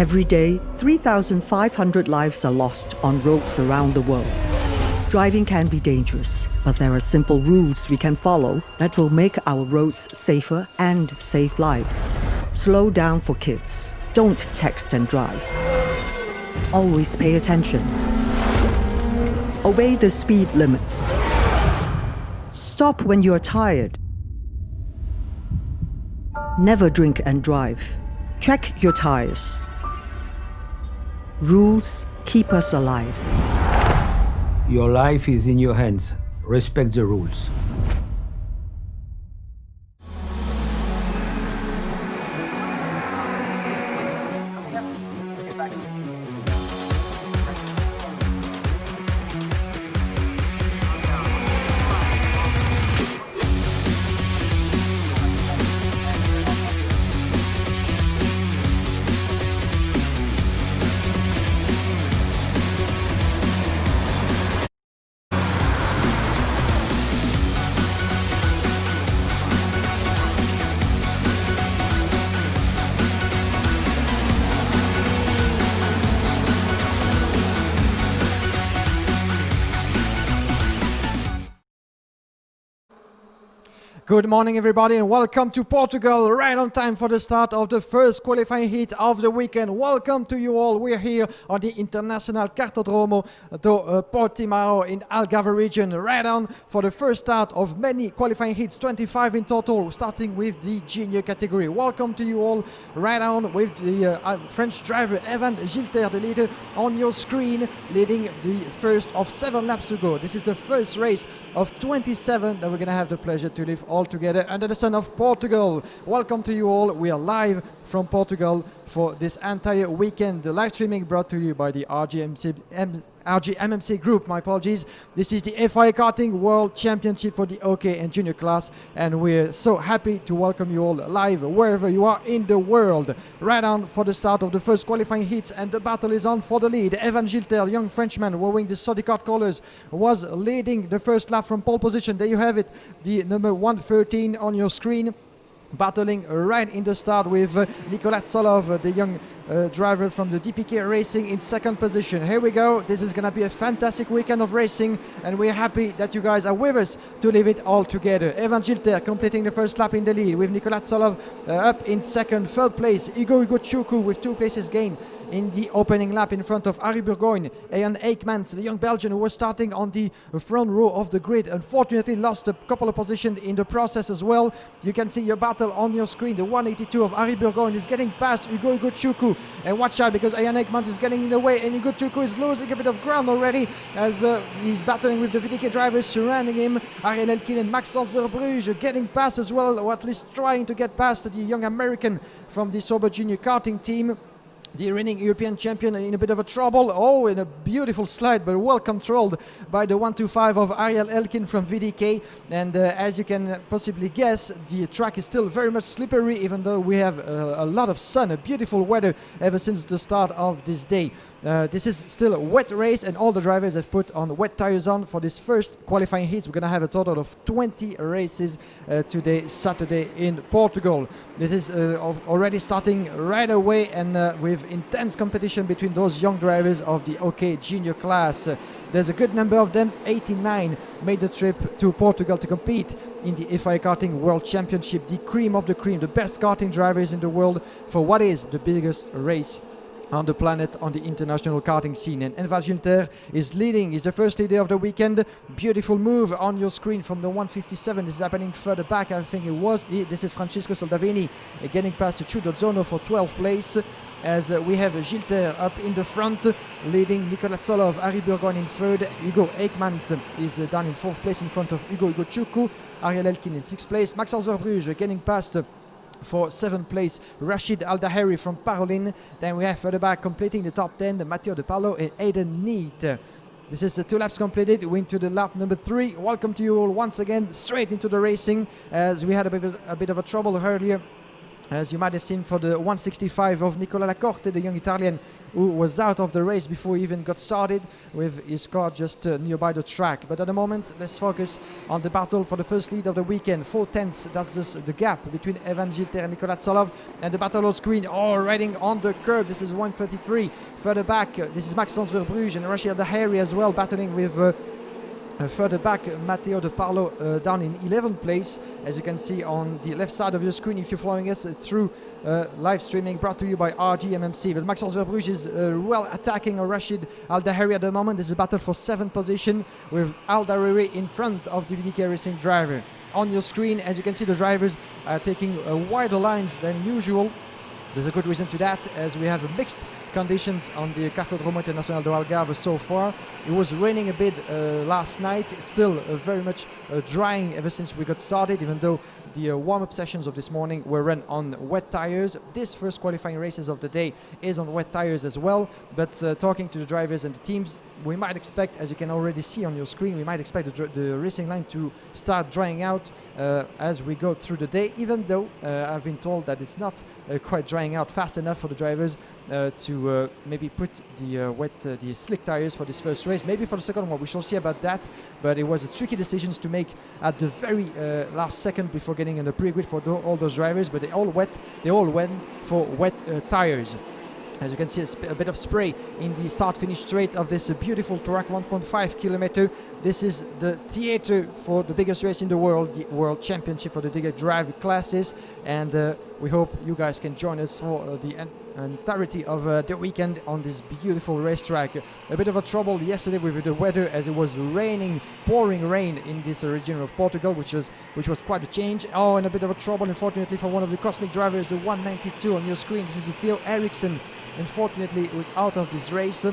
Every day, 3,500 lives are lost on roads around the world. Driving can be dangerous, but there are simple rules we can follow that will make our roads safer and save lives. Slow down for kids. Don't text and drive. Always pay attention. Obey the speed limits. Stop when you're tired. Never drink and drive. Check your tires. Rules keep us alive. Your life is in your hands. Respect the rules. Good morning, everybody, and welcome to Portugal, right on time for the start of the first qualifying heat of the weekend. Welcome to you all. We're here on the International Cartodromo to Portimao in Algarve region, right on for the first start of many qualifying heats, 25 in total, starting with the junior category. Welcome to you all, right on with the French driver Evan Gilter, the leader on your screen, leading the first of 7 laps to go. This is the first race of 27 that we're going to have the pleasure to live all together under the sun of Portugal. Welcome to you all. We are live from Portugal for this entire weekend. The live streaming brought to you by the RGMMC group. My apologies. This is the FIA Karting World Championship for the OK and Junior class, and we're so happy to welcome you all live wherever you are in the world. Right on for the start of the first qualifying heats, and the battle is on for the lead. Evan Gilter, young Frenchman wearing the Sodicart colors, was leading the first lap from pole position. There you have it, the number 113 on your screen, battling right in the start with Nicolas Solov, the young driver from the DPK Racing, in second position. Here we go. This is going to be a fantastic weekend of racing, and we're happy that you guys are with us to live it all together. Evan Gilter completing the first lap in the lead with Nicolas Solov up in second. Third place, Igor Chuku with 2 places gained in the opening lap in front of Arie Burgoyne. Ian Eijkmans, the young Belgian who was starting on the front row of the grid, unfortunately lost a couple of positions in the process as well. You can see your battle on your screen. The 182 of Arie Burgoyne is getting past Igor Chuku. And watch out, because Ian Eijkmans is getting in the way, and Igor Chuku is losing a bit of ground already as he's battling with the VDK drivers surrounding him. Ariel Elkin and Maxence Verbrugge getting past as well, or at least trying to get past the young American from the Sober Junior Karting team. The reigning European champion in a bit of a trouble. Oh, in a beautiful slide, but well controlled by the 125 of Ariel Elkin from VDK. And as you can possibly guess, the track is still very much slippery, even though we have a lot of sun, a beautiful weather ever since the start of this day. This is still a wet race, and all the drivers have put on wet tires on for this first qualifying heat. We're going to have a total of 20 races today, Saturday, in Portugal. This is already starting right away, and with intense competition between those young drivers of the OK Junior class. There's a good number of them. 89 made the trip to Portugal to compete in the FIA Karting World Championship, the cream of the cream, the best karting drivers in the world for what is the biggest race on the planet, on the international karting scene. And Evan Gilter is leading. He's the first leader of the weekend. Beautiful move on your screen from the 157. This is happening further back, I think it was. This is Francesco Soldavini getting past Chudo Zono for 12th place, as we have Gilter up in the front, leading Nicolas Solov, Arie Burgoyne in third. Hugo Eijkmans is down in 4th place in front of Igor Chuku. Ariel Elkin in 6th place. Maxence Verbrugge getting past for 7th place, Rashid Al-Daheri from Parolin. Then we have further back completing the top 10, Matteo De Paulo and Aiden Neat. This is 2 laps completed. We're into the lap number 3. Welcome to you all once again, straight into the racing, as we had a bit of a trouble earlier as you might have seen for the 165 of Nicola Lacorte, the young Italian who was out of the race before he even got started with his car just nearby the track. But at the moment, let's focus on the battle for the first lead of the weekend. 4/10, that's just the gap between Evan Gilter and Nicolas Tsolov. And the battle on screen, riding on the curb. This is 133. Further back, this is Maxence Verbrugge and Rachid Daheri as well, battling with further back, Matteo De Parlo down in 11th place, as you can see on the left side of your screen if you're following us through live streaming brought to you by RGMMC. But Maxence Verbrugge is well attacking Rachid Al Daheri at the moment. This is a battle for 7th position with Al Daheri in front of the VDK Racing driver. On your screen, as you can see, the drivers are taking wider lines than usual. There's a good reason to that, as we have mixed conditions on the Cartodromo International de Algarve so far. It was raining a bit last night, still very much drying ever since we got started, even though the warm-up sessions of this morning were run on wet tires. This first qualifying races of the day is on wet tires as well, but talking to the drivers and the teams, we might expect, as you can already see on your screen, we might expect the racing line to start drying out as we go through the day, even though I've been told that it's not quite drying out fast enough for the drivers to maybe put the slick tires for this first race. Maybe for the second one, we shall see about that, but it was a tricky decision to make at the very last second before getting in the pre-grid for all those drivers, but they all went for wet tires. As you can see, a bit of spray in the start-finish straight of this beautiful track, 1.5 kilometer. This is the theater for the biggest race in the world, the World Championship for the Digger Drive classes. And we hope you guys can join us for the entirety of the weekend on this beautiful racetrack. A bit of a trouble yesterday with the weather, as it was raining, pouring rain in this region of Portugal, which was quite a change. And a bit of a trouble, unfortunately, for one of the Cosmic drivers, the 192 on your screen. This is Theo Eriksson. Unfortunately, it was out of this race.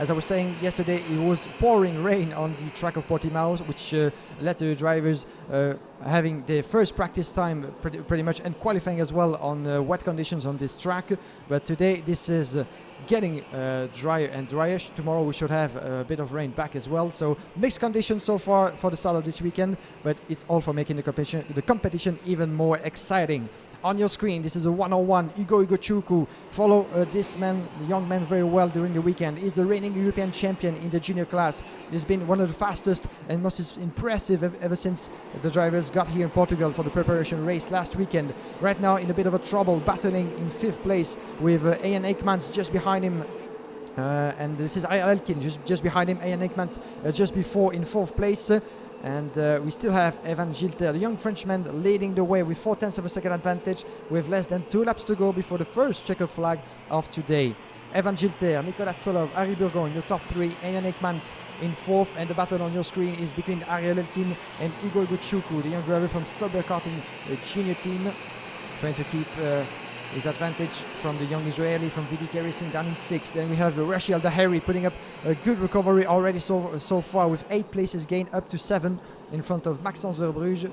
As I was saying yesterday, it was pouring rain on the track of Portimao, which led to the drivers having their first practice time pretty much, and qualifying as well on wet conditions on this track. But today this is getting drier and drier. Tomorrow we should have a bit of rain back as well. So mixed conditions so far for the start of this weekend, but it's all for making the competition even more exciting. On your screen, this is a 101. Ugo Chukwu. Follow this man, the young man, very well during the weekend. He's the reigning European champion in the junior class. He's been one of the fastest and most impressive ever since the drivers got here in Portugal for the preparation race last weekend. Right now in a bit of a trouble, battling in 5th place with Ian Aikmans just behind him. And this is Ariel Elkin just behind him. Ian Aikmans just before in 4th place. And we still have Evan Gilter, the young Frenchman, leading the way with 0.4 of a second advantage, with less than 2 laps to go before the first checkered flag of today. Evan Gilter, Nicolas Tsolov, Harry Burgon in the top 3, Ian Aikmans in 4th, and the battle on your screen is between Ariel Elkin and Ugo Chukwu, the young driver from FIA Karting junior team, trying to keep his advantage from the young Israeli from VDK Racing down in 6th. Then we have Rachid Al Daheri putting up a good recovery already so far, with 8 places gained up to 7 in front of Maxence Verbrugge,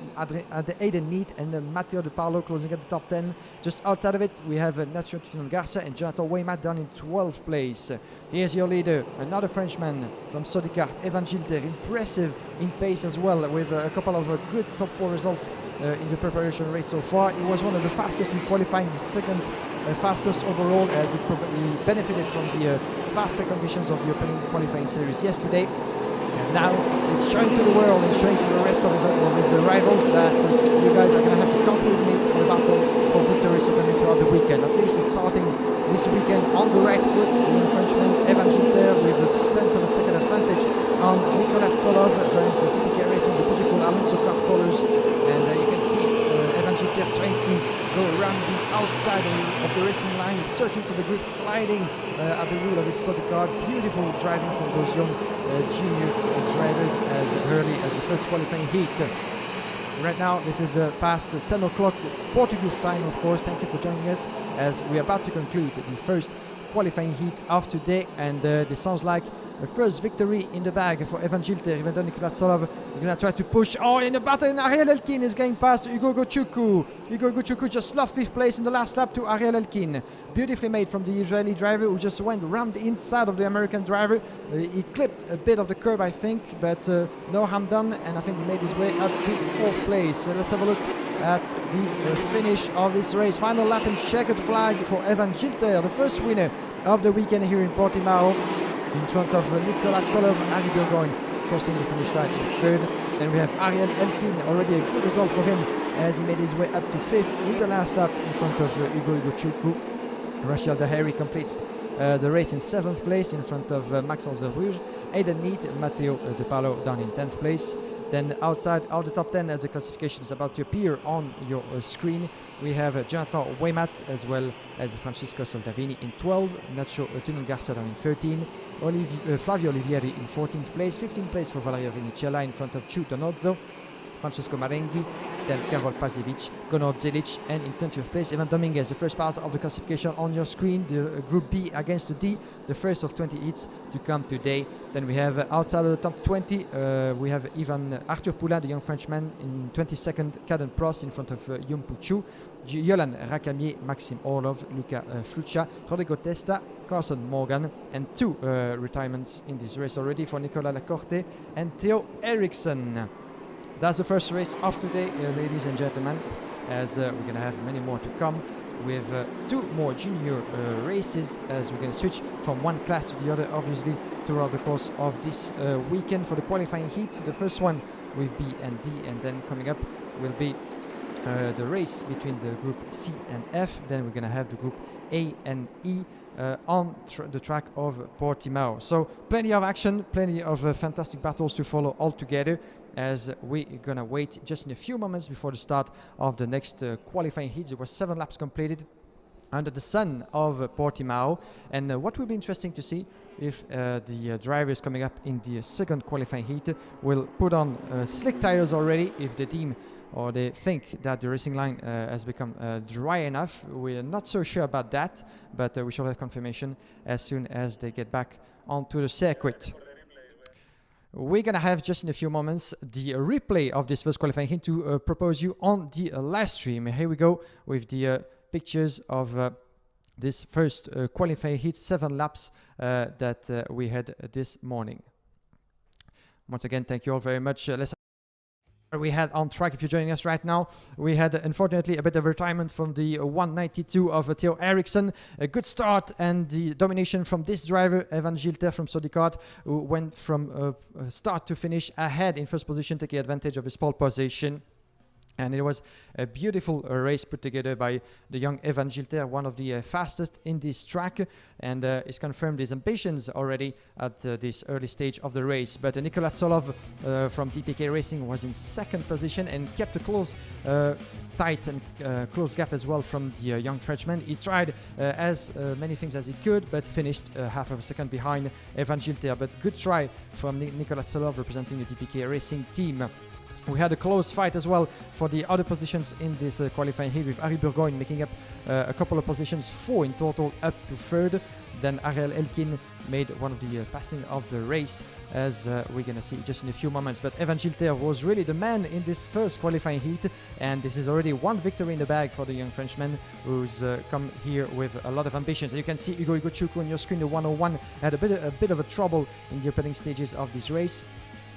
Aiden Neat, and Matteo De Parlo closing at the top 10. Just outside of it, we have Nacho Tuton Garcia and Jonathan Waymat down in 12th place. Here's your leader, another Frenchman from Sodicart, Evan Gilter, impressive in pace as well, with a couple of good top 4 results in the preparation race so far. He was one of the fastest in qualifying, the second fastest overall, as he benefited from the faster conditions of the opening qualifying series yesterday. And now he's showing to the world and showing to the rest of his rivals that you guys are going to have to come with me for the battle for victory certainly throughout the weekend. At least he's starting this weekend on the right foot, the young Frenchman Evan Gilter with 0.6 of a second advantage on Nicolas Tsolov, driving for VDK Racing, the beautiful Alonso Cup colours. And you can see Evan Gilter trying to go around the outside of the racing line, searching for the grip, sliding at the wheel of his Sodicard. Beautiful driving from those young junior drivers as early as the first qualifying heat. Right now, this is past 10 o'clock Portuguese time, of course. Thank you for joining us as we are about to conclude the first qualifying heat of today. And this sounds like the first victory in the bag for Evan Gilter, even though Nicolas Tsolov is going to try to push. In the battle, and Ariel Elkin is going past Ugo Chukwu. Ugo Chukwu just lost 5th place in the last lap to Ariel Elkin. Beautifully made from the Israeli driver, who just went around the inside of the American driver. He clipped a bit of the curb, I think, but no harm done, and I think he made his way up to 4th place. So let's have a look at the finish of this race. Final lap and checkered flag for Evan Gilter, the first winner of the weekend here in Portimao, in front of Nicolas Tsolov, Harry Burgoyne crossing the finish line in third. Then we have Ariel Elkin, already a good result for him as he made his way up to fifth in the last lap in front of Ugo Igouchoukou. Rachel Daheri completes the race in 7th place in front of Maxence Verbrugge. Aidan Mead, Matteo De Palo down in 10th place. Then outside of the top 10, as the classification is about to appear on your screen, we have Jonathan Weymat as well as Francisco Soldavini in 12, Nacho Tunel Garcia down in 13, Flavio Olivieri in 14th place, 15th place for Valerio Vinicella in front of Chu Donozzo, Francesco Marenghi, then Karol Pazevic, Gonor Zelic, and in 20th place Evan Dominguez. The first part of the classification on your screen, the Group B against the D, the first of 20 heats to come today. Then we have outside of the top 20, we have Arthur Poulain, the young Frenchman, in 22nd, Caden Prost in front of Yum Puchu, Yolan Racamier, Maxime Orlov, Luca Fluccia, Rodrigo Testa, Carson Morgan, and two retirements in this race already for Nicolas Lacorte and Theo Eriksson. That's the first race of today, ladies and gentlemen, as we're going to have many more to come with two more junior races, as we're going to switch from one class to the other, obviously, throughout the course of this weekend for the qualifying heats. The first one with B and D, and then coming up will be the race between the group C and F. Then we're going to have the group A and E on the track of Portimao. So plenty of action, plenty of fantastic battles to follow all together, as we're going to wait just in a few moments before the start of the next qualifying heats. There were 7 laps completed under the sun of Portimao, and what will be interesting to see if the drivers coming up in the second qualifying heat will put on slick tires already, if the team or they think that the racing line has become dry enough. We're not so sure about that, but we shall have confirmation as soon as they get back onto the circuit. We're going to have just in a few moments the replay of this first qualifying heat to propose you on the live stream. Here we go with the pictures of this first qualifying heat, 7 laps that we had this morning. Once again, thank you all very much. We had on track, if you're joining us right now, we had unfortunately a bit of retirement from the 192 of Theo Eriksson. A good start and the domination from this driver, Evan Gilter from Sodicart, who went from start to finish ahead in first position, taking advantage of his pole position. And it was a beautiful race put together by the young Evan Gilter, one of the fastest in this track, and he's confirmed his ambitions already at this early stage of the race. But Nicolas Tsolov from DPK Racing was in second position and kept a close, tight and close gap as well from the young Frenchman. He tried as many things as he could, but finished half of a second behind Evan Gilter. But good try from Nicolas Tsolov representing the DPK Racing team. We had a close fight as well for the other positions in this qualifying heat, with Harry Burgoyne making up a couple of positions, 4 in total, up to third. Then Ariel Elkin made one of the passing of the race, as we're going to see just in a few moments. But Evan Gilter was really the man in this first qualifying heat, and this is already one victory in the bag for the young Frenchman, who's come here with a lot of ambitions. And you can see Ugo Igouchoukou on your screen, the 101, had a bit of a trouble in the opening stages of this race,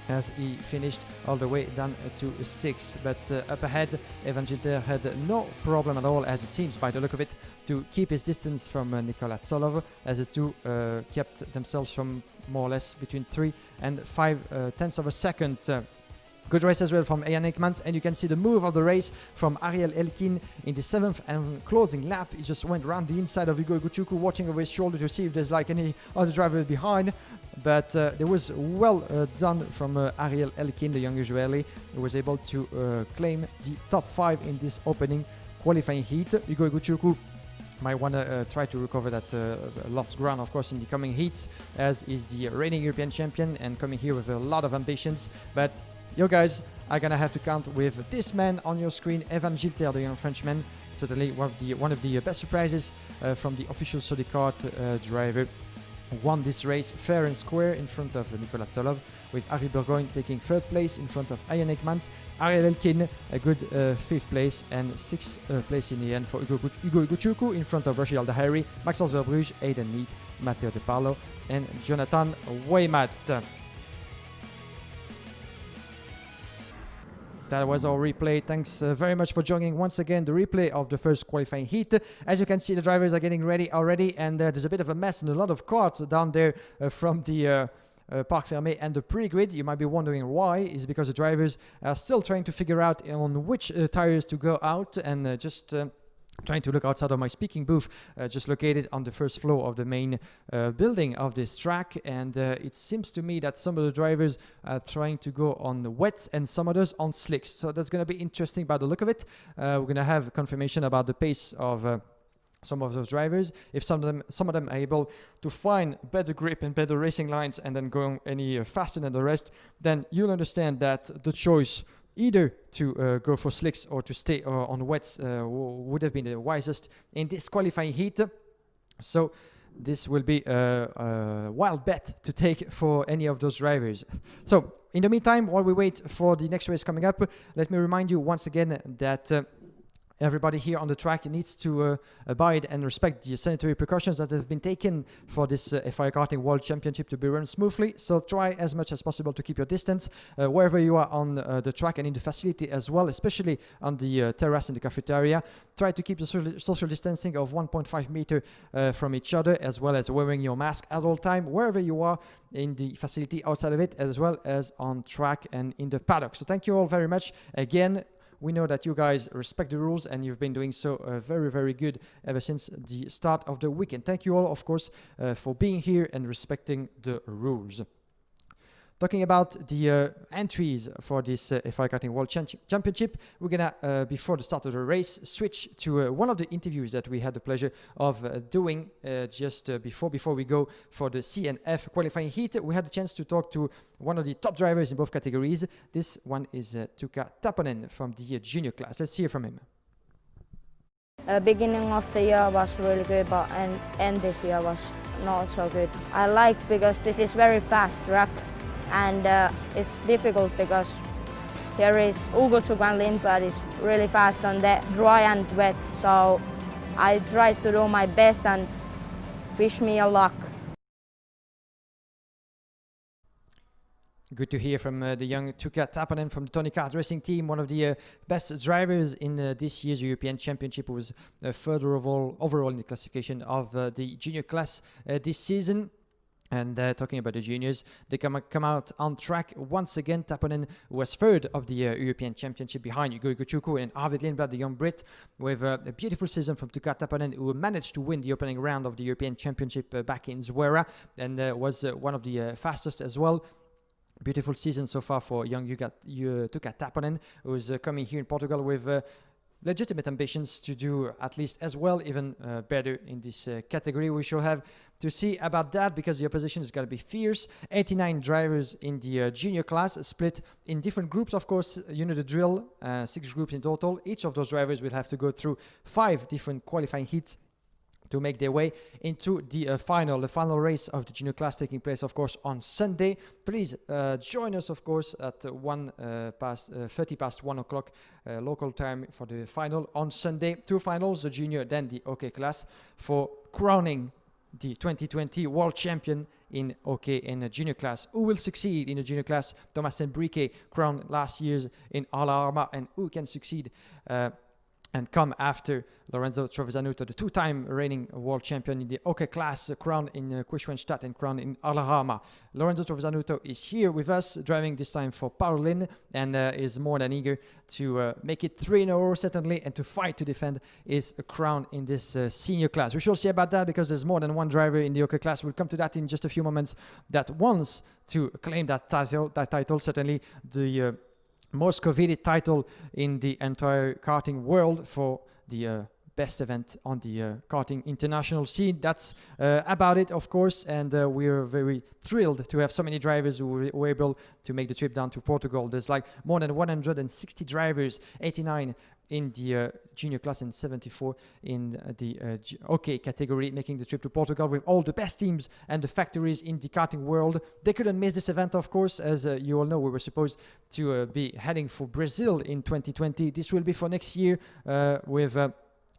as he finished all the way down to 6th. But up ahead, Evan Gilter had no problem at all, as it seems by the look of it, to keep his distance from Nicolas Tsolov, as the two kept themselves from more or less between 3 and 5 tenths of a second. Good race as well from Ian Ekmans, and you can see the move of the race from Ariel Elkin in the 7th and closing lap. He just went around the inside of Ugo Igouchoukou, watching over his shoulder to see if there's like any other driver behind. But it was well done from Ariel Elkin, the young Israeli, who was able to claim the top 5 in this opening qualifying heat. Ugo Igouchoukou might want to try to recover that lost ground, of course, in the coming heats, as is the reigning European champion and coming here with a lot of ambitions. But you guys are gonna have to count with this man on your screen, Evan Gilter, the young Frenchman. Certainly one of the best surprises from the official Sodicart driver. Won this race fair and square in front of Nicolas Tsolov, with Harry Burgoyne taking 3rd place in front of Ian Ekmans, Ariel Elkin a good 5th place, and 6th place in the end for Ugo Igouchoukou in front of Rachel Daheri, Maxence Verbrugge, Aidan Mead, Matteo De Palo, and Jonathan Weymat. That was our replay. Thanks very much for joining once again the replay of the first qualifying heat. As you can see, the drivers are getting ready already, and there's a bit of a mess and a lot of carts down there from the Parc Fermé and the pre-grid. You might be wondering why. It's because the drivers are still trying to figure out on which tires to go out, and just trying to look outside of my speaking booth, just located on the first floor of the main building of this track. And it seems to me that some of the drivers are trying to go on the wets and some others on slicks. So that's going to be interesting by the look of it. We're going to have confirmation about the pace of some of those drivers. If some of them are able to find better grip and better racing lines and then go any faster than the rest, then you'll understand that the choice either to go for slicks or to stay on wets would have been the wisest in this qualifying heat. So this will be a wild bet to take for any of those drivers. So in the meantime, while we wait for the next race coming up, let me remind you once again that everybody here on the track needs to abide and respect the sanitary precautions that have been taken for this FIA Karting World Championship to be run smoothly. So try as much as possible to keep your distance wherever you are on the track and in the facility as well, especially on the terrace and the cafeteria. Try to keep the social distancing of 1.5 meter from each other, as well as wearing your mask at all time, wherever you are in the facility, outside of it, as well as on track and in the paddock. So thank you all very much again. We know that you guys respect the rules, and you've been doing so very, very good ever since the start of the weekend. Thank you all, of course, for being here and respecting the rules. Talking about the entries for this FIA Karting World Championship, we're gonna, before the start of the race, switch to one of the interviews that we had the pleasure of doing just before we go for the C and F qualifying heat. We had the chance to talk to one of the top drivers in both categories. This one is Tuukka Taponen from the junior class. Let's hear from him. Beginning of the year was really good, but end this year was not so good. I like because this is very fast track. And it's difficult because here is Ugo Tsukan Lindblad is really fast on the dry and wet. So I tried to do my best and wish me a luck. Good to hear from the young Tuukka Taponen from the Tony Kart Racing team, one of the best drivers in this year's European Championship, who was further overall in the classification of the junior class this season. And talking about the juniors, they come out on track once again. Taponen was third of the European Championship behind Ugo Chuku and Arvid Lindblad, the young Brit, with a beautiful season from Tuukka Taponen, who managed to win the opening round of the European Championship back in Zuera, and was one of the fastest as well. Beautiful season so far for young Tuukka Taponen, who is coming here in Portugal with legitimate ambitions to do at least as well, even better in this category. We shall have to see about that, because the opposition is going to be fierce. 89 drivers in the junior class, split in different groups, of course. You know the drill, 6 groups in total. Each of those drivers will have to go through 5 different qualifying heats to make their way into the final race of the junior class, taking place, of course, on Sunday. Please join us, of course, at 30 past 1 o'clock local time for the final on Sunday. 2 finals, the junior, then the OK class, for crowning the 2020 world champion in OK in the junior class. Who will succeed in the junior class? Thomas Briquet, crowned last year's in Alla Arma, and who can succeed and come after Lorenzo Trovisanuto, the 2-time reigning world champion in the OK class, crowned in Quishwenstadt and crowned in Alahama. Lorenzo Trovisanuto is here with us, driving this time for Parolin, and is more than eager to make it 3 in a row, certainly, and to fight to defend his crown in this senior class. We shall see about that, because there's more than one driver in the OK class. We'll come to that in just a few moments, that wants to claim that title, certainly the most coveted title in the entire karting world for the best event on the karting international scene. That's about it, of course, and we're very thrilled to have so many drivers who were able to make the trip down to Portugal. There's like more than 160 drivers, 89 in the junior class and 74 in the OK category, making the trip to Portugal with all the best teams and the factories in the karting world. They couldn't miss this event, of course. As you all know, we were supposed to be heading for Brazil in 2020. This will be for next year with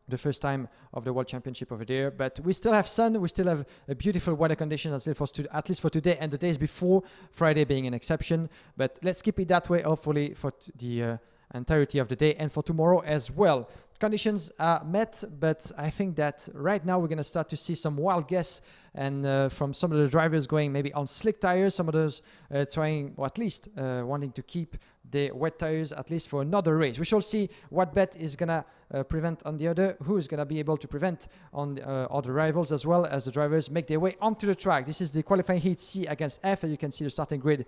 the first time of the World Championship over there. But we still have sun, we still have beautiful weather conditions, at least for today and the days before, Friday being an exception. But let's keep it that way, hopefully, for the entirety of the day and for tomorrow as well. Conditions are met, but I think that right now we're going to start to see some wild guess and from some of the drivers going maybe on slick tires, some of those trying, or at least wanting to keep the wet tires at least for another race. We shall see what bet is going to prevent on the other, who is going to be able to prevent on other rivals, as well as the drivers make their way onto the track. This is the qualifying heat C against F, and you can see the starting grid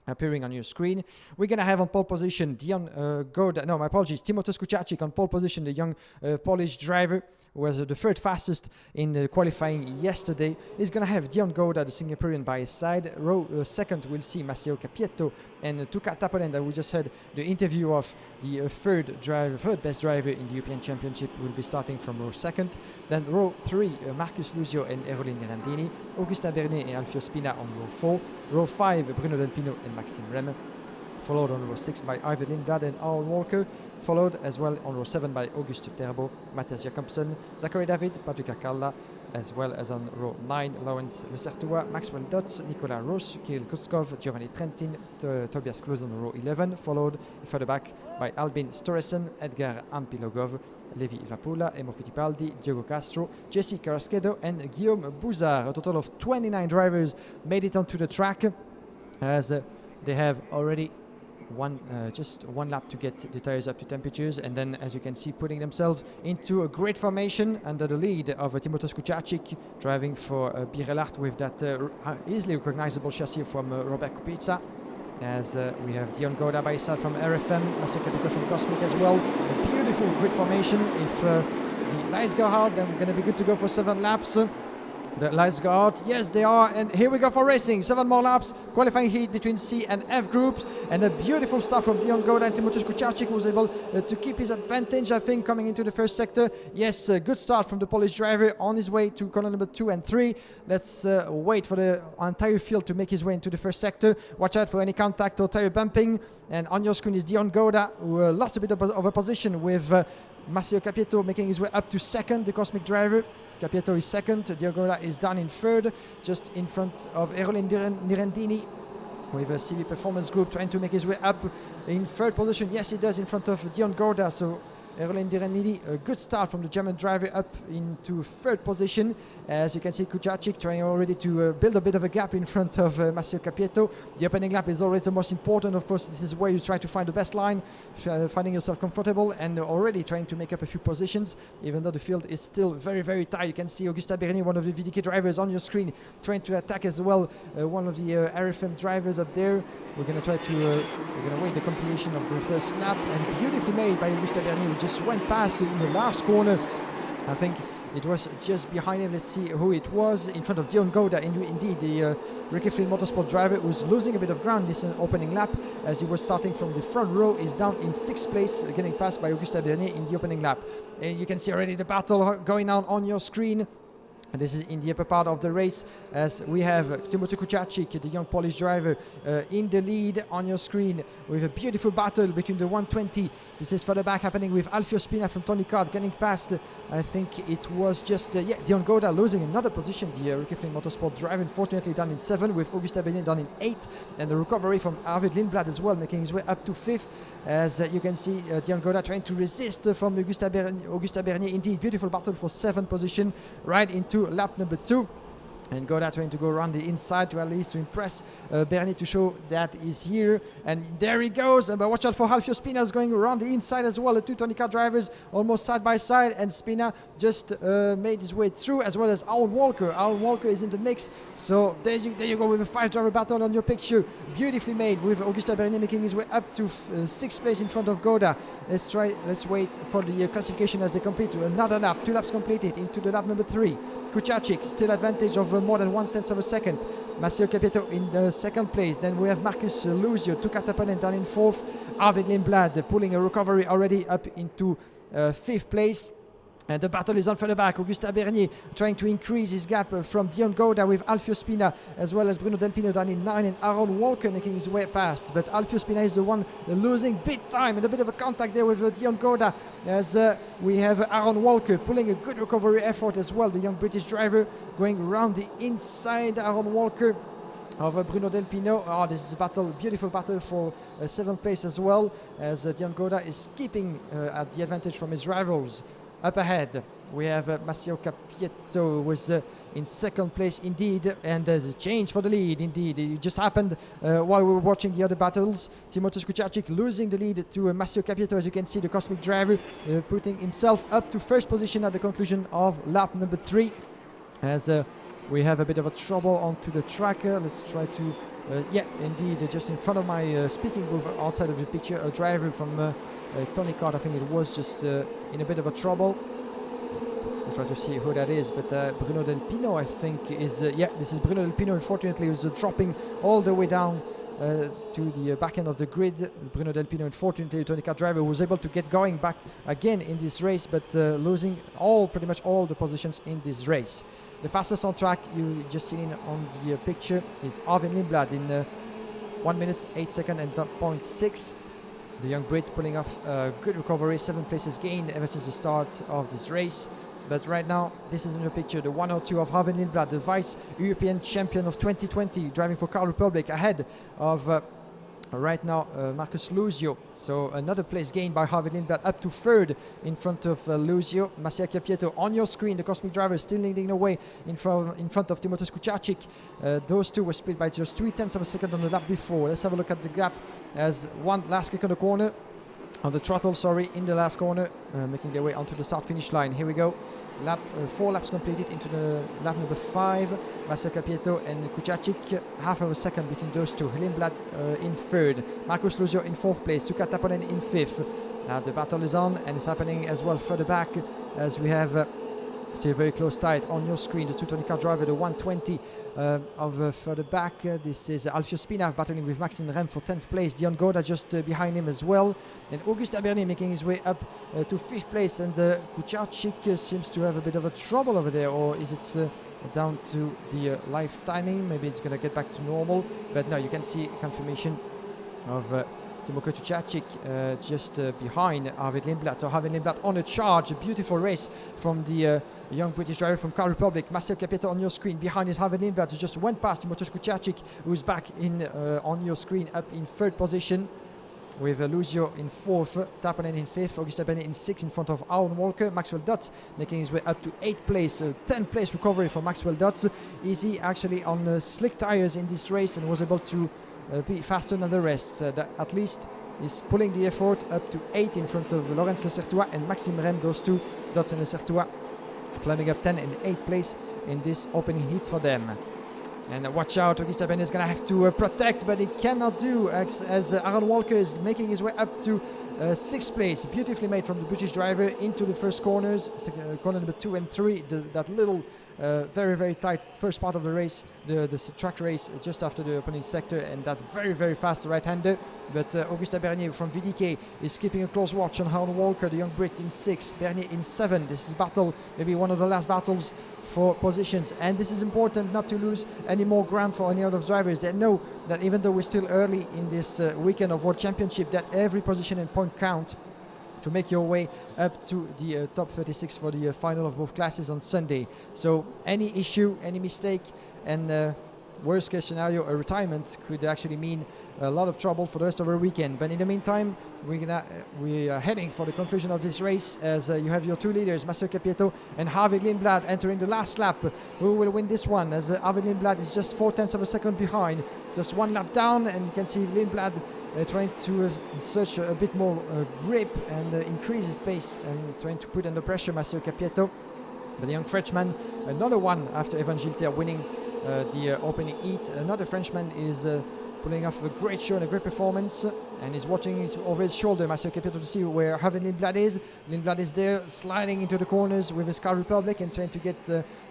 appearing on your screen. We're going to have on pole position Timoteusz Kucharczyk on pole position, the young Polish driver who was the third fastest in the qualifying yesterday. He's going to have Dion Gouda, the Singaporean, by his side. Second, we'll see Massimo Cappietto and Tuka Taponen, that we just heard the interview of the third best driver in the European Championship, will be starting from row second. Then row 3, Marcus Luzio and Erolin Grandini, Augusta Bernier and Alfio Spina on row 4, row 5, Bruno Del Pino and Maxime Remme, followed on row 6 by Arvid Lindblad and Aaron Walker, followed as well on row 7 by August Terbo, Matthias Jakobsen, Zachary David, Patrick Akalla, as well as on row 9, Lawrence Lecertua, Maxwell Dodds, Nicolas Roos, Kirill Kuskov, Giovanni Trentin, Tobias Klose on row 11, followed further back by Albin Storesen, Edgar Ampilogov, Levi Vapula, Emo Fittipaldi, Diogo Castro, Jesse Carrasquedo and Guillaume Bouzard. A total of 29 drivers made it onto the track, as they have already just one lap to get the tires up to temperatures, and then, as you can see, putting themselves into a great formation under the lead of Timoteusz Kucharczyk, driving for Birelart with that easily recognizable chassis from Robert Kubica. As we have Dion Gouda by his side from RFM, Massimo Cappietto from Cosmic as well. A beautiful grid formation. If the lights go hard, then we're going to be good to go for 7 laps. The lights go out. Yes, they are. And here we go for racing. 7 more laps. Qualifying heat between C and F groups. And a beautiful start from Dion Gouda and Timoteusz Kucharczyk, who was able to keep his advantage, I think, coming into the first sector. Yes, a good start from the Polish driver on his way to corner number 2 and 3. Let's wait for the entire field to make his way into the first sector. Watch out for any contact or tire bumping. And on your screen is Dion Gouda, who lost a bit of a position with Massimo Cappietto making his way up to second, the Cosmic driver. Cappietto is second, Dion Gouda is down in third, just in front of Erolin Nirendini with a CV Performance Group, trying to make his way up in third position. Yes, he does, in front of Dion Gouda. So Erolin Nirendini, a good start from the German driver up into third position. As you can see, Kucharczyk trying already to build a bit of a gap in front of Massimo Cappietto. The opening lap is always the most important. Of course, this is where you try to find the best line, finding yourself comfortable, and already trying to make up a few positions, even though the field is still very, very tight. You can see Augusta Bernier, one of the VDK drivers, on your screen, trying to attack as well one of the RFM drivers up there. We're going to try to we're going to wait the completion of the first lap, and beautifully made by Augusta Bernier, who just went past in the last corner. I think it was just behind him. Let's see who it was. In front of Dion Gouda, indeed, the Ricky Flynn Motorsport driver, who's losing a bit of ground this opening lap, as he was starting from the front row, is down in 6th place, getting passed by Augusta Bernier in the opening lap. You can see already the battle going on your screen. And this is in the upper part of the race, as we have Timoteusz Kucharczyk, the young Polish driver, in the lead on your screen, with a beautiful battle between the 120. This is further back happening with Alfio Spina from Tony Kart getting past. I think it was just Dion Gouda losing another position. The Ricky Flynn Motorsport driver, unfortunately, down in 7, with Augusta Bernier down in 8, and the recovery from Arvid Lindblad as well, making his way up to 5th. As you can see, Dion Gouda trying to resist from Augusta Bernier. Indeed, beautiful battle for 7th position, right into lap number 2. And Gouda trying to go around the inside to at least to impress Bernier, to show that he's here. And there he goes. But watch out for Alfio Spina, is going around the inside as well. The two Tony Kart drivers almost side by side. And Spina just made his way through, as well as Aaron Walker. Aaron Walker is in the mix. So there you go with a 5-driver battle on your picture. Beautifully made, with Augusta Bernier making his way up to 6th place in front of Gouda. Let's wait for the classification as they complete another lap. 2 laps completed into the lap number 3. Kucharczyk still advantage of more than 1/10 of a second. Massimo Cappietto in the 2nd place. Then we have Marcus Luzio, Tuka Taponen down in 4th. Arvid Lindblad pulling a recovery already up into 5th place. And the battle is on further back. Augusta Bernier trying to increase his gap from Dion Gouda, with Alfio Spina, as well as Bruno Del Pino down in 9, and Aaron Walker making his way past. But Alfio Spina is the one losing big time, and a bit of a contact there with Dion Gouda, as we have Aaron Walker pulling a good recovery effort as well. The young British driver going around the inside. Aaron Walker of Bruno Del Pino. Oh, this is a battle, beautiful battle for 7th place as well, as Dion Goda is keeping at the advantage from his rivals. Up ahead, we have Massimo Capieto, who was in 2nd place indeed, and there's a change for the lead indeed. It just happened while we were watching the other battles. Timothée Kucharczyk losing the lead to Massimo Capieto, as you can see, the Cosmic Driver putting himself up to 1st position at the conclusion of lap number 3, as we have a bit of a trouble onto the tracker. Let's try to, yeah, indeed, just in front of my speaking booth outside of the picture, a driver from Tony Kart, I think it was, just in a bit of a trouble. I'll try to see who that is, but Bruno Del Pino, I think, is, yeah, this is Bruno Del Pino, unfortunately, who's dropping all the way down to the back end of the grid. Bruno Del Pino, unfortunately, Tony Kart driver, was able to get going back again in this race, but losing pretty much all the positions in this race. The fastest on track, you just seen on the picture, is Arvin Lindblad in 1 minute 8 seconds and 0.6. The young Brit pulling off a good recovery, 7 places gained ever since the start of this race. But right now, this is in the picture, the 102 of Arvin Lindblad, the vice European champion of 2020, driving for Car Republic, ahead of right now Marcus Luzio. So another place gained by Arvin Lindblad, up to 3rd in front of Luzio. Massimo Capieto on your screen, the Cosmic Driver still leading the way in front of Timothée Kucharczyk. Those two were split by just 0.3 of a second on the lap before. Let's have a look at the gap, as one last kick on the corner, on the throttle, sorry, in the last corner, making their way onto the start-finish line. Here we go. 4 laps completed into the lap number 5. Massimo Capieto and Kucharczyk, half of a second between those two. Lindblad in 3rd. Marcus Luzio in 4th place. Tuka Taponen in 5th. Now the battle is on, and it's happening as well further back, as we have still very close tight on your screen. The two Tony Kart driver, the 120 of further back. This is Alfio Spina battling with Maxime Rem for 10th place. Dion Goda just behind him as well. And Augustin Bernier making his way up to 5th place. And Kucharczyk seems to have a bit of a trouble over there. Or is it down to the live timing? Maybe it's going to get back to normal. But no, you can see confirmation of Timothée Kucharczyk just behind Arvid Lindblad. So Arvid Lindblad on a charge. A beautiful race from the young British driver from Car Republic. Massimo Capieto on your screen. Behind is Arvid Lindblad, who just went past Timothée Kucharczyk, who's back in on your screen, up in 3rd position, with Luzio in 4th, Taponen in 5th, Augustin Bernier in 6th in front of Aaron Walker. Maxwell Dutz making his way up to 8th place. 10th place recovery for Maxwell Dutz. Easy actually on slick tires in this race, and was able to be faster than the rest. That at least is pulling the effort up to 8 in front of Laurens Lecertois and Maxime Rem. Those two, Dutz and Lecertois, climbing up 10 and 8th place in this opening heat for them. And watch out, Augustin Bernier is going to have to protect, but he cannot do, as Aaron Walker is making his way up to 6th place. Beautifully made from the British driver into the first corners, corner number 2 and 3. That little very, very tight first part of the race, the track race just after the opening sector, and that very, very fast right-hander. But Augustin Bernier from VDK is keeping a close watch on Aaron Walker, the young Brit, in 6, Bernier in 7. This is battle, maybe one of the last battles for positions, and this is important not to lose any more ground for any other drivers. They know that even though we're still early in this weekend of World Championship, that every position and point count to make your way up to the top 36 for the final of both classes on Sunday. So any issue, any mistake, and worst case scenario, a retirement could actually mean a lot of trouble for the rest of our weekend. But in the meantime, we are heading for the conclusion of this race, as you have your two leaders, Massimo Capieto and Arvid Lindblad, entering the last lap. Who will win this one, as Arvid Lindblad is just 0.4 of a second behind, just 1 lap down, and you can see Lindblad trying to search a bit more grip and increase his pace, and trying to put under pressure Massimo Capieto. But the young Frenchman, another one after Evan Gilter winning the opening heat. Another Frenchman is pulling off a great show and a great performance, and he's watching over his shoulder, Massimo Capieto, to see where Arvid Lindblad is. Lindblad is there, sliding into the corners with his Car Republic and trying to get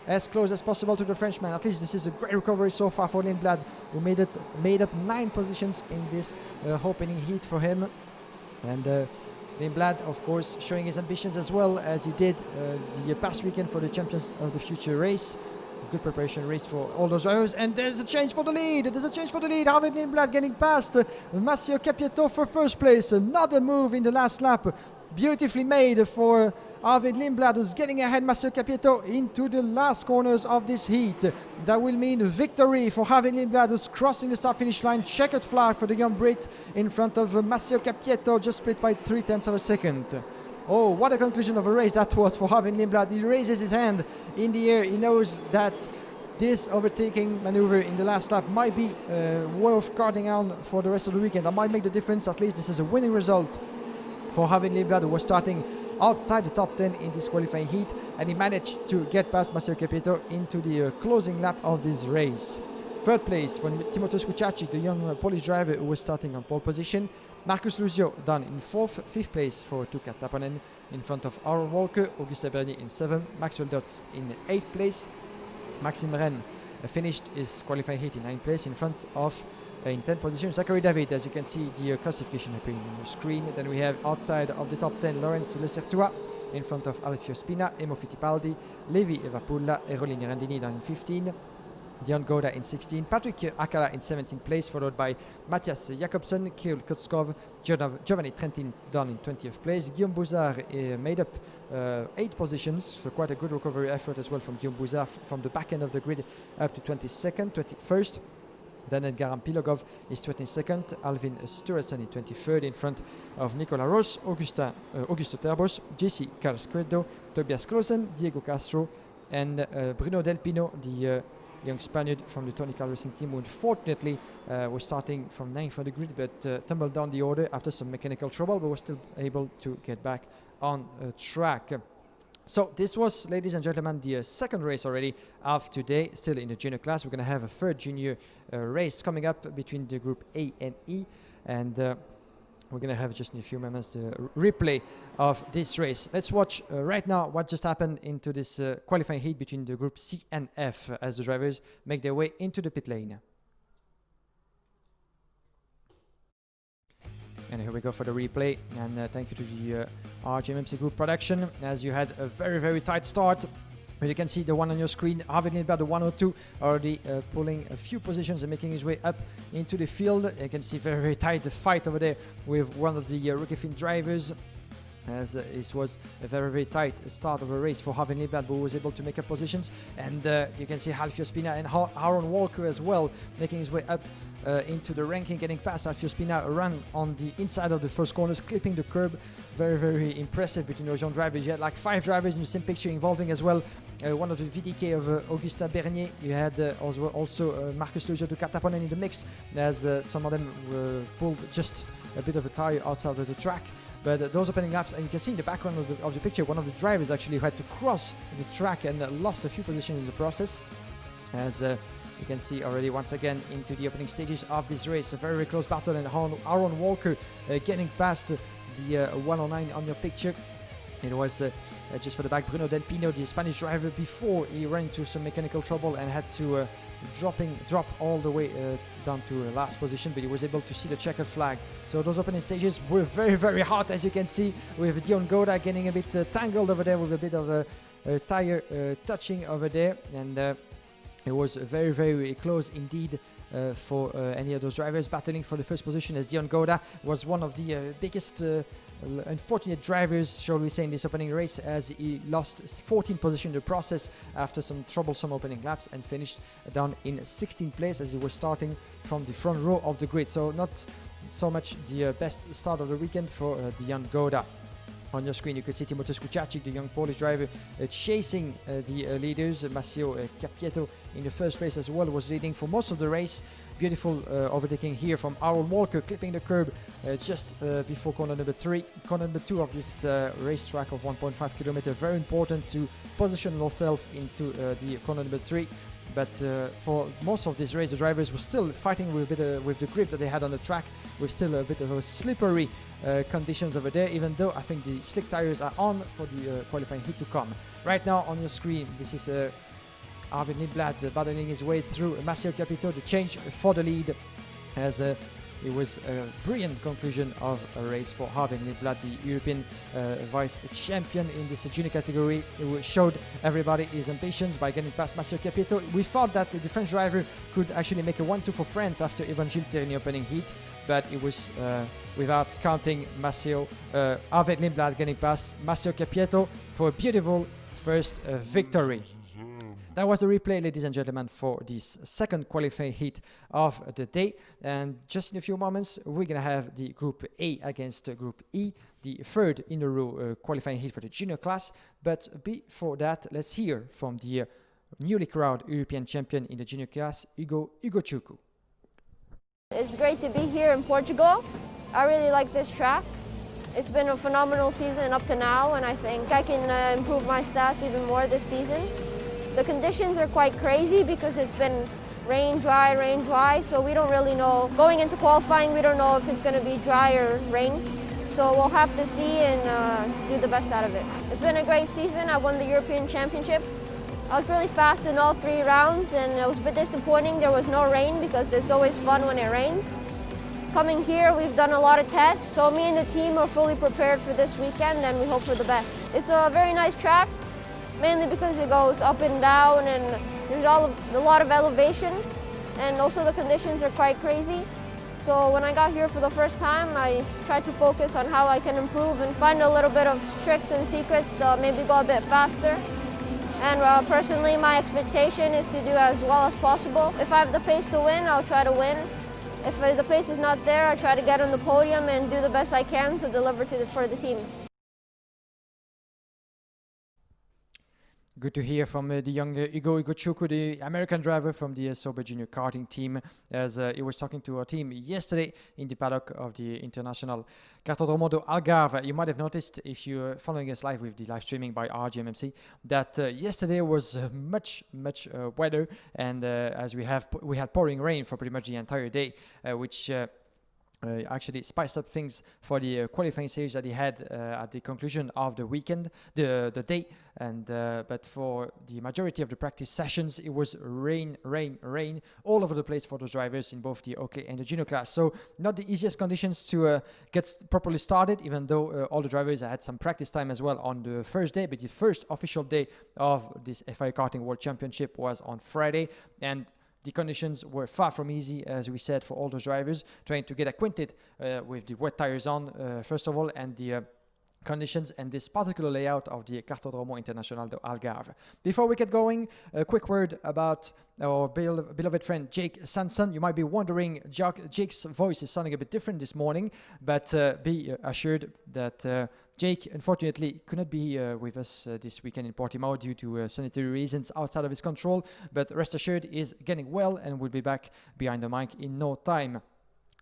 as close as possible to the Frenchman. At least this is a great recovery so far for Lindblad, who made up 9 positions in this opening heat for him. And Lindblad, of course, showing his ambitions as well as he did the past weekend for the Champions of the Future race. Good preparation race for all those drivers, and there's a change for the lead. Arvid Lindblad getting past Massimo Capieto for first place. Another move in the last lap beautifully made for Arvid Lindblad, who's getting ahead Massimo Capieto into the last corners of this heat. That will mean victory for Arvid Lindblad, who's crossing the start-finish line. Checkered flag for the young Brit in front of Massimo Capieto, just split by 0.3 of a second. Oh, what a conclusion of a race that was for Arvid Lindblad. He raises his hand in the air. He knows that this overtaking maneuver in the last lap might be worth guarding on for the rest of the weekend. That might make the difference. At least this is a winning result for Arvid Lindblad, who was starting outside the top 10 in this qualifying heat, and he managed to get past Massimo Capieto into the closing lap of this race. Third place for Timoteusz Kuczacic, the young Polish driver who was starting on pole position. Markus Luzio done in fourth. Fifth place for Tuukka Taponen in front of Aaron Walker. Augustin Bernier in seventh. Maxwell Dodds in eighth place. Maxime Rennes finished his qualifying heat in ninth place in front of in 10th position Zachary David. As you can see, the classification appearing on the screen. Then we have outside of the top 10 Laurence Lecertua in front of Alfio Spina, Emo Fittipaldi, Levi Evapulla, Erolini Randini down in 15, Dion Goda in 16, Patrick Akala in 17th place, followed by Matthias Jakobsen, Kirill Kotskov, Giovanni Trentin down in 20th place. Guillaume Bouzard made up 8 positions, so quite a good recovery effort as well from Guillaume Bouzard from the back end of the grid up to 22nd, 21st. Then Edgar Pilogov is 22nd, Alvin Sturetsen is 23rd in front of Nicolas Ross, Augusto Terbos, JC Carrasquedo, Tobias Klosen, Diego Castro, and Bruno Del Pino, the young Spaniard from the Tony Car Racing team, who unfortunately was starting from 9th on the grid, but tumbled down the order after some mechanical trouble, but was still able to get back on track. So this was, ladies and gentlemen, the second race already of today, still in the junior class. We're going to have a third junior race coming up between the group A and E, and we're going to have just in a few moments the replay of this race. Let's watch right now what just happened into this qualifying heat between the group C and F as the drivers make their way into the pit lane. And here we go for the replay, and thank you to the RGMMC Group production, as you had a very, very tight start. But you can see the one on your screen, Arvid Lindblad, the 102, already pulling a few positions and making his way up into the field. You can see very, very tight fight over there with one of the Rookie Finn drivers, as this was a very, very tight start of a race for Arvid Lindblad, who was able to make up positions. And you can see Alfio Spina and Aaron Walker as well, making his way up into the ranking, getting past Alfio Spina, run on the inside of the first corners, clipping the curb. Very, very impressive between those young drivers. You had like 5 drivers in the same picture, involving as well one of the VDK of Augustin Bernier. You had also Markus Luzio, Tuukka Taponen in the mix, as some of them pulled just a bit of a tire outside of the track. But those opening laps, and you can see in the background of the picture, one of the drivers actually had to cross the track and lost a few positions in the process. As you can see already once again into the opening stages of this race, a very, very close battle, and Aaron Walker getting past the 109 on your picture. It was just for the back, Bruno Del Pino, the Spanish driver, before he ran into some mechanical trouble and had to drop all the way down to last position, but he was able to see the checkered flag. So those opening stages were very, very hot, as you can see, with Dion Goda getting a bit tangled over there with a bit of a tire touching over there, and it was very, very close indeed for any of those drivers battling for the first position, as Dion Goda was one of the biggest unfortunate drivers, shall we say, in this opening race, as he lost 14th position in the process after some troublesome opening laps and finished down in 16th place as he was starting from the front row of the grid. So not so much the best start of the weekend for Dion Goda. On your screen you could see Timoteusz Kuczacic, the young Polish driver, chasing the leaders. Massimo Capieto in the first place as well was leading for most of the race. Beautiful overtaking here from Aaron Walker, clipping the curb just before corner number 3. Corner number 2 of this racetrack of 1.5 kilometer, very important to position yourself into the corner number 3. But for most of this race, the drivers were still fighting with the grip that they had on the track, with still a bit of a slippery conditions over there, even though I think the slick tires are on for the qualifying heat to come. Right now on your screen, this is Arvid Lindblad battling his way through Massimo Capieto, the change for the lead, as it was a brilliant conclusion of a race for Harvey Lindblad, the European vice champion in this junior category. He showed everybody his ambitions by getting past Massimo Capieto. We thought that the French driver could actually make a 1-2 for France after Evan Gilter in the opening heat, but it was without counting Harvey Lindblad getting past Massimo Capieto for a beautiful first victory. That was a replay, ladies and gentlemen, for this second qualifying heat of the day. And just in a few moments, we're going to have the Group A against Group E, the third in a row qualifying heat for the junior class. But before that, let's hear from the newly crowned European champion in the junior class, Ugo Chukwu. It's great to be here in Portugal. I really like this track. It's been a phenomenal season up to now, and I think I can improve my stats even more this season. The conditions are quite crazy because it's been rain, dry, so we don't really know. Going into qualifying, we don't know if it's going to be dry or rain. So we'll have to see and do the best out of it. It's been a great season. I won the European Championship. I was really fast in all 3 rounds, and it was a bit disappointing there was no rain because it's always fun when it rains. Coming here, we've done a lot of tests, so me and the team are fully prepared for this weekend, and we hope for the best. It's a very nice track, mainly because it goes up and down, and there's a lot of elevation, and also the conditions are quite crazy. So when I got here for the first time, I tried to focus on how I can improve and find a little bit of tricks and secrets to maybe go a bit faster. And personally, my expectation is to do as well as possible. If I have the pace to win, I'll try to win. If the pace is not there, I try to get on the podium and do the best I can to deliver for the team. Good to hear from the young Ugo Chukwu, the American driver from the Sauber Junior Karting team, as he was talking to our team yesterday in the paddock of the International Cartodromo do Algarve. You might have noticed, if you're following us live with the live streaming by RGMMC, that yesterday was much weather, and as we had pouring rain for pretty much the entire day, which actually spiced up things for the qualifying stage that he had at the conclusion of the weekend, the day. And but for the majority of the practice sessions, it was rain all over the place for those drivers in both the OK and the junior class. So not the easiest conditions to get properly started, even though all the drivers had some practice time as well on the first day. But the first official day of this FIA Karting World Championship was on Friday, and the conditions were far from easy, as we said, for all those drivers, trying to get acquainted with the wet tires on, first of all, and the conditions and this particular layout of the Cartodromo International do Algarve. Before we get going, a quick word about our beloved friend Jake Sanson. You might be wondering, Jake's voice is sounding a bit different this morning, but be assured that Jake, unfortunately, could not be with us this weekend in Portimao due to sanitary reasons outside of his control, but rest assured is getting well and will be back behind the mic in no time.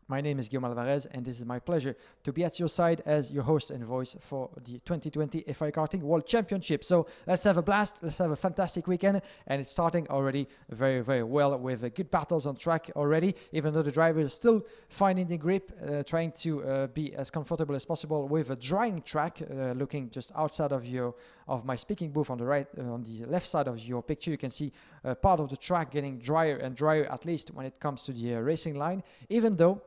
My name is Guillaume Alvarez, and this is my pleasure to be at your side as your host and voice for the 2020 FIA Karting World Championship. So let's have a blast, let's have a fantastic weekend, and it's starting already very well with good battles on track already, even though the drivers are still finding the grip, trying to be as comfortable as possible with a drying track. Looking just outside of my speaking booth on the right, on the left side of your picture, you can see part of the track getting drier and drier, at least when it comes to the racing line, even though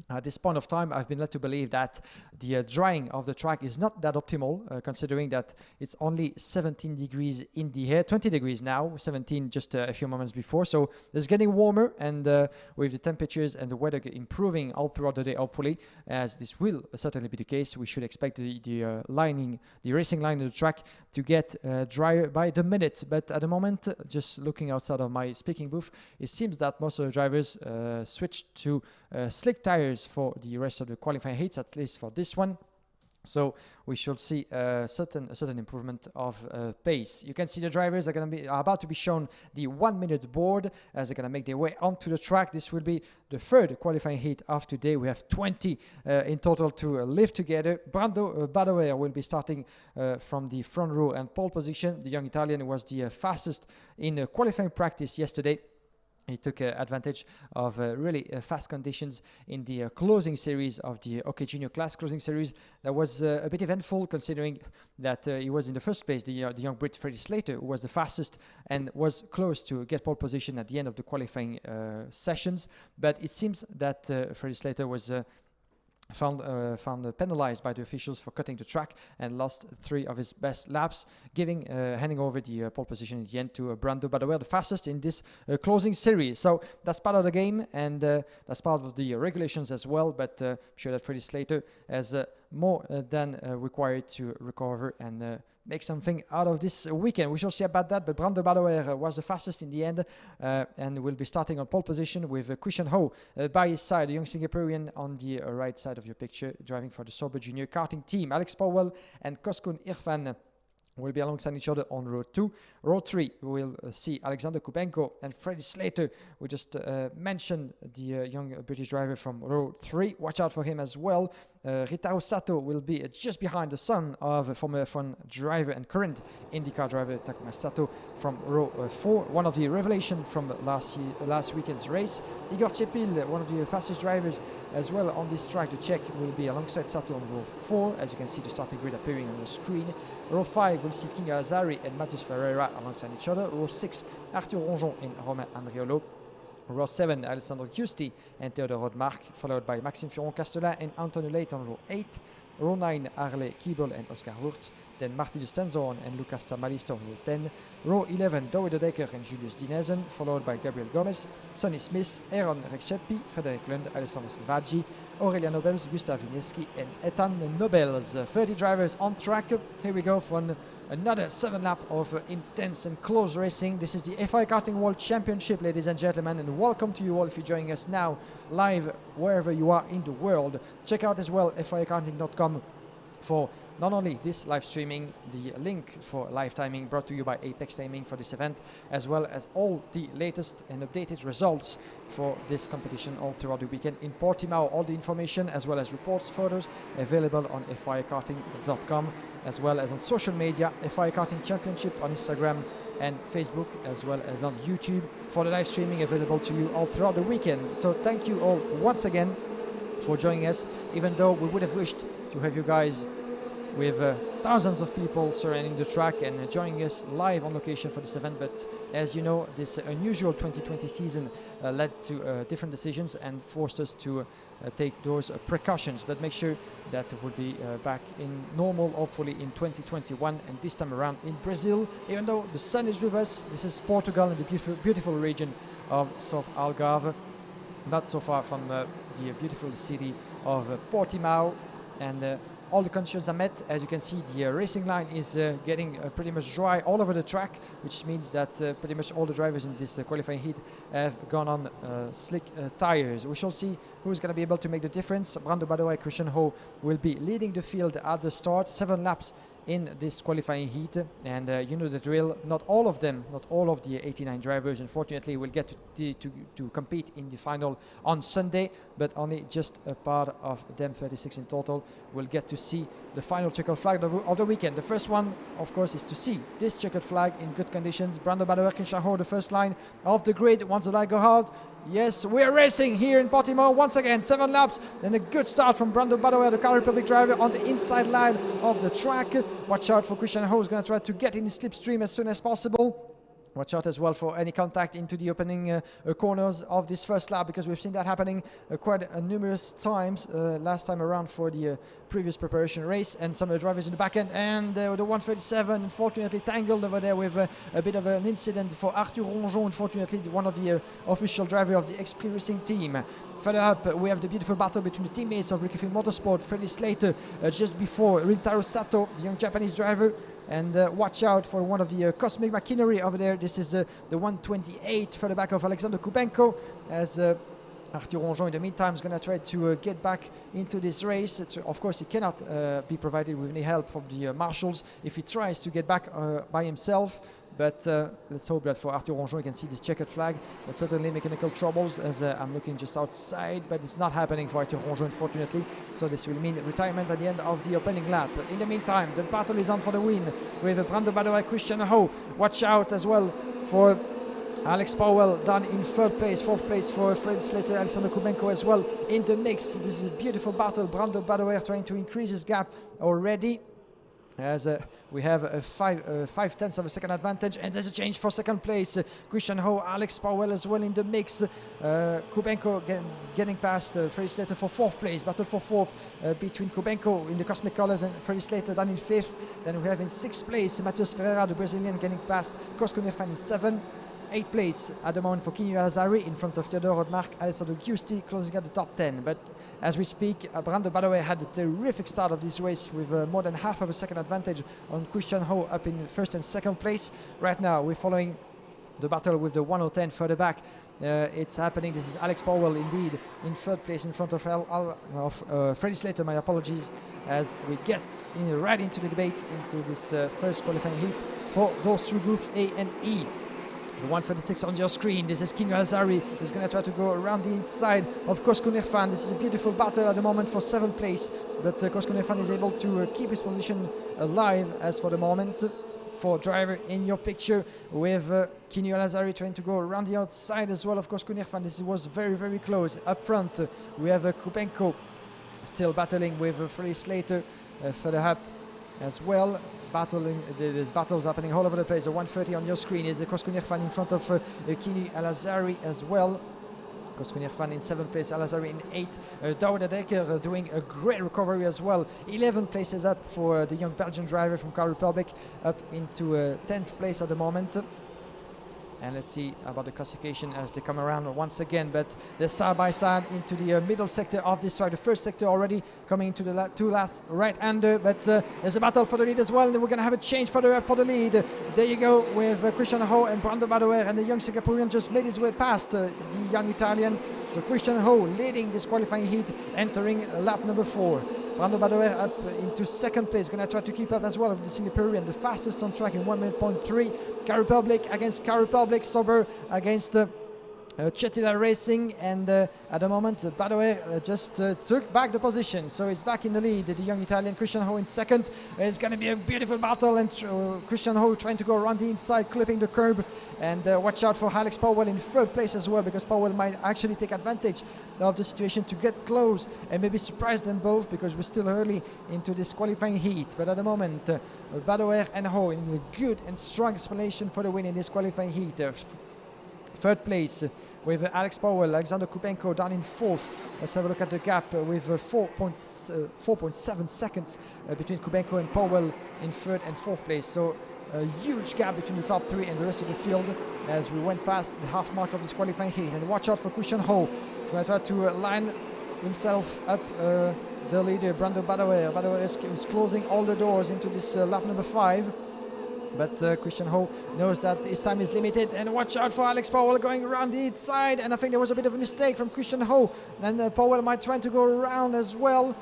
at this point of time, I've been led to believe that the drying of the track is not that optimal, considering that it's only 17 degrees in the air, 20 degrees now, 17 just a few moments before. So it's getting warmer, and with the temperatures and the weather improving all throughout the day, hopefully, as this will certainly be the case, we should expect the racing line of the track to get drier by the minute. But at the moment, just looking outside of my speaking booth, it seems that most of the drivers switched to slick tires for the rest of the qualifying heats, at least for this one. So we should see a certain improvement of pace. You can see the drivers are about to be shown the 1 minute board as they're going to make their way onto the track. This will be the third qualifying heat of today. We have 20 in total to live together. Brando Badoer will be starting from the front row and pole position. The young Italian was the fastest in qualifying practice yesterday. he took advantage of really fast conditions in the closing series of the OK Junior Class closing series. That was a bit eventful, considering that he was in the first place, the young Brit Freddie Slater, who was the fastest and was close to get pole position at the end of the qualifying sessions. But it seems that Freddie Slater was found penalized by the officials for cutting the track and lost 3 of his best laps, handing over the pole position in the end to Brando Badoer, the fastest in this closing series. So that's part of the game, and that's part of the regulations as well, but I'm sure that Freddie Slater has more than required to recover and make something out of this weekend. We shall see about that, but Brando Badoer was the fastest in the end, and will be starting on pole position with Christian Ho by his side, a young Singaporean on the right side of your picture, driving for the Sauber Junior Karting team. Alex Powell and Koskun Irfan will be alongside each other on row 2. Row 3, we will see Alexander Kubenko and Freddie Slater. We just mentioned the young British driver from row 3. Watch out for him as well. Ritao Sato will be just behind the son of former F1 driver and current IndyCar driver Takuma Sato from row 4. One of the revelations from last weekend's race. Igor Chepil, one of the fastest drivers as well on this track. The Czech will be alongside Sato on row 4. As you can see, the starting grid appearing on the screen. Row 5 will see King Azari and Matheus Ferreira alongside each other. Row 6, Arthur Ronjon and Romain Andriolo. Row 7, Alessandro Giusti and Theodore Rodmark, followed by Maxime Furon-Castellin and Antonio Leit on row 8. Row 9, Harley Kiebel and Oscar Wurz. Then Martin Stenzorn and Lucas Tamalister on row 10. Row 11, Douwe de Decker and Julius Dinesen, followed by Gabriel Gomez, Sonny Smith, Aaron Rekchepi, Frederic Lund, Alessandro Selvaggi, Aurelia Nobels, Gustav Vinieski and Ethan Nobels. 30 drivers on track. Here we go for another 7 lap of intense and close racing. This is the FIA Karting World Championship, ladies and gentlemen, and welcome to you all if you're joining us now live wherever you are in the world. Check out as well fiakarting.com for not only this live streaming, the link for live timing brought to you by Apex Timing for this event, as well as all the latest and updated results for this competition all throughout the weekend in Portimao. All the information as well as reports, photos available on fiakarting.com, as well as on social media, FIA Karting Championship on Instagram and Facebook, as well as on YouTube for the live streaming available to you all throughout the weekend. So thank you all once again for joining us, even though we would have wished to have you guys with thousands of people surrounding the track and joining us live on location for this event. But as you know, this unusual 2020 season led to different decisions and forced us to take those precautions. But make sure that we'll be back in normal, hopefully in 2021, and this time around in Brazil. Even though the sun is with us, this is Portugal and the beautiful region of South Algarve, not so far from the beautiful city of Portimao. And all the conditions are met. As you can see, the racing line is getting pretty much dry all over the track, which means that pretty much all the drivers in this qualifying heat have gone on slick tires. We shall see who's going to be able to make the difference. Brando Badoer, Christian Ho will be leading the field at the start, 7 laps in this qualifying heat, and you know the drill. Not all of them, not all of the 89 drivers, unfortunately, will get to compete in the final on Sunday, but only just a part of them, 36 in total, will get to see the final checkered flag of the weekend. The first one, of course, is to see this checkered flag in good conditions. Brando Badoer, Christian Ho, the first line of the grid. Once the light go out, yes, we're racing here in Portimao once again. 7 laps and a good start from Brando Badoer, the Car Republic driver, on the inside line of the track. Watch out for Christian Ho, who's going to try to get in the slipstream as soon as possible. Watch out as well for any contact into the opening corners of this first lap, because we've seen that happening quite numerous times last time around for the previous preparation race. And some of the drivers in the back end, and the 137 unfortunately tangled over there with a bit of an incident for Arthur Ronjon, unfortunately one of the official driver of the Xpress Racing team. Further up, we have the beautiful battle between the teammates of Ricky Finn Motorsport, Freddie Slater, just before Rintaro Sato, the young Japanese driver. And watch out for one of the cosmic machinery over there. This is the 128 for the back of Alexander Kubenko, as Arthur Ronjon in the meantime is going to try to get back into this race. Of course, he cannot be provided with any help from the marshals if he tries to get back by himself. But let's hope that for Arthur Ronjon, you can see this checkered flag. But certainly mechanical troubles, as I'm looking just outside, but it's not happening for Arthur Ronjon, unfortunately. So this will mean retirement at the end of the opening lap. In the meantime, the battle is on for the win with Brando Badoer, Christian Ho. Watch out as well for Alex Powell down in third place, fourth place for Fred Slater, Alexander Kubenko as well in the mix. This is a beautiful battle. Brando Badoer trying to increase his gap already, as we have a 5/10 of a second advantage, and there's a change for second place. Christian Ho, Alex Powell as well in the mix. Kubenko getting past Freddie Slater for fourth place. Battle for fourth between Kubenko in the cosmic colors and Freddie Slater down in fifth. Then we have in sixth place Matheus Ferreira, the Brazilian, getting past Cosco Nirfan in seventh. Eighth place at the moment for Kinyo Alazari in front of Theodore Rodmark, Alessandro Giusti closing at the top 10. But as we speak, Brando Badoer had a terrific start of this race with more than half of a second advantage on Christian Ho up in first and second place. Right now we're following the battle with the 1:10 further back. It's happening. This is Alex Powell indeed in third place in front of Freddie Slater, my apologies, as we get right into the debate into this first qualifying heat for those two groups A and E. The 136 on your screen, this is Kinyo Alazari, who's going to try to go around the inside of Cosco Nirfan. This is a beautiful battle at the moment for 7th place, but Cosco Nirfan is able to keep his position alive as for the moment. For driver in your picture with Kinyo Alazari trying to go around the outside as well of Cosco Nirfan. This was very, very close. Up front, we have Kubenko still battling with Freddie Slater further up as well. There's battles happening all over the place. The 130 on your screen is Cosco Nirfan in front of Kinyo Alazari as well. Cosco Nirfan in 7th place, Alazari in 8th. Douda Dekker doing a great recovery as well. 11 places up for the young Belgian driver from Car Republic, up into 10th place at the moment. And let's see about the classification as they come around once again. But they're side by side into the middle sector of this track. The first sector already coming into the two last right-hander. But there's a battle for the lead as well. And we're going to have a change further up for the lead. There you go with Christian Ho and Brando Badoer. And the young Singaporean just made his way past the young Italian. So Christian Ho leading this qualifying heat, entering lap number 4. Brando Badoer up into second place, going to try to keep up as well with the Singaporean, the fastest on track in 1:03. Car Republic against Car Republic, Sober against Chetila Racing, and at the moment Badoer just took back the position, so he's back in the lead. The young Italian Christian Ho in second. It's going to be a beautiful battle, and Christian Ho trying to go around the inside, clipping the curb, and watch out for Alex Powell in third place as well, because Powell might actually take advantage of the situation to get close and maybe surprise them both, because we're still early into this qualifying heat. But at the moment Badoer and Ho in a good and strong explanation for the win in this qualifying heat. Third place with Alex Powell, Alexander Kubenko down in fourth. Let's have a look at the gap with 4.7 seconds between Kubenko and Powell in third and fourth place. So a huge gap between the top three and the rest of the field as we went past the half mark of this qualifying heat. And watch out for Christian Ho. He's going to try to line himself up the leader, Brando Badoer. Badoer is closing all the doors into this lap number 5. But Christian Ho knows that his time is limited, and watch out for Alex Powell going around the inside. And I think there was a bit of a mistake from Christian Ho, and Powell might try to go around as well.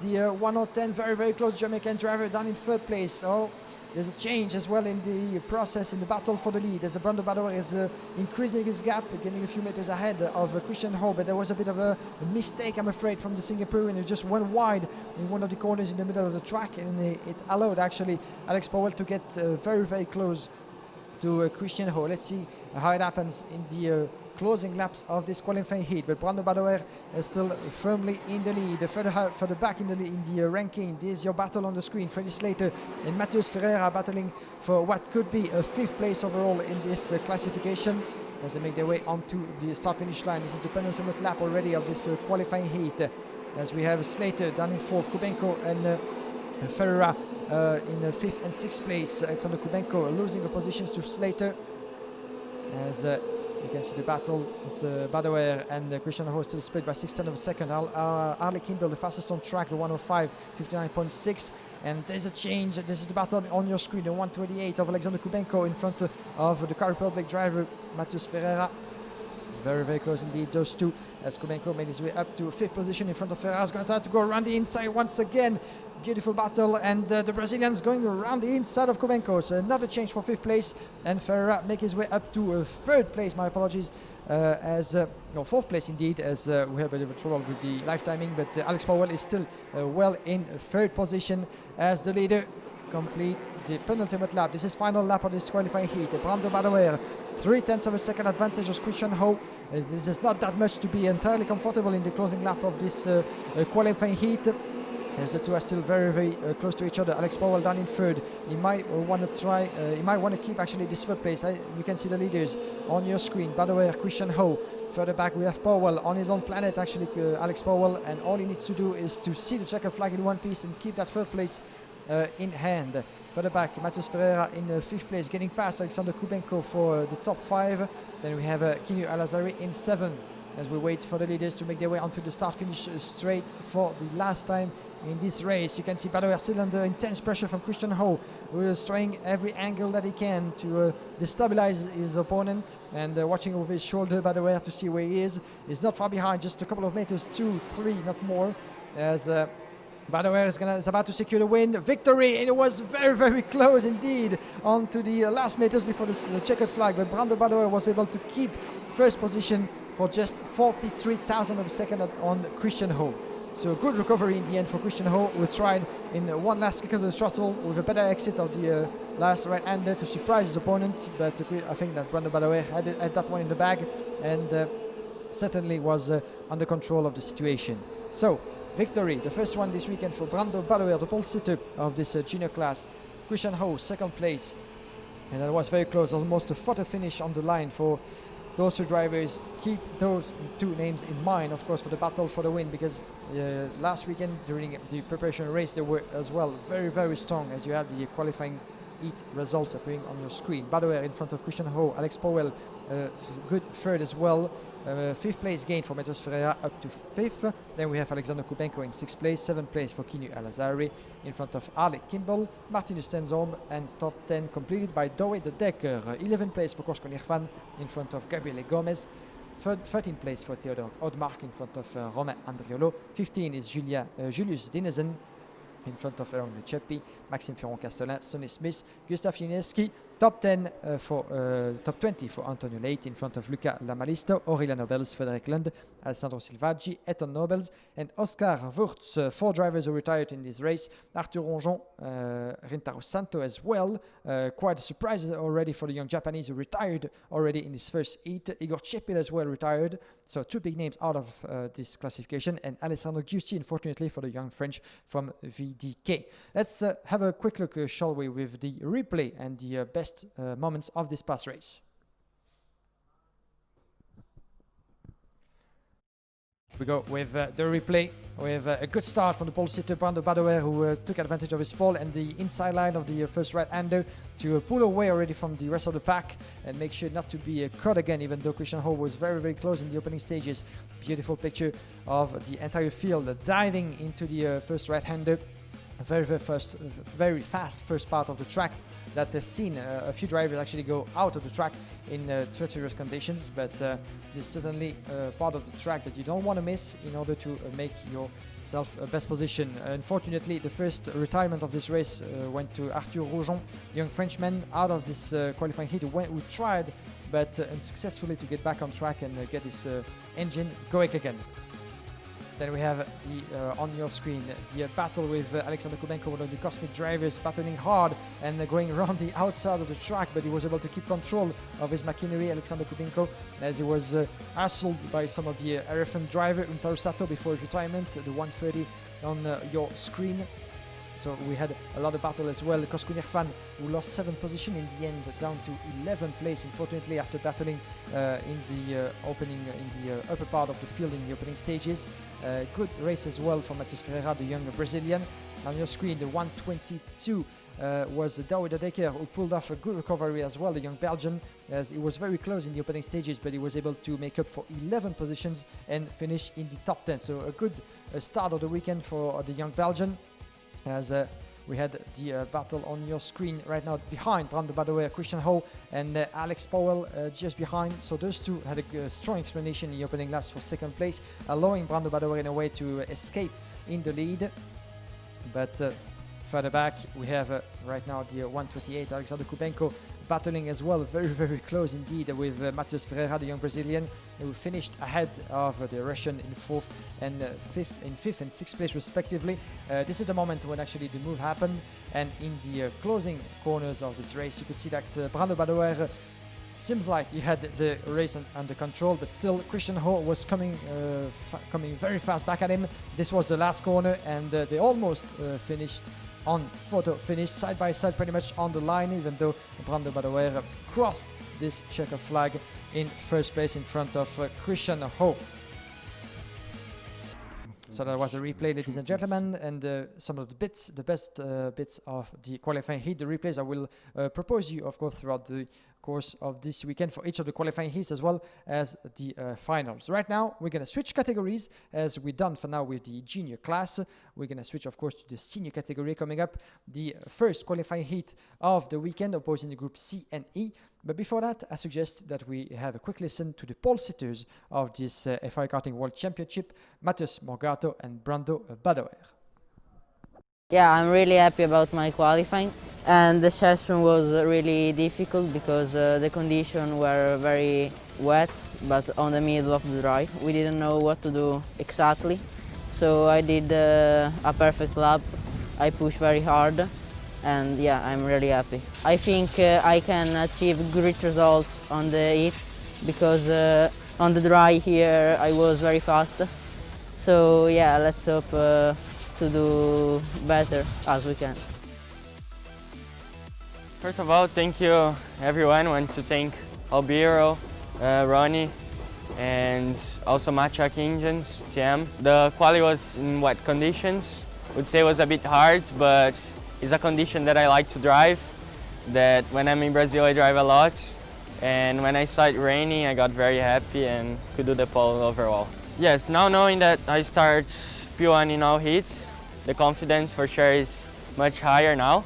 The 1:10, very, very close Jamaican driver down in third place. So there's a change as well in the process in the battle for the lead, as Brando Badoer is increasing his gap, getting a few meters ahead of Christian Ho. But there was a bit of a mistake, I'm afraid, from the Singaporean. It just went wide in one of the corners in the middle of the track, and it allowed actually Alex Powell to get very, very close to Christian Ho. Let's see how it happens in the closing laps of this qualifying heat. But Brando Badoer is still firmly in the lead. Further back in the ranking, this is your battle on the screen. Freddie Slater and Matheus Ferreira battling for what could be a 5th place overall in this classification as they make their way onto the start-finish line. This is the penultimate lap already of this qualifying heat, as we have Slater down in 4th, Kubenko and Ferreira in 5th and 6th place. Alexander Kubenko losing the positions to Slater, as you can see the battle is Badoer and Christian Ho still split by 6/10 of a second. Harley Kimball, the fastest on track, the 1:05, 59.6. And there's a change. This is the battle on your screen, the 1:28 of Alexander Kubenko in front of the Car Republic driver, Matheus Ferreira. Very, very close indeed, those two, as Kubenko made his way up to 5th position in front of Ferreira. He's going to try to go around the inside once again. Beautiful battle, and the Brazilians going around the inside of Kubenko. So another change for 5th place, and Ferreira make his way up to 3rd place, my apologies, no, 4th place indeed, as we had a bit of a trouble with the live timing. But Alex Powell is still well in 3rd position as the leader. complete the penultimate lap. This is final lap of this qualifying heat. Brando Badoer, 0.3 of a second advantage of Christian Ho. This is not that much to be entirely comfortable in the closing lap of this qualifying heat. As the two are still very close to each other. Alex Powell down in third. He might want to try. He might want to keep actually this third place. You can see the leaders on your screen. Badoer, Christian Ho. Further back we have Powell on his own planet. Actually, Alex Powell, and all he needs to do is to see the checkered flag in one piece and keep that third place in hand. Further back, Matheus Ferreira in fifth place, getting past Alexander Kubenko for the top 5. Then we have Kinyu Alazari in 7. As we wait for the leaders to make their way onto the start-finish straight for the last time in this race. You can see Badoer still under intense pressure from Christian Ho, who is trying every angle that he can to destabilize his opponent, and watching over his shoulder Badoer to see where he is. He's not far behind, just a couple of meters, 2, 3, not more, as Badoer is about to secure the win. Victory, and it was very close indeed onto the last meters before the checkered flag, but Brando Badoer was able to keep first position for just 43,000 of a second on Christian Ho. So good recovery in the end for Christian Ho, who tried in one last kick of the throttle with a better exit of the last right-hander to surprise his opponent, but I think that Brando Badoer had that one in the bag, and certainly was under control of the situation. So victory, the first one this weekend for Brando Badoer, the pole sitter of this junior class. Christian Ho, second place, and that was very close, almost a photo finish on the line for those two drivers. Keep those two names in mind, of course, for the battle for the win, because last weekend during the preparation race they were as well very strong, as you have the qualifying heat results appearing on your screen. Badoer in front of Christian Ho, Alex Powell good third as well. Fifth place gain for Matheus Ferreira up to fifth. Then we have Alexander Kubenko in sixth place, seventh place for Kinyu Alazari in front of Ale Kimball, Martinus Tenzorm, and top 10 completed by Douwe de Decker. 11th place for Kosko Nirvan in front of Gabriele Gomez. 13th place for Theodor Odmark in front of Romain Andriolo. 15 is Julius Dinesen in front of Aaron Lecceppi, Maxime Ferron-Castelin, Sonny Smith, Gustav Junieski. Top 10 top 20 for Antonio Late in front of Luca Lamalisto, Aurelia Nobels, Frederic Lund, Alessandro Silvaggi, Eton Nobels, and Oscar Wurtz. 4 drivers who retired in this race. Arthur Ronjon, Rintaro Santo as well. Quite a surprise already for the young Japanese who retired already in his first heat. Igor Chepil as well retired. So 2 big names out of this classification, and Alessandro Giussi, unfortunately, for the young French from VDK. Let's have a quick look, shall we, with the replay and the best moments of this past race. We go with the replay. We have a good start from the pole sitter Brando Badoer, who took advantage of his pole and the inside line of the first right-hander to pull away already from the rest of the pack and make sure not to be caught again, even though Christian Ho was very close in the opening stages. Beautiful picture of the entire field diving into the first right-hander. Very fast first part of the track that has seen a few drivers actually go out of the track in treacherous conditions, but this is certainly part of the track that you don't want to miss in order to make yourself a best position. Unfortunately, the first retirement of this race went to Arthur Roujon, the young Frenchman, out of this qualifying heat, who tried but unsuccessfully to get back on track and get his engine going again. Then we have the on your screen the battle with Alexander Kubenko, one of the cosmic drivers, battling hard and going around the outside of the track, but he was able to keep control of his machinery, Alexander Kubenko, as he was hassled by some of the RFM driver, Untaro Sato, before his retirement, the 130 on your screen. So we had a lot of battle as well. Kosko Nirvan, who lost 7th position in the end, down to 11th place, unfortunately, after battling in the upper part of the field in the opening stages. Good race as well for Matheus Ferreira, the young Brazilian. On your screen, the 122 was Douwe de Decker, who pulled off a good recovery as well, the young Belgian, as he was very close in the opening stages, but he was able to make up for 11 positions and finish in the top 10. So a good start of the weekend for the young Belgian. As we had the battle on your screen right now behind Brando Badoer, Christian Ho, and Alex Powell just behind. So those two had a strong explanation in the opening laps for second place, allowing Brando Badoer in a way to escape in the lead. But Further back, we have right now the 128 Alexander Kubenko battling as well, very, very close indeed with Matheus Ferreira, the young Brazilian, who finished ahead of the Russian in fourth and fifth and sixth place respectively. This is the moment when actually the move happened, and in the closing corners of this race, you could see that Brando Badoer seems like he had the race under control, but still Christian Ho was coming very fast back at him. This was the last corner, and they almost finished on photo finish, side by side, pretty much on the line, even though Brando Badoer crossed this checker flag in first place in front of Christian Ho. So that was a replay, ladies and gentlemen, and some of the best bits of the qualifying heat, the replays I will propose you, of course, throughout the course of this weekend for each of the qualifying heats as well as the finals. Right now, we're going to switch categories as we've done for now with the junior class. We're going to switch, of course, to the senior category coming up, the first qualifying heat of the weekend, opposing the group C and E. But before that, I suggest that we have a quick listen to the pole sitters of this FIA Karting World Championship, Matheus Morgado and Brando Badoer. Yeah, I'm really happy about my qualifying, and the session was really difficult because the conditions were very wet, but on the middle of the drive. We didn't know what to do exactly, so I did a perfect lap. I pushed very hard, and yeah, I'm really happy. I think I can achieve great results on the heat because on the dry here I was very fast. So yeah, let's hope to do better as we can. First of all, thank you everyone. I want to thank Albiro, Ronnie, and also Machak Engines, TM. The quali was in wet conditions. I would say it was a bit hard, but it's a condition that I like to drive, that when I'm in Brazil I drive a lot, and when I saw it raining I got very happy and could do the pole overall. Yes, now knowing that I start P1 in all heats, the confidence for sure is much higher now,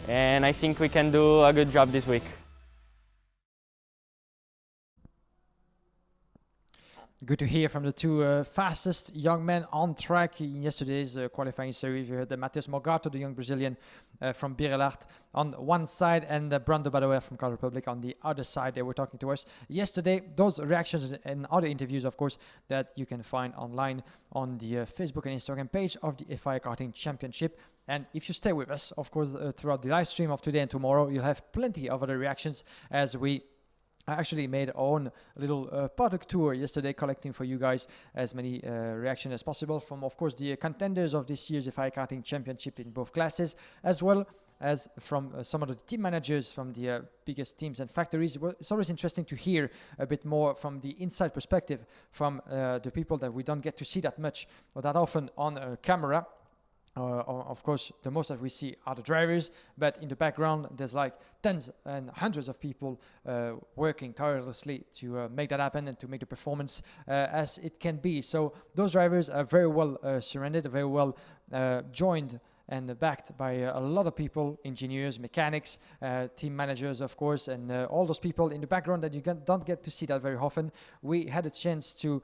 and I think we can do a good job this week. Good to hear from the two fastest young men on track in yesterday's qualifying series. We heard Matheus Morgado, the young Brazilian from Birelart, on one side, and Brando Badoer from Czech Republic on the other side. They were talking to us yesterday. Those reactions and other interviews, of course, that you can find online on the Facebook and Instagram page of the FIA Karting Championship. And if you stay with us, of course, throughout the live stream of today and tomorrow, you'll have plenty of other reactions as I actually made our own little paddock tour yesterday, collecting for you guys as many reactions as possible from, of course, the contenders of this year's FIA Karting Championship in both classes, as well as from some of the team managers from the biggest teams and factories. Well, it's always interesting to hear a bit more from the inside perspective from the people that we don't get to see that much or that often on camera. Of course, the most that we see are the drivers, but in the background, there's like tens and hundreds of people working tirelessly to make that happen and to make the performance as it can be. So those drivers are very well surrounded, very well joined and backed by a lot of people, engineers, mechanics, team managers, of course, and all those people in the background that you don't get to see that very often. We had a chance to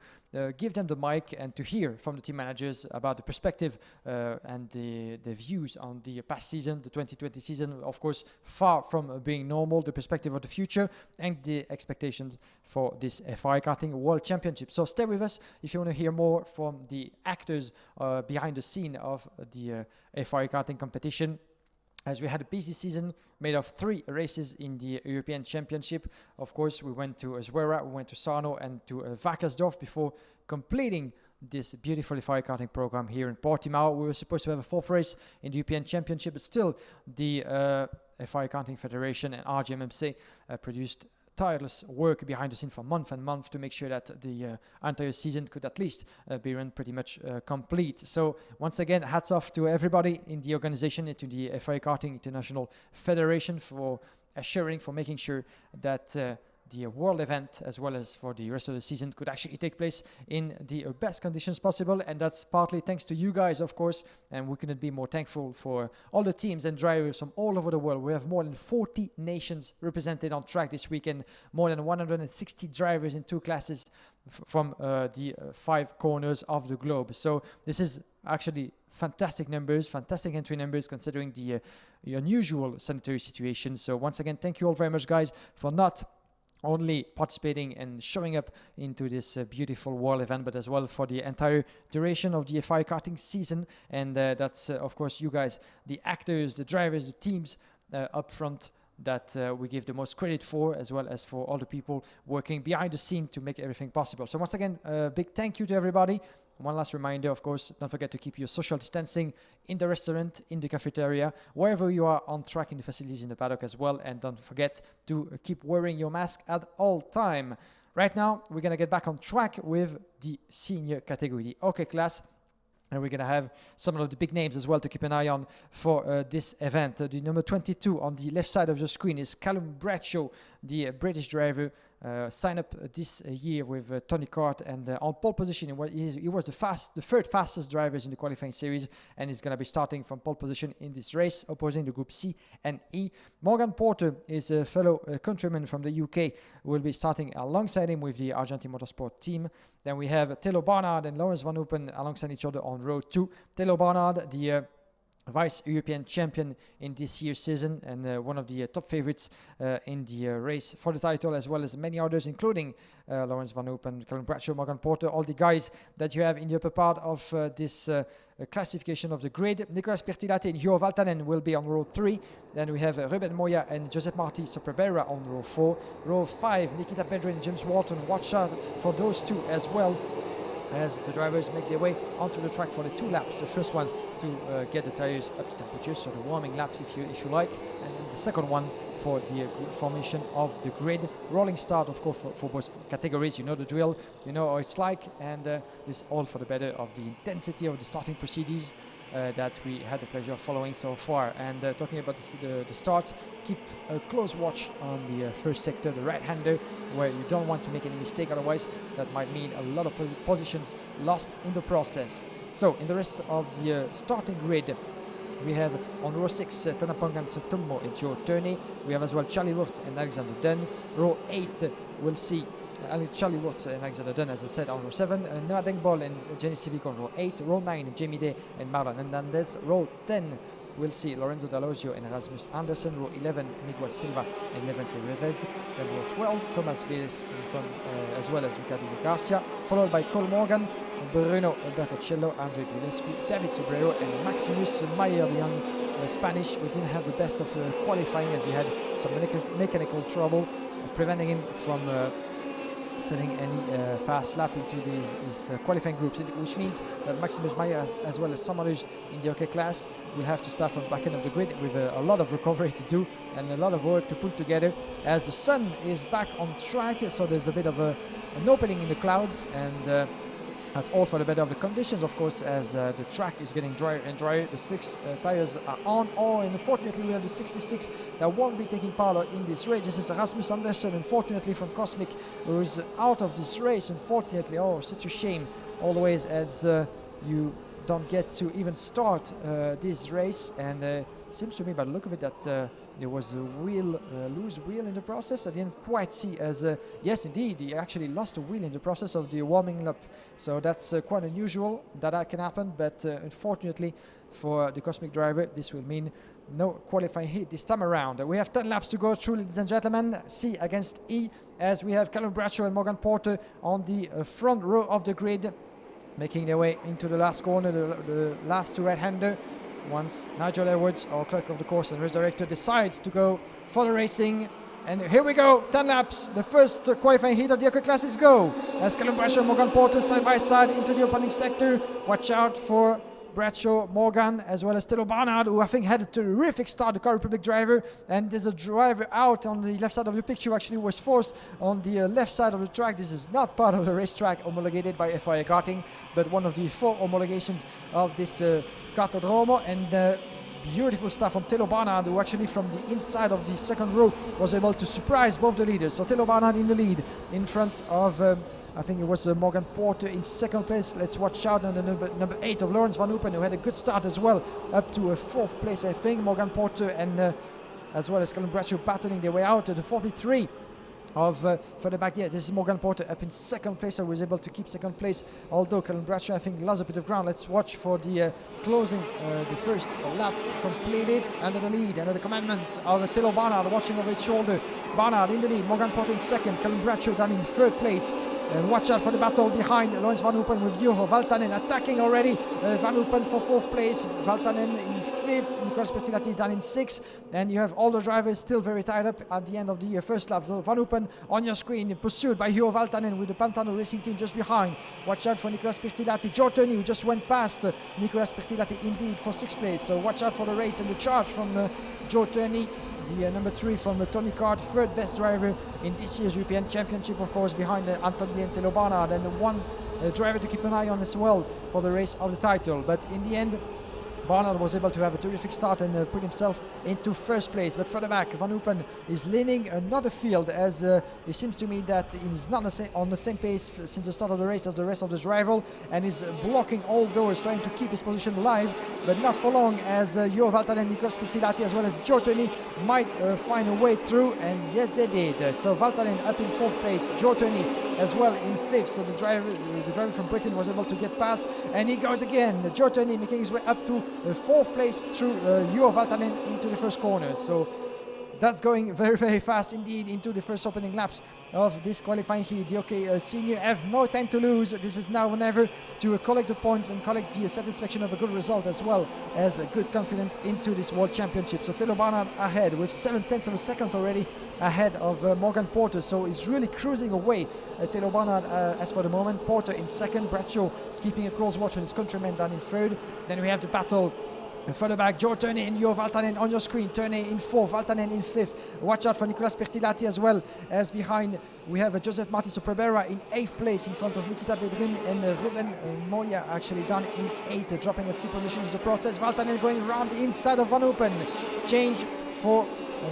give them the mic and to hear from the team managers about the perspective and the views on the past season, the 2020 season, of course, far from being normal, the perspective of the future and the expectations for this FIA Karting World Championship. So stay with us if you want to hear more from the actors behind the scene of the FIA Karting competition, as we had a busy season made of 3 races in the European Championship. Of course, we went to Zuera, we went to Sarno and to Wackersdorf before completing this beautiful FIA Karting program here in Portimao. We were supposed to have a 4th race in the European Championship, but still the FIA Karting Federation and RGMMC produced tireless work behind the scene for month and month to make sure that the entire season could at least be run pretty much complete. So once again, hats off to everybody in the organization and to the FIA Karting International Federation for assuring, for making sure that the world event as well as for the rest of the season could actually take place in the best conditions possible, and that's partly thanks to you guys, of course, and we couldn't be more thankful for all the teams and drivers from all over the world. We have more than 40 nations represented on track this weekend, more than 160 drivers in 2 classes from the 5 corners of the globe. So this is actually fantastic numbers, fantastic entry numbers considering the unusual sanitary situation. So once again, thank you all very much, guys, for not only participating and showing up into this beautiful world event, but as well for the entire duration of the FIA Karting season. And that's of course you guys, the actors, the drivers, the teams up front that we give the most credit for, as well as for all the people working behind the scene to make everything possible. So once again, a big thank you to everybody. One last reminder, of course, don't forget to keep your social distancing in the restaurant, in the cafeteria, wherever you are on track, in the facilities in the paddock as well. And don't forget to keep wearing your mask at all time. Right now, we're going to get back on track with the senior category, the OK class. And we're going to have some of the big names as well to keep an eye on for this event. The number 22 on the left side of the screen is Callum Bradshaw, the British driver. Signed up this year with Tony Kart, and on pole position he was the third fastest drivers in the qualifying series, and he's going to be starting from pole position in this race, opposing the group C and E. Morgan Porter is a fellow countryman from the UK, who will be starting alongside him with the Argentine Motorsport team. Then we have Taylor Barnard and Lawrence Van Open alongside each other on row 2. Taylor Barnard, the Vice European champion in this year's season, and one of the top favorites in the race for the title, as well as many others, including Lawrence Van Open, Callum Bradshaw, Morgan Porter, all the guys that you have in the upper part of this classification of the grid. Nicolas Pirtilati and Hugh Valtanen will be on row 3. Then we have Ruben Moya and Josep Martí Soprabera on row 4. Row 5, Nikita Pedro and James Walton. Watch out for those two as well, as the drivers make their way onto the track for the 2 laps. The first one to get the tires up to temperature, so the warming laps if you like, and then the second one for the formation of the grid. Rolling start, of course, for both categories. You know the drill, you know how it's like, and this all for the better of the intensity of the starting procedures that we had the pleasure of following so far. And talking about the starts, keep a close watch on the first sector, the right-hander, where you don't want to make any mistake, otherwise that might mean a lot of positions lost in the process. So in the rest of the starting grid, we have on row 6 Tanapangan Sutumbo and Joe Turney. We have as well Charlie Wurtz and Alexander Dunn. Row 8 we'll see Charlie Wurtz and Alexander Dunn, as I said, on row 7. Noah Dengbol and Jenny Civic on row 8. Row 9 Jamie Day and Marlon Hernandez. Row 10 we'll see Lorenzo D'Alosio and Rasmus Anderson. Row 11 Miguel Silva and Levante Revez. Then row 12 Thomas Gilles in front, as well as Ricardo Garcia, followed by Cole Morgan, Bruno Bertocello, Andre Gillespie, David Sobrero and Maximus Mayer, the young Spanish, who didn't have the best of qualifying, as he had some mechanical trouble preventing him from setting any fast lap into his qualifying groups, which means that Maximus Mayer, as well as some others in the OK class, will have to start from the back end of the grid with a lot of recovery to do and a lot of work to put together, as the sun is back on track. So there's a bit of an opening in the clouds, and that's all for the better of the conditions, of course, as the track is getting drier and drier. The 6 tires are on. And unfortunately, we have the 66 that won't be taking part in this race. This is Rasmus Andersen, unfortunately, from Cosmic, who is out of this race, unfortunately. Oh, such a shame, always, as you don't get to even start this race. And it seems to me, by the look of it, that there was a loose wheel in the process. I didn't quite see, as yes, indeed, he actually lost a wheel in the process of the warming up. So that's quite unusual that can happen. But unfortunately for the Cosmic driver, this will mean no qualifying hit this time around. We have 10 laps to go through, ladies and gentlemen. C against E, as we have Callum Bradshaw and Morgan Porter on the front row of the grid, making their way into the last corner, the last 2 right-hander. Once Nigel Edwards, our clerk of the course and race director, decides to go for the racing. And here we go, 10 laps. The first qualifying heat of the OK classes go, as Callum Bradshaw and Morgan Porter side by side into the opening sector. Watch out for Bradshaw, Morgan, as well as Taylor Barnard, who I think had a terrific start, the Car Republic driver. And there's a driver out on the left side of the picture who actually was forced on the left side of the track. This is not part of the racetrack homologated by FIA Karting, but one of the 4 homologations of this Kartodromo. And beautiful stuff from Taylor Barnard, who actually from the inside of the second row was able to surprise both the leaders. So Taylor Barnard in the lead, in front of I think it was Morgan Porter in second place. Let's watch out on the number 8 of Lawrence Van Open, who had a good start as well, up to a 4th place, I think. Morgan Porter and as well as Callum Bradshaw battling their way out. The 43 of further back. Yes, this is Morgan Porter up in second place, so was able to keep second place, although Callum Bradshaw I think lost a bit of ground. Let's watch for the closing, the first lap completed under the lead, under the commandment of Telo Barnard watching over his shoulder. Barnard in the lead, Morgan Porter in second, Callum Bradshaw down in third place. And watch out for the battle behind Lawrence Van Hoopen with Juho Valtanen attacking already. Van Hoopen for fourth place, Valtanen in fifth, Nicolas Bertilati down in sixth. And you have all the drivers still very tied up at the end of the first lap. So Van Hoopen on your screen, pursued by Juho Valtanen with the Pantano Racing Team just behind. Watch out for Nicolas Bertilati. Joe Turney, who just went past Nicolas Bertilati indeed for sixth place. So watch out for the race and the charge from Joe Turney. The number 3 from Tony Card, third best driver in this year's European Championship, of course, behind Anthony and Telo Barnard, and one driver to keep an eye on as well for the race of the title. But in the end, Barnard was able to have a terrific start and put himself into first place. But further back, Van Hoopen is leading another field, as it seems to me that he's not on the same pace since the start of the race as the rest of his rival, and is blocking all doors, trying to keep his position alive, but not for long, as Juho Valtanen, Nicolas Bertilati as well as Joe Turney might find a way through, and yes they did. So Valtanen up in fourth place, Joe Turney as well in fifth, so the driver from Britain was able to get past, and he goes again, Joe Turney making his way up to fourth place through Juho Valtanen into the first corner. So that's going very, very fast indeed into the first opening laps of this qualifying heat. The OK Senior have no time to lose. This is now or never to collect the points and collect the satisfaction of a good result, as well as a good confidence into this World Championship. So Telo Barnard ahead with 7/10 of a second already ahead of Morgan Porter, so he's really cruising away. Telo Barnard as for the moment. Porter in second, Bradshaw keeping a close watch on his countrymen down in third. Then we have the battle further back, Joe Turney and Juho Valtanen on your screen. Turney in fourth, Valtanen in fifth. Watch out for Nicolas Bertilati as well, as behind we have Joseph Martins Prebera in eighth place in front of Nikita Bedrin, and Ruben Moya actually down in eighth, dropping a few positions in the process. Valtanen going around the inside of Van Hoopen. Change for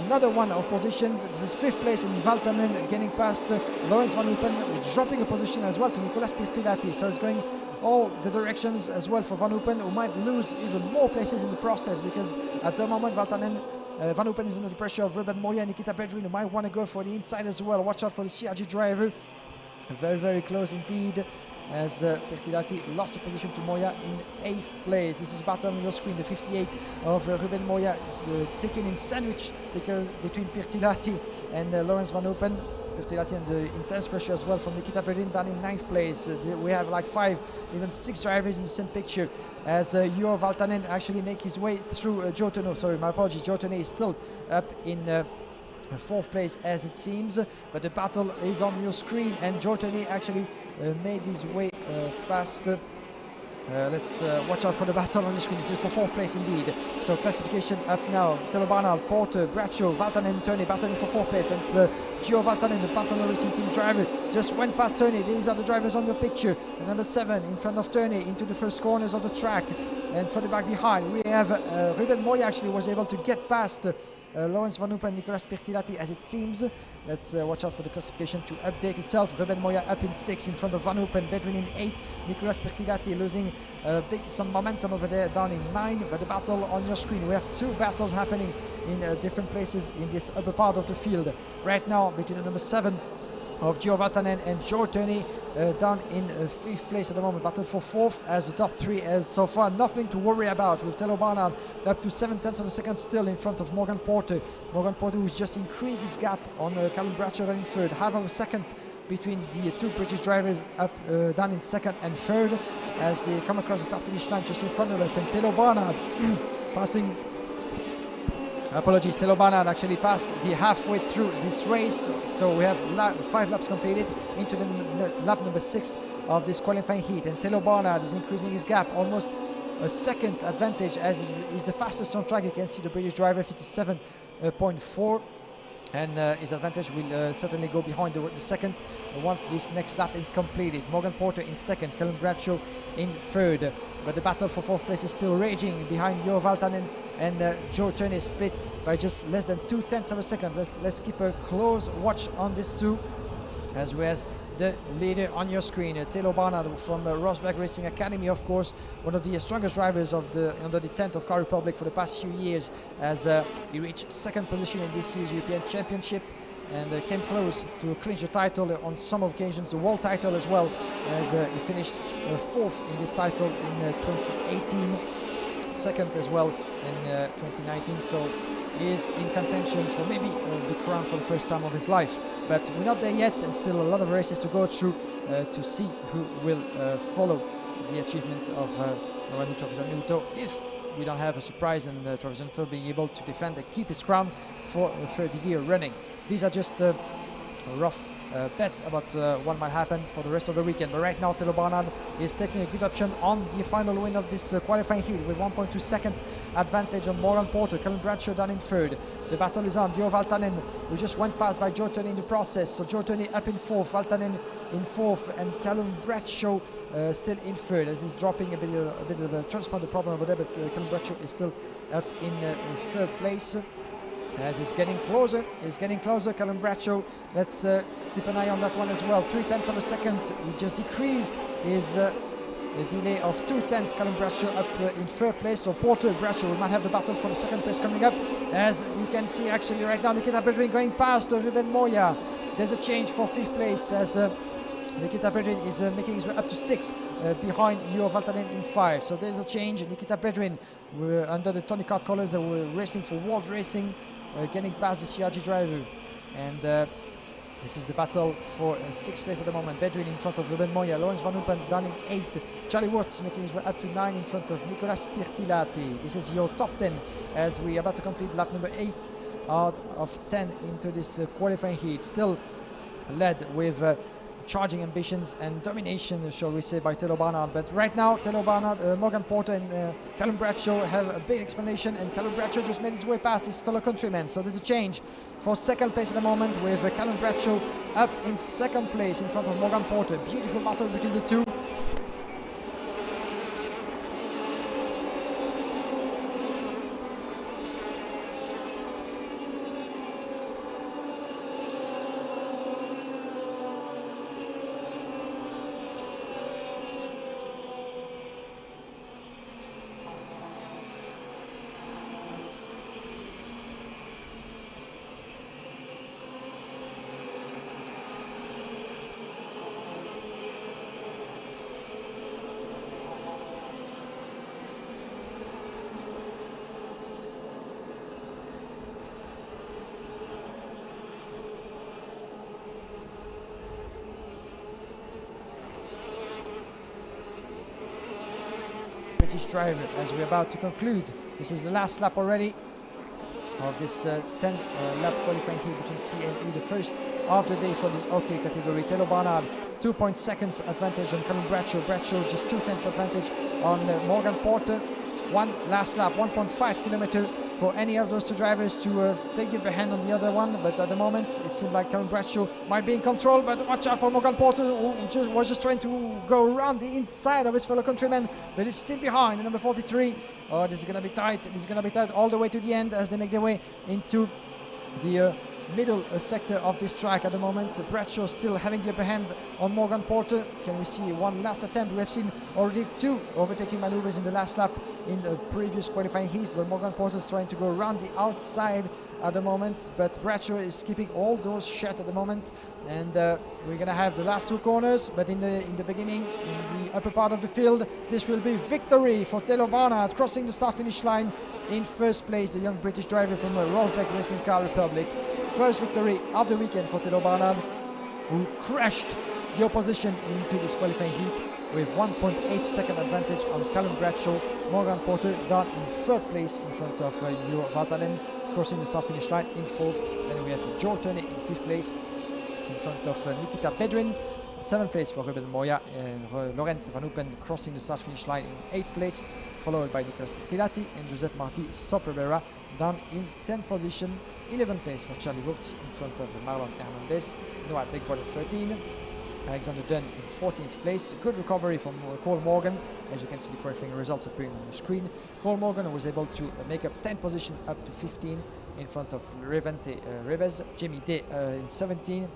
another one of positions. This is fifth place, and Valtanen getting past Lawrence Van Hoopen, dropping a position as well to Nicolas Bertilati. So it's going all the directions as well for Van Hoopen, who might lose even more places in the process, because at the moment Van Hoopen is under the pressure of Ruben Moya and Nikita Bedrin, who might want to go for the inside as well. Watch out for the CRG driver. Very, very close indeed, as Bertilati lost a position to Moya in eighth place. This is battle on your screen, the 58 of Ruben Moya, taken in sandwich because between Bertilati and Lawrence Van Hoopen. Bertilati under intense pressure as well from Nikita Bedrin down in ninth place. We have like 5, even 6 drivers in the same picture, as Juho Valtanen actually make his way through Joe Turney. Sorry, my apologies. Joe Turney is still up in fourth place as it seems, but the battle is on your screen, and Joe Turney actually made his way past. Let's watch out for the battle on the screen. This is for fourth place indeed. So classification up now. Telo Barnard, Porter, Bradshaw, Valtanen, Turney battling for fourth place. And Juho Valtanen, the Pantano Racing Team driver, just went past Turney. These are the drivers on your picture. The number 7 in front of Turney into the first corners of the track. And further back behind, we have Ruben Moya actually was able to get past Lawrence Van Hoopen and Nicolas Bertilati as it seems. Let's watch out for the classification to update itself. Ruben Moya up in 6th in front of Van Hoopen, Bedrin in 8th, Nicolas Bertilati losing some momentum over there down in 9. But the battle on your screen, we have 2 battles happening in different places in this upper part of the field. Right now between the number 7 of Juho Valtanen and Joe Turney down in 5th place at the moment. Battle for 4th, as the top 3 as so far nothing to worry about, with Telo Barnard up to 7/10 of a second still in front of Morgan Porter. Morgan Porter, who's just increased his gap on Callum Bradshaw running third. Half of a second between the 2 British drivers up down in second and third as they come across the start finish line just in front of us. And Telo Barnard passing. Apologies, Telo Barnard actually passed the halfway through this race, so we have 5 laps completed into the lap number 6 of this qualifying heat, and Telo Barnard is increasing his gap, almost a second advantage, as is the fastest on track. You can see the British driver 57.4, and his advantage will certainly go behind the second once this next lap is completed. Morgan Porter in second, Callum Bradshaw in third, but the battle for 4th place is still raging behind Juho Valtanen and Joe Turney, split by just less than 2/10 of a second. Let's keep a close watch on this too, as well as the leader on your screen, Telo Barnard from Rosberg Racing Academy, of course, one of the strongest drivers of under the 10th of Car Republic for the past few years, as he reached 2nd position in this year's European Championship. and came close to clinch the title on some occasions, the world title as well, as he finished fourth in this title in 2018, second as well in 2019. So he is in contention for maybe the crown for the first time of his life. But we're not there yet, and still a lot of races to go through to see who will follow the achievement of Lorenzo Trevisan if we don't have a surprise and Trevisan being able to defend and keep his crown for a third year running. These are just rough bets about what might happen for the rest of the weekend. But right now, Telo Barnard is taking a good option on the final win of this qualifying heat with 1.2 seconds advantage on Morgan Porter. Callum Bradshaw down in third. The battle is on. Gio Valtanen, who just went past by Joe Turney in the process. So Joe Turney up in fourth, Valtanen in fourth, and Callum Bradshaw still in third, as he's dropping a bit of a transponder problem over there, but Callum Bradshaw is still up in third place. As he's getting closer, Callum Bradshaw. Let's keep an eye on that one as well. 0.3 of a second. He just decreased his delay of 0.2. Callum Bradshaw up in third place. So Porter, Bradshaw, we might have the battle for the second place coming up. As you can see actually right now, Nikita Bedrin going past Ruben Moya. There's a change for fifth place as Nikita Bedrin is making his way up to sixth behind Gio Valtanen in 5. So there's a change. Nikita Bedrin under the Tony Kart colours, we're racing for World Racing. Getting past the CRG driver, and this is the battle for 6th place at the moment. Bedrin in front of Ruben Moya, Lawrence Van Hoepen down in 8th, Charlie Wurtz making his way up to 9 in front of Nicolas Pirtilati. This is your top 10 as we are about to complete lap number 8 out of 10 into this qualifying heat. Still led with charging ambitions and domination, shall we say, by Telo Barnard. But right now, Telo Barnard, Morgan Porter and Callum Bradshaw have a big explanation, and Callum Bradshaw just made his way past his fellow countrymen. So there's a change for second place at the moment, with Callum Bradshaw up in second place in front of Morgan Porter. Beautiful battle between the two. British driver as we're about to conclude. This is the last lap already of this 10 lap qualifying heat between C and E, the first of the day for the OK category. Telo Barnard 2 seconds advantage on Callum Bradshaw. Bradshaw just 0.2 advantage on Morgan Porter. One last lap, 1.5 kilometer for any of those two drivers to take the upper hand on the other one. But at the moment, it seems like Callum Bradshaw might be in control. But watch out for Morgan Porter, who was just trying to go around the inside of his fellow countryman, but is still behind in number 43. Oh, this is going to be tight. This is going to be tight all the way to the end as they make their way into the middle sector of this track at the moment. Bradshaw still having the upper hand on Morgan Porter. Can we see one last attempt? We have seen already 2 overtaking maneuvers in the last lap in the previous qualifying heats, but Morgan Porter is trying to go around the outside at the moment, but Bradshaw is keeping all doors shut at the moment, and we're gonna have the last 2 corners. But in the beginning, in the upper part of the field, this will be victory for Telo Barnard, crossing the start finish line in first place, the young British driver from Rosberg Racing Car Republic. First victory of the weekend for Telo Barnard, who crashed the opposition into this qualifying heat with 1.8 second advantage on Callum Bradshaw. Morgan Porter down in third place in front of Gio Valtanen, crossing the start finish line in fourth. Then we have Joe Turney in fifth place in front of Nikita Bedrin. Seventh place for Ruben Moya, and Lorenz Van Hoepen crossing the start finish line in eighth place, followed by Nicolas Pirtilati and Josep Martí Soprabera down in 10th position. 11th place for Charlie Wurtz in front of Marlon Hernandez. Noah Bigboard at 13. Alexander Dunn in 14th place. Good recovery from Cole Morgan. As you can see, the qualifying results appearing on the screen. Cole Morgan was able to make up 10 position up to 15 in front of Revente Reves. Jamie Day in 17.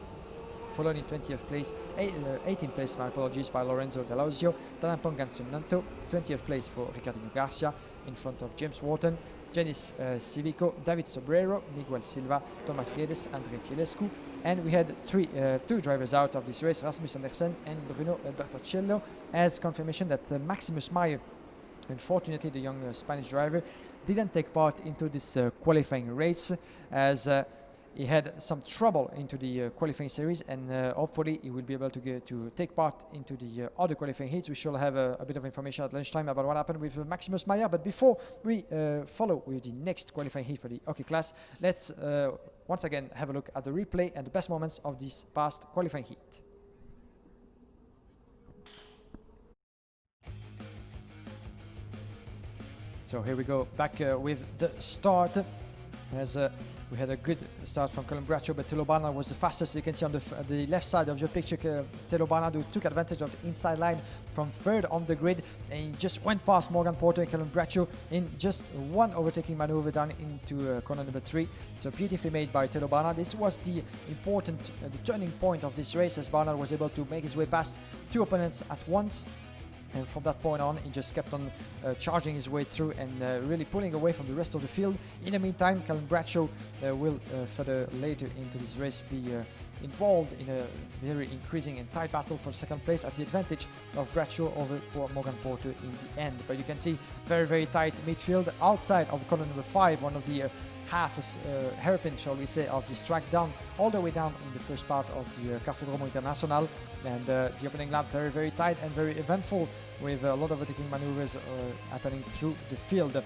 Followed in 20th place, 18th place, my apologies, by Lorenzo Galauzio. Tanampong Gansum Nanto, 20th place for Ricardinho Garcia. in front of James Wharton, Denis Civico, David Sobrero, Miguel Silva, Thomas Guedes, André Pielescu, and we had two drivers out of this race, Rasmus Andersen and Bruno Bertacello, as confirmation that Maximus Meyer, unfortunately the young Spanish driver, didn't take part into this qualifying race, as he had some trouble into the qualifying series, and hopefully he will be able to take part into the other qualifying heats. We shall have a bit of information at lunchtime about what happened with Maximus Meyer. But before we follow with the next qualifying heat for the hockey class, let's once again have a look at the replay and the best moments of this past qualifying heat. So here we go, back with the start, as we had a good start from Colin Bradshaw, but Telo Barnard was the fastest. You can see on the left side of your picture, Telo Barnard, who took advantage of the inside line from third on the grid, and he just went past Morgan Porter and Colin Bradshaw in just one overtaking maneuver down into corner number 3. So beautifully made by Telo Barnard. This was the important, the turning point of this race, as Barnard was able to make his way past two opponents at once. And from that point on, he just kept on charging his way through and really pulling away from the rest of the field. In the meantime, Colin Bradshaw will further later into this race be involved in a very increasing and tight battle for second place at the advantage of Bradshaw over Morgan Porter in the end. But you can see very, very tight midfield outside of corner number 5, one of the half hairpin, shall we say, of this track, down all the way down in the first part of the Kartodromo International. And the opening lap very, very tight and very eventful, with a lot of overtaking maneuvers happening through the field.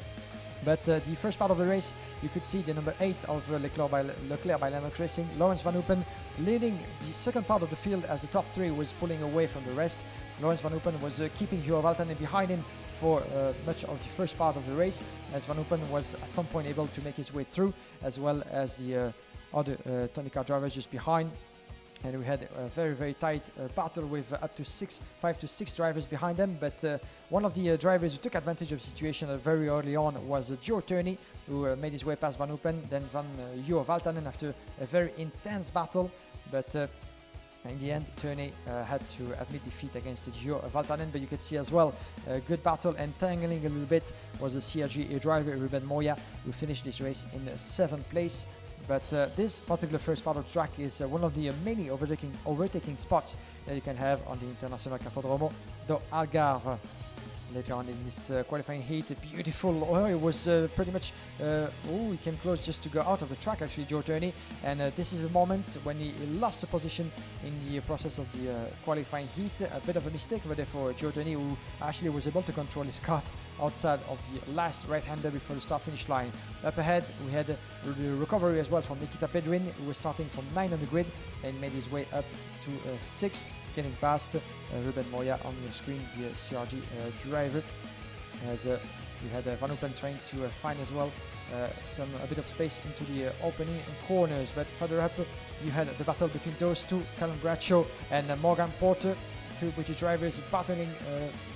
But the first part of the race, you could see the number 8 of Leclerc by Lennox Racing, Lawrence Van Hoopen, leading the second part of the field as the top 3 was pulling away from the rest. Lawrence Van Hoopen was keeping Juho Valtanen behind him for much of the first part of the race, as Van Hoopen was at some point able to make his way through, as well as the other Tony Car drivers just behind. And we had a very, very tight battle with up to 5 to 6 drivers behind them. But one of the drivers who took advantage of the situation very early on was Joe Turney, who made his way past Van Hoopen, then Juho Valtanen after a very intense battle. But in the end, Turney had to admit defeat against Juho Valtanen. But you could see as well a good battle, and tangling a little bit was the CRG driver Ruben Moya, who finished this race in 7th place. But this particular first part of the track is one of the many overtaking spots that you can have on the International Kartodromo do Algarve. Later on in this qualifying heat, beautiful. Oh, it was pretty much. He came close just to go out of the track, actually, Joe Turney. And this is the moment when he lost the position in the process of the qualifying heat. A bit of a mistake over there for Joe Turney, who actually was able to control his kart outside of the last right-hander before the start-finish line. Up ahead, we had the recovery as well from Nikita Pedrin, who was starting from 9 on the grid and made his way up to 6, getting past Ruben Moya on your screen, the CRG driver, as we had Van Hoopen trying to find as well a bit of space into the opening corners. But further up, you had the battle between those two, Colin Bradshaw and Morgan Porter, two British drivers battling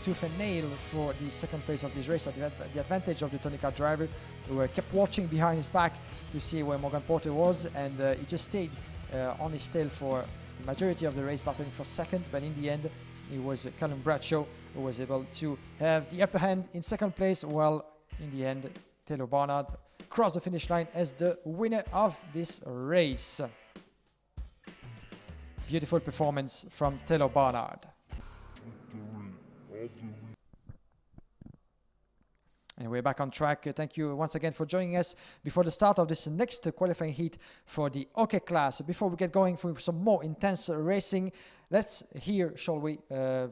tooth and nail for the second place of this race, at the advantage of the Tony Car driver, who kept watching behind his back to see where Morgan Porter was, and he just stayed on his tail for the majority of the race, battling for second. But in the end, it was Colin Bradshaw who was able to have the upper hand in second place, while in the end, Telo Barnard crossed the finish line as the winner of this race. Beautiful performance from Telo Barnard. And we're back on track. Thank you once again for joining us before the start of this next qualifying heat for the hockey class. Before we get going for some more intense racing, let's hear, shall we,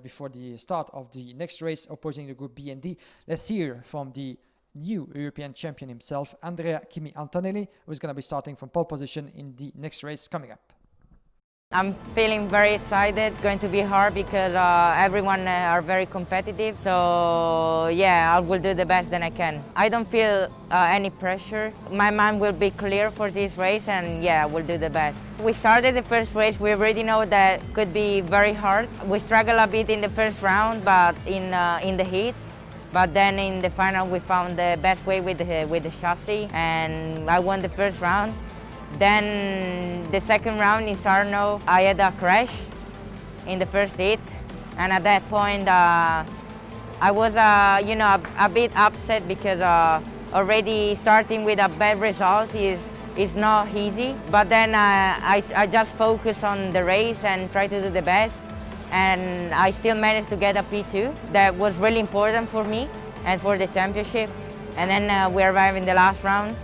before the start of the next race opposing the Group B and D, let's hear from the new European champion himself, Andrea Kimi Antonelli, who's going to be starting from pole position in the next race coming up. I'm feeling very excited. It's going to be hard because everyone are very competitive. So yeah, I will do the best that I can. I don't feel any pressure. My mind will be clear for this race, and yeah, I will do the best. We started the first race. We already know that could be very hard. We struggled a bit in the first round, but in the heats. But then in the final, we found the best way with the chassis, and I won the first round. Then the second round in Sarno, I had a crash in the first heat, and at that point I was, a bit upset because already starting with a bad result is not easy. But then I just focus on the race and try to do the best. And I still managed to get a P2. That was really important for me and for the championship. And then we arrived in the last round,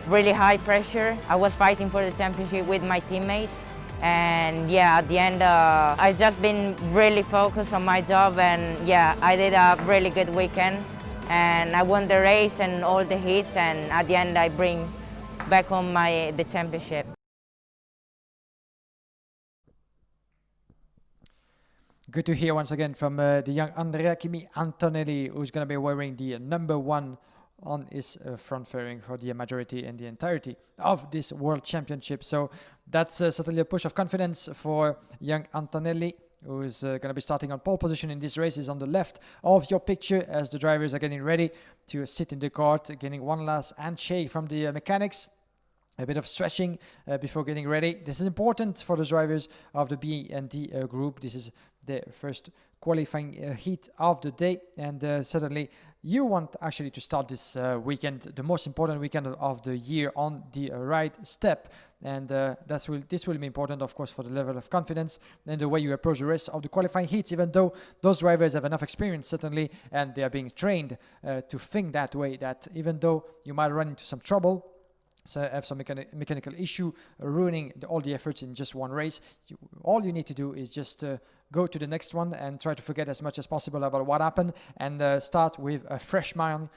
really high pressure. I was fighting for the championship with my teammate. And yeah, at the end, I've just been really focused on my job, and yeah, I did a really good weekend. And I won the race and all the heats, and at the end I bring back home the championship. Good to hear once again from the young Andrea Kimi Antonelli, who's going to be wearing the number 1 on his front fairing for the majority and the entirety of this World Championship. So that's certainly a push of confidence for young Antonelli, who is going to be starting on pole position in this race. Is on the left of your picture as the drivers are getting ready to sit in the kart, getting one last handshake from the mechanics. A bit of stretching before getting ready. This is important for the drivers of the B and D group. This is the first qualifying heat of the day, and certainly you want actually to start this weekend, the most important weekend of the year, on the right step. And this will be important, of course, for the level of confidence and the way you approach the rest of the qualifying heats, even though those drivers have enough experience, certainly, and they are being trained to think that way, that even though you might run into some trouble, so have some mechanical issue ruining all the efforts in just one race, all you need to do is just go to the next one and try to forget as much as possible about what happened, and start with a fresh mind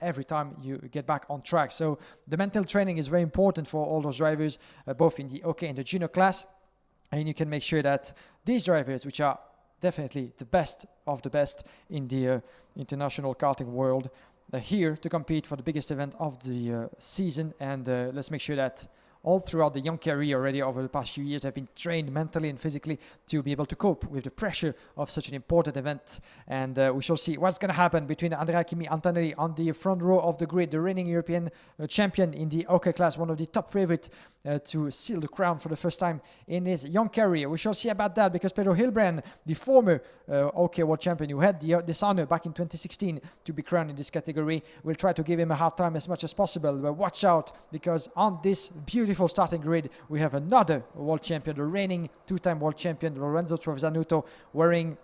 every time you get back on track. So the mental training is very important for all those drivers, both in the OK and the junior class, and you can make sure that these drivers, which are definitely the best of the best in the international karting world, here to compete for the biggest event of the season. And let's make sure that all throughout the young career already over the past few years have been trained mentally and physically to be able to cope with the pressure of such an important event. And we shall see what's going to happen between Andrea Kimi Antonelli on the front row of the grid, the reigning European champion in the OK class, one of the top favorites to seal the crown for the first time in his young career. We shall see about that, because Pedro Hilbrand, the former OK World Champion who had this honor back in 2016 to be crowned in this category, will try to give him a hard time as much as possible. But watch out, because on this beautiful starting grid we have another world champion, the reigning 2-time world champion Lorenzo Trevisanuto, wearing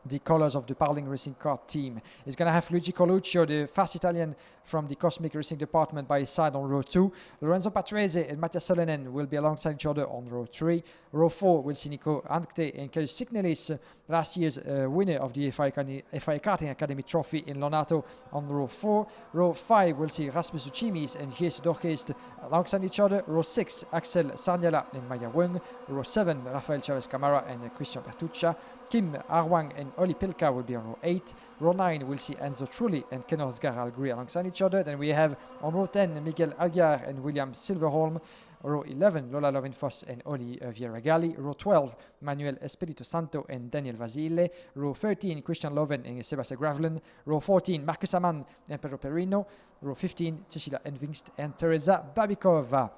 the colors of the Parling Racing Kart team. He's going to have Luigi Coluccio, the fast Italian from the Cosmic Racing department, by his side on row 2. Lorenzo Patrese and Mattia Salonen will be alongside each other on row 3. Row 4 will see Nico Ankte and Karius Signelis, last year's winner of the FIA Karting Academy Trophy in Lonato, on row 4. Row 5 will see Rasmus Uchimis and Gilles Dorquest alongside each other. Row 6, Axel Sarniala and Maya Weng. Row 7, Rafael Chavez Camara and Christian Bertuccia. Kim Arwang and Oli Pilka will be on row 8. Row 9 will see Enzo Trulli and Ken Osgar agree alongside each other. Then we have on row 10 Miguel Aguiar and William Silverholm. Row 11 Lola Lovinfoss and Oli Vieira Galli. Row 12 Manuel Espirito Santo and Daniel Vasile. Row 13 Christian Loven and Sebastian Gravelen. Row 14 Marcus Amann and Pedro Perino. Row 15 Cecilia Envingst and Teresa Babikova.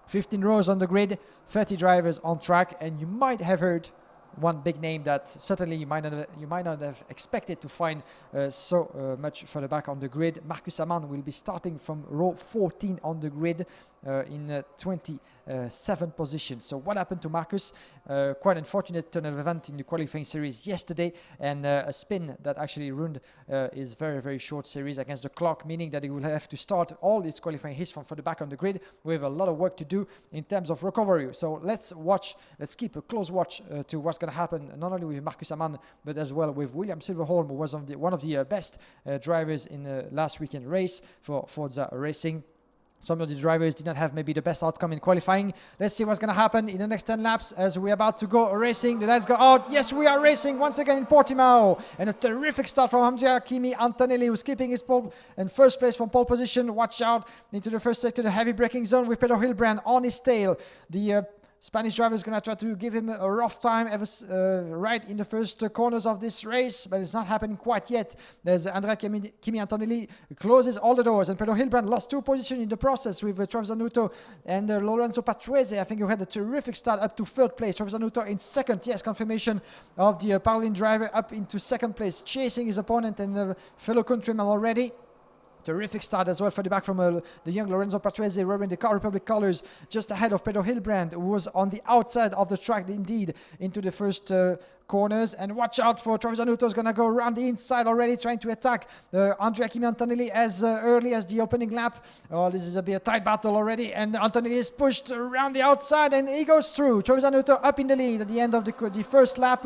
15 rows on the grid, 30 drivers on track, and you might have heard one big name that certainly you might not have expected to find so much further back on the grid. Marcus Amann will be starting from row 14 on the grid in 27th position. So what happened to Marcus? Quite unfortunate turn of event in the qualifying series yesterday, and a spin that actually ruined his very short series against the clock, meaning that he will have to start all his qualifying hits from further back on the grid with a lot of work to do in terms of recovery. So let's keep a close watch to what's going to happen, not only with Marcus Amann but as well with William Silverholm, who was one of the best drivers in last weekend race for Forza Racing. Some of the drivers did not have maybe the best outcome in qualifying. Let's see what's going to happen in the next 10 laps as we're about to go racing. The lights go out. Yes, we are racing once again in Portimao. And a terrific start from Andrea Kimi Antonelli, who's keeping his pole and first place from pole position. Watch out into the first sector, the heavy braking zone with Pedro Hilbrand on his tail. The Spanish driver is going to try to give him a rough time right in the first corners of this race, but it's not happening quite yet. There's Andrea Kimi Antonelli closes all the doors, and Pedro Hilbrand lost 2 positions in the process with Travis Zanuto and Lorenzo Patrese. I think you had a terrific start up to 3rd place. Travis Zanuto in 2nd. Yes, confirmation of the Paralympic driver up into 2nd place, chasing his opponent and fellow countryman already. Terrific start as well for the back from the young Lorenzo Patrese, wearing the Car Republic colors, just ahead of Pedro Hilbrand, who was on the outside of the track indeed into the first corners. And watch out for Travis Zanuto, is going to go around the inside already, trying to attack Andrea Kimi Antonelli as early as the opening lap. Oh, this is a bit a tight battle already, and Antonelli is pushed around the outside and he goes through. Travis Zanuto up in the lead at the end of the first lap,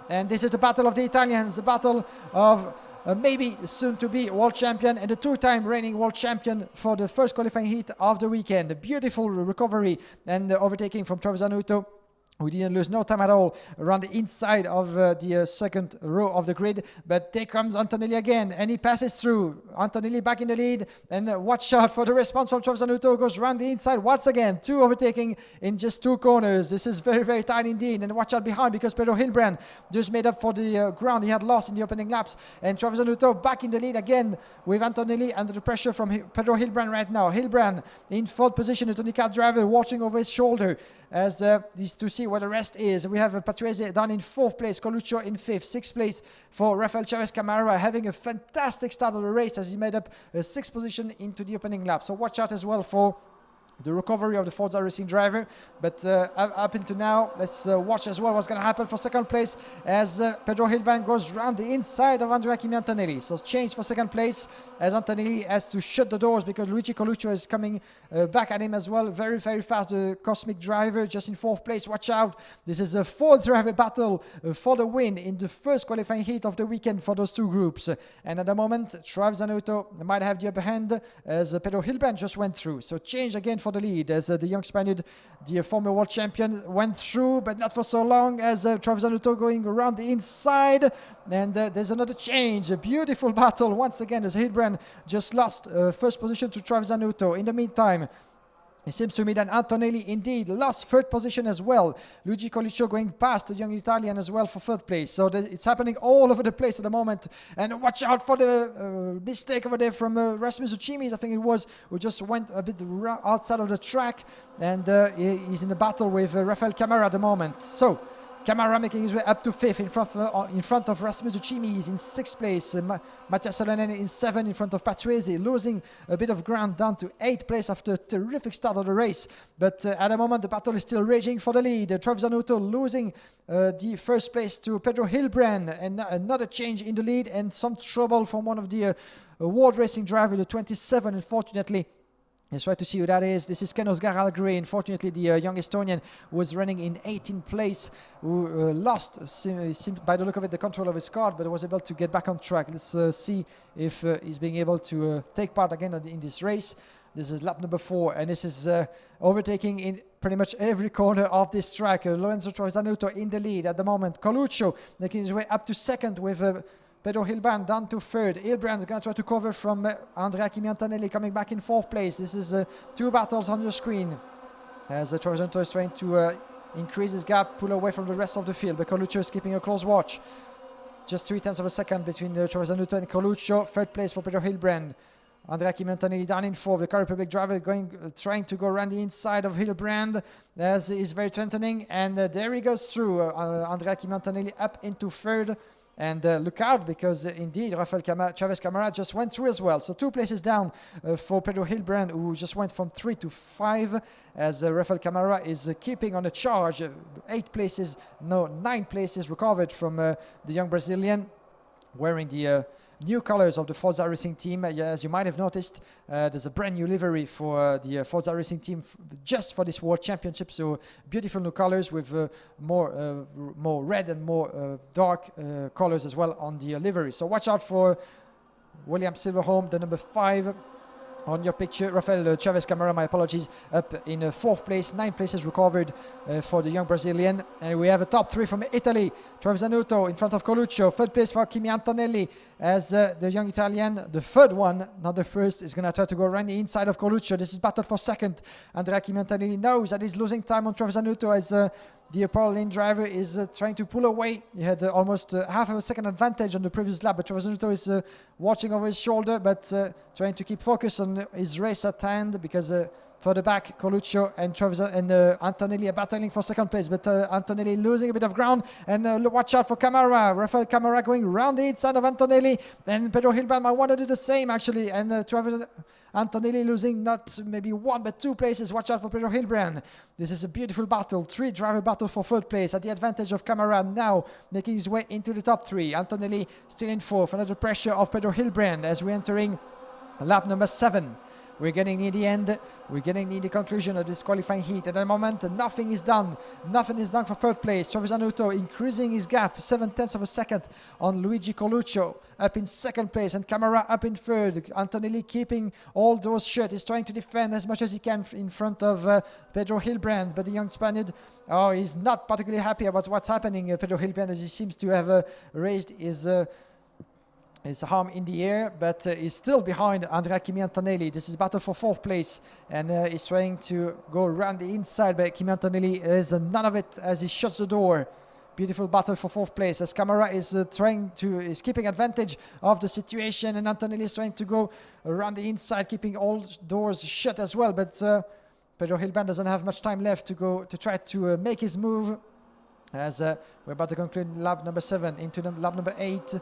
and this is the battle of the Italians, the battle of maybe soon to be world champion and the 2-time reigning world champion for the first qualifying heat of the weekend. A beautiful recovery and overtaking from Travis Zanuto, who didn't lose no time at all around the inside of the second row of the grid. But there comes Antonelli again, and he passes through. Antonelli back in the lead, and watch out for the response from Travis Zanuto. Goes around the inside once again. 2 overtaking in just 2 corners. This is very, very tight indeed. And watch out behind, because Pedro Hilbrand just made up for the ground he had lost in the opening laps. And Travis Zanuto back in the lead again, with Antonelli under the pressure from Pedro Hilbrand right now. Hilbrand in 4th position, the Tony Cat driver watching over his shoulder as is to see where the rest is. We have Patrese down in 4th place, Coluccio in 5th, 6th place for Rafael Chavez Camara, having a fantastic start of the race as he made up a 6th position into the opening lap. So watch out as well for the recovery of the Forza Racing driver. But up until now, let's watch as well what's going to happen for 2nd place as Pedro Hilbrand goes round the inside of Andrea Kimi Antonelli. So change for 2nd place as Antonelli has to shut the doors because Luigi Coluccio is coming back at him as well. Very, very fast, the Cosmic driver just in 4th place. Watch out. This is a 4-driver battle for the win in the first qualifying heat of the weekend for those 2 groups. And at the moment, Travis Zanuto might have the upper hand as Pedro Hilbrand just went through. So change again for the lead as the young Spaniard, the former world champion, went through, but not for so long, as Travis Zanuto going around the inside. And there's another change, a beautiful battle once again as Hilbrand just lost 1st position to Travis Zanuto. In the meantime, it seems to me that Antonelli indeed lost 3rd position as well. Luigi Coluccio going past the young Italian as well for 3rd place. So it's happening all over the place at the moment. And watch out for the mistake over there from Rasmus Uchimis, I think it was, who just went a bit outside of the track. And he's in the battle with Rafael Camara at the moment. So Camara making his way up to 5th in front of Rasmus Uchimis. He's in 6th place. Mattia Salonen in 7th in front of Patrese, losing a bit of ground down to 8th place after a terrific start of the race. But at the moment, the battle is still raging for the lead. Travis Zanuto losing the 1st place to Pedro Hilbrand, and another change in the lead and some trouble from one of the world racing drivers, the 27, unfortunately. Let's try to see who that is. This is Ken Osgar Algre. Unfortunately, the young Estonian was running in 18th place, who lost, by the look of it, the control of his car, but was able to get back on track. Let's see if he's being able to take part again in this race. This is lap number 4, and this is overtaking in pretty much every corner of this track. Lorenzo Zanuto in the lead at the moment. Coluccio making his way up to 2nd with Pedro Hilbrand down to 3rd. Hilbrand is going to try to cover from Andrea Kimi Antonelli coming back in 4th place. This is 2 battles on your screen as Travis Zanuto is trying to increase his gap, pull away from the rest of the field, but Coluccio is keeping a close watch. Just 0.3 of a second between Travis Zanuto and Coluccio. 3rd place for Pedro Hilbrand. Andrea Kimi Antonelli down in 4th. The Car Republic driver trying to go around the inside of Hilbrand as is very threatening, and there he goes through. Andrea Kimi Antonelli up into 3rd. And look out, because indeed Rafael Chavez Camara just went through as well. So 2 places down for Pedro Hilbrand, who just went from 3 to 5, as Rafael Camara is keeping on the charge. 9 places recovered from the young Brazilian, wearing the new colors of the Forza Racing team. As you might have noticed, there's a brand new livery for the Forza Racing team just for this World Championship. So beautiful new colors with more red and more dark colors as well on the livery. So watch out for William Silverholm, the number 5 on your picture. Rafael Chavez Camara, my apologies, up in 4th place, 9 places recovered for the young Brazilian. And we have a top 3 from Italy. Trevisanuto in front of Coluccio. 3rd place for Kimi Antonelli as the young Italian, the 3rd one, not the 1st, is going to try to go around the inside of Coluccio. This is battle for 2nd. Andrea Kimi Antonelli knows that he's losing time on Trevisanuto as the Apollo Lane driver is trying to pull away. He had almost half of a second advantage on the previous lap, but Trevisanuto is watching over his shoulder, but trying to keep focus on his race at hand, because further back, Coluccio and Antonelli are battling for 2nd place, but Antonelli losing a bit of ground, and watch out for Camara. Rafael Camara going round the inside of Antonelli, and Pedro Hilbrand might want to do the same actually, and Antonelli losing not maybe 1 but 2 places. Watch out for Pedro Hilbrand. This is a beautiful battle, 3-driver battle for 3rd place at the advantage of Camara, now making his way into the top 3. Antonelli still in 4th, under the pressure of Pedro Hilbrand as we're entering lap number 7. We're getting near the end. We're getting near the conclusion of this qualifying heat. At the moment, nothing is done. Nothing is done for 3rd place. Trevisanuto increasing his gap 0.7 of a second on Luigi Coluccio, up in 2nd place, and Camara up in 3rd. Antonelli keeping all those shut. He's trying to defend as much as he can in front of Pedro Hilbrand, but the young Spaniard, he's not particularly happy about what's happening. Pedro Hilbrand, as he seems to have raised his arm in the air, but he's still behind Andrea Kimi Antonelli. This is battle for 4th place, and he's trying to go around the inside, but Kimi Antonelli is none of it as he shuts the door. Beautiful battle for 4th place as Camara is keeping advantage of the situation, and Antonelli is trying to go around the inside, keeping all doors shut as well. But Pedro Hilbrand doesn't have much time left to try to make his move, as we're about to conclude lap number 7 into lap number 8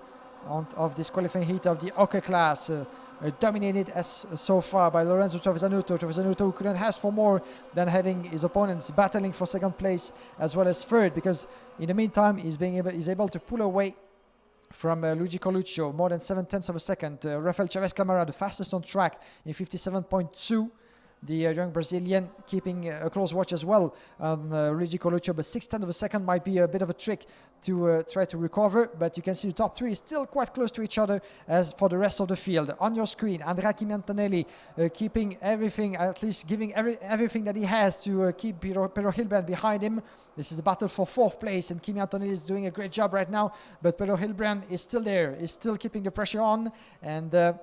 of this qualifying heat of the OK class, dominated as so far by Lorenzo Trevisanuto. Trevisanuto who couldn't ask for more than having his opponents battling for 2nd place as well as 3rd, because in the meantime he's able to pull away from Luigi Coluccio more than 0.7 of a second. Rafael Chavez Camara, the fastest on track, in 57.2. The young Brazilian keeping a close watch as well on Luigi Coluccio, but 0.6 of a second might be a bit of a trick to try to recover. But you can see the top 3 is still quite close to each other as for the rest of the field. On your screen, Andrea Kimi Antonelli keeping everything, at least giving everything that he has to keep Pedro Hilbrand behind him. This is a battle for 4th place, and Kimi Antonelli is doing a great job right now, but Pedro Hilbrand is still there, is still keeping the pressure on, and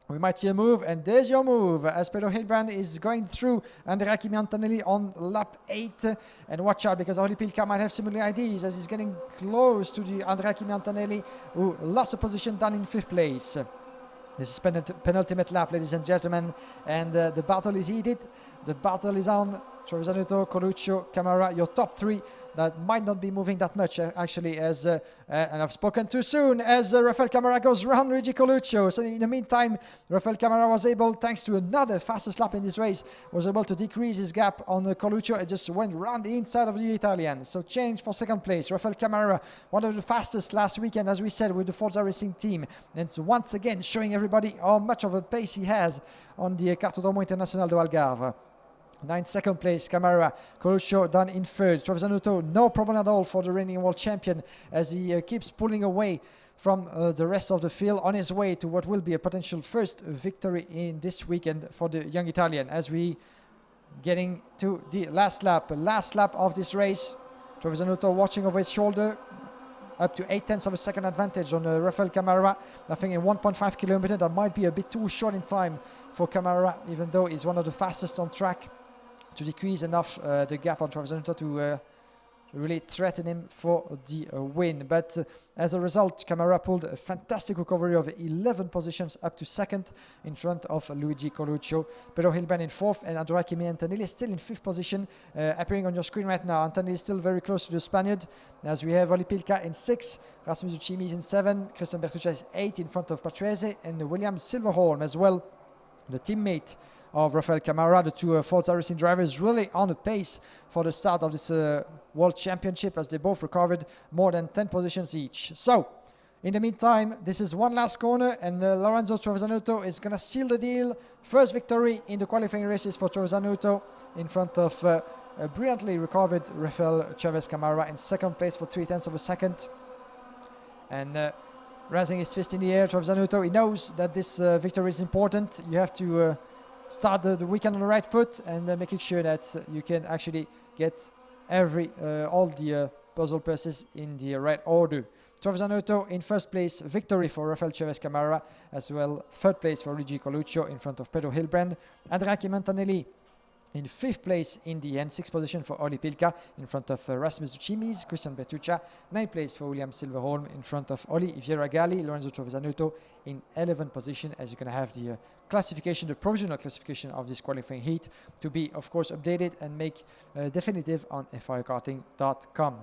we might see a move, and there's your move as Pedro Hilbrand is going through Andrea Kimi Antonelli on lap 8. And watch out, because Oli Pilka might have similar ideas as he's getting close to the Andrea Kimi Antonelli, who lost a position down in 5th place. This is penultimate lap, ladies and gentlemen, and the battle is heated. The battle is on. Trevisanuto, Coluccio, Camara, your top 3 that might not be moving that much actually, as and I've spoken too soon, as Rafael Camara goes round Luigi Coluccio. So in the meantime, Rafael Camara was able, thanks to another fastest lap in this race, was able to decrease his gap on Coluccio. It just went round the inside of the Italian. So change for 2nd place. Rafael Camara, one of the fastest last weekend, as we said, with the Forza Racing team. And so once again showing everybody how much of a pace he has on the Cartodromo Internacional de Algarve. 2nd place, Camara. Coluccio done in 3rd. Trevisanuto, no problem at all for the reigning world champion, as he keeps pulling away from the rest of the field on his way to what will be a potential 1st victory in this weekend for the young Italian. As we getting to the last lap of this race, Trevisanuto watching over his shoulder, up to 0.8 of a second advantage on Rafael Camara. I think in 1.5 kilometers, that might be a bit too short in time for Camara, even though he's one of the fastest on track, to decrease enough the gap on Trevisanuto to really threaten him for the win. But as a result, Camara pulled a fantastic recovery of 11 positions up to 2nd in front of Luigi Coluccio. Pedro Hilbrand in 4th, and Andrea Kimi Antonelli is still in 5th position, appearing on your screen right now. Antonelli is still very close to the Spaniard, as we have Oli Pilka in 6th, Rasmus Ucimi is in 7th, Christian Bertuccia is 8th in front of Patrese, and William Silverholm as well, the teammate of Rafael Camara. The two Forza Racing drivers really on the pace for the start of this World Championship, as they both recovered more than 10 positions each. So, in the meantime, this is one last corner, and Lorenzo Trevisanuto is going to seal the deal. 1st victory in the qualifying races for Trevisanuto in front of a brilliantly recovered Rafael Chavez Camara in 2nd place for 0.3 of a second. And raising his fist in the air, Trevisanuto, he knows that this victory is important. You have to start the weekend on the right foot and making sure that you can actually get all the puzzle pieces in the right order. Trevisanotto in first place, victory for Rafael Chavez Camara, as well third place for Luigi Coluccio in front of Pedro Hilbrand. Andrea Montanelli in fifth place in the end, sixth position for Oli Pilka in front of Rasmus Cimis, Christian Bertuccia, ninth place for William Silverholm in front of Oli Vierragalli, Lorenzo Trevisanotto in 11th position, as you're going to have the classification, the provisional classification of this qualifying heat to be, of course, updated and make definitive on FIAKarting.com.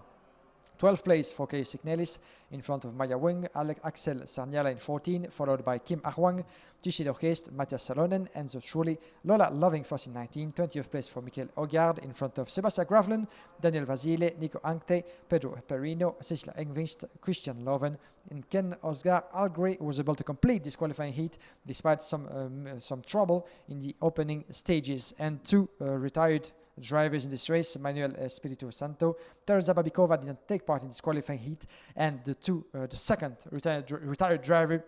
12th place for Kay Signelis in front of Maya Weng, Axel Sarniala in 14, followed by Kim Ahwang, Tishi Dorkest, Matthias Salonen, Enzo Schuli, Lola Lovingfoss in 19, 20th place for Michael Ogard in front of Sebastian Gravlen, Daniel Vasile, Nico Ankte, Pedro Perino, Cecilia Engvist, Christian Loven, and Ken Osgar Algray, who was able to complete this qualifying heat despite some trouble in the opening stages, and two retired drivers in this race, Manuel Espiritu Santo, Teresa Babikova didn't take part in this qualifying heat, and the second retired driver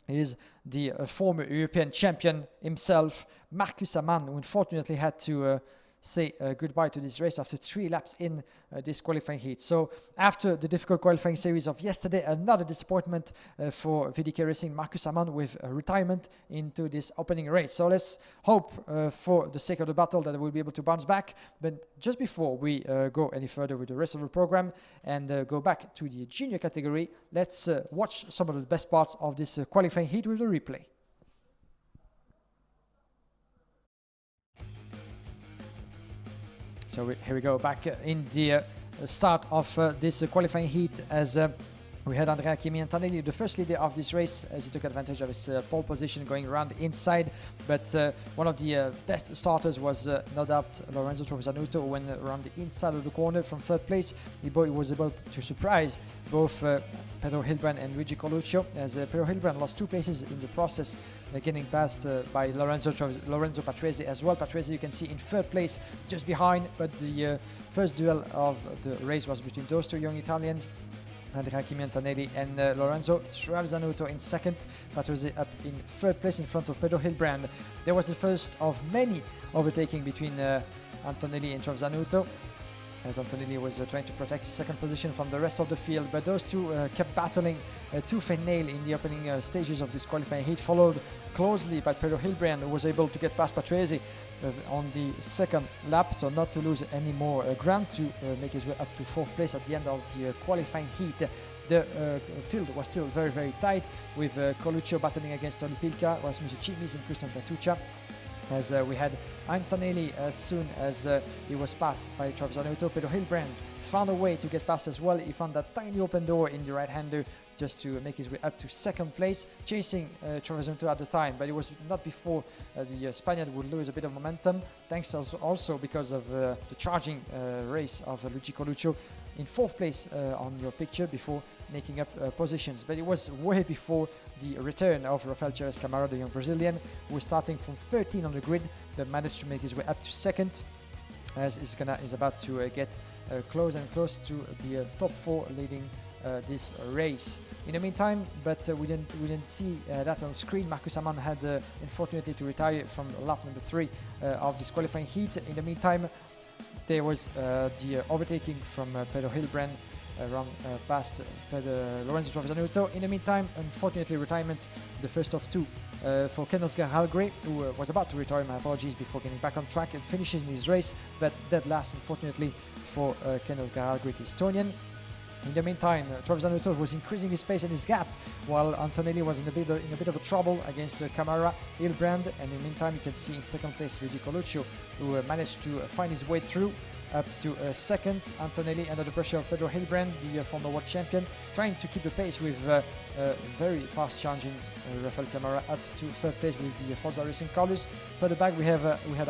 is the former European champion himself, Marcus Amann, who unfortunately had to say goodbye to this race after 3 laps in this qualifying heat. So after the difficult qualifying series of yesterday, another disappointment for VDK Racing, Marcus Amann with retirement into this opening race. So let's hope for the sake of the battle that we'll be able to bounce back. But just before we go any further with the rest of the program and go back to the junior category, let's watch some of the best parts of this qualifying heat with a replay. So here we go, back in the start of this qualifying heat, as we had Andrea Montanelli, the first leader of this race, as he took advantage of his pole position going around the inside. But one of the best starters was no doubt Lorenzo Trevisanotto, who went around the inside of the corner from third place. He was able to surprise both Pedro Hilbrand and Luigi Coluccio, as Pedro Hilbrand lost 2 places in the process, getting passed by Lorenzo Patrese as well. Patrese, you can see, in third place, just behind, but the first duel of the race was between those 2 young Italians, Andrea Montanelli and Lorenzo Trevisanotto in second, Patrese up in third place in front of Pedro Hilbrand. There was the first of many overtaking between Antonelli and Trevisanotto, as Antonelli was trying to protect his second position from the rest of the field, but those two kept battling tooth and nail in the opening stages of this qualifying heat, followed closely by Pedro Hilbrand, who was able to get past Patrese on the second lap, so not to lose any more ground, to make his way up to fourth place at the end of the qualifying heat. The field was still very, very tight, with Coluccio battling against Oli Pilka, Rasmus Cimis and Christian Bertuccia, as we had Antonelli as soon as he was passed by Trevisanotto. Pedro Hilbrand found a way to get past as well. He found that tiny open door in the right-hander just to make his way up to second place, chasing Trevisanotto at the time, but it was not before the Spaniard would lose a bit of momentum, thanks also because of the charging race of Luigi Coluccio in fourth place on your picture before making up positions. But it was way before the return of Rafael Chavez Camara, the young Brazilian, who was starting from 13 on the grid, but managed to make his way up to second, as is about to get close and close to the top 4 leading this race. In the meantime, but we didn't see that on screen, Marcus Amann had unfortunately to retire from lap number 3 of this qualifying heat. In the meantime, there was the overtaking from Pedro Hilbrand around past Lorenzo Trevisanotto. In the meantime, unfortunately, retirement, the first of 2 for Ken Oscar Halgray, who was about to retire, my apologies, before getting back on track and finishes in his race, but dead last, unfortunately, for Ken Oscar Halgray, the Estonian. In the meantime, Trevisanotto was increasing his pace and his gap, while Antonelli was in a bit of a trouble against Camara, Hilbrand, and in the meantime, you can see in second place Luigi Coluccio, who managed to find his way through up to second. Antonelli, under the pressure of Pedro Hilbrand, the former world champion, trying to keep the pace with very fast challenging Rafael Camara up to third place with the Forza Racing colours. Further back, we had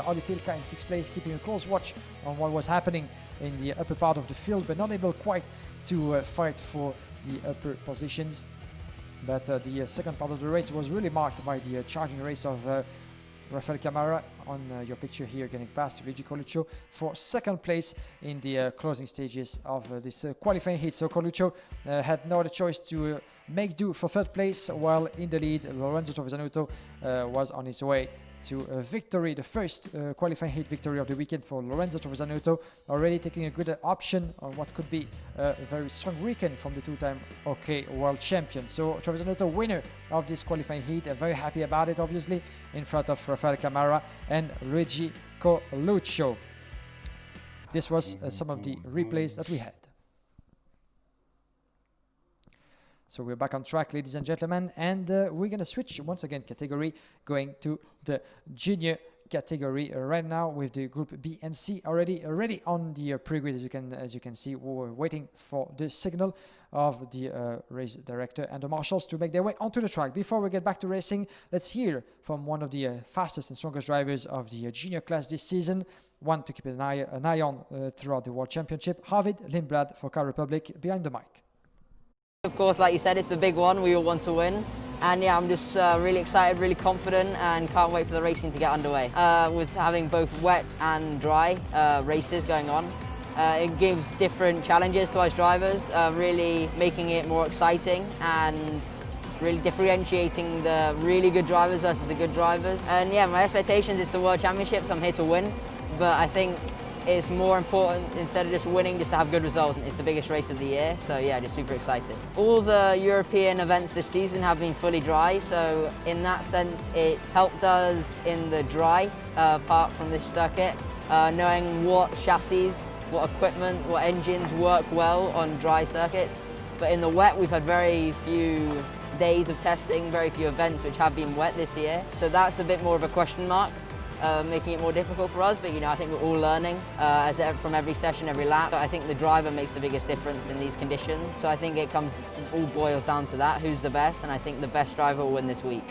Oli Pilka in sixth place, keeping a close watch on what was happening in the upper part of the field, but not able quite to fight for the upper positions. But the second part of the race was really marked by the charging race of Rafael Camara, on your picture here, getting past Luigi Coluccio for second place in the closing stages of this qualifying heat. So Coluccio had no other choice to make do for third place, while in the lead Lorenzo Trevisanotto was on his way to a victory, the first qualifying heat victory of the weekend for Lorenzo Trevisanotto, already taking a good option on what could be a very strong weekend from the two-time OK world champion. So Trevisanotto, winner of this qualifying heat, very happy about it, obviously, in front of Rafael Camara and Luigi Coluccio. This was some of the replays that we had. So we're back on track, ladies and gentlemen, and we're going to switch once again category, going to the junior category right now with the group B and C already on the pre-grid. As you can see, we're waiting for the signal of the race director and the marshals to make their way onto the track. Before we get back to racing, let's hear from one of the fastest and strongest drivers of the junior class this season, one to keep an eye on throughout the World Championship, Arvid Lindblad for Car Republic, behind the mic. Of course, like you said, it's the big one. We all want to win. And yeah, I'm just really excited, really confident, and can't wait for the racing to get underway. With having both wet and dry races going on, it gives different challenges to us drivers, really making it more exciting and really differentiating the really good drivers versus the good drivers. And yeah, my expectations is the World Championships. I'm here to win, but I think it's more important, instead of just winning, just to have good results. It's the biggest race of the year, so yeah, just super excited. All the European events this season have been fully dry, so in that sense it helped us in the dry part from this circuit, knowing what chassis, what equipment, what engines work well on dry circuits. But in the wet, we've had very few days of testing, very few events which have been wet this year, so that's a bit more of a question mark. Making it more difficult for us, but you know, I think we're all learning from every session, every lap. I think the driver makes the biggest difference in these conditions, so I think it all boils down to that, who's the best, and I think the best driver will win this week.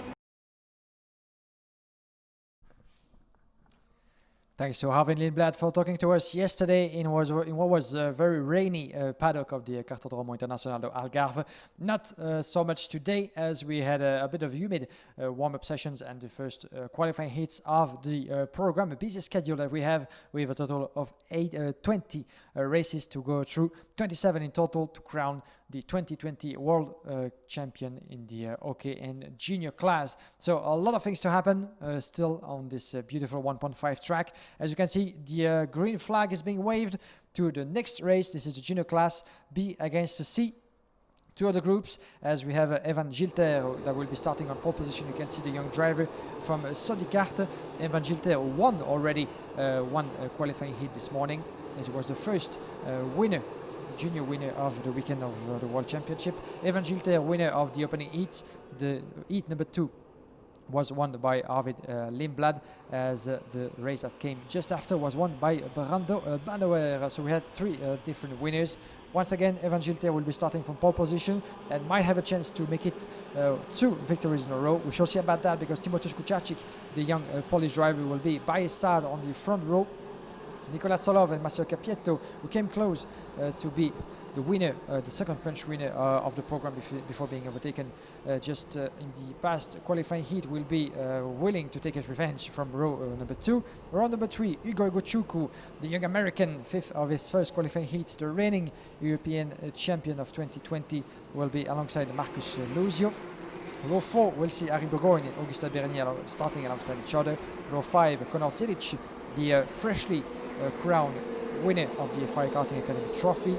Thanks to Arvid Lindblad for talking to us yesterday in what was a very rainy paddock of the Cartodromo Internacional de Algarve. Not so much today, as we had a bit of humid warm-up sessions and the first qualifying heats of the program. A busy schedule that we have with a total of 20 races to go through, 27 in total to crown the 2020 World Champion in the OK and Junior class. So a lot of things to happen still on this beautiful 1.5 track. As you can see, the green flag is being waved to the next race. This is the Junior class, B against C. Two other groups, as we have Evan Gilter that will be starting on pole position. You can see the young driver from Sodicart. Evan Gilter won already one qualifying heat this morning, as he was the first junior winner of the weekend of the World Championship. Evan Gilter, winner of the opening heats. The heat number 2 was won by Arvid Lindblad, as the race that came just after was won by Brando Banauer. So we had 3 different winners. Once again, Evan Gilter will be starting from pole position and might have a chance to make it 2 victories in a row. We shall see about that, because Timothée Kuchacic, the young Polish driver, will be by his side on the front row. Nicolas Tsolov and Marcel Capietto, who came close to be the winner, the second French winner of the program before being overtaken just in the past qualifying heat, will be willing to take his revenge from row number 2. Row number 3, Igor Gochukwu, the young American, 5th of his first qualifying heats, the reigning European champion of 2020, will be alongside Marcus Luzio. Row 4 will see Harry Burgoyne and Augustin Bernier starting alongside each other. Row 5, Conor Cilic, the freshly crowned winner of the FIA Karting Academy Trophy,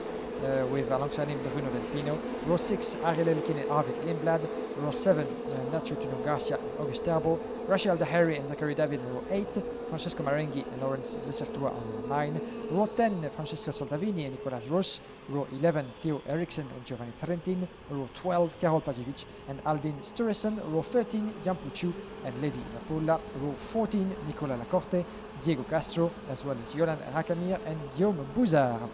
with alongside him Bruno Del Pino. Row 6, Ariel Elkin and Arvid Lindblad. Row 7, Nacho Tuno Garcia and August Terbo. Rachel Dahari and Zachary David in row 8. Francesco Marenghi and Lawrence Lecertua on row 9. Row 10, Francesca Soldavini and Nicolas Roos. Row 11, Theo Eriksson and Giovanni Trentin. Row 12, Karol Paziewicz and Albin Sturesen. Row 13, Jan Puciu and Levi Vapolla. Row 14, Nicolas Lacorte, Diego Castro, as well as Yolan Rakamir and Guillaume Bouzard.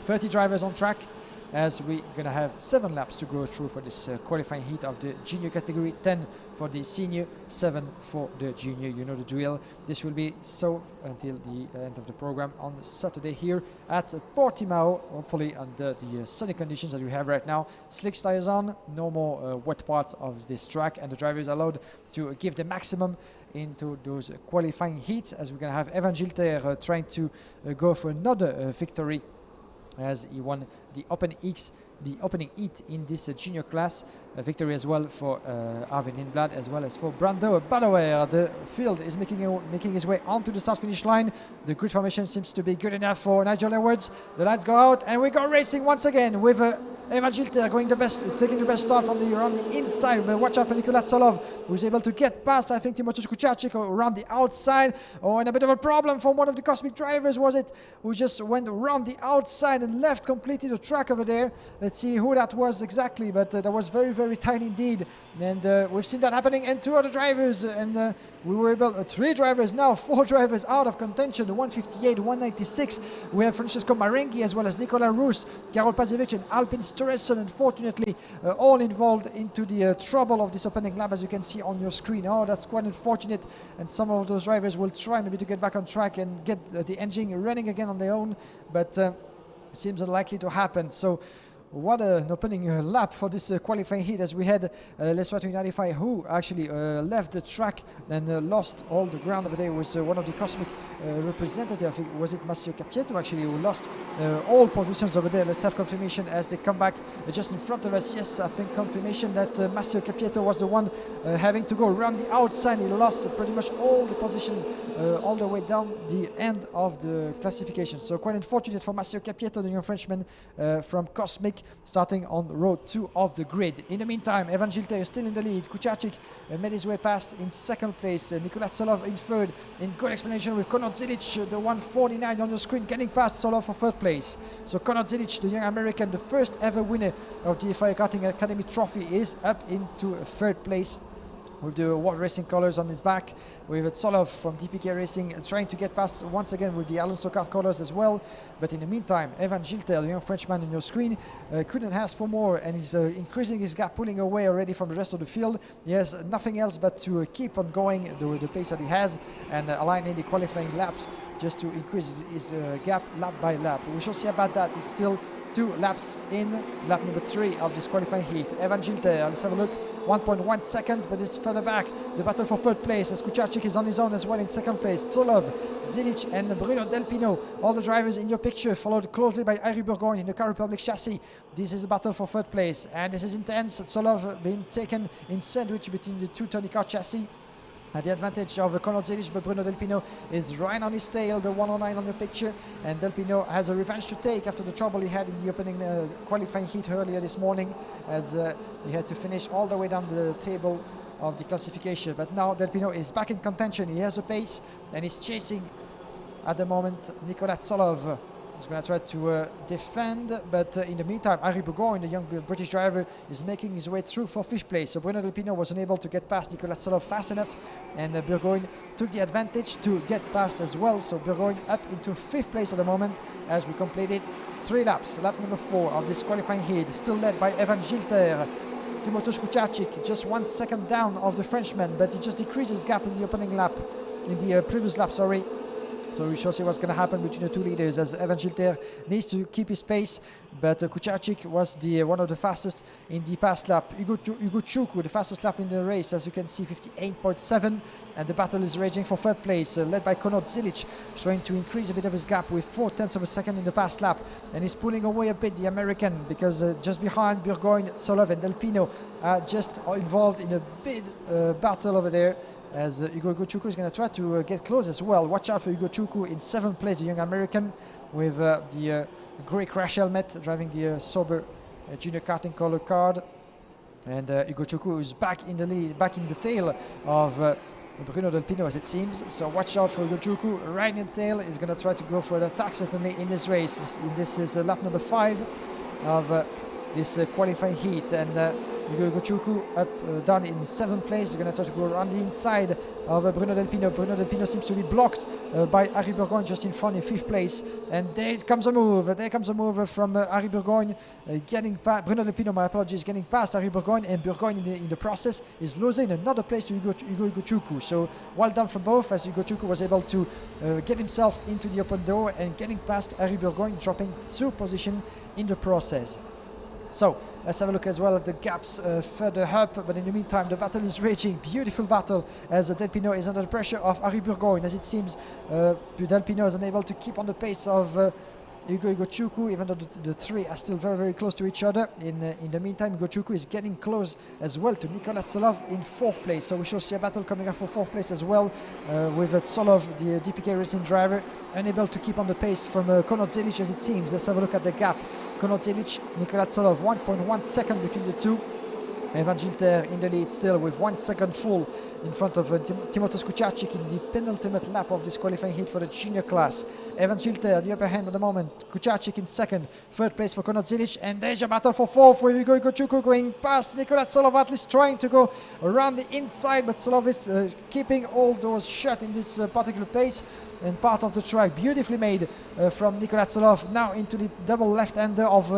30 drivers on track, as we're going to have 7 laps to go through for this qualifying heat of the junior category, 10 for the senior, 7 for the junior. You know the drill. This will be so until the end of the program on Saturday here at Portimao, hopefully under the sunny conditions that we have right now. Slicks tires on, no more wet parts of this track, and the driver is allowed to give the maximum into those qualifying heats, as we're going to have Evan Gilter trying to go for another victory as he won the opening heat in this junior class. A victory as well for Arvin Lindblad as well as for Brando Balower. The field is making his way onto the start finish line. The grid formation seems to be good enough for Nigel Edwards. The lights go out and we go racing once again with Evan Gilter taking the best start from around the inside. But watch out for Nikola Tsolov, who's able to get past, I think, Timothej Kucharczyk around the outside. Oh, and a bit of a problem from one of the Cosmic drivers, was it? Who just went around the outside and left completely the track over there. Let's see who that was exactly, but that was very, very tight indeed. And we've seen that happening, and two other drivers, and we were able, three drivers now, four drivers out of contention, the 158, 196. We have Francesco Marenghi as well as Nicola Roos, Karol Pazevic and Alpin Storesson, unfortunately, all involved into the trouble of this opening lap, as you can see on your screen. Oh, that's quite unfortunate, and some of those drivers will try maybe to get back on track and get the engine running again on their own, but it seems unlikely to happen. So what an opening lap for this qualifying heat, as we had Lesotho United who actually left the track and lost all the ground over there. Was one of the Cosmic representatives, I think, was it Massimo Capietro actually, who lost all positions over there. Let's have confirmation as they come back just in front of us. Yes, I think confirmation that Massimo Capietro was the one having to go around the outside. He lost pretty much all the positions all the way down the end of the classification. So quite unfortunate for Massimo Capietro, the young Frenchman from Cosmic, starting on row 2 of the grid. In the meantime, Evan Gilter is still in the lead. Kucharczyk made his way past in second place. Nikola Tsolov in third. In good explanation with Konrad Zilic, the 149 on your screen, getting past Tsolov for third place. So Konrad Zilic, the young American, the first ever winner of the FIA Karting Academy Trophy, is up into third place with the World Racing colors on his back, with Tsolov from DPK Racing trying to get past once again with the Alonso Kart colors as well. But in the meantime, Evan Gilter, the young Frenchman on your screen, couldn't ask for more, and he's increasing his gap, pulling away already from the rest of the field. He has nothing else but to keep on going the pace that he has and aligning the qualifying laps just to increase his gap lap by lap. We shall see about that. It's still 2 laps in, lap number 3 of this qualifying heat. Evan Gilter, let's have a look. 1.1 second, but it's further back. The battle for third place, as Kucharczyk is on his own as well in second place. Tsolov, Zilic and Bruno Del Pino, all the drivers in your picture, followed closely by Harry Burgoyne in the Car Republic chassis. This is a battle for third place, and this is intense. Tsolov being taken in sandwich between the two Tony Kart chassis. At the advantage of Konrad Zilic, but Bruno Del Pino is right on his tail, the 109 on your picture, and Del Pino has a revenge to take after the trouble he had in the opening qualifying heat earlier this morning, as he had to finish all the way down the table of the classification. But now Del Pino is back in contention. He has the pace and he's chasing at the moment Nikola Tsolov. He's going to try to defend, but in the meantime, Harry Burgoyne, the young British driver, is making his way through for 5th place. So Bruno Del Pino was unable to get past Nikola Tsolov fast enough, and Burgoyne took the advantage to get past as well. So Burgoyne up into 5th place at the moment as we completed 3 laps. Lap number 4 of this qualifying heat, still led by Evan Gilter. Timothej Kucharczyk just 1 second down of the Frenchman, but he just decreased his gap in the opening lap, in the previous lap, sorry. So we shall see what's going to happen between the two leaders, as Evan Gilter needs to keep his pace, but Kucharczyk was the one of the fastest in the past lap. Ugo Chukwu, the fastest lap in the race, as you can see, 58.7, and the battle is raging for third place, led by Konrad Zilic, trying to increase a bit of his gap with 0.4 of a second in the past lap, and he's pulling away a bit, the American, because just behind Burgoyne, Tsolov and Del Pino are just involved in a big battle over there, as Ugo Chukwu is going to try to get close as well. Watch out for Ugo Chukwu in 7th place, the young American, with the grey crash helmet, driving the Sauber junior karting color card. And Ugo Chukwu is back in the lead, back in the tail of Bruno Del Pino, as it seems. So watch out for Ugo Chukwu right in the tail. He's going to try to go for the attack certainly in this race. This is lap number 5 of this qualifying heat, and Ugo Chukwu up down in 7th place. He's going to try to go around the inside of Bruno Del Pino. Bruno Del Pino seems to be blocked by Harry Burgoyne just in front in 5th place. And there comes a move. There comes a move from Harry Burgoyne, getting past Bruno Del Pino. My apologies, getting past Harry Burgoyne, and Burgoyne in the process is losing another place to Ugo Chukwu. So well done from both, as Ugo Chukwu was able to get himself into the open door and getting past Harry Burgoyne, dropping 2 positions in the process. So let's have a look as well at the gaps further up, but in the meantime the battle is raging. Beautiful battle, as Del Pino is under the pressure of Harry Burgoyne, as it seems Del Pino is unable to keep on the pace of Hugo Igochukwu, even though the three are still very, very close to each other. In the meantime, Igochukwu is getting close as well to Nikola Tsolov in 4th place. So we shall see a battle coming up for 4th place as well, with Tsolov, the DPK Racing driver, unable to keep on the pace from Konrad Zelic as it seems. Let's have a look at the gap. Konrad Zelic, Nikola Tsolov, 1.1 second between the two. Evan Gilter in the lead still with 1 second full in front of Timoteusz Kucharczyk in the penultimate lap of this qualifying heat for the junior class. Evan Gilter the upper hand at the moment, Kucharczyk in second, 3rd place for Konrad Zelic, and there's a battle for 4th with Hugo Igochukwu going past Nikola Tsolov, at least trying to go around the inside, but Tsolov is keeping all doors shut in this particular pace. And part of the track beautifully made from Nikola Tsolov now into the double left-hander of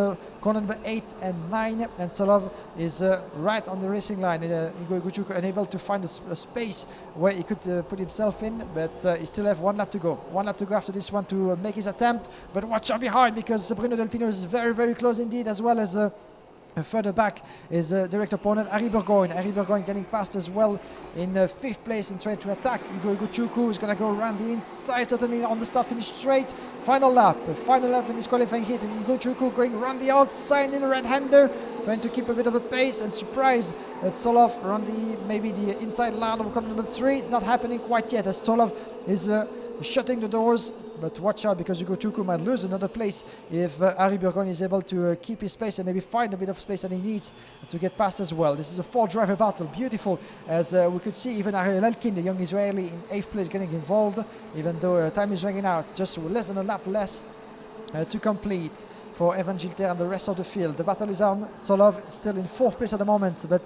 corner number 8 and 9, and Tsolov is right on the racing line. Hugo Igochukwu unable to find a space where he could put himself in, but he still have 1 lap to go. 1 lap to go after this one to make his attempt, but watch out behind because Bruno Del Pino is very, very close indeed, as well as further back is direct opponent Harry Burgoyne. Harry Burgoyne getting past as well in 5th place and trying to attack Hugo Igochukwu. Is going to go around the inside, certainly on the start finish straight. Final lap in this qualifying heat, and Igochukwu going around the outside in a right-hander, trying to keep a bit of a pace and surprise Tsolov around maybe the inside line of corner number 3. It's not happening quite yet as Tsolov is shutting the doors, but watch out because Igochukwu might lose another place if Harry Burgoyne is able to keep his space and maybe find a bit of space that he needs to get past as well. This is a 4-driver battle, beautiful, as we could see even Ariel Elkin, the young Israeli, in 8th place getting involved, even though time is running out, just less than a lap less to complete for Evan Gilter and the rest of the field. The battle is on. Tsolov still in 4th place at the moment, but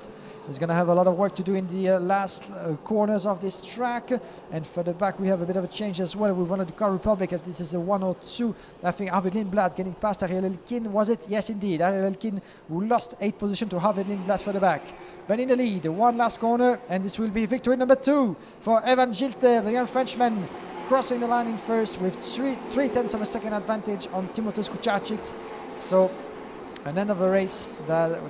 he's going to have a lot of work to do in the last corners of this track. And further back we have a bit of a change as well. We wanted the Car Republic. This is a 102. I think Arvid Lindblad getting past Ariel Elkin, was it? Yes, indeed. Ariel Elkin, who lost 8th position to Arvid Lindblad further back. But in the lead, 1 last corner, and this will be victory number 2 for Evan Gilter, the young Frenchman, crossing the line in first with 3/10 of a second advantage on Timoteusz Kucharczyk. So an end of the race that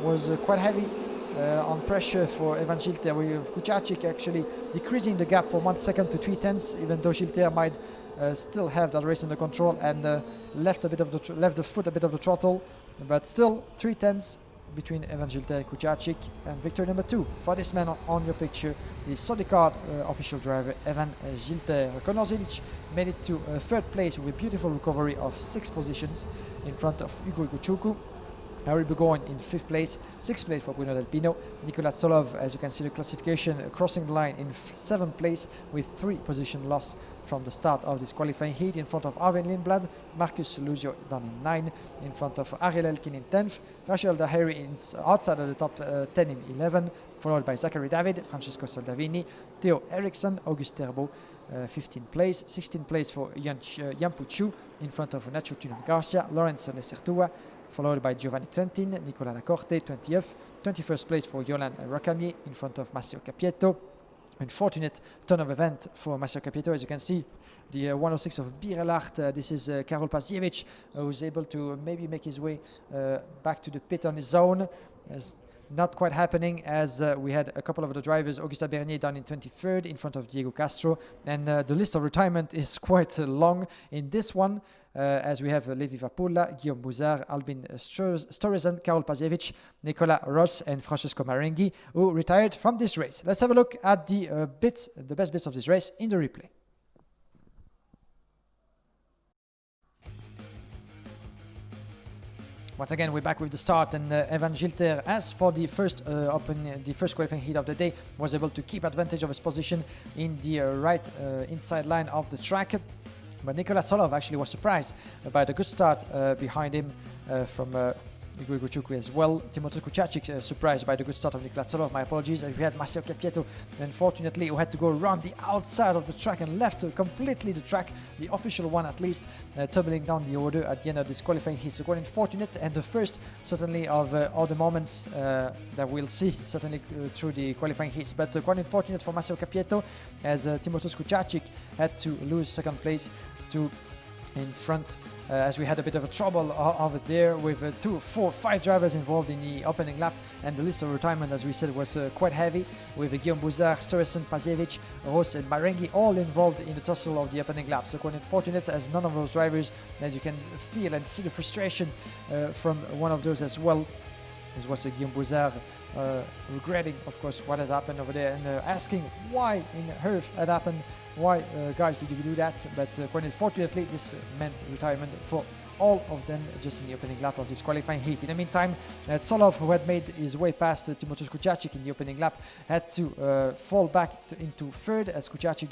was quite heavy on pressure for Evan Gilter, with Kucharczyk actually decreasing the gap from 1 second to 3/10, even though Gilter might still have that race under control and left the foot a bit of the throttle, but still 3/10 between Evan Gilter and Kucharczyk. And victory number 2 for this man on your picture, the Sodicard official driver Evan Gilter. Konrad Zelic made it to 3rd place with a beautiful recovery of 6 positions in front of Hugo Igochukwu. Harry Burgoyne in 5th place, 6th place for Bruno Del Pino. Nikola Tsolov, as you can see the classification, crossing the line in 7th place with 3 position loss from the start of this qualifying heat, in front of Arvid Lindblad. Marcus Luzio down in 9, in front of Ariel Elkin in 10th. Rachel Daheri outside of the top 10 in 11, followed by Zachary David, Francesco Soldavini, Theo Eriksson, August Terbo, 15th place, 16th place for Yan Puchu, in front of Nacho Tunon Garcia, Lorenzo Lesertua, followed by Giovanni Trentin, Nicola Lacorte, 20th, 21st place for Yolan Racamier, in front of Massimo Capietto. Unfortunate turn of event for Massimo Capietto, as you can see, the 106 of Birelart. This is Karol Pasiewicz, who's able to maybe make his way back to the pit on his own. As not quite happening, as we had a couple of the drivers, Augustin Bernier down in 23rd in front of Diego Castro, and the list of retirement is quite long in this one, as we have Levi Vapulla, Guillaume Bouzard, Albin Storesen, Karol Pasiewicz, Nicolas Ross and Francesco Marenghi, who retired from this race. Let's have a look at the best bits of this race in the replay. Once again, we're back with the start, and Evan Gilter, as for the first qualifying heat of the day, was able to keep advantage of his position in the right inside line of the track. But Nikola Tsolov actually was surprised by the good start behind him from Hugo Igochukwu as well. Timoteusz Kucharczyk surprised by the good start of Nikola Tsolov. My apologies. And we had Massimo Capietto, unfortunately, who had to go around the outside of the track and left completely the track, the official one at least, tumbling down the order at the end of this qualifying heat. So quite unfortunate, and the first certainly of all the moments that we'll see certainly through the qualifying heats. But quite unfortunate for Massimo Capietto, as Timoteusz Kucharczyk had to lose second place to in front, as we had a bit of a trouble over there with 2, 4, 5 drivers involved in the opening lap, and the list of retirement, as we said, was quite heavy, with Guillaume Bouzard, Sturesen, Pazevic, Ross and Marengi all involved in the tussle of the opening lap. So quite unfortunate, as none of those drivers, as you can feel and see the frustration from one of those as well. This was Guillaume Bouzard regretting, of course, what had happened over there, and asking why in earth had happened. Why, guys, did you do that? But quite unfortunately, this meant retirement for all of them just in the opening lap of this qualifying heat. In the meantime, Tsolov, who had made his way past Timothée Kucharczyk in the opening lap, had to fall back into third, as Kucharczyk,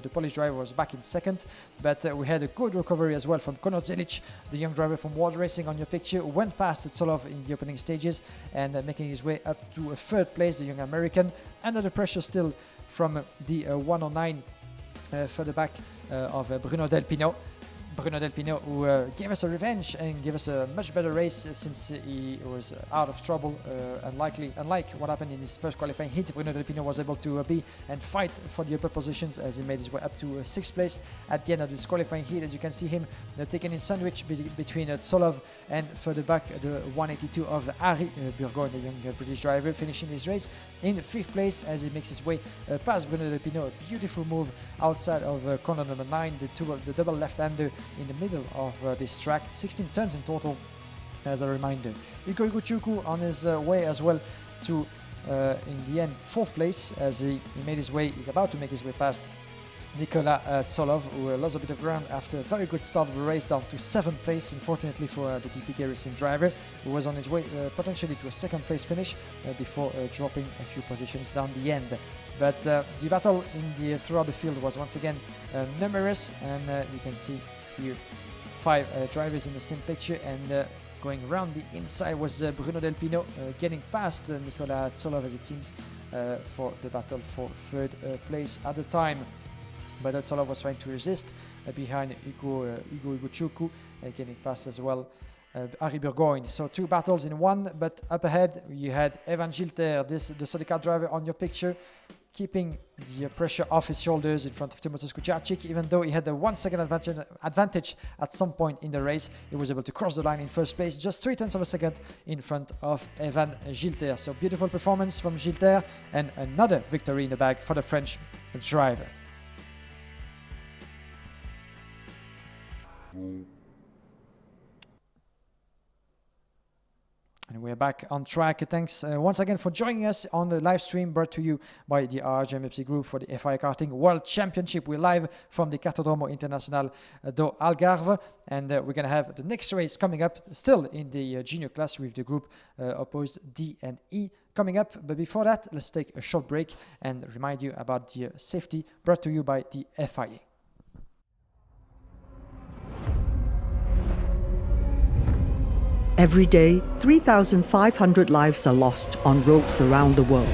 the Polish driver, was back in second. But we had a good recovery as well from Konrad Zelic, the young driver from World Racing on your picture, who went past Tsolov in the opening stages and making his way up to a third place, the young American, under the pressure still from the 109 further back of Bruno Del Pino. Bruno Del Pino, who gave us a revenge and gave us a much better race since he was out of trouble. Unlike what happened in his first qualifying heat, Bruno Del Pino was able to be and fight for the upper positions as he made his way up to 6th place at the end of this qualifying heat. As you can see him taking in sandwich between Tsolov and further back the 182 of Harry Burgoyne, the young British driver, finishing his race in 5th place as he makes his way past Bruno Del Pino. A beautiful move outside of corner number 9, the double left-hander in the middle of this track. 16 turns in total, as a reminder. Iko Iguchuku on his way as well to, in the end, 4th place as he made his way, he's about to make his way past Nicolas Tsolov, who lost a bit of ground after a very good start of the race, down to 7th place, unfortunately for the DPK Racing driver, who was on his way potentially to a 2nd place finish before dropping a few positions down the end. But the battle throughout the field was once again numerous, and you can see here 5 drivers in the same picture, and going around the inside was Bruno Del Pino, getting past Nicolas Tsolov, as it seems, for the battle for 3rd place at the time. But Tsolov was trying to resist behind Igo Iguchuku, getting past as well Harry Burgoyne. So 2 battles in one, but up ahead you had Evan Gilter, the Sodica driver on your picture, keeping the pressure off his shoulders in front of Timothée Kucharczyk. Even though he had a 1 second advantage at some point in the race, he was able to cross the line in 1st place, just 0.3 of a second in front of Evan Gilter. So beautiful performance from Gilter, and another victory in the bag for the French driver. And we're back on track. Thanks once again for joining us on the live stream brought to you by the RGMFC Group for the FIA Karting World Championship. We're live from the Cartódromo Internacional do Algarve, and we're going to have the next race coming up, still in the junior class with the group opposed D and E coming up. But before that, let's take a short break and remind you about the safety brought to you by the FIA. Every day, 3,500 lives are lost on roads around the world.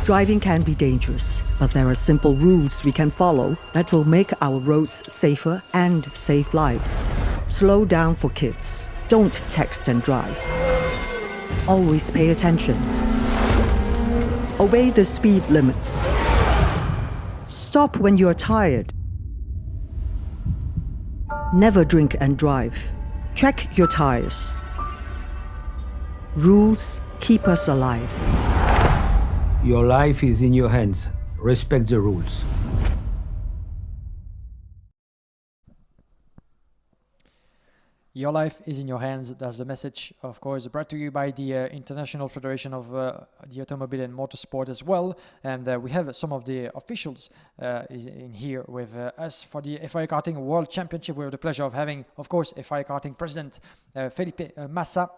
Driving can be dangerous, but there are simple rules we can follow that will make our roads safer and save lives. Slow down for kids. Don't text and drive. Always pay attention. Obey the speed limits. Stop when you're tired. Never drink and drive. Check your tires. Rules keep us alive. Your life is in your hands. Respect the rules. Your life is in your hands. That's the message, of course, brought to you by the International Federation of the Automobile and Motorsport as well. And we have some of the officials in here with us for the FIA Karting World Championship. We have the pleasure of having, of course, FIA Karting President Felipe Massa,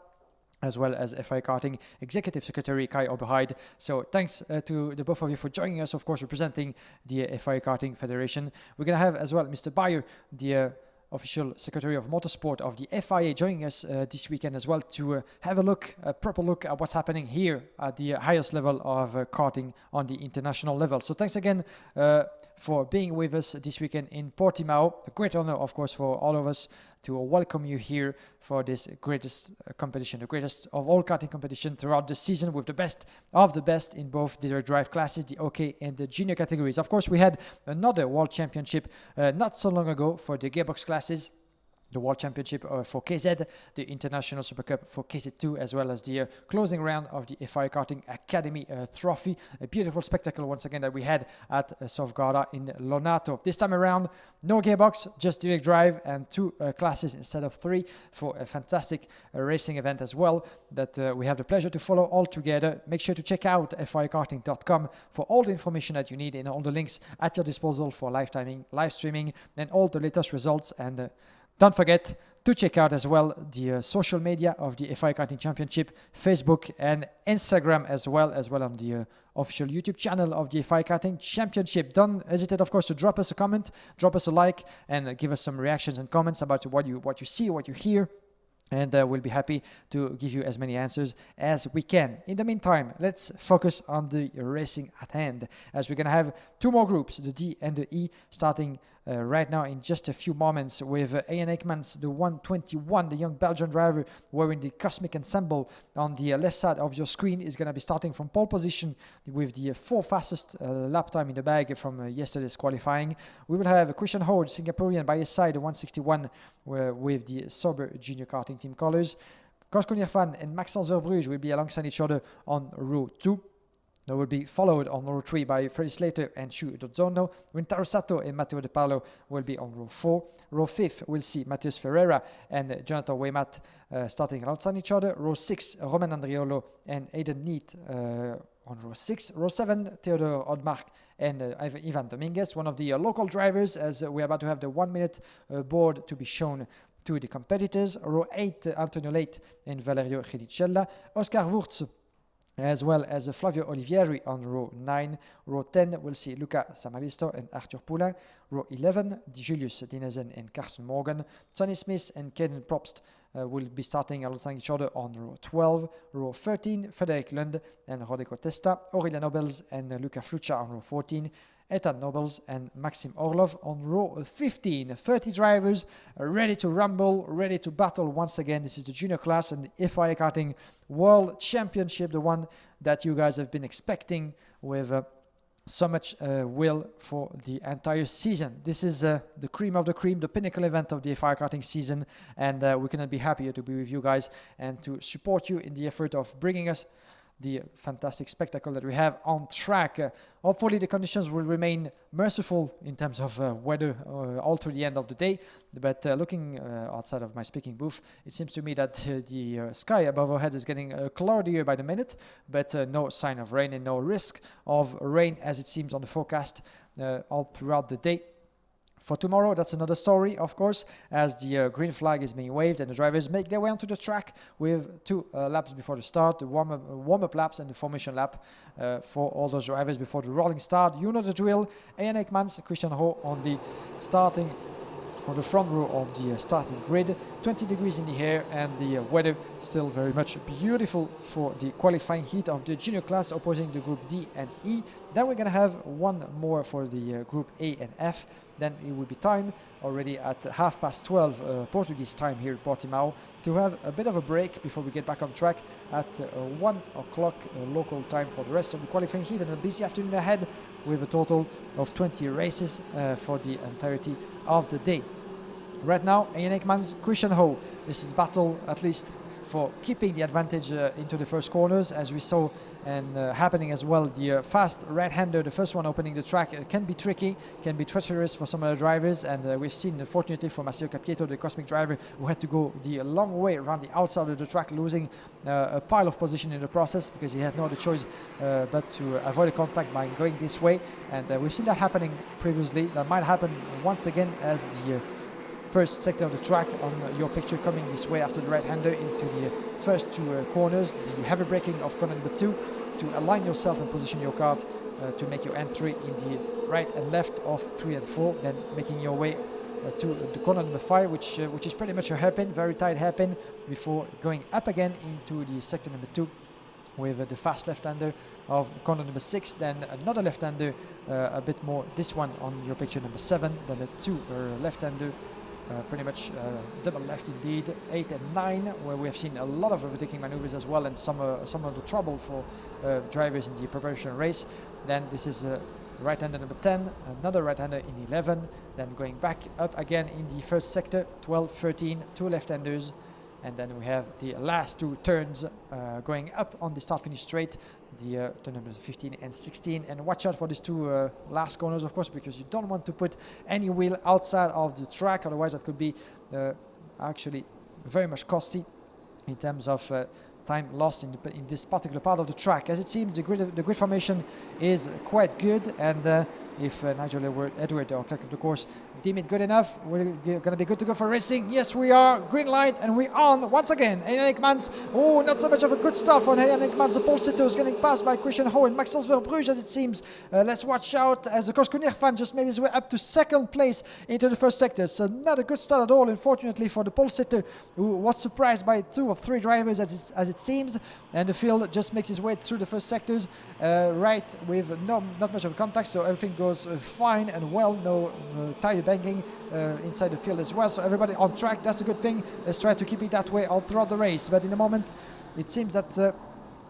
as well as FIA Karting Executive Secretary Kai Oberheid. So thanks to the both of you for joining us, of course, representing the FIA Karting Federation. We're going to have as well Mr. Bayer, the official Secretary of Motorsport of the FIA, joining us this weekend as well to have a proper look at what's happening here at the highest level of karting on the international level. So thanks again for being with us this weekend in Portimao. A great honor, of course, for all of us to welcome you here for this greatest competition, the greatest of all karting competition throughout the season, with the best of the best in both the drive classes, the OK and the junior categories. Of course, we had another World Championship not so long ago for the gearbox classes, the World Championship for KZ, the International Super Cup for KZ2, as well as the closing round of the FIA Karting Academy Trophy. A beautiful spectacle once again that we had at South Garda in Lonato. This time around, no gearbox, just direct drive and 2 classes instead of 3 for a fantastic racing event as well that we have the pleasure to follow all together. Make sure to check out fiakarting.com for all the information that you need and all the links at your disposal for live timing, live streaming, and all the latest results. And don't forget to check out as well the social media of the FIA Karting Championship, Facebook and Instagram, as well on the official YouTube channel of the FIA Karting Championship. Don't hesitate, of course, to drop us a comment, drop us a like, and give us some reactions and comments about what you see, what you hear. And we'll be happy to give you as many answers as we can. In the meantime, let's focus on the racing at hand, as we're going to have 2 more groups, the D and the E, starting right now in just a few moments with Ian Ekmans, the 121, the young Belgian driver wearing the Cosmic Ensemble on the left side of your screen, is going to be starting from pole position with the 4 fastest lap time in the bag from yesterday's qualifying. We will have Christian Ho, Singaporean, by his side, the 161 with the Sauber Junior Karting team colors. Kosko Nirfan and Maxence Verbrugge will be alongside each other on row 2. That will be followed on row 3 by Freddy Slater and Shu Dozzono. Rintaro Sato and Matteo De Paolo will be on row 4. Row 5 we'll see Matheus Ferreira and Jonathan Waymat starting alongside each other. Row 6, Roman Andriolo and Aidan Neat on row 6. Row 7, Theodore Odmark and Ivan Dominguez, one of the local drivers, as we're about to have the 1-minute board to be shown to the competitors. Row 8, Antonio Leit and Valerio Chedicella. Oscar Wurz, as well as Flavio Olivieri on row 9. Row 10, we'll see Luca Samalisto and Arthur Poulain. Row 11, Julius Dinesen and Carson Morgan. Sonny Smith and Caden Probst will be starting alongside each other on row 12. Row 13, Frederic Lund and Rodrigo Testa. Aurelia Nobles and Luca Fluccia on row 14. Ethan Nobles and Maxim Orlov on row 15. 30 drivers ready to rumble, ready to battle once again. This is the junior class and the FIA Karting World Championship, the one that you guys have been expecting with so much will for the entire season. This is the cream of the cream, the pinnacle event of the FIA Karting season, and we cannot be happier to be with you guys and to support you in the effort of bringing us the fantastic spectacle that we have on track. Hopefully the conditions will remain merciful in terms of weather all through the end of the day, but looking outside of my speaking booth, it seems to me that the sky above our heads is getting cloudier by the minute, but no sign of rain and no risk of rain as it seems on the forecast all throughout the day. For tomorrow, that's another story, of course, as the green flag is being waved and the drivers make their way onto the track with 2 laps before the start, the warm-up laps and the formation lap for all those drivers before the rolling start. You know the drill. Ian Ekmans, Christian Ho on the front row of the starting grid. 20 degrees in the air and the weather still very much beautiful for the qualifying heat of the junior class opposing the group D and E. Then we're going to have one more for the group A and F. Then it will be time already at 12:30 Portuguese time here at Portimao to have a bit of a break before we get back on track at 1 o'clock local time for the rest of the qualifying heat, and a busy afternoon ahead with a total of 20 races for the entirety of the day. Right now, Ian Ekmans, Christian Ho. This is battle at least for keeping the advantage into the first corners, as we saw, and happening as well. The fast right-hander, the first one opening the track, can be tricky, can be treacherous for some of the drivers, and we've seen, unfortunately, for Massimo Capieto, the Cosmic driver, who had to go the long way around the outside of the track, losing a pile of position in the process because he had no other choice but to avoid a contact by going this way. And we've seen that happening previously. That might happen once again as the first sector of the track on your picture coming this way after the right-hander into the first 2 corners, the heavy braking of corner number 2 to align yourself and position your car to make your entry in the right and left of 3 and 4, then making your way to the corner number 5, which is pretty much a hairpin, very tight hairpin, before going up again into the sector number 2 with the fast left-hander of corner number 6, then another left-hander a bit more, this one on your picture number 7, then the 2 left-hander pretty much double left indeed, 8 and 9, where we have seen a lot of overtaking maneuvers as well, and some of the trouble for drivers in the preparation race. Then this is right-hander number 10, another right-hander in 11, then going back up again in the first sector, 12, 13, two left-handers, and then we have the last two turns going up on the start-finish straight, the turn numbers 15 and 16. And watch out for these two last corners, of course, because you don't want to put any wheel outside of the track, otherwise that could be actually very much costly in terms of time lost in this particular part of the track. As it seems, the grid formation is quite good, and if Nigel Edward, or clerk of the course, deem it good enough, we're going to be good to go for racing. Yes, we are. Green light, and we're on once again. Jan Ekmans, oh, not so much of a good start for Jan Ekmans. The pole sitter is getting passed by Christian Ho and Maxence Verbrugge, as it seems. Let's watch out as the Koskoner fan just made his way up to second place into the first sector. So not a good start at all, unfortunately, for the pole sitter, who was surprised by 2 or 3 drivers, as it seems. And the field just makes his way through the first sectors, right, with not much of contact, so everything goes fine and well. No tire banging inside the field as well, so everybody on track. That's a good thing. Let's try to keep it that way all throughout the race. But in the moment, it seems that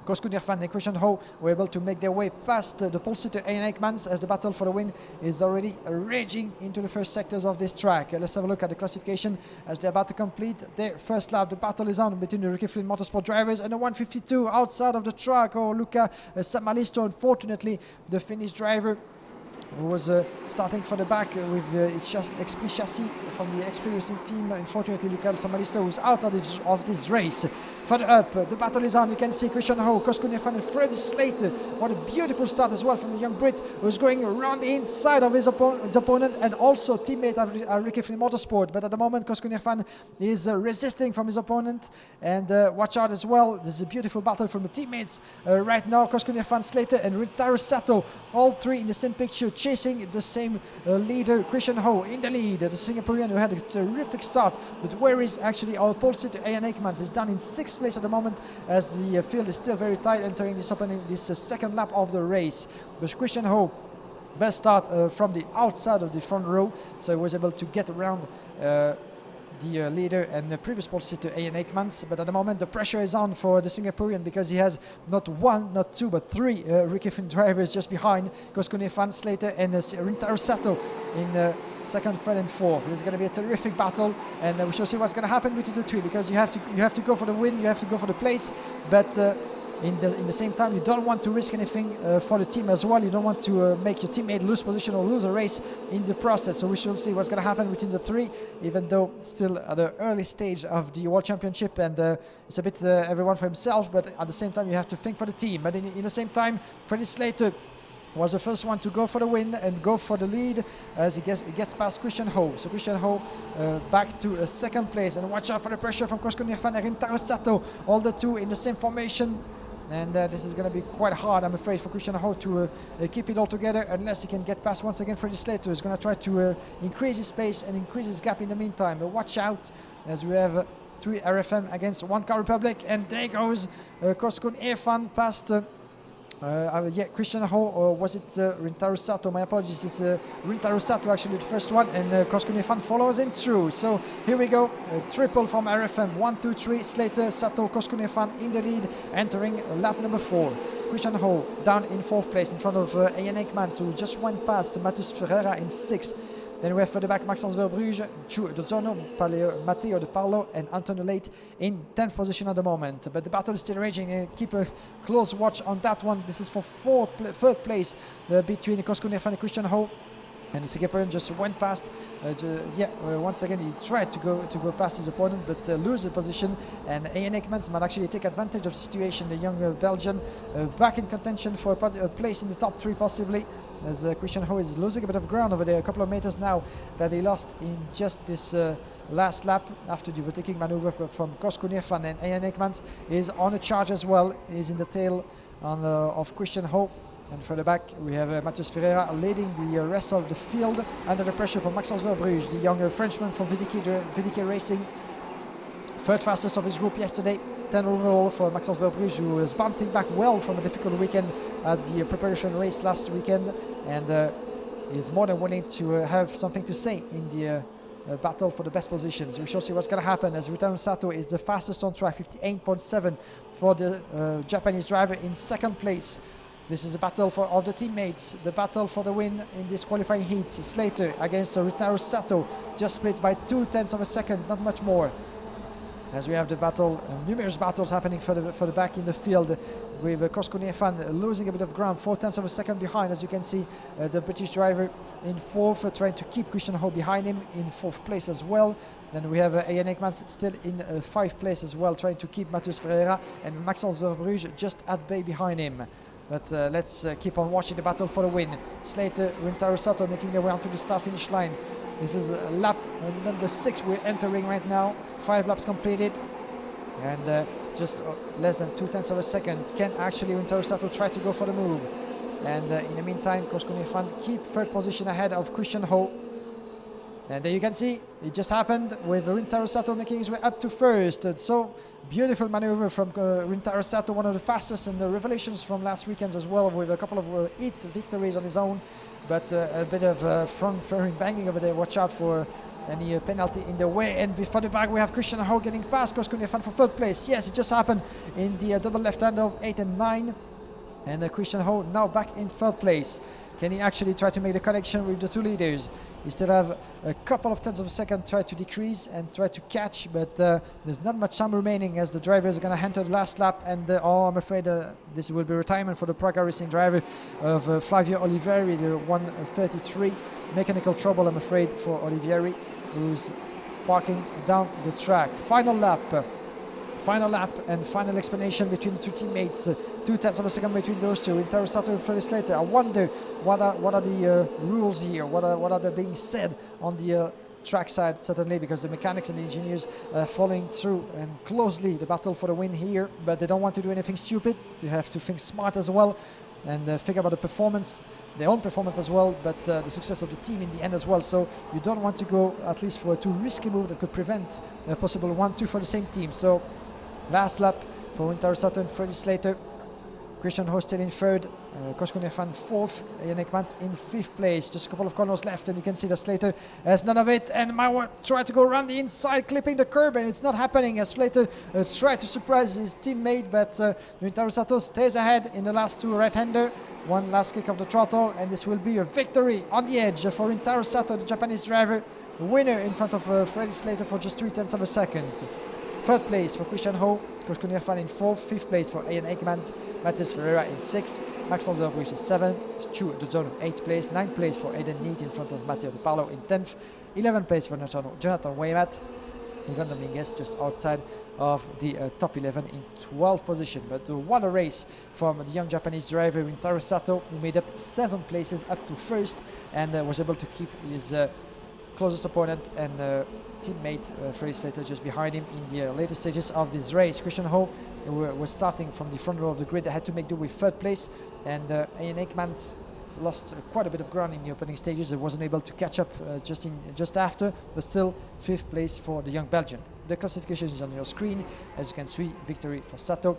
Koskoner fan and Christian Ho were able to make their way past the pole sitter Jan Ekmans, as the battle for the win is already raging into the first sectors of this track. Let's have a look at the classification as they're about to complete their first lap. The battle is on between the Ricky Flynn Motorsport drivers and the 152 outside of the track. Oh, Luca Samalisto, unfortunately, the Finnish driver, who was starting for the back with his XP chassis from the XP Racing team. Unfortunately, Luca Samalisto was out of this race. Further up, the battle is on. You can see Christian Ho, Koskoner fan, and Freddie Slater. What a beautiful start as well from the young Brit, who's going around the inside of his opponent, and also teammate of Ricky Flynn Motorsport. But at the moment, Koskoner fan is resisting from his opponent. And watch out as well. This is a beautiful battle from the teammates right now. Koskoner fan, Slater, and Rintaro Sato, all three in the same picture, chasing the same leader. Christian Ho in the lead, the Singaporean who had a terrific start. But where is actually our pole sitter Jan Ekmans? Is down in 6th place at the moment, as the field is still very tight entering this second lap of the race. But Christian Ho, best start from the outside of the front row, so he was able to get around the leader and the previous pole sitter Jan Ekmans. But at the moment, the pressure is on for the Singaporean, because he has not 1, not 2, but 3 Ricky Flynn drivers just behind Koskoner fan, Slater, and Rintaro Sato in second, third, and fourth. This is going to be a terrific battle, and we shall see what's going to happen between the 3, because you have to go for the win, you have to go for the place, but in the same time, you don't want to risk anything for the team as well. You don't want to make your teammate lose position or lose a race in the process. So we shall see what's going to happen between the 3, even though still at the early stage of the World Championship, and it's a bit everyone for himself, but at the same time you have to think for the team. But in the same time, Freddie Slater was the first one to go for the win and go for the lead, as he gets past Christian Ho. So Christian Ho back to second place, and watch out for the pressure from Koskoner fan and Rintaro Sato, all the 2 in the same formation. And this is going to be quite hard, I'm afraid, for Christian Ho to keep it all together, unless he can get past once again Freddie Slater, who's going to try to increase his pace and increase his gap in the meantime. But watch out, as we have 3 RFM against 1 Car Republic, and there goes Koskoner fan past Christian Ho, or was it Rintaro Sato? My apologies, it's Rintaro Sato actually the first one, and Koskoner fan follows him through. So here we go, triple from RFM, 1, 2, 3, Slater, Sato, Koskoner fan in the lead, entering lap number 4. Christian Ho down in 4th place in front of Jan Ekmans, who just went past Matheus Ferreira in 6th. Then we have further back Maxence Verbrugge, Chu Dozono, Matteo De Parlo, and Antonio Late in 10th position at the moment. But the battle is still raging. Keep a close watch on that one. This is for 3rd place between Koskoner fan and Christian Ho. And the Singaporean just went past. Once again he tried to go past his opponent, but lose the position. And Jan Ekmans might actually take advantage of the situation. The young Belgian back in contention for a place in the top 3 possibly, as Christian Ho is losing a bit of ground over there, a couple of meters now that he lost in just this last lap after the overtaking maneuver from Koskoner fan. And Jan Ekmans is on a charge as well. He's in the tail of Christian Ho. And further back, we have Matheus Ferreira leading the rest of the field under the pressure from Maxence Verbrugge, the young Frenchman from VDK Racing. 3rd fastest of his group yesterday, 10 overall for Maxence Verbrugge, who is bouncing back well from a difficult weekend at the preparation race last weekend, and is more than willing to have something to say in the battle for the best positions. We shall see what's going to happen, as Rintaro Sato is the fastest on track, 58.7 for the Japanese driver in 2nd place. This is a battle of the teammates, the battle for the win in this qualifying heat. Slater against Rintaro Sato, just split by 0.2 of a second, not much more. As we have the battle, numerous battles happening for the back in the field, with Kosko Nefan losing a bit of ground, 0.4 of a second behind. As you can see, the British driver in fourth, trying to keep Christian Ho behind him in fourth place as well. Then we have Ian Ekmans still in 5th place as well, trying to keep Matheus Ferreira and Maxence Verbrugge just at bay behind him. But let's keep on watching the battle for the win. Slater, Rintaro Sato making their way onto the start-finish line. This is lap number 6 we're entering right now. 5 laps completed. And just less than 0.2 of a second. Can actually Rintaro Sato try to go for the move? And in the meantime, Kosko Nefan keep 3rd position ahead of Christian Ho. And there you can see, it just happened with Rintaro Sato making his way up to 1st. And so beautiful maneuver from Rintaro Sato, one of the fastest, and the revelations from last weekend as well, with a couple of 8 victories on his own. But a bit of front fairing banging over there. Watch out for any penalty in the way. And before the back we have Christian Ho getting past Kosko Nefan for 3rd place. Yes, it just happened in the double left-hander of 8 and 9. And Christian Ho now back in 3rd place. Can he actually try to make the connection with the 2 leaders? He still have a couple of tenths of a second, try to decrease and try to catch, but there's not much time remaining as the drivers are going to enter the last lap. And oh, I'm afraid this will be retirement for the Praga Racing driver of Flavio Olivieri, the 133. Mechanical trouble, I'm afraid, for Olivieri, who's walking down the track. Final lap and final explanation between the 2 teammates. 0.2 of a second between those two. Rintaro Sato and Freddy Slater. I wonder what are the rules here? What are they being said on the track side? Certainly, because the mechanics and the engineers are following through and closely the battle for the win here. But they don't want to do anything stupid. They have to think smart as well and think about the performance, their own performance as well, but the success of the team in the end as well. So you don't want to go at least for a too risky move that could prevent a possible 1-2 for the same team. So last lap for Rintaro Sato and Freddy Slater. Christian Ho still in 3rd, Kosko Nefan 4th, Ian Ekmans in 5th place. Just a couple of corners left, and you can see that Slater has none of it. And Mawa tried to go around the inside, clipping the curb, and it's not happening as Slater tried to surprise his teammate. But Rintaro Sato stays ahead in the last 2 right-hander. One last kick of the throttle, and this will be a victory on the edge for Rintaro Sato, the Japanese driver. Winner in front of Freddy Slater for just 0.3 of a second. 3rd place for Christian Ho, Kosko Nefan in 4th, 5th place for Ian Ekmans, Matheus Ferreira in 6th, Maxence Verbrugge in 7th, Stu De Zone in 8th place, 9th place for Aiden Neat in front of Matteo De Paolo in 10th, 11th place for Jonathan Waymat, Ivan Dominguez just outside of the top 11 in 12th position. But what a race from the young Japanese driver Rintaro Sato, who made up 7 places up to 1st and was able to keep his closest opponent and teammate Freddy Slater just behind him in the later stages of this race. Christian Ho was starting from the front row of the grid. They had to make do with 3rd place, and Ian Ekmans lost quite a bit of ground in the opening stages. He wasn't able to catch up just after, but still 5th place for the young Belgian. The classification is on your screen. As you can see, victory for Sato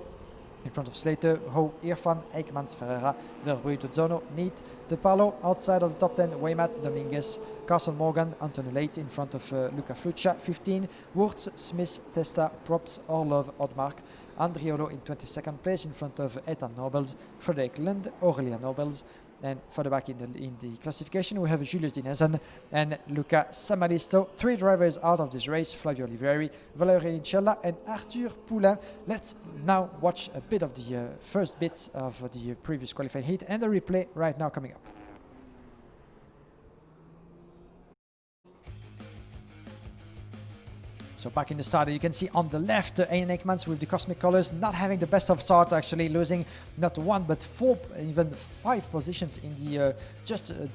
in front of Slater, Ho, Irfan, Ekmans, Ferreira, Verbrugge, Zono, Neat, De Paolo. Outside of the top 10, Waymat, Dominguez, Carson Morgan, Anthony Late in front of Luca Fluccia, 15, Wurz, Smith, Testa, Props, Orlov, Odmark, Andriolo in 22nd place in front of Ethan Nobles, Frederick Lund, Aurelia Nobles. And further back in the classification, we have Julius Dinesen and Luca Samalisto. 3 drivers out of this race: Flavio Olivieri, Valerio Nicella, and Arthur Poulain. Let's now watch a bit of the first bits of the previous qualifying heat and the replay right now coming up. So back in the start, you can see on the left, Ian Ekmans with the cosmic colors not having the best of start, actually losing not 1 but 4, even 5 positions in the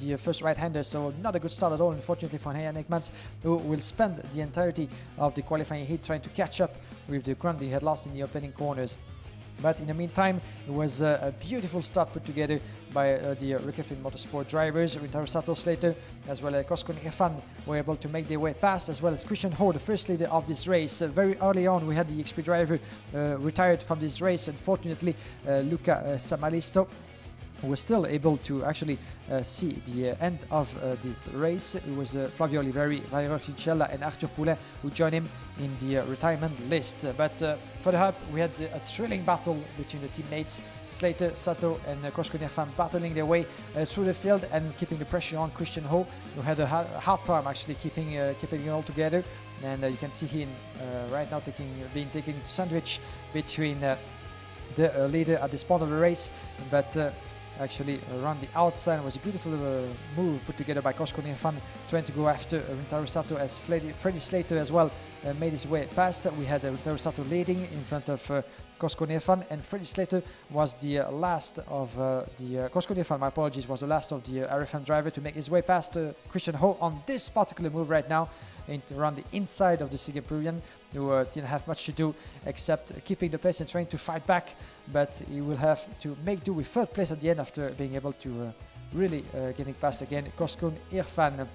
the first right-hander. So not a good start at all, unfortunately, for Ian Ekmans, who will spend the entirety of the qualifying heat trying to catch up with the ground he had lost in the opening corners. But in the meantime, it was a beautiful start put together by the Reckless Motorsport drivers. Rintaro Sato, Slater, as well as Kosko Nefan were able to make their way past, as well as Christian Ho, the first leader of this race. Very early on, we had the XP driver retired from this race. Unfortunately, Luca Samalisto were still able to actually see the end of this race. It was Flavio Oliveri, Valerio Chichella and Arthur Poulin who joined him in the retirement list. But for the Hub, we had a thrilling battle between the teammates. Slater, Sato and Kosko Nirfan battling their way through the field and keeping the pressure on Christian Ho, who had a hard time actually keeping it all together. And you can see him right now being taken to sandwich between the leader at this point of the race, but actually around the outside was a beautiful move put together by Kosko Nirfan, trying to go after Rintaro Sato as Freddy Slater as well made his way past. We had Rintaro Sato leading in front of Kosko Nirfan, and Freddy Slater was the last of Kosko Nirfan, my apologies, was the last of the RFM driver to make his way past Christian Ho on this particular move right now, around the inside of the Sigurd Peruvian, who didn't have much to do except keeping the place and trying to fight back, but he will have to make do with third place at the end after being able to really getting past again Kosko Nirfan.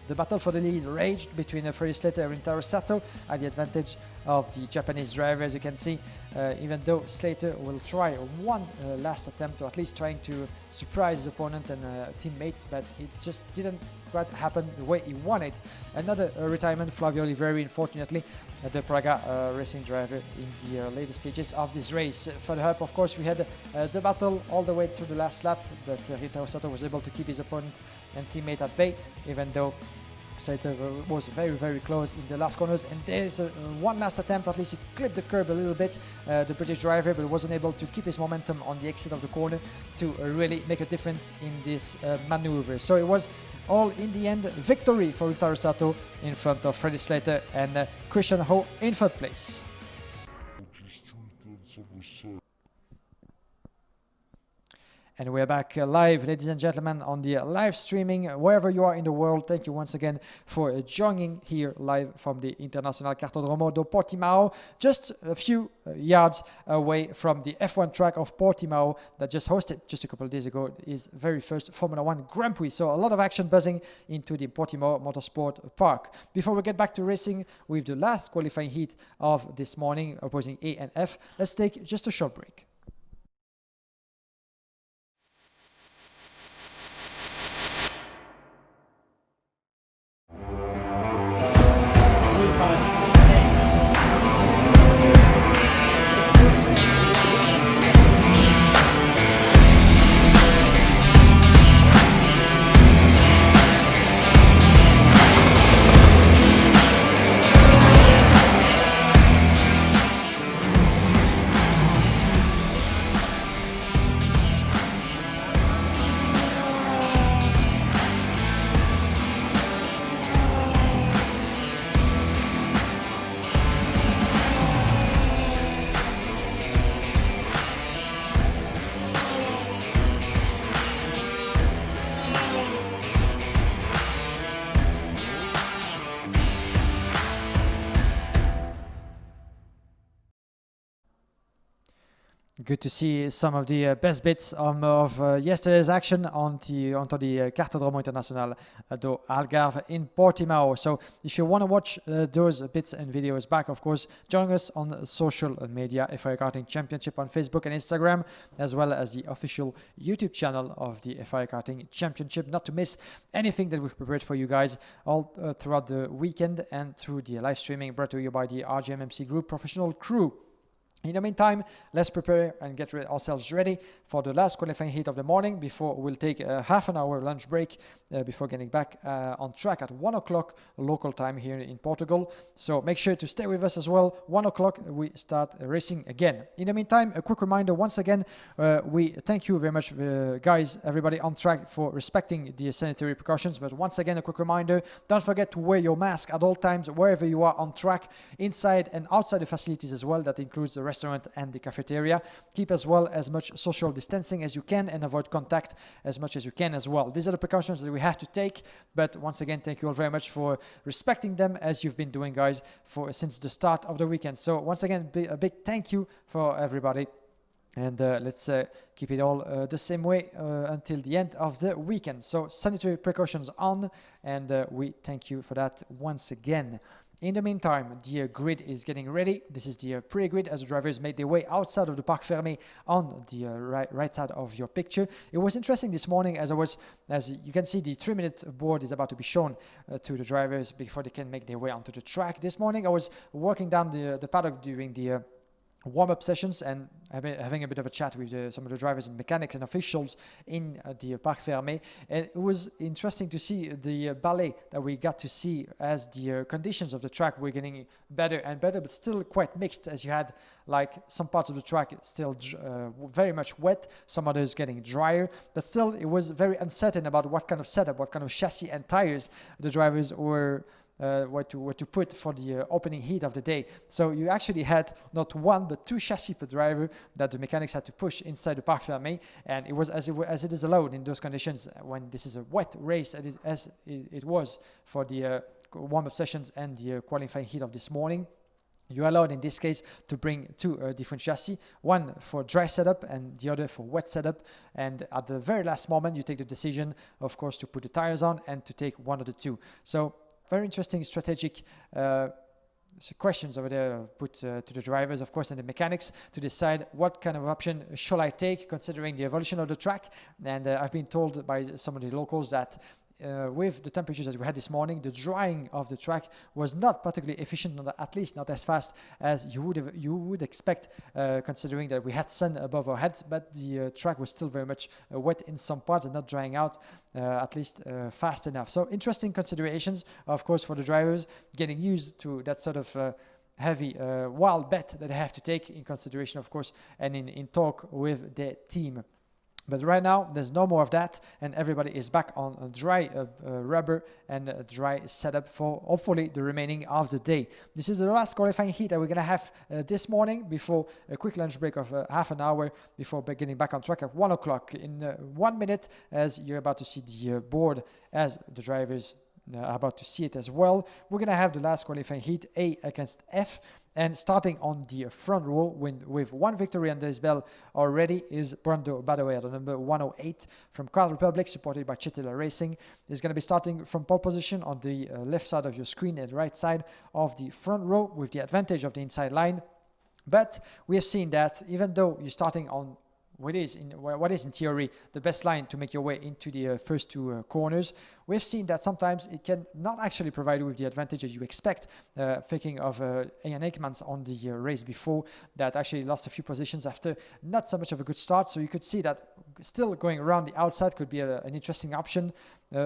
The battle for the lead raged between Freddy Slater and Rintaro Sato at the advantage of the Japanese driver, as you can see, even though Slater will try one last attempt, or at least trying to surprise his opponent and teammate, but it just didn't quite happen the way he wanted. Another retirement, Flavio Oliveri, unfortunately, the Praga racing driver in the later stages of this race. For the Hub, of course, we had the battle all the way through the last lap, but Rintaro Sato was able to keep his opponent and teammate at bay, even though Slater was very, very close in the last corners. And there's one last attempt, at least he clipped the curb a little bit, the British driver, but wasn't able to keep his momentum on the exit of the corner to really make a difference in this maneuver. So it was all in the end victory for Rintaro Sato in front of Freddy Slater and Christian Ho in third place. And we're back live, ladies and gentlemen, on the live streaming wherever you are in the world. Thank you once again for joining here live from the International Cartodromo do Portimao, just a few yards away from the F1 track of Portimao that just hosted just a couple of days ago his very first Formula One Grand Prix. So a lot of action buzzing into the Portimao Motorsport Park. Before we get back to racing with the last qualifying heat of this morning, opposing A and F, let's take just a short break. Good to see some of the best bits of yesterday's action onto the Cartodromo Internacional do Algarve in Portimao. So if you want to watch those bits and videos back, of course, join us on social media, FIA Karting Championship on Facebook and Instagram, as well as the official YouTube channel of the FIA Karting Championship, not to miss anything that we've prepared for you guys all throughout the weekend and through the live streaming brought to you by the RGMMC Group professional crew. In the meantime, let's prepare and get ourselves ready for the last qualifying heat of the morning before we'll take a half an hour lunch break before getting back on track at 1 o'clock local time here in Portugal. So make sure to stay with us as well. 1 o'clock, we start racing again. In the meantime, a quick reminder once again, we thank you very much, guys, everybody on track for respecting the sanitary precautions. But once again, a quick reminder, don't forget to wear your mask at all times, wherever you are on track, inside and outside the facilities as well. That includes the restaurant and the cafeteria. Keep as well as much social distancing as you can and avoid contact as much as you can as well. These are the precautions that we have to take, but once again, thank you all very much for respecting them as you've been doing, guys, since the start of the weekend. So once again, a big thank you for everybody, and let's keep it all the same way until the end of the weekend. So sanitary precautions on, and we thank you for that once again. In the meantime, the grid is getting ready. This is the pre-grid as the drivers make their way outside of the Parc Fermé on the right side of your picture. It was interesting this morning as you can see, the 3-minute board is about to be shown to the drivers before they can make their way onto the track. This morning I was walking down the paddock during the warm-up sessions and having a bit of a chat with some of the drivers and mechanics and officials in the Parc Fermé. And it was interesting to see the ballet that we got to see as the conditions of the track were getting better and better, but still quite mixed, as you had like some parts of the track still very much wet, some others getting drier, but still it was very uncertain about what kind of setup, what kind of chassis and tires the drivers were what to put for the opening heat of the day. So you actually had not one but 2 chassis per driver that the mechanics had to push inside the Parc Fermé, and it was as it is allowed in those conditions when this is a wet race as it was for the warm-up sessions and the qualifying heat of this morning. You're allowed in this case to bring 2 different chassis, one for dry setup and the other for wet setup. And at the very last moment, you take the decision, of course, to put the tires on and to take one of the 2. So very interesting strategic questions over there put to the drivers, of course, and the mechanics to decide what kind of option shall I take considering the evolution of the track. And I've been told by some of the locals that with the temperatures that we had this morning, the drying of the track was not particularly efficient, at least not as fast as you would expect, considering that we had sun above our heads, but the track was still very much wet in some parts and not drying out at least fast enough. So interesting considerations, of course, for the drivers getting used to that sort of heavy wild bet that they have to take in consideration, of course, and in talk with their team. But right now, there's no more of that, and everybody is back on a dry rubber and a dry setup for hopefully the remaining of the day. This is the last qualifying heat that we're going to have this morning before a quick lunch break of half an hour before getting back on track at 1 o'clock. In 1 minute, as you're about to see the board as the drivers are about to see it as well, we're going to have the last qualifying heat, A against F. And starting on the front row with 1 victory under his belt already is Brando Badaway, the number 108 from Car Republic, supported by Chetila Racing. He's going to be starting from pole position on the left side of your screen and right side of the front row with the advantage of the inside line. But we have seen that even though you're starting on what is in theory the best line to make your way into the first 2 corners, we've seen that sometimes it can not actually provide you with the advantage that you expect. Thinking of Ian Aikmans on the race before, that actually lost a few positions after not so much of a good start. So you could see that still going around the outside could be an interesting option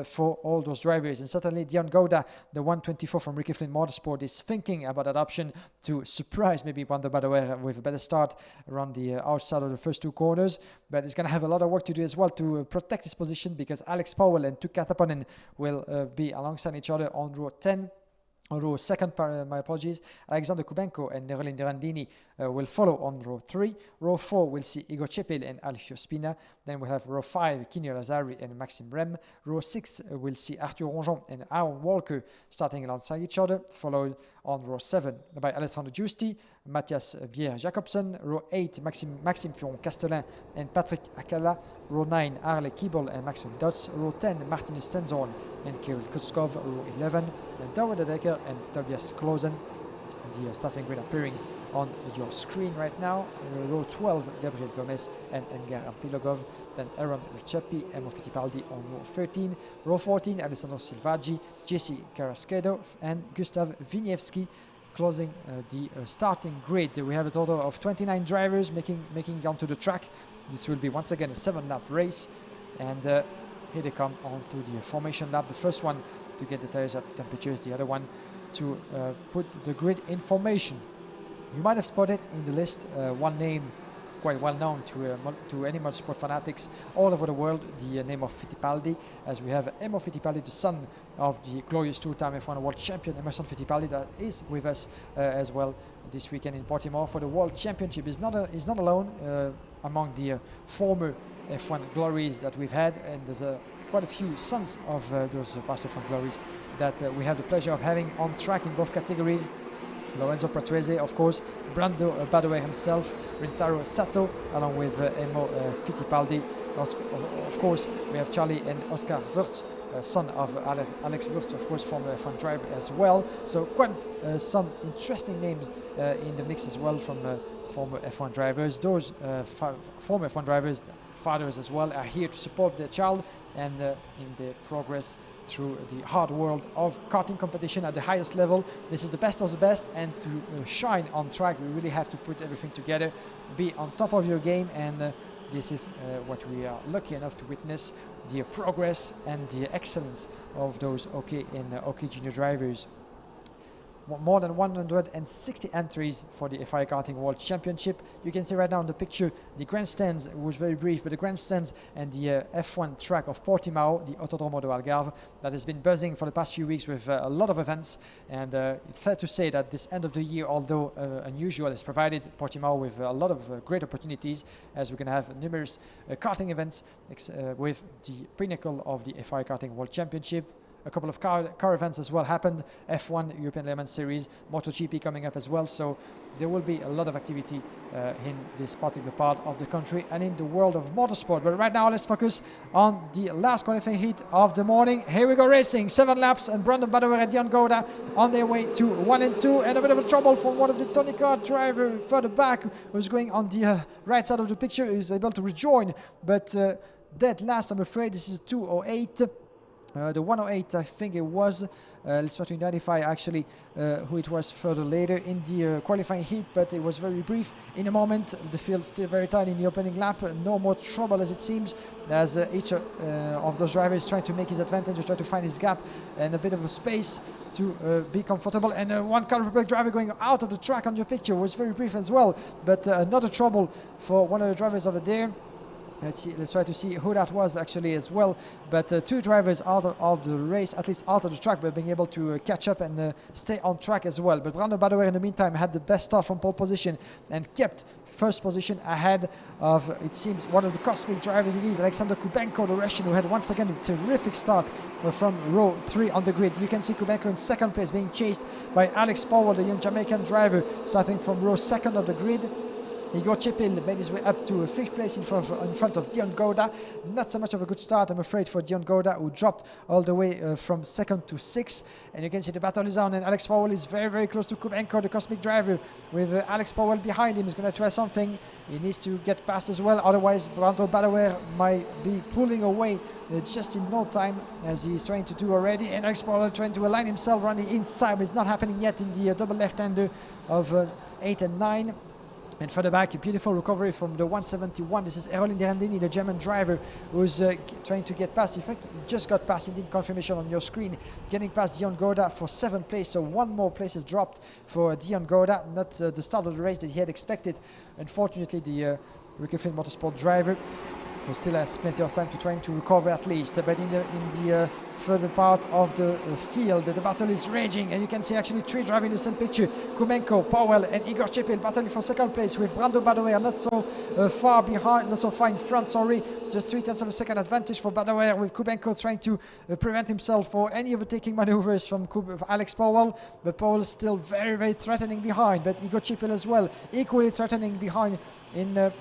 for all those drivers. And certainly Dion Gouda, the 124 from Ricky Flynn Motorsport, is thinking about that option to surprise maybe Brando Badaway with a better start around the outside of the first 2 corners. But he's going to have a lot of work to do as well to protect his position, because Alex Powell and Tuukka Taponen will be alongside each other on row 10. On row 2nd, my apologies, Alexander Kubenko and Nerolin Durandini will follow on row 3. Row 4 will see Igor Cepel and Alfio Spina. Then we'll have row 5, Kinio Lazari and Maxime Rem. Row 6 will see Arthur Ronjon and Aaron Walker starting alongside each other, followed on row 7 by Alessandro Giusti, Matthias Bier-Jacobsen. Row 8, Maxime Fion-Castellin and Patrick Akala. Row 9, Arle Kiebel and Maxwell Dotz. Row 10, Martin Stenzorn and Kirill Kuskov. Row 11, David De Decker and Tobias Klosen. The starting grid appearing on your screen right now. Row 12, Gabriel Gomez and Engar Ampilogov. Then Aaron Ricciappi, Emo Fittipaldi on row 13. Row 14, Alessandro Silvaggi, Jesse Carrasquedo and Gustav Winiewski closing the starting grid. We have a total of 29 drivers making it onto the track. This will be once again a 7-lap race, and here they come onto the formation lap. The first one to get the tires at temperatures, the other one to put the grid in formation. You might have spotted in the list one name quite well known to any motorsport fanatics all over the world, the name of Fittipaldi, as we have Emo Fittipaldi, the son of the glorious 2-time F1 world champion Emerson Fittipaldi, that is with us as well this weekend in Baltimore for the World Championship. He's not alone among the former F1 glories that we've had, and there's quite a few sons of those past F1 glories that we have the pleasure of having on track in both categories. Lorenzo Pratrese, of course, Brando Badaway himself, Rintaro Sato, along with Emo Fittipaldi. Of course, we have Charlie and Oscar Wurtz, son of Alex Wurtz, of course, former F1 driver as well. So quite some interesting names in the mix as well from former F1 drivers. Those former F1 drivers, fathers as well, are here to support their child and in the progress through the hard world of karting competition at the highest level. This is the best of the best, and to shine on track, we really have to put everything together, be on top of your game, and this is what we are lucky enough to witness, the progress and the excellence of those OK and OK Junior drivers. More than 160 entries for the FIA Karting World Championship. You can see right now in the picture the grandstands. It was very brief, but the grandstands and the F1 track of Portimao, the Autodromo do Algarve, that has been buzzing for the past few weeks with a lot of events. And it's fair to say that this end of the year, although unusual, has provided Portimao with a lot of great opportunities, as we're going to have numerous karting events with the pinnacle of the FIA Karting World Championship. A couple of car events as well happened. F1 European Le Mans Series, MotoGP coming up as well. So there will be a lot of activity in this particular part of the country and in the world of motorsport. But right now, let's focus on the last qualifying heat of the morning. Here we go racing. 7 laps, and Brandon Badoer and Dion Gouda on their way to 1 and 2. And a bit of a trouble for one of the Tony Kart driver further back, who's going on the right side of the picture, is able to rejoin. But dead last, I'm afraid. This is a 2:08. The 1:08, I think it was. Let's try to identify actually who it was further later in the qualifying heat, but it was very brief. In a moment, the field still very tight in the opening lap. No more trouble as it seems, as each of those drivers trying to make his advantage, try to find his gap and a bit of a space to be comfortable. And one Car Republic driver going out of the track on your picture was very brief as well, but another trouble for one of the drivers over there. Let's try to see who that was actually as well. But 2 drivers out of the race, at least out of the track, but being able to catch up and stay on track as well. But Brandon Badoer in the meantime had the best start from pole position and kept first position ahead of, it seems, one of the cosmic drivers it is, Alexander Kubenko, the Russian, who had once again a terrific start from row 3 on the grid. You can see Kubenko in second place being chased by Alex Powell, the young Jamaican driver, starting from row 2nd of the grid. Igor Chipil made his way up to 5th place in front of Dion Gouda. Not so much of a good start, I'm afraid, for Dion Gouda, who dropped all the way from 2nd to 6th. And you can see the battle is on, and Alex Powell is very, very close to Kubenko, the cosmic driver, with Alex Powell behind him. He's going to try something. He needs to get past as well, otherwise Brandon Badoer might be pulling away just in no time, as he's trying to do already. And Alex Powell trying to align himself around the inside, but it's not happening yet in the double left-hander of 8 and 9. And further back, a beautiful recovery from the 171. This is Erolin Derandini, the German driver, who's trying to get past. In fact, he just got past, indeed, confirmation on your screen, getting past Dion Gouda for 7th place. So 1 more place is dropped for Dion Gouda. Not the start of the race that he had expected. Unfortunately, the Rickenfield Motorsport driver who still has plenty of time to try to recover at least. But in the further part of the field, the battle is raging, and you can see actually 3 driving in the same picture. Kubenko, Powell and Igor Chipil battling for 2nd place, with Brandon Badoer not so far behind, not so far in front, sorry. Just 0.3 of a second advantage for Badoer, with Kubenko trying to prevent himself for any overtaking maneuvers from Alex Powell. But Powell is still very, very threatening behind. But Igor Chipil as well, equally threatening behind in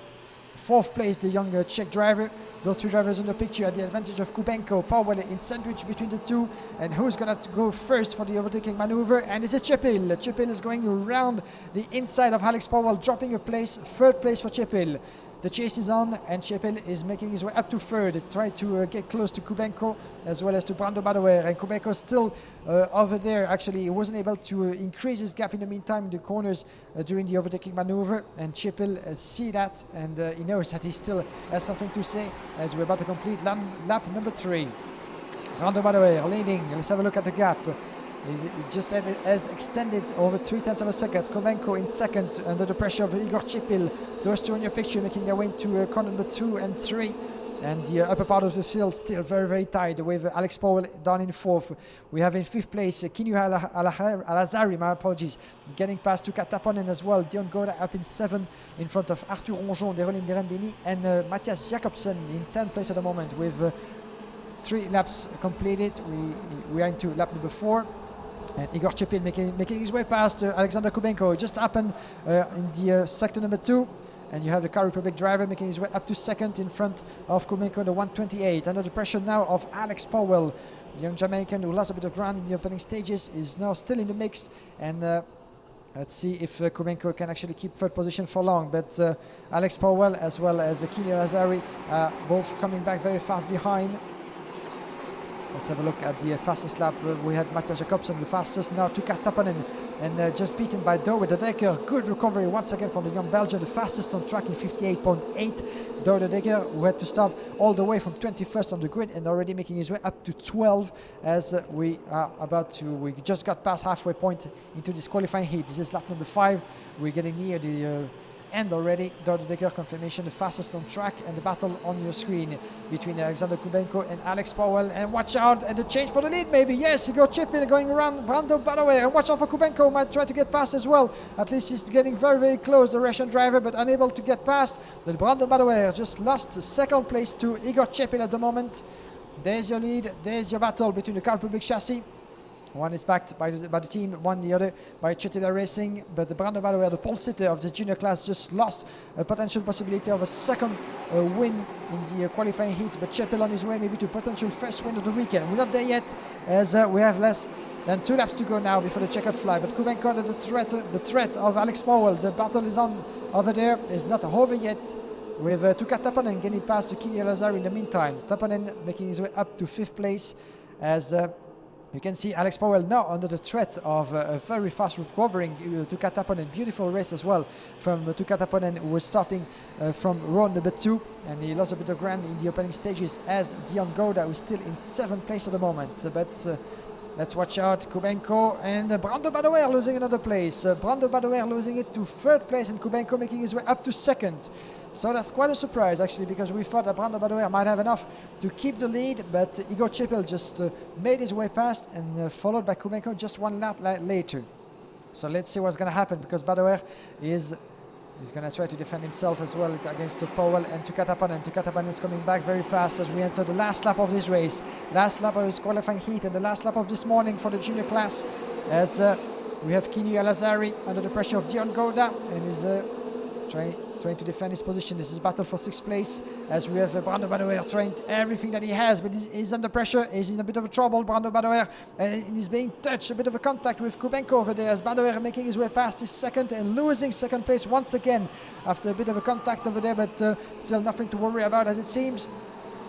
4th place, the young Czech driver. Those 3 drivers in the picture at the advantage of Kubenko. Powell in sandwich between the 2. And who's going to go first for the overtaking maneuver? And this is Chipil. Chipil is going around the inside of Alex Powell, dropping a place. 3rd place for Chipil. The chase is on, and Chipil is making his way up to 3rd, trying to get close to Kubenko as well as to Brandon Badoer. And Kubenko is still over there. Actually, he wasn't able to increase his gap in the meantime in the corners during the overtaking maneuver. And Chipil see that, and he knows that he still has something to say as we're about to complete lap number 3. Brandon Badoer leading. Let's have a look at the gap. It just has extended over 0.3 of a second. Kubenko in 2nd under the pressure of Igor Chipil. Those 2 in your picture making their way into corner number 2 and 3. And the upper part of the field still very, very tight, with Alex Powell down in 4th. We have in 5th place Kinyu Alazari, my apologies, getting past to Kataponen as well. Dion Gouda up in 7th in front of Arthur Ronjon, Derolin Derandini, and Matthias Jacobsen in 10th place at the moment, with 3 laps completed. We are into lap number 4. And Igor Chipil making his way past Alexander Kubenko. It just happened in the sector number 2. And you have the Car Republic driver making his way up to 2nd in front of Kubenko, the 128. Under the pressure now of Alex Powell, the young Jamaican who lost a bit of ground in the opening stages, is now still in the mix, and let's see if Kubenko can actually keep third position for long. But Alex Powell as well as Kini Lazari both coming back very fast behind. Let's have a look at the fastest lap. We had Matthias Jacobsen the fastest, now Tuka Tapanen, and just beaten by Douwe de Decker. Good recovery once again from the young Belgian, the fastest on track in 58.8. Douwe de Decker, who had to start all the way from 21st on the grid and already making his way up to 12 as we just got past halfway point into this qualifying heat. This is lap number 5. We're getting near the end already. Douwe de Decker confirmation, the fastest on track, and the battle on your screen between Alexander Kubenko and Alex Powell. And watch out, and the change for the lead maybe. Yes, you got Chipil going around Brando Badaway, and watch out for Kubenko, might try to get past as well. At least he's getting very, very close, the Russian driver, but unable to get past. But Brando Badaway just lost second place to Igor Chepil at the moment. There's your lead, there's your battle between the Car Republic chassis. One is backed by the team, one the other by Chetila Racing. But the Brando Badaway, the pole sitter of the junior class, just lost a potential possibility of a second win in the qualifying heats. But Chepil on his way maybe to potential first win of the weekend. We're not there yet, as we have less than 2 laps to go now before the checkered flag. But Kubenko under the threat of Alex Powell. The battle is on over there. It's not over yet, with Tuka Tapanen getting past to Kini Lazar in the meantime. Tapanen making his way up to 5th place, as you can see Alex Powell now under the threat of a very fast recovering Tuka Tapanen. Beautiful race as well from Tuka Tapanen, who was starting from row number 2, and he lost a bit of ground in the opening stages, as Dion Gouda, who is still in 7th place at the moment. But let's watch out, Kubenko and Brando Badaway losing another place. Brando Badaway losing it to 3rd place, and Kubenko making his way up to 2nd. So that's quite a surprise actually, because we thought that Brando Badaway might have enough to keep the lead, but Igor Chepil just made his way past, and followed by Kubenko just 1 lap later. So let's see what's going to happen, because Badaway is going to try to defend himself as well against Powell and Tuka Tapanen. Tuka Tapanen is coming back very fast as we enter the last lap of this race, last lap of his qualifying heat, and the last lap of this morning for the junior class, as we have Kini Alazari under the pressure of Dion Gouda, and is trying to defend his position. This is battle for 6th place, as we have Brando Badaway trying everything that he has, but he's under pressure. He's in a bit of trouble, Brando Badaway, and he's being touched, a bit of a contact with Kubenko over there, as Badaway making his way past his 2nd and losing 2nd place once again after a bit of a contact over there, but still nothing to worry about as it seems.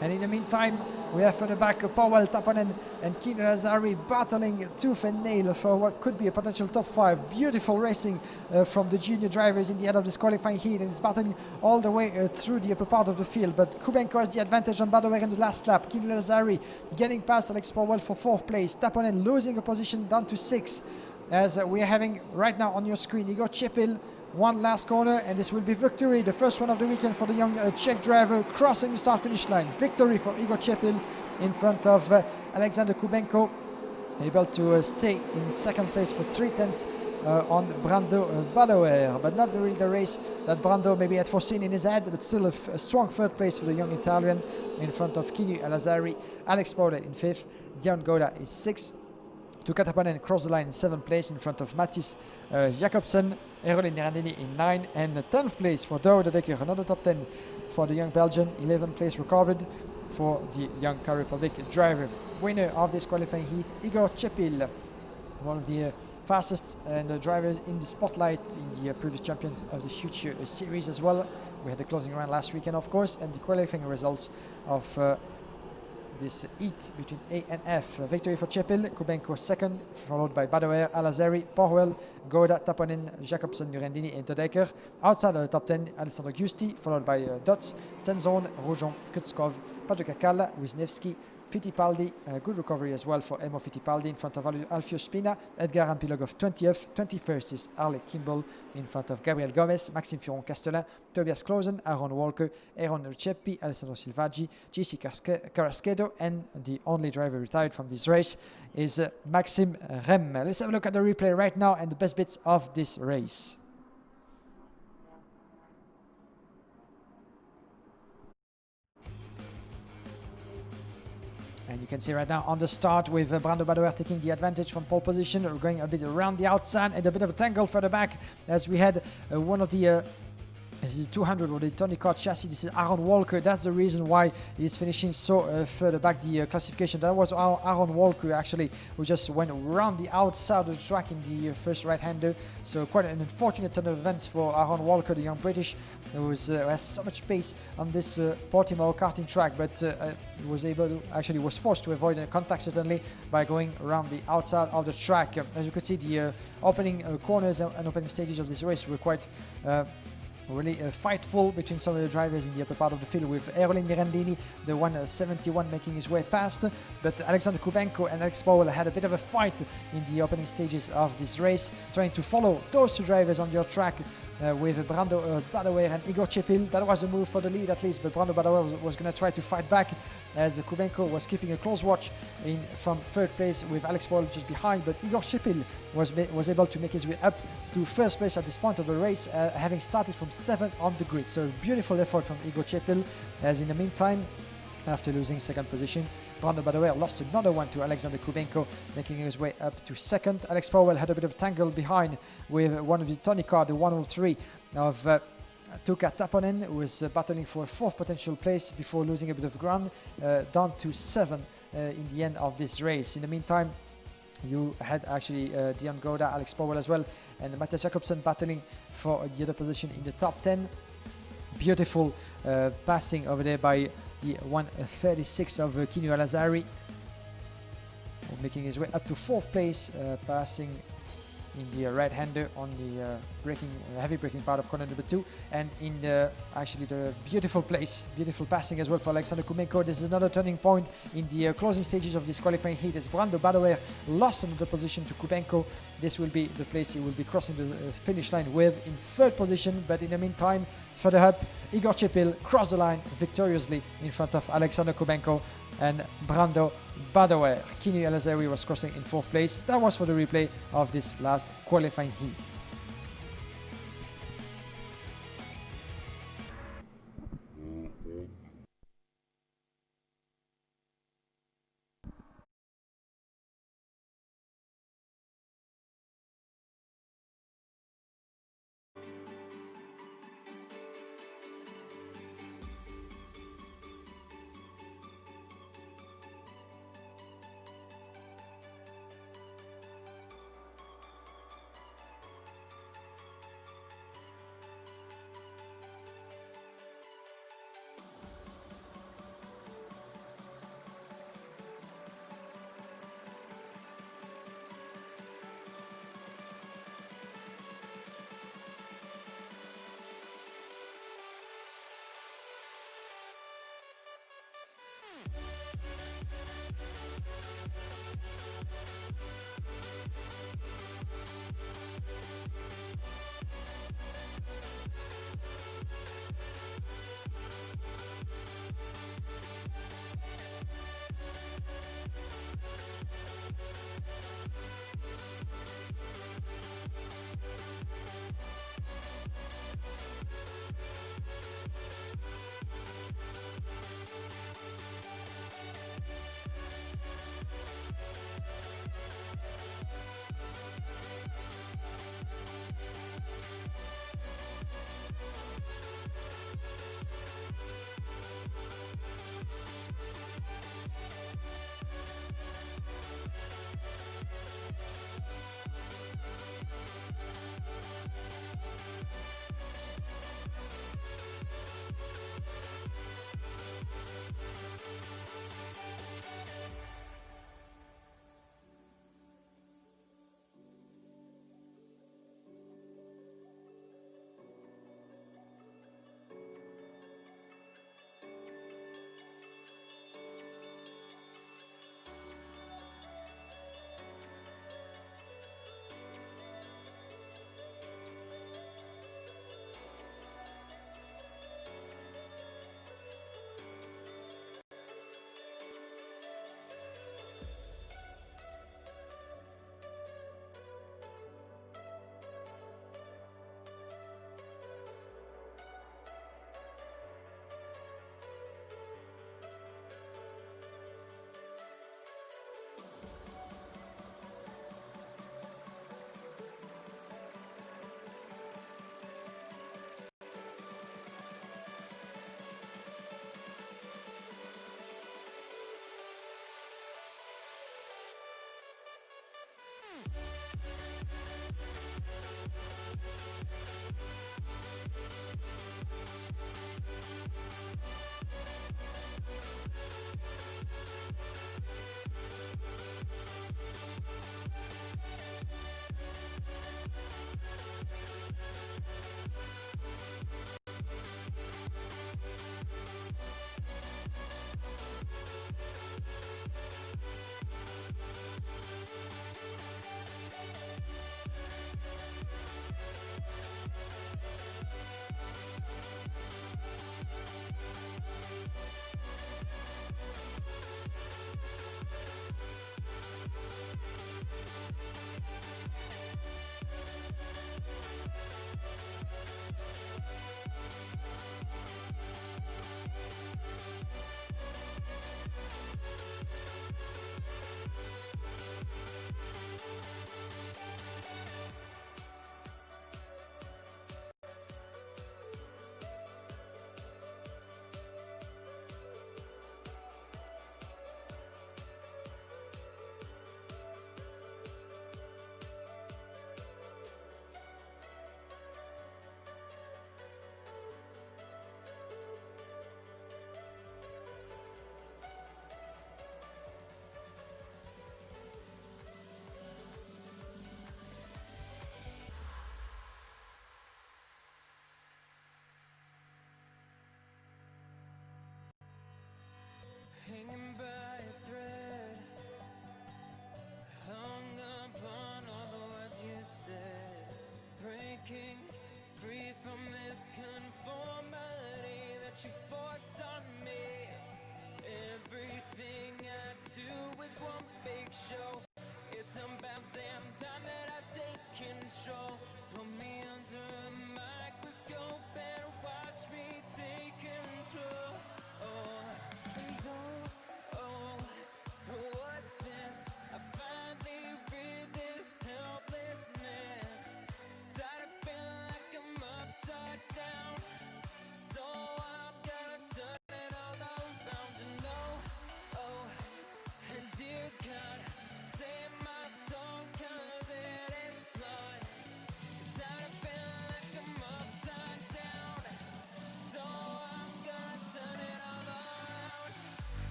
And in the meantime, we have further back Powell, Tapanen and Kini Lazari battling tooth and nail for what could be a potential top 5. Beautiful racing from the junior drivers in the end of this qualifying heat, and it's battling all the way through the upper part of the field. But Kubenko has the advantage on Badaway in the last lap. Kini Lazari getting past Alex Powell for 4th place. Tapanen losing a position down to 6th, as we are having right now on your screen Igor Chepil. One last corner, and this will be victory, the first one of the weekend for the young Czech driver, crossing the start-finish line. Victory for Igor Chepil in front of Alexander Kubenko, able to stay in 2nd place for 3/10 on Brando Badaway, but not really the race that Brando maybe had foreseen in his head, but still a strong 3rd place for the young Italian in front of Kini Alazari. Alex Powell in 5th, Dion Gouda is 6th. Tuka Tapanen cross the line in 7th place in front of Mathis Jacobsen. Erolin Nirandini in 9th, and 10th place for Douwe de Decker, another top 10 for the young Belgian. 11th place recovered for the young Car Republic driver. Winner of this qualifying heat, Igor Chepil, one of the fastest and drivers in the spotlight in the previous champions of the Future series as well. We had the closing round last weekend, of course, and the qualifying results of this heat between A and F. Victory for Chepil, Kubenko 2nd, followed by Badaway, Alazari, Powell, Gouda, Tapanen, Jacobsen, Nurendini and de Decker. Outside of the top 10, Alessandro Giusti, followed by Dotz, Stenzon, Rojon, Kutskov, Patrick Akalla, Wisniewski, Fittipaldi, good recovery as well for Emo Fittipaldi in front of Alfio Spina. Edgar Ampilogov 20th. 21st is Arle Kimball in front of Gabriel Gomez, Maxime Firon-Castelin, Tobias Clausen, Aaron Walker, Aaron Riceppi, Alessandro Silvaggi, JC Carrasquedo, and the only driver retired from this race is Maxime Rem. Let's have a look at the replay right now and the best bits of this race. And you can see right now on the start with Brando Badaway taking the advantage from pole position. We're going a bit around the outside and a bit of a tangle further back, as we had one of the This is 200 with the Tony Kart chassis. This is Aaron Walker. That's the reason why he's finishing so further back the classification. That was Aaron Walker actually, who just went around the outside of the track in the first right-hander. So quite an unfortunate turn of events for Aaron Walker, the young British, who has so much pace on this Portimao karting track, but he was forced to avoid a contact certainly by going around the outside of the track. As you can see, the opening corners and opening stages of this race were quite really fightful between some of the drivers in the upper part of the field, with Erolin Mirandini, the 171, making his way past. But Alexander Kubenko and Alex Powell had a bit of a fight in the opening stages of this race, trying to follow those two drivers on their track, with Brando Badauer and Igor Chepil. That was a move for the lead at least, but Brando Badauer was going to try to fight back, as Kubenko was keeping a close watch from third place with Alex Powell just behind. But Igor Chepil was able to make his way up to first place at this point of the race, having started from 7th on the grid. So beautiful effort from Igor Chepil, as in the meantime, after losing second position, Brando Badauer lost another one to Alexander Kubenko, making his way up to second. Alex Powell had a bit of a tangle behind with one of the Tony Kart, the 103 of Tuukka Taponen, who was battling for a fourth potential place before losing a bit of ground, down to 7 in the end of this race. In the meantime, you had actually Dion Goda, Alex Powell as well, and Matthias Jakobsen battling for the other position in the top 10. Beautiful passing over there by the 136 of Kinu Alazari, making his way up to 4th place, passing in the right-hander on the heavy braking part of corner number 2, and in the beautiful passing as well for Alexander Kubenko. This is another turning point in the closing stages of this qualifying heat, as Brando Badauer lost another position to Kubenko. This will be the place he will be crossing the finish line with, in 3rd position. But in the meantime, further up, Igor Chepil crossed the line victoriously in front of Alexander Kubenko and Brando Badauer. Kinu Alazari was crossing in 4th place. That was for the replay of this last qualifying heat.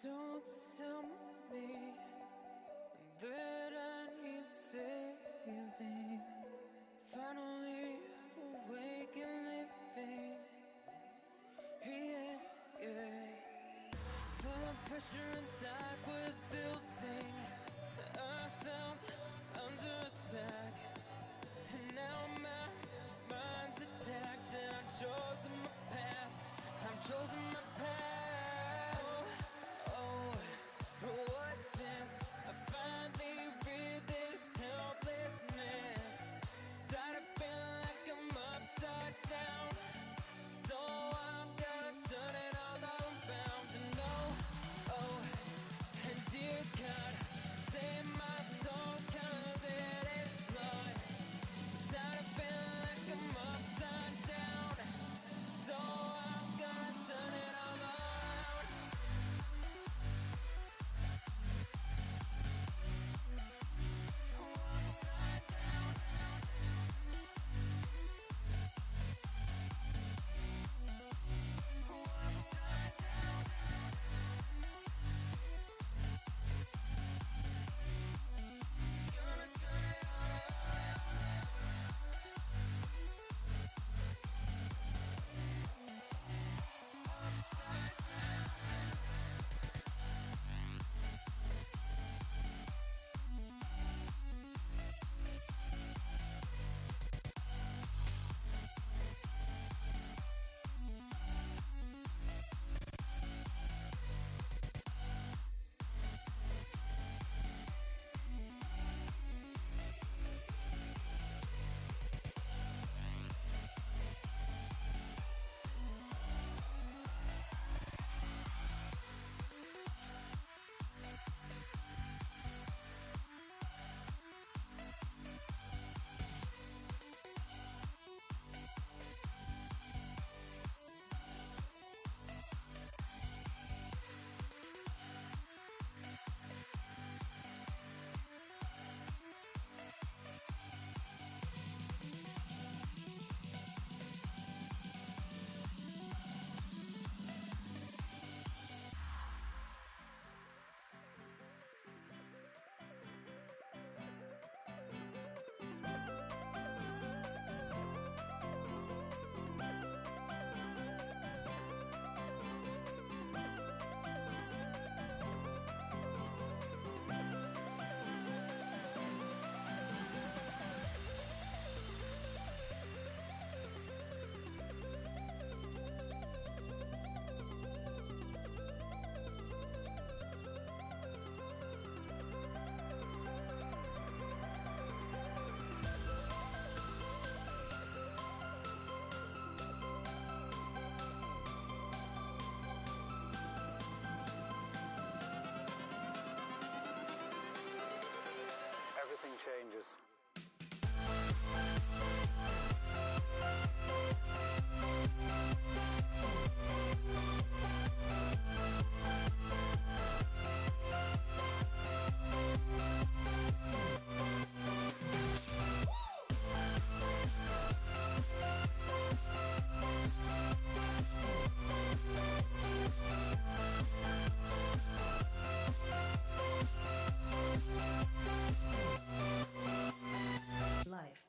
Don't tell me that I need saving. Finally awake and living. Yeah, yeah. The pressure inside was building. I felt under attack, and now my mind's attacked, and I've chosen my path. I've chosen my path. Oh, what's this? I finally read this helplessness. Tired of feeling like I'm upside down, so I'm gonna turn it all around. And and dear God, save my soul, 'cause it is flawed. Tired of feeling like I'm upside down, so I'm gonna turn it all around. Upside down. Upside down. Gonna turn it all around. Upside down. Everything changes. Life.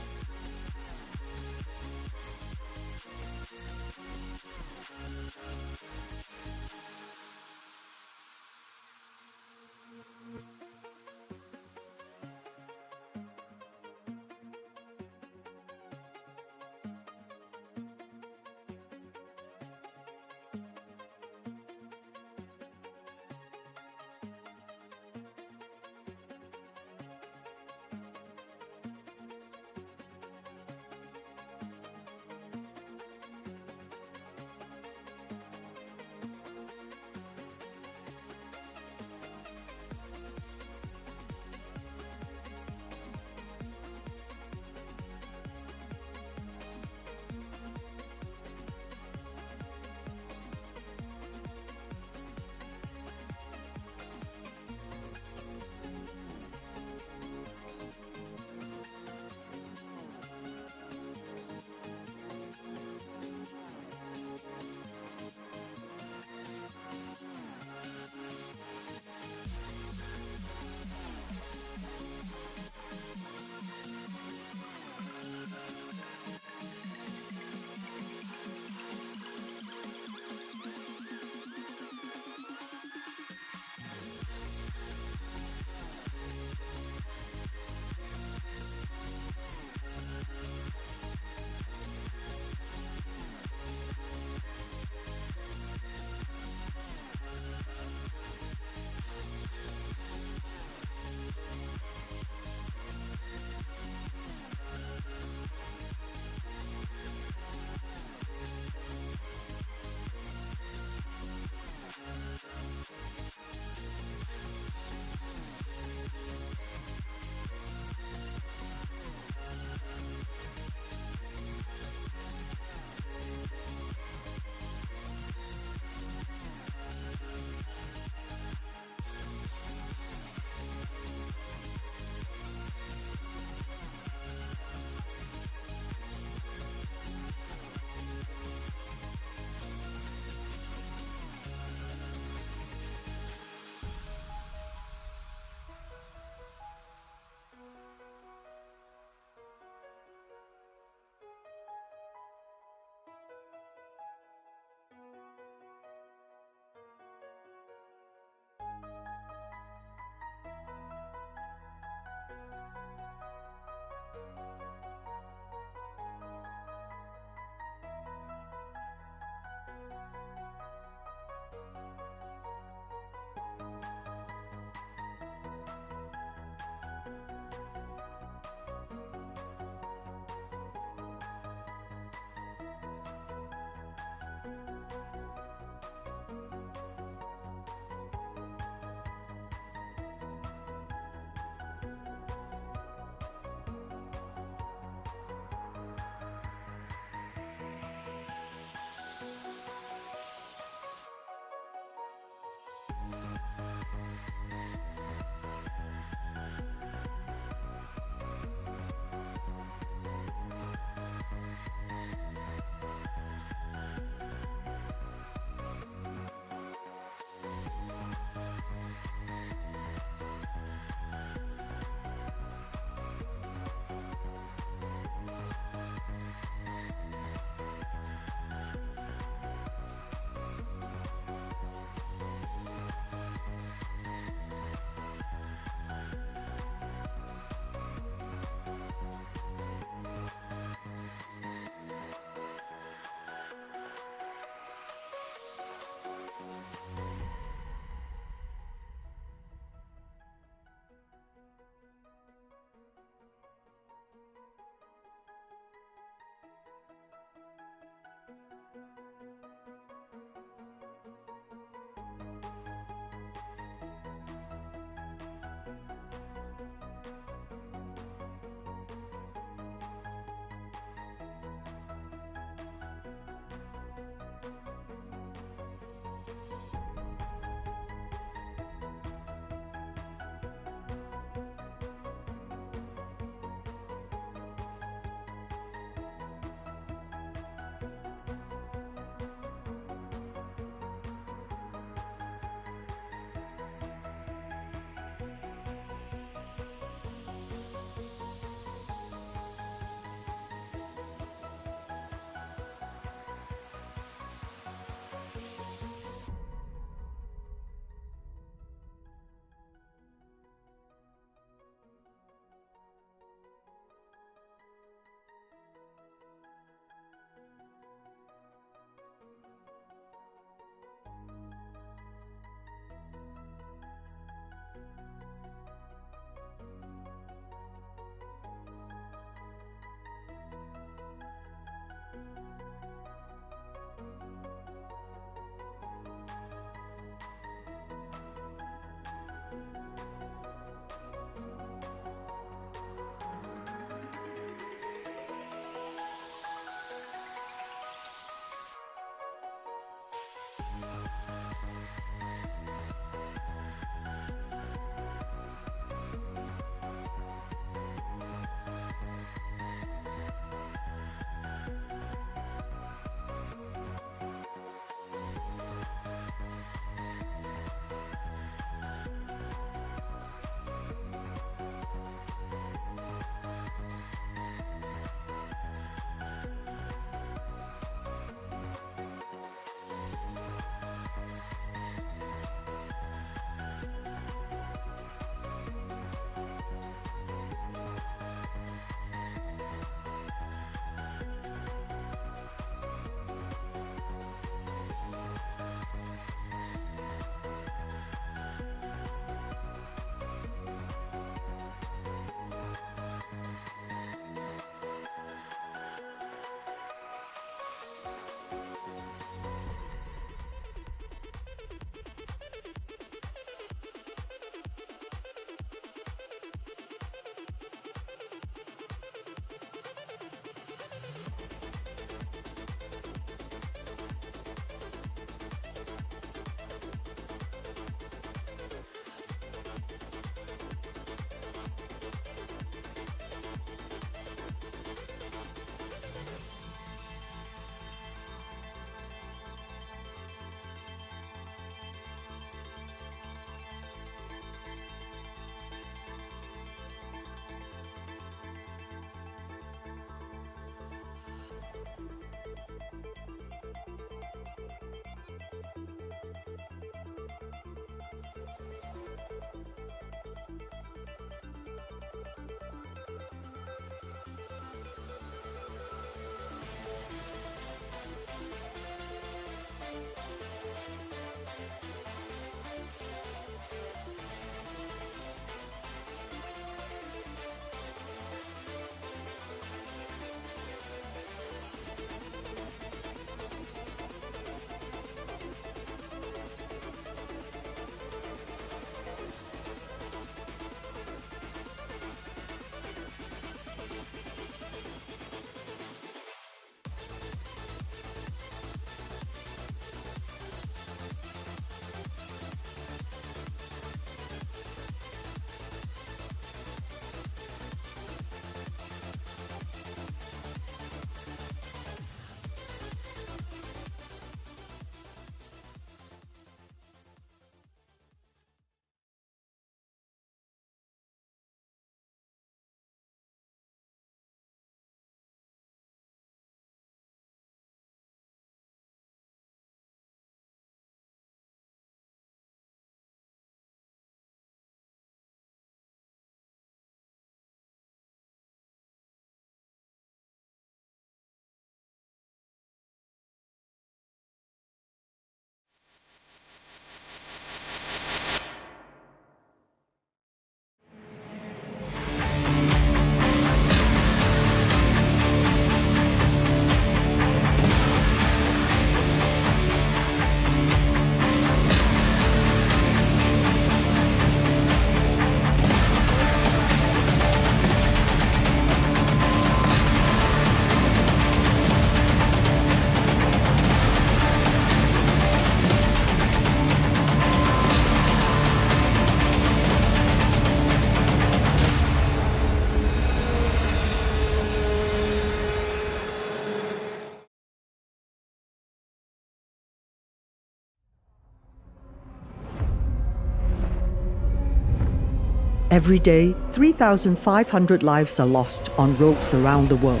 Every day, 3,500 lives are lost on roads around the world.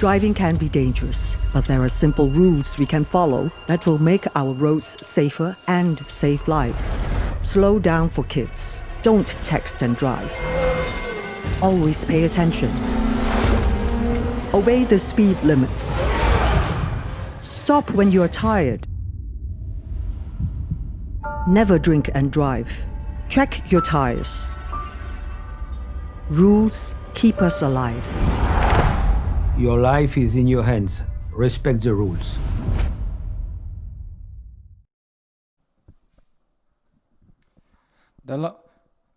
Driving can be dangerous, but there are simple rules we can follow that will make our roads safer and save lives. Slow down for kids. Don't text and drive. Always pay attention. Obey the speed limits. Stop when you are tired. Never drink and drive. Check your tires. Rules keep us alive. Your life is in your hands. Respect the rules. The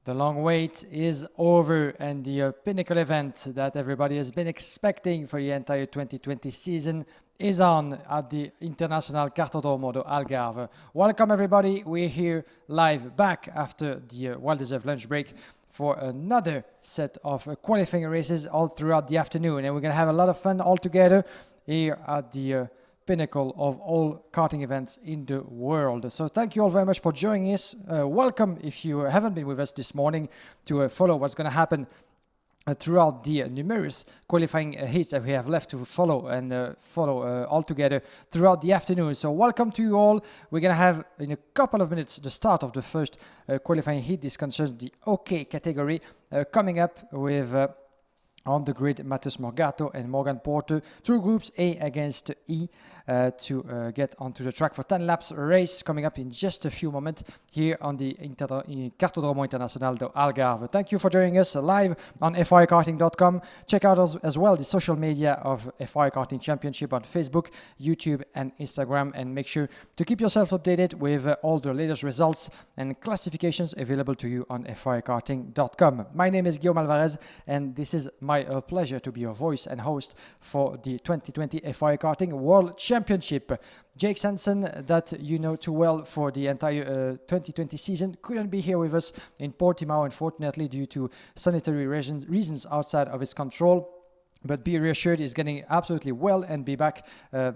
long wait is over, and the pinnacle event that everybody has been expecting for the entire 2020 season is on at the International Kartodromo do Algarve. Welcome everybody, we're here live back after the well-deserved lunch break for another set of qualifying races all throughout the afternoon, and we're going to have a lot of fun all together here at the pinnacle of all karting events in the world. So thank you all very much for joining us. Welcome if you haven't been with us this morning to follow what's going to happen throughout the numerous qualifying heats that we have left to follow and follow all together throughout the afternoon. So welcome to you all. We're going to have in a couple of minutes the start of the first qualifying heat. This concerns the OK category, coming up with on the grid Matheus Morgato and Morgan Porter through groups A against E to get onto the track for 10 laps race coming up in just a few moments here on the Kartodromo Internacional do Algarve. Thank you for joining us live on FIAKarting.com. Check out as well the social media of FIA Karting Championship on Facebook, YouTube and Instagram, and make sure to keep yourself updated with all the latest results and classifications available to you on FIAKarting.com. My name is Guillaume Alvarez, and this is my pleasure to be your voice and host for the 2020 FIA Karting World Championship. Jake Sanson, that you know too well for the entire 2020 season, couldn't be here with us in Portimao, unfortunately, due to sanitary reasons outside of his control. But be reassured, he's getting absolutely well and be back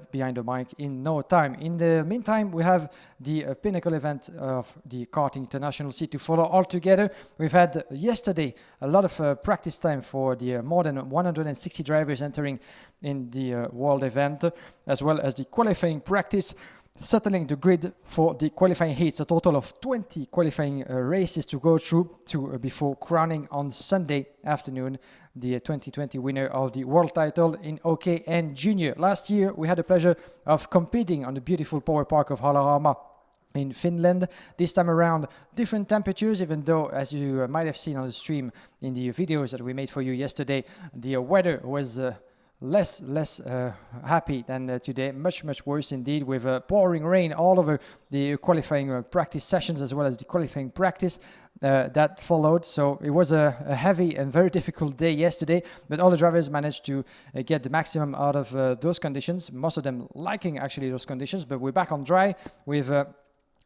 behind the mic in no time. In the meantime, we have the pinnacle event of the Karting International Seat to follow all together. We've had yesterday a lot of practice time for the more than 160 drivers entering in the world event, as well as the qualifying practice, settling the grid for the qualifying heats. A total of 20 qualifying races to go through before crowning on Sunday afternoon the 2020 winner of the world title in OK and Junior. Last year, we had the pleasure of competing on the beautiful power park of Halarama in Finland. This time around, different temperatures, even though, as you might have seen on the stream in the videos that we made for you yesterday, the weather was less happy than today, much worse indeed, with pouring rain all over the qualifying practice sessions as well as the qualifying practice that followed. So it was a heavy and very difficult day yesterday, but all the drivers managed to get the maximum out of those conditions, most of them liking actually those conditions. But we're back on dry with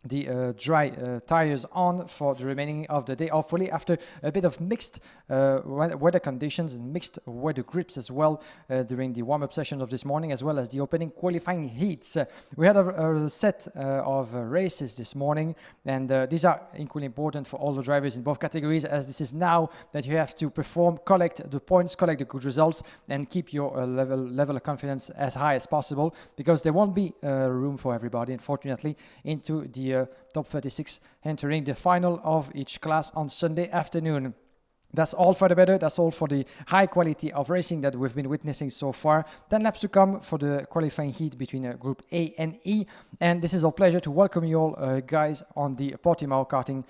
the dry tires on for the remaining of the day, hopefully after a bit of mixed weather conditions and mixed weather grips as well during the warm-up session of this morning, as well as the opening qualifying heats. We had a set of races this morning, and these are equally important for all the drivers in both categories, as this is now that you have to perform, collect the points, collect the good results, and keep your level of confidence as high as possible, because there won't be room for everybody, unfortunately, into the top 36 entering the final of each class on Sunday afternoon. That's all for the better. That's all for the high quality of racing that we've been witnessing so far. 10 laps to come for the qualifying heat between Group A and E. And this is our pleasure to welcome you all guys on the Portimao karting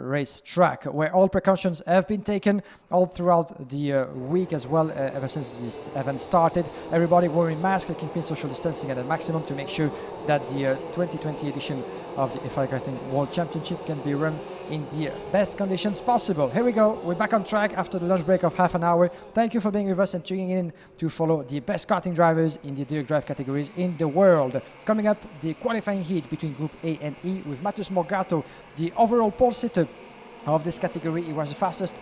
race track, where all precautions have been taken all throughout the week as well, ever since this event started. Everybody wearing masks, keeping social distancing at a maximum to make sure that the 2020 edition of the FIA Karting World Championship can be run in the best conditions possible. Here we go. We're back on track after the lunch break of half an hour. Thank you for being with us and tuning in to follow the best karting drivers in the direct drive categories in the world. Coming up, the qualifying heat between Group A and E with Matheus Morgato, the overall pole sitter of this category. He was the fastest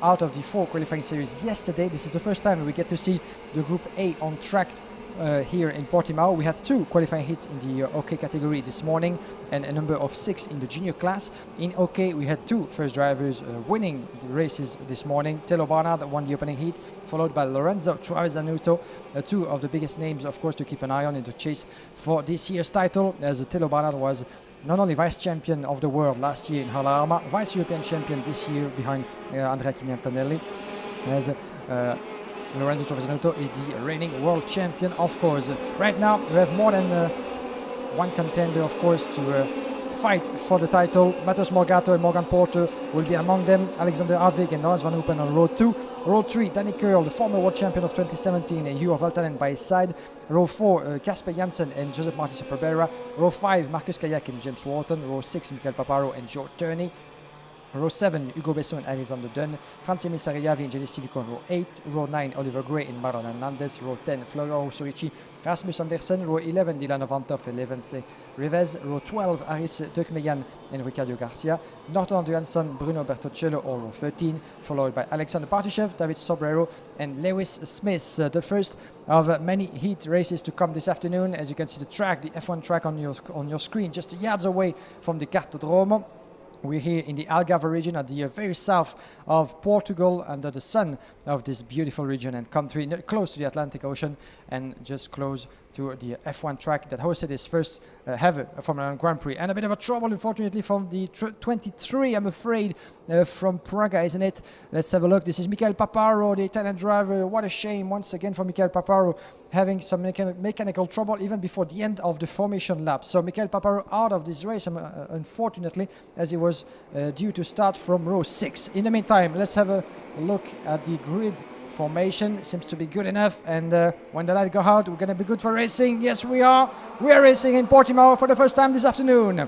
out of the 4 qualifying series yesterday. This is the first time we get to see the Group A on track here in Portimao. We had 2 qualifying heats in the OK category this morning and a number of 6 in the junior class. In OK, we had 2 first drivers winning the races this morning. Telo Barnard won the opening heat, followed by Lorenzo Travisanuto, 2 of the biggest names, of course, to keep an eye on in the chase for this year's title, as Telo Barnard was not only vice champion of the world last year in Halarma, vice European champion this year behind Andrea Chimiantanelli, as Lorenzo Travisanuto is the reigning world champion, of course. Right now, we have more than one contender, of course, to fight for the title. Matheus Morgado and Morgan Porter will be among them. Alexander Ardvig and Lawrence Van Hoopen on row 2. Row 3, Danny Curl, the former world champion of 2017, and Juho Valtanen by his side. Row 4, Casper Janssen and Josep Martins Perbera. Row 5, Marcus Kayak and James Wharton. Row 6, Michael Paparo and Joe Turney. Row 7, Hugo Besson and Alexander Dunn. Francis Sariavi and Jelly Civico on row 8. Row 9, Oliver Gray and Maron Hernandez. Row 10, Florian Usurici, Rasmus Andersen. Row 11, Dylan Vantoff and Levente Rivez. Row 12, Aris Dukmeyan and Ricardo Garcia. Norton Johansson, Bruno Bertoccello on row 13, followed by Alexander Partishev, David Sobrero and Lewis Smith. The first of many heat races to come this afternoon. As you can see the track, the F1 track on your screen, just yards away from the Cartodromo. We're here in the Algarve region at the very south of Portugal, under the sun of this beautiful region and country, close to the Atlantic Ocean and just close to the F1 track that hosted its first ever Formula 1 Grand Prix. And a bit of a trouble, unfortunately, from the 23, I'm afraid, from Praga, isn't it? Let's have a look. This is Michael Paparo, the Italian driver. What a shame, once again, for Michael Paparo, having some mechanical trouble even before the end of the formation lap. So Michael Paparo out of this race, unfortunately, as he was due to start from row 6. In the meantime, let's have a look at the grid formation. Seems to be good enough, and when the light go out, we're going to be good for racing. Yes, we are. We are racing in Portimao for the first time this afternoon.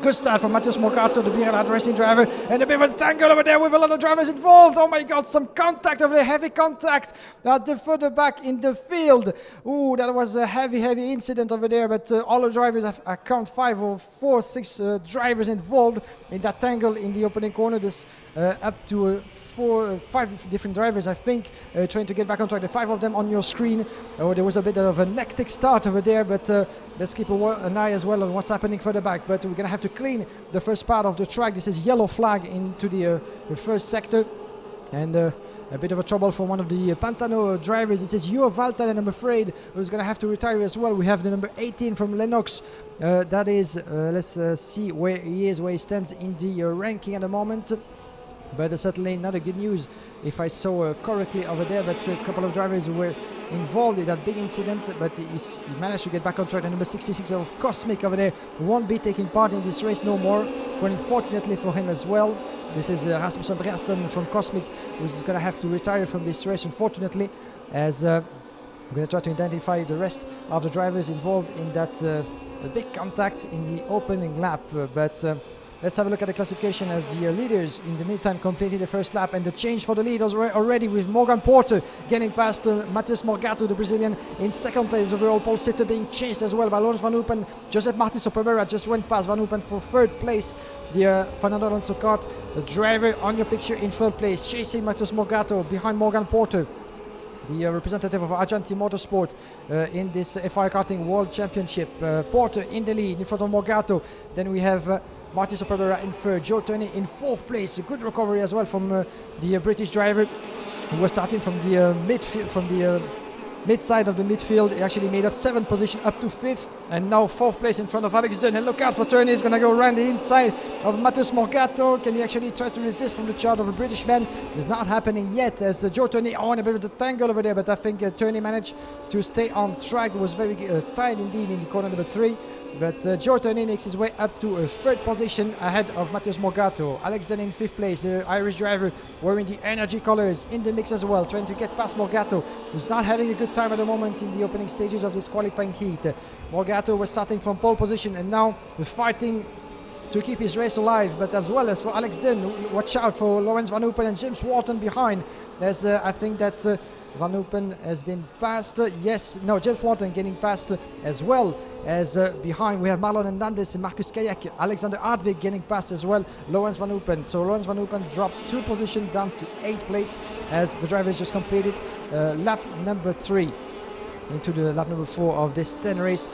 Good start from Matheus Morgado, the BRL racing driver, and a bit of a tangle over there with a lot of drivers involved. Oh my God, some contact over there, heavy contact the further back in the field. Ooh, that was a heavy5 over there, but all the drivers, I count 5 or 6 drivers involved in that tangle in the opening corner. This up to 5 different drivers, I think, trying to get back on track. The 5 of them on your screen. Oh, there was a bit of a hectic start over there, but let's keep an eye as well on what's happening further back. But we're going to have to clean the first part of the track. This is yellow flag into the first sector, and a bit of a trouble for one of the Pantano drivers. It says Juho Valtanen, I'm afraid, who's going to have to retire as well. We have the number 18 from Lennox. That is, let's see where he is, where he stands in the ranking at the moment. But certainly not a good news, if I saw correctly over there. But a couple of drivers were involved in that big incident, but he managed to get back on track. And number 66 of Cosmic over there won't be taking part in this race no more. Well, unfortunately for him as well. This is Rasmus Andreasen from Cosmic, who's going to have to retire from this race, unfortunately, as we're going to try to identify the rest of the drivers involved in that big contact in the opening lap. Let's have a look at the classification as the leaders in the meantime completed the first lap, and the change for the leaders already with Morgan Porter getting past Matheus Morgado, the Brazilian, in second place overall. Paul Sitter being chased as well by Lawrence Van Hoopen. Josep Martins Perbera just went past Van Hoopen for third place. The Fernando Alonso kart, the driver on your picture in third place, chasing Matheus Morgado behind Morgan Porter, the representative of Argentine Motorsport in this FIA Karting World Championship. Porter in the lead in front of Morgado. Then we have Martins Perbera in third, Joe Turney in fourth place. A good recovery as well from the British driver, who was starting from the mid side of the midfield. He actually made up 7th position up to 5th, and now 4th place in front of Alex Dunn. And look out for Turney, he's going to go around the inside of Matheus Morgado. Can he actually try to resist from the charge of a British man? It's not happening yet, as Joe Turney on a bit of the tangle over there, but I think Turney managed to stay on track. It was very tight indeed in the corner number 3. But Joe Turney makes his way up to a 3rd position ahead of Matheus Morgado. Alex Dunn in 5th place, the Irish driver wearing the energy colours in the mix as well, trying to get past Morgado, who's not having a good time at the moment in the opening stages of this qualifying heat. Morgado was starting from pole position, and now fighting to keep his race alive, but as well as for Alex Dunn, watch out for Lawrence Van Hoopen and James Wharton behind. There's I think that Van Hoopen has been passed. James Wharton getting passed as well. As behind we have Marlon Hernandez and Marcus Kayak, Alexander Ardvig getting past as well, Lawrence Van Hoopen. So Lawrence Van Hoopen dropped 2 positions down to 8th place as the drivers just completed lap number 3. into the lap number 4 of this 10 race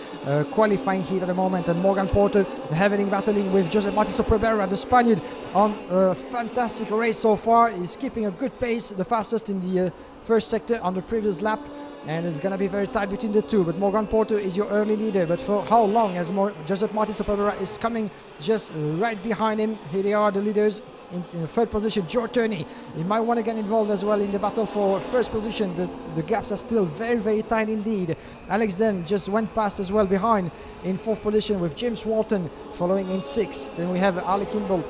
qualifying heat at the moment, and Morgan Porter heavily battling with Josep Martí Soprabera, the Spaniard, on a fantastic race so far. He's keeping a good pace, the fastest in the first sector on the previous lap, and it's gonna be very tight between the two. But Morgan Porter is your early leader, but for how long? As Josep Martí Soprabera is coming just right behind him. Here they are, the leaders. In third position, Joe Turney. He might want to get involved as well in the battle for first position. The gaps are still very, very tight indeed. Alex Den just went past as well behind in fourth position, with James Walton following in sixth. Then we have Ali Kimball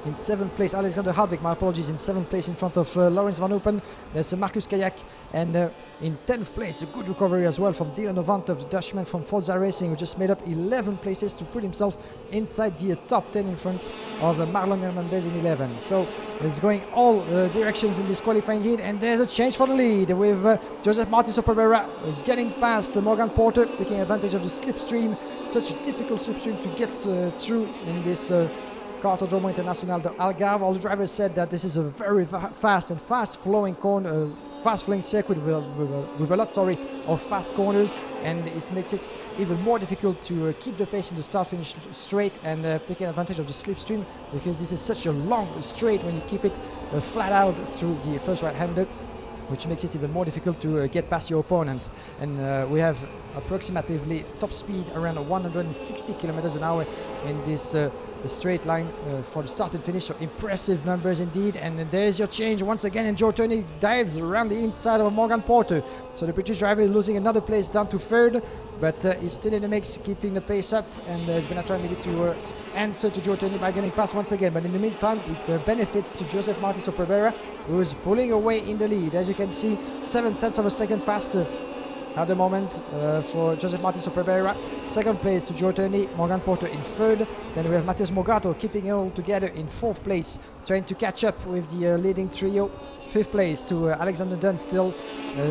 in 7th place. Alexander Hardwick, my apologies, in 7th place in front of Lawrence Van Open. There's Marcus Kayak, and in 10th place, a good recovery as well from Dylan Ovantov, the Dutchman from Forza Racing, who just made up 11 places to put himself inside the top 10 in front of Marlon Hernandez in 11. So it's going all directions in this qualifying heat, and there's a change for the lead with Josep Martí Soprabera getting past Morgan Porter, taking advantage of the slipstream. Such a difficult slipstream to get through in this Cartodromo Internacional de Algarve. All the drivers said that this is a very fast and fast-flowing corner, fast-flowing circuit with a lot, of fast corners, and it makes it even more difficult to keep the pace in the start-finish straight and taking advantage of the slipstream, because this is such a long straight when you keep it flat out through the first right-hander, which makes it even more difficult to get past your opponent. And we have approximately top speed around 160 kilometers an hour in this straight line for the start and finish. So impressive numbers indeed. And there's your change once again, and Joe Turney dives around the inside of Morgan Porter. So the British driver is losing another place down to third, but he's still in the mix, keeping the pace up, and he's going to try maybe to answer to Joe Turney by getting past once again. But in the meantime, it benefits to Josep Martí Soprabera, who is pulling away in the lead. As you can see, 7/10 of a second faster at the moment for Josep Martí Soprabera. Second place to Joe Turney, Morgan Porter in third. Then we have Matheus Morgato keeping it all together in fourth place, trying to catch up with the leading trio. Fifth place to Alexander Dunn, still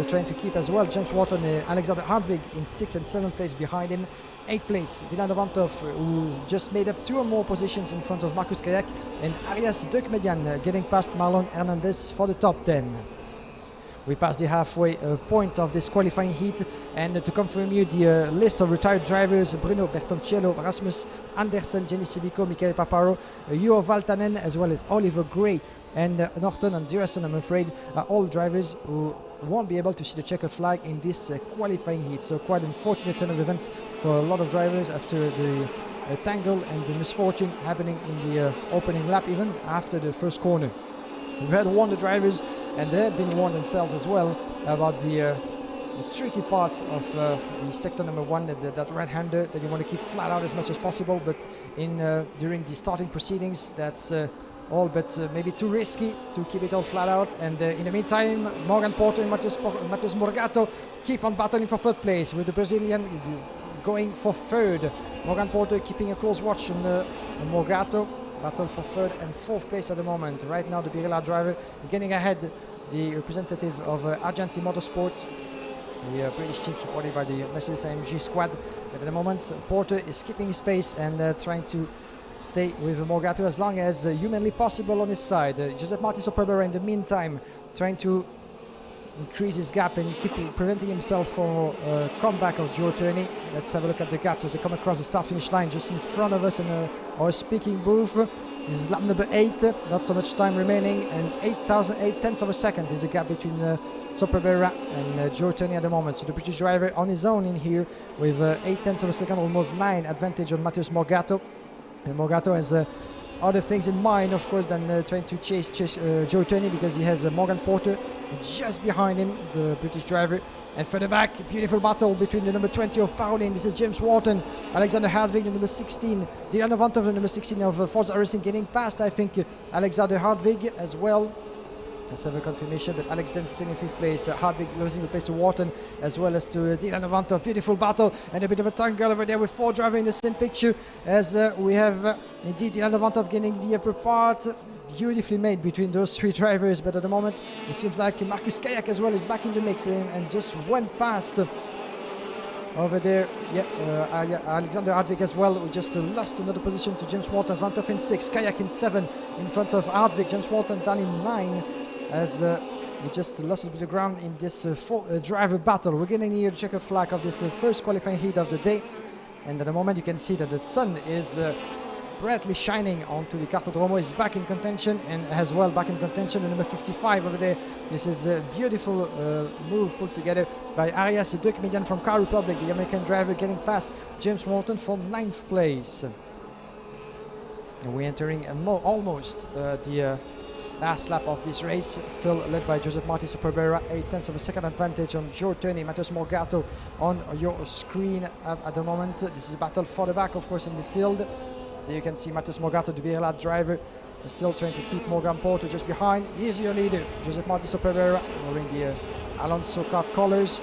trying to keep as well James Walton, Alexander Hardwig in sixth and seventh place behind him. Eighth place, Dylan Ovantov, who just made up 2 or more positions in front of Marcus Kayak, and Arias Deukmedian getting past Marlon Hernandez for the top 10. We passed the halfway point of this qualifying heat, and to confirm you the list of retired drivers: Bruno Bertoncello, Rasmus Andersen, Jenny Civico, Michele Paparo, Juho Valtanen, as well as Oliver Gray and Norton Andreasen, I'm afraid, are all drivers who won't be able to see the checkered flag in this qualifying heat. So quite an unfortunate turn of events for a lot of drivers after the tangle and the misfortune happening in the opening lap, even after the first corner. We had warned the drivers, and they had been warned themselves as well about the tricky part of the sector number 1, that right-hander that you want to keep flat out as much as possible, but during the starting proceedings, that's all but maybe too risky to keep it all flat out. And in the meantime, Morgan Porter and Matheus Morgato keep on battling for third place, with the Brazilian going for third. Morgan Porter keeping a close watch on Morgato. Battle for third and fourth place at the moment. Right now, the Birella driver getting ahead, the representative of Argenti Motorsport, the British team supported by the Mercedes-AMG squad. But at the moment, Porter is keeping his pace and trying to stay with Morgato as long as humanly possible on his side. Josep Martí Soprabera, in the meantime, trying to increase his gap and keep preventing himself from a comeback of Joe Turney. Let's have a look at the gaps as they come across the start-finish line just in front of us in our speaking booth. This is lap number 8, not so much time remaining, and 8/10 of a second is the gap between Soprabera and Joe Turney at the moment. So the British driver on his own in here with 8/10 of a second, almost 9 advantage on Matheus Morgato. And Morgato has other things in mind, of course, than trying to chase Joe Turney, because he has Morgan Porter just behind him, the British driver. And further back, beautiful battle between the number 20 of Parolin. This is James Walton, Alexander Hardwig, the number 16. Dylan Ovantov, the number 16 of Forza Racing, getting past, I think, Alexander Hardwig as well. Let's have a confirmation, but Alex Dent still in 5th place. Hardwig losing the place to Walton, as well as to Dylan Ovantov. Beautiful battle, and a bit of a tangle over there with 4 drivers in the same picture, as we have indeed Dylan Ovantov getting the upper part. Beautifully made between those 3 drivers, but at the moment it seems like Marcus Kayak as well is back in the mix and just went past over there. Alexander Hardwig as well, who just lost another position to James Walton. Ovantov in 6, Kayak in 7 in front of Hardwig. James Walton down in 9 as He just lost a bit of ground in this driver battle. We're getting here the checkered flag of this first qualifying heat of the day. And at the moment you can see that the sun is brightly shining onto the Cartodromo. Is back in contention, and as well back in contention the number 55 over there. This is a beautiful move put together by Arias Dekmedian from Car Republic, the American driver, getting past James Morton for 9th place. And we're entering almost the last lap of this race, still led by Josep Martí Superbera, 8/10 of a second advantage on Joe Turney. Matheus Morgato on your screen at the moment. This is a battle for the back, of course, in the field. There you can see Matheus Morgato, the BRLA driver, is still trying to keep Morgan Porto just behind. Here's your leader, Josep Martí Superbera, wearing the Alonso Kart colors.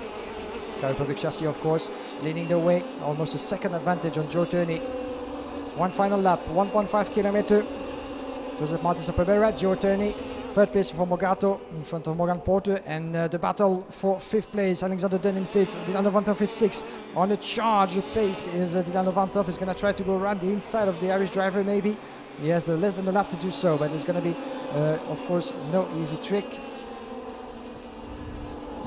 Car Republic chassis, of course, leading the way, almost a second advantage on Joe Turney. One final lap, 1.5 kilometer. Josep Martí Superbera, Joe Turney, 3rd place for Morgato in front of Morgan Porter, and the battle for 5th place, Alexander Dunn in 5th, Dylan Vanthof is 6th. On a charge pace is Dylan Vanthof. Is going to try to go around the inside of the Irish driver maybe. He has less than a lap to do so, but it's going to be, of course, no easy trick.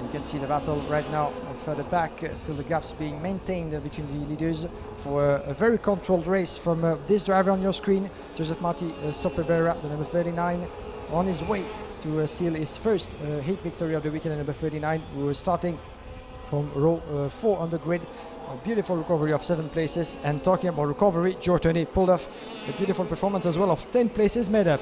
You can see the battle right now further back, still the gaps being maintained between the leaders for a very controlled race from this driver on your screen, Josep Martí Superbera, the number 39, on his way to seal his first heat victory of the weekend, number 39. We were starting from row 4 on the grid. A beautiful recovery of 7 places, and talking about recovery, Joe Turney pulled off a beautiful performance as well of 10 places made up.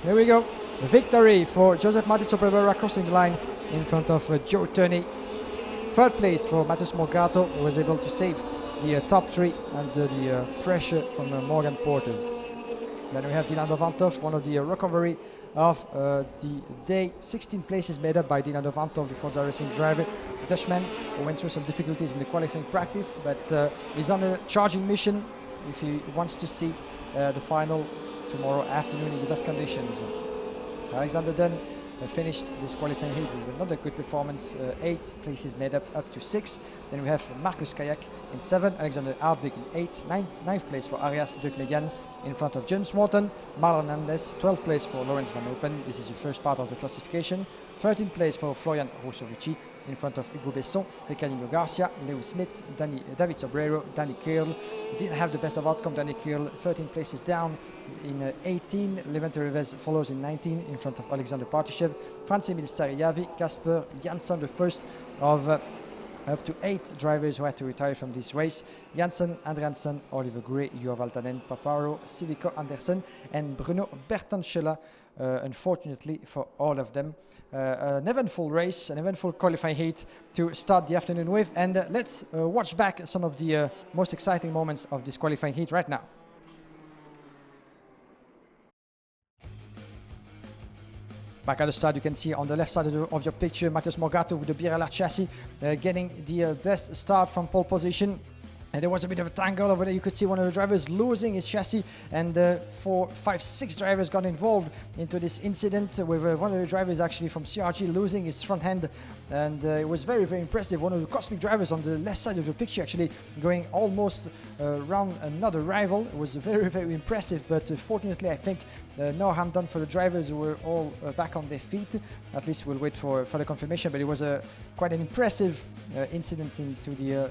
Here we go, the victory for Josep Martí Superbera, crossing the line in front of Joe Turney. 3rd place for Matheus Morgato, who was able to save the top 3 under the pressure from Morgan Porter. Then we have Dylan Vanthof, one of the recovery of the day. 16 places made up by Dylan Vanthof, the Forza Racing driver, the Dutchman, who went through some difficulties in the qualifying practice, but he's on a charging mission if he wants to see the final tomorrow afternoon in the best conditions. Alexander Dunn finished this qualifying heat with another good performance, 8 places made up to 6. Then we have Marcus Kayak in 7, Alexander Hardwick in 8, 9th place for Arias Dekmedian in front of James Morton, Marlon Hernandez, 12th place for Lawrence Van Open. This is the first part of the classification. 13th place for Florian Rossovici in front of Hugo Besson, Ricardo Garcia, Lewis Smith, David Sobrero, Danny Curl. Didn't have the best of outcome, Danny Curl, 13 places down in 18. Levente Rivez follows in 19 in front of Alexander Partishev. Franz-Emil Stariavi, Kasper Jansson, the first of up to 8 drivers who had to retire from this race. Janssen, Andriansen, Oliver Gray, Joa Valtanen, Paparo, Civico Andersen, and Bruno Bertonchela, unfortunately for all of them. An eventful race, an eventful qualifying heat to start the afternoon with, and let's watch back some of the most exciting moments of this qualifying heat right now. Back at the start, you can see on the left side of your picture, Matheus Morgato with the BRLA chassis getting the best start from pole position. And there was a bit of a tangle over there. You could see one of the drivers losing his chassis, and 4, 5, 6 drivers got involved into this incident, with one of the drivers actually from CRG losing his front end. And it was very, very impressive. One of the Cosmic drivers on the left side of the picture actually going almost around another rival. It was very, very impressive, but fortunately I think no harm done for the drivers who were all back on their feet. At least we'll wait for further confirmation, but it was quite an impressive incident into the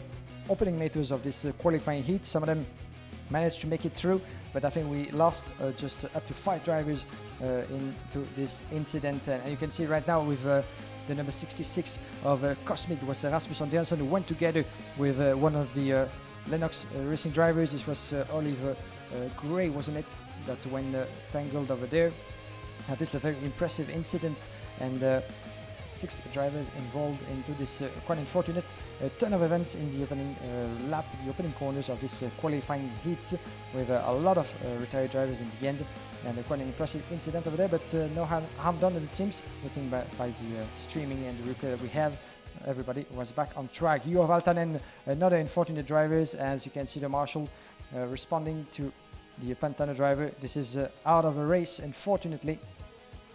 opening meters of this qualifying heat. Some of them managed to make it through, but I think we lost just up to 5 drivers into this incident. And you can see right now with the number 66 of Cosmic was Rasmus Andreasen, who went together with one of the Lennox racing drivers. This was Oliver Gray, wasn't it, that went tangled over there. This is a very impressive incident, and 6 drivers involved into this quite unfortunate turn of events in the opening lap, the opening corners of this qualifying heats, with a lot of retired drivers in the end, and quite an impressive incident over there, but no harm done as it seems. Looking by the streaming and the replay that we have, everybody was back on track. Joa Valtanen, another unfortunate drivers, as you can see the marshal responding to the Pantano driver. This is out of a race, unfortunately,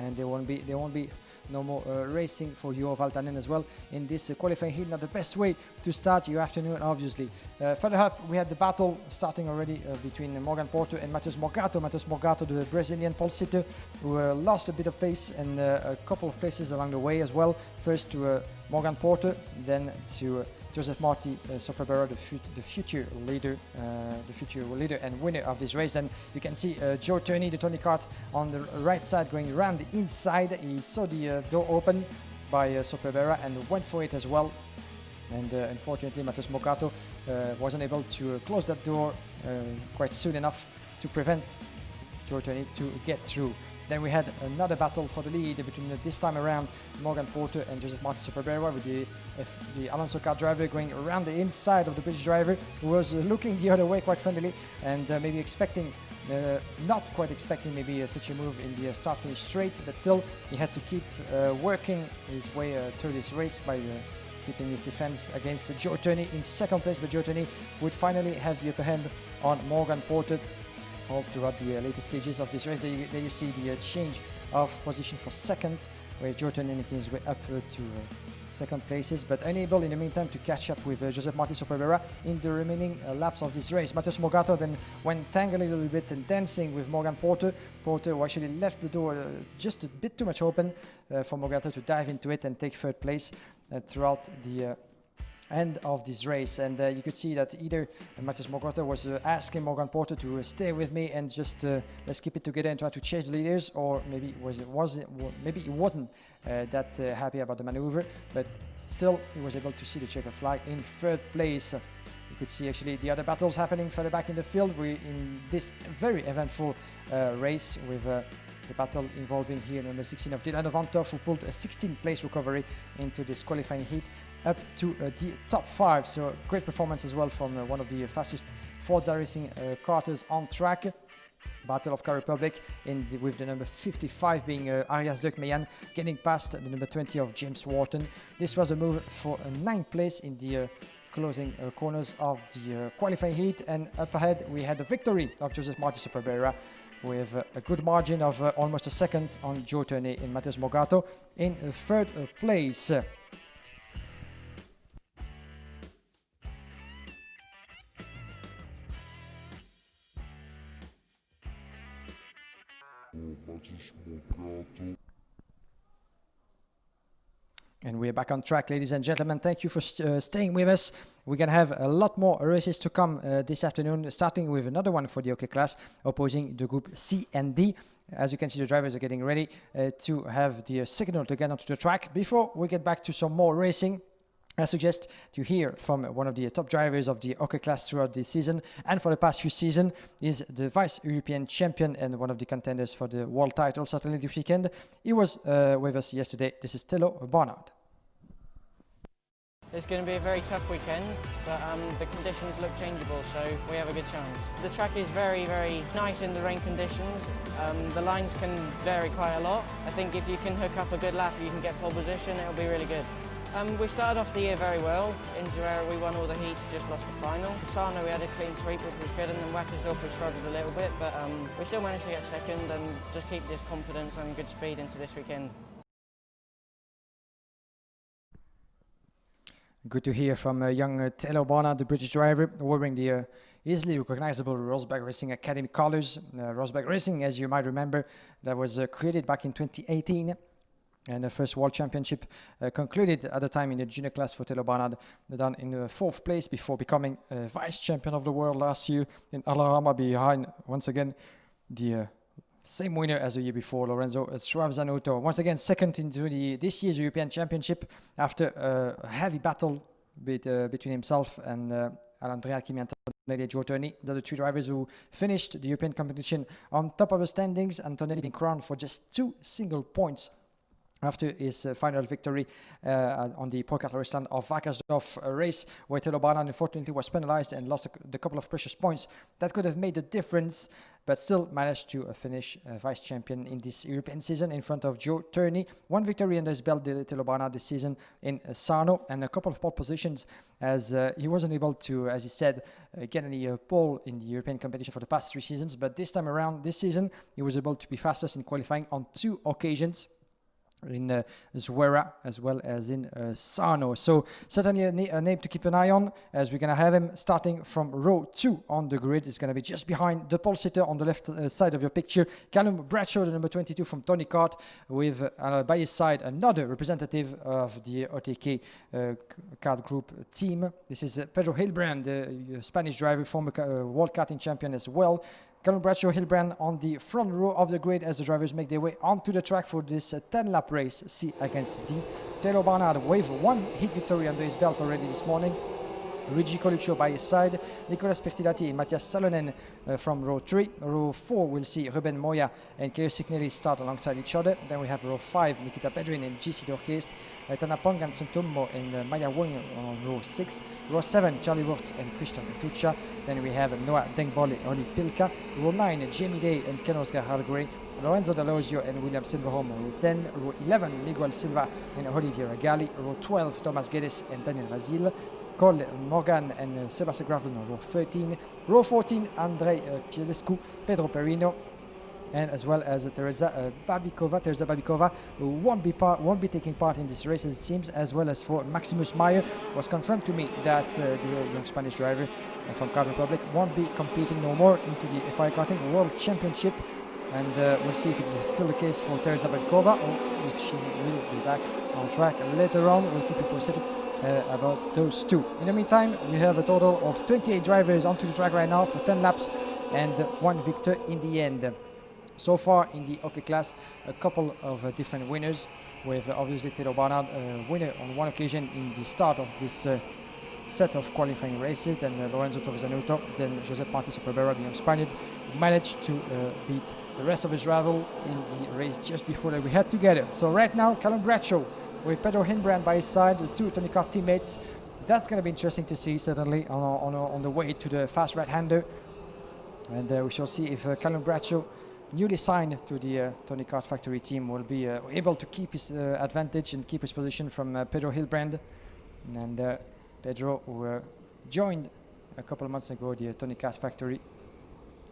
and there won't be no more racing for Juho Valtanen as well in this qualifying heat. Not the best way to start your afternoon, obviously. Further up, we had the battle starting already between Morgan Porter and Matheus Morgado. Matheus Morgado, the Brazilian pole sitter, who lost a bit of pace and a couple of places along the way as well. First to Morgan Porter, then to Joseph Marti Soprabera, the future leader and winner of this race. And you can see Joe Turney, the Tony Kart, on the right side going around the inside. He saw the door open by Soprabera and went for it as well. And unfortunately, Matheus Morgado wasn't able to close that door quite soon enough to prevent Joe Turney to get through. Then we had another battle for the lead between this time around Morgan Porter and Joseph Marti Soprabera, with the Alonso car driver going around the inside of the British driver, who was looking the other way quite friendly and maybe expecting, not quite expecting maybe such a move in the start-finish straight, but still he had to keep working his way through this race by keeping his defense against Joe Turney in second place. But Joe Turney would finally have the upper hand on Morgan Porter all throughout the later stages of this race. There you see the change of position for second, where Joe Turney making his way up to second places, but unable in the meantime to catch up with Joseph Marti Soprabera in the remaining laps of this race. Matheus Morgado then went tangling a little bit and dancing with Morgan Porter. Porter who actually left the door just a bit too much open for Morgado to dive into it and take third place throughout the end of this race. And you could see that either Matheus Morgado was asking Morgan Porter to stay with me and just let's keep it together and try to chase the leaders, or maybe maybe he wasn't that happy about the maneuver, but still he was able to see the checker flag in third place. You could see actually the other battles happening further back in the field. We're in this very eventful race with the battle involving here number 16 of Dylan Vantoff, who pulled a 16th place recovery into this qualifying heat up to the top 5. So great performance as well from one of the fastest Forza Racing karters on track. Battle of Car Republic with the number 55 being Arias Dukmeyan, getting past the number 20 of James Wharton. This was a move for a 9th place in the closing corners of the qualifying heat. And up ahead we had the victory of Joseph Marti Soprabera with a good margin of almost a second on Joe Turney and Matheus Morgado in third place. And we're back on track, ladies and gentlemen. Thank you for staying with us. We're going to have a lot more races to come this afternoon, starting with another one for the OK class, opposing the group C and D. As you can see, the drivers are getting ready to have the signal to get onto the track. Before we get back to some more racing, I suggest to hear from one of the top drivers of the OK class throughout this season and for the past few seasons. Is the Vice European champion and one of the contenders for the world title, certainly this weekend. He was with us yesterday. This is Tello Barnard. It's going to be a very tough weekend, but the conditions look changeable, so we have a good chance. The track is very, very nice in the rain conditions. The lines can vary quite a lot. I think if you can hook up a good lap, you can get pole position, it'll be really good. We started off the year very well. In Zerera we won all the heats, just lost the final. In Sarno we had a clean sweep, which was good, and then Wackersdorf we struggled a little bit, but we still managed to get second and just keep this confidence and good speed into this weekend. Good to hear from young Tello Barnard, the British driver, wearing the easily recognizable Rosberg Racing Academy colours. Rosberg Racing, as you might remember, that was created back in 2018. And the first World Championship concluded at the time in the junior class for Tello Barnard, done in 4th place before becoming Vice Champion of the World last year in Alhama, behind, once again, the same winner as the year before, Lorenzo Stravzanuto. Once again, second into this year's European Championship after a heavy battle between himself and Andrea Kimi-Antonelli and Joe Turney. The other 3 drivers who finished the European competition on top of the standings. Antonelli being crowned for just 2 single points after his final victory on the Pro Kart Rusland of Wackersdorf race, where Tello Barnard unfortunately was penalized and lost the couple of precious points that could have made a difference, but still managed to finish vice champion in this European season in front of Joe Turney. 1 victory under his belt, Tello Barnard, this season in Sarno, and a couple of pole positions, as he wasn't able to, as he said, get any pole in the European competition for the past 3 seasons, but this time around, this season, he was able to be fastest in qualifying on 2 occasions. in Zuera as well as in Sarno. So certainly a name to keep an eye on, as we're going to have him starting from row 2 on the grid. It's going to be just behind the pole sitter on the left side of your picture, Callum Bradshaw, the number 22 from Tony Kart, with by his side another representative of the OTK kart group team. This is Pedro Hilbrand, the Spanish driver, former world karting champion as well. Callum Bradshaw, Hilbrand on the front row of the grid as the drivers make their way onto the track for this 10-lap race, C against D. Taylor Barnard with 1 heat victory under his belt already this morning. Luigi Coluccio by his side, Nicolas Pertilati and Matthias Salonen from row 3. Row 4 we'll see Ruben Moya and Keo Signelli start alongside each other. Then we have row 5, Nikita Pedrin and GC Dorkest, Tana Pongan Santummo and Maya Wong on row 6. Row 7, Charlie Wurtz and Christian Bertuccia. Then we have Noah Dengbol and Oli Pilka. Row 9, Jamie Day and Ken Oscar Hargray. Lorenzo D'Alosio and William Silverholm. Row 10, row 11, Miguel Silva and Olivier Galli. Row 12, Thomas Geddes and Daniel Vasil. Cole Morgan and Sebastian Graflin on row 13. Row 14, Andrei Piesescu, Pedro Perino, and as well as Teresa Babikova, who won't be taking part in this race, as it seems, as well as for Maximus Meyer. It was confirmed to me that the young Spanish driver from Kart Republic won't be competing no more into the FIA Karting World Championship. And we'll see if it's still the case for Teresa Babikova, or if she will be back on track later on. We'll keep you posted about those two. In the meantime, we have a total of 28 drivers onto the track right now for 10 laps and 1 victor in the end. So far in the OK class, a couple of different winners, with obviously Teo Barnard winner on one occasion in the start of this set of qualifying races, then Lorenzo Trovesanuto, then Josep Martins Cabrera, the young Spaniard, managed to beat the rest of his rival in the race just before that we had together. So right now, Callum Bradshaw with Pedro Hilbrand by his side, the 2 Tony Kart teammates. That's going to be interesting to see, certainly, on the way to the fast right-hander. And we shall see if Callum Bradshaw, newly signed to the Tony Kart factory team, will be able to keep his advantage and keep his position from Pedro Hilbrand. And Pedro, who joined a couple of months ago the Tony Kart factory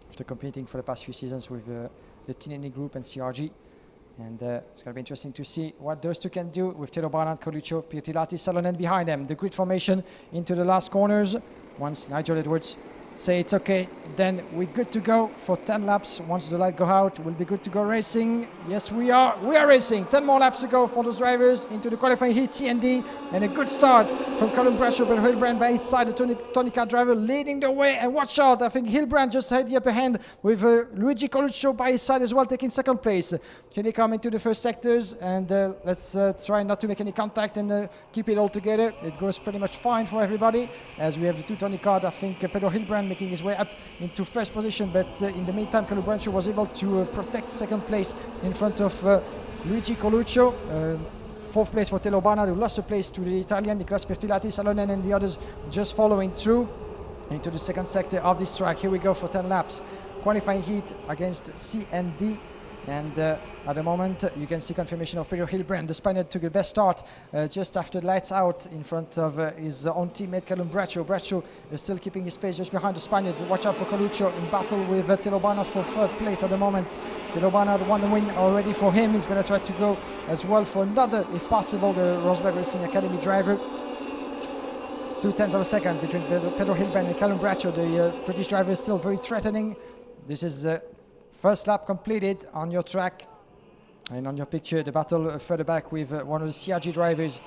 after competing for the past few seasons with the Tinini Group and CRG. And it's going to be interesting to see what those two can do with Teo Barnard, Coluccio, Pirtilati, Salonen behind them. The grid formation into the last corners. Once Nigel Edwards say it's okay, then we're good to go for 10 laps. Once the light go out, we'll be good to go racing. Yes, we are racing. 10 more laps to go for those drivers into the qualifying heat, C and D, and a good start from Callum Bradshaw, but Hilbrand by his side, the Tony Kart driver leading the way. And watch out, I think Hilbrand just had the upper hand with Luigi Coluccio by his side as well, taking second place. Here they come into the first sectors, and let's try not to make any contact and keep it all together. It goes pretty much fine for everybody, as we have the 2 Tony Kart. I think Pedro Hilbrand making his way up into first position, but in the meantime Callum Bradshaw was able to protect second place in front of Luigi Coluccio. Fourth place for Teo Barnard, who lost a place to the Italian Nicolas Pertilati, Salonen and the others just following through into the second sector of this track. Here we go for 10 laps. Qualifying heat against C and D. And at the moment, you can see confirmation of Pedro Hilbrand. The Spaniard took the best start just after the lights out in front of his own teammate Callum Bradshaw. Bradshaw is still keeping his pace just behind the Spaniard. Watch out for Coluccio in battle with Teo Barnard for third place at the moment. Teo Barnard won the win already for him. He's going to try to go as well for another, if possible, the Rosberg Racing Academy driver. 0.2 of a second between Pedro Hilbrand and Callum Bradshaw. The British driver is still very threatening. This is first lap completed on your track, and on your picture the battle further back with one of the CRG drivers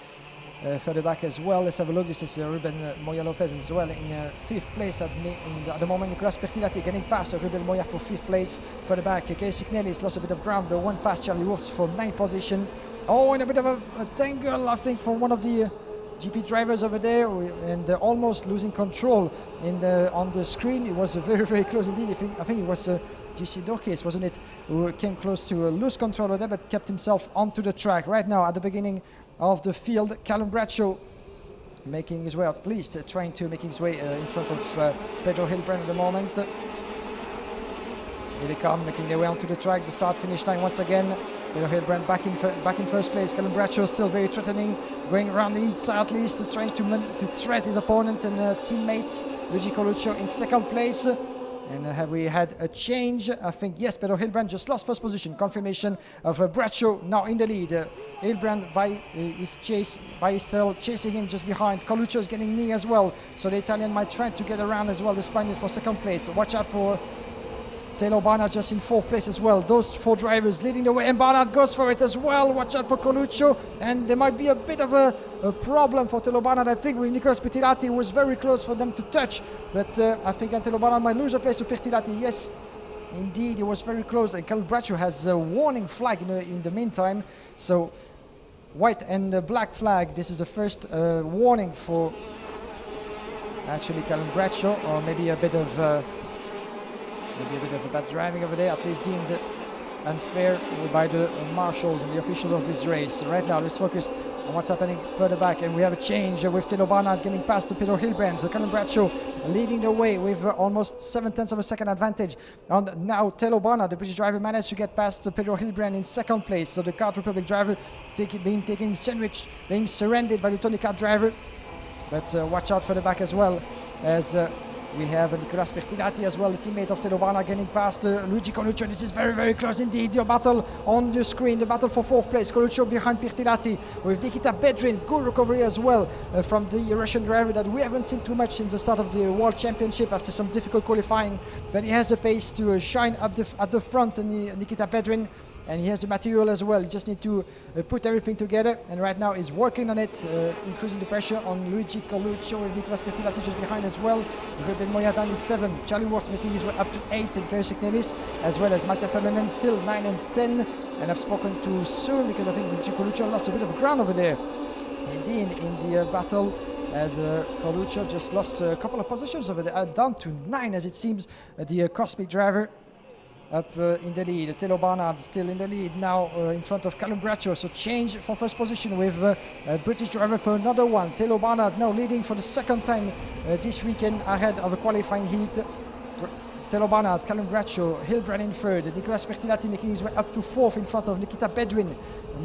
further back as well. Let's have a look. This is Ruben Moya Lopez as well in fifth place at the moment. Nicolas Pertilati getting past Ruben Moya for fifth place. Further back, Keo Signelli has lost a bit of ground, but one past Charlie Wurtz for ninth position. Oh, and a bit of a tangle, I think, for one of the GP drivers over there, and almost losing control on the screen. It was very, very close indeed. I think it was GC Dorkes, wasn't it, who came close to lose control of there, but kept himself onto the track. Right now, at the beginning of the field, Callum Bradshaw making his way, at least trying to make his way in front of Pedro Hilbrand at the moment. Here they come, making their way onto the track, the start-finish line once again. Pedro Hilbrand back in first place. Callum Bradshaw still very threatening, going around the inside at least, trying to threat his opponent and teammate Luigi Coluccio in second place. And have we had a change? I think yes, Pedro Hilbrand just lost first position. Confirmation of Braccio now in the lead. Hilbrand by his tail chasing him just behind. Coluccio is getting near as well. So the Italian might try to get around as well, the Spaniard for second place. Watch out for Telo Barnard just in fourth place as well. Those four drivers leading the way, and Barnard goes for it as well. Watch out for Coluccio, and there might be a bit of a problem for Telo Barnard. I think with Nicolas Pirtilati, it was very close for them to touch, but I think that Telo Barnard might lose a place to Pirtilati. Yes, indeed, it was very close, and Callum Braccio has a warning flag in the meantime. So white and black flag. This is the first warning for actually Callum Braccio, or maybe a bit of a bad driving over there, at least deemed unfair by the marshals and the officials of this race. Right now, let's focus on what's happening further back, and we have a change with Telo Barnard getting past Pedro Hilbrand. So Callum Braccio leading the way with almost 7/10 of a second advantage. And now Telo Barnard, the British driver, managed to get past Pedro Hilbrand in second place. So the Kart Republic driver being sandwiched, being surrendered by the Tony Kart driver. But watch out for the back as well, as we have Nicolas Pirtilati as well, the teammate of Telo Barnard, getting past Luigi Coluccio. This is very, very close indeed. Your battle on the screen, the battle for fourth place. Coluccio behind Pirtilati with Nikita Bedrin. Good recovery as well from the Russian driver that we haven't seen too much since the start of the World Championship after some difficult qualifying. But he has the pace to shine up at the front, Nikita Bedrin. And he has the material as well. He just needs to put everything together. And right now he's working on it, increasing the pressure on Luigi Coluccio with Nicolas Pirtilati just behind as well. Ruben Moya down in 7. Charlie Wurz making his way up to 8. And Kerry Signelis, as well as Mathias Salonen still 9 and 10. And I've spoken too soon because I think Luigi Coluccio lost a bit of ground over there. Indeed, in the battle, as Coluccio just lost a couple of positions over there, down to 9 as it seems. The Cosmic driver up in the lead. Telo Barnard still in the lead now in front of Callum Braccio. So change for first position with a British driver for another one. Telo Barnard now leading for the second time this weekend ahead of a qualifying heat. Telo Barnard, Callum Braccio, Hilbrand in third. Nicolas Pirtilati making his way up to fourth in front of Nikita Bedrin.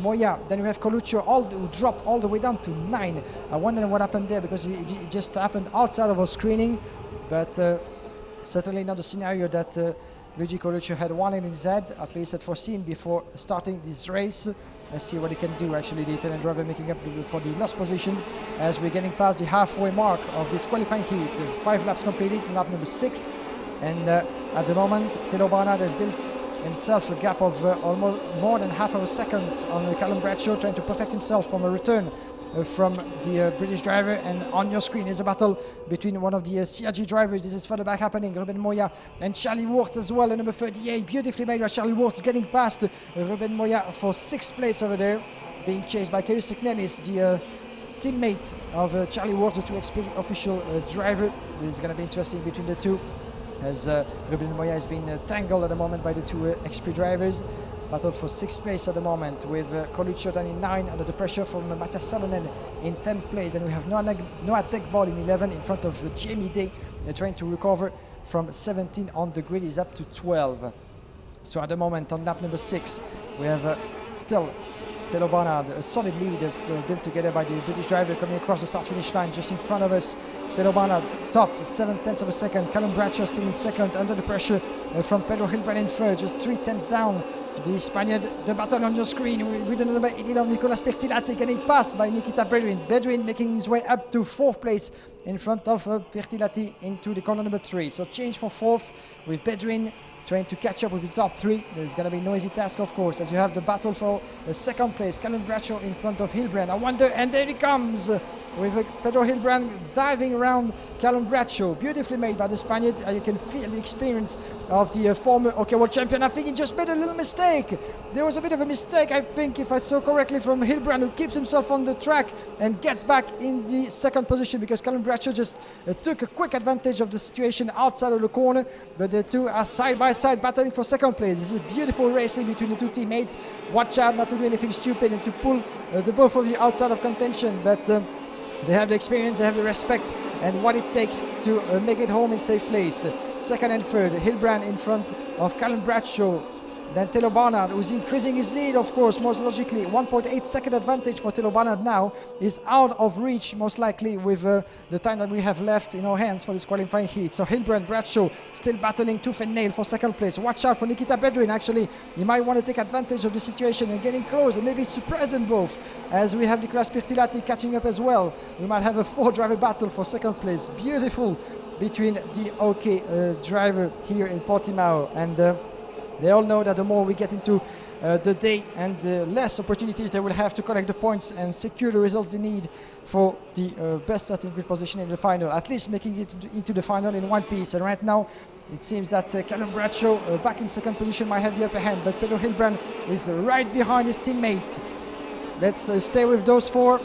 Moya, then we have Coluccio who dropped all the way down to 9. I wonder what happened there, because it just happened outside of our screening, but certainly not a scenario that Luigi Coluccio had one in his head, at least had foreseen before starting this race. Let's see what he can do. Actually, the Italian driver making up for the lost positions as we're getting past the halfway mark of this qualifying heat. 5 laps completed, lap number 6. And at the moment, Telo Barnard has built himself a gap of almost more than half of a second on Callum Braccio, trying to protect himself from a return from the British driver. And on your screen is a battle between one of the CRG drivers. This is further back happening. Ruben Moya and Charlie Wurz as well, number 38. Beautifully made by Charlie Wurz, getting past Ruben Moya for 6th place over there, being chased by Kerry Signelis, the teammate of Charlie Wurz, the 2 official driver. This is going to be interesting between the two, as Ruben Moya has been tangled at the moment by the 2 XP drivers. Battle for 6th place at the moment, with Coluccio down in 9 under the pressure from Mathias Salonen in 10th place. And we have Noah Degball in 11 in front of Jamie Day. They're trying to recover from 17 on the grid, is up to 12. So at the moment on lap number 6, we have still Telo Barnard, a solid lead built together by the British driver coming across the start-finish line just in front of us. Telo Barnard top, 7/10 of a second. Callum Braccio still in second under the pressure from Pedro Hilbrand in third, just 3/10 down. The Spaniard, the battle on your screen with the number 18 of Nicolas Pirtilati getting passed by Nikita Bedrin. Bedrin making his way up to 4th place in front of Pirtilati into the corner number 3. So change for 4th with Bedrin trying to catch up with the top 3. There's going to be no easy task, of course, as you have the battle for the 2nd place. Callum Braccio in front of Hilbrand. I wonder, and there he comes with Pedro Hilbrand diving around Callum Braccio. Beautifully made by the Spaniard. You can feel the experience of the former World Champion. I think he just made a little mistake. There was a bit of a mistake, I think, if I saw correctly, from Hilbrand, who keeps himself on the track and gets back in the 2nd position, because Callum Braccio just took a quick advantage of the situation outside of the corner. But the two are side by side battling for 2nd place. This is beautiful racing between the 2 teammates. Watch out not to do anything stupid and to pull the both of you outside of contention. But they have the experience, they have the respect, and what it takes to make it home in safe place. 2nd and 3rd, Hilbrand in front of Callum Braccio. than Telo Barnard, who's increasing his lead, of course, most logically. 1.8 second advantage for Telo Barnard now is out of reach, most likely, with the time that we have left in our hands for this qualifying heat. So Hilbrand, Bradshaw still battling tooth and nail for second place. Watch out for Nikita Bedrin, actually. He might want to take advantage of the situation and getting close and maybe surprise them both, as we have Nicolas Pirtilati catching up as well. We might have a 4-driver battle for second place. Beautiful between the OK driver here in Portimao, and they all know that the more we get into the day and the less opportunities they will have to collect the points and secure the results they need for the best starting grid position in the final, at least making it into the final in one piece. And right now it seems that Callum Bradshaw back in second position might have the upper hand, but Pedro Hilbrand is right behind his teammate. Let's stay with those four.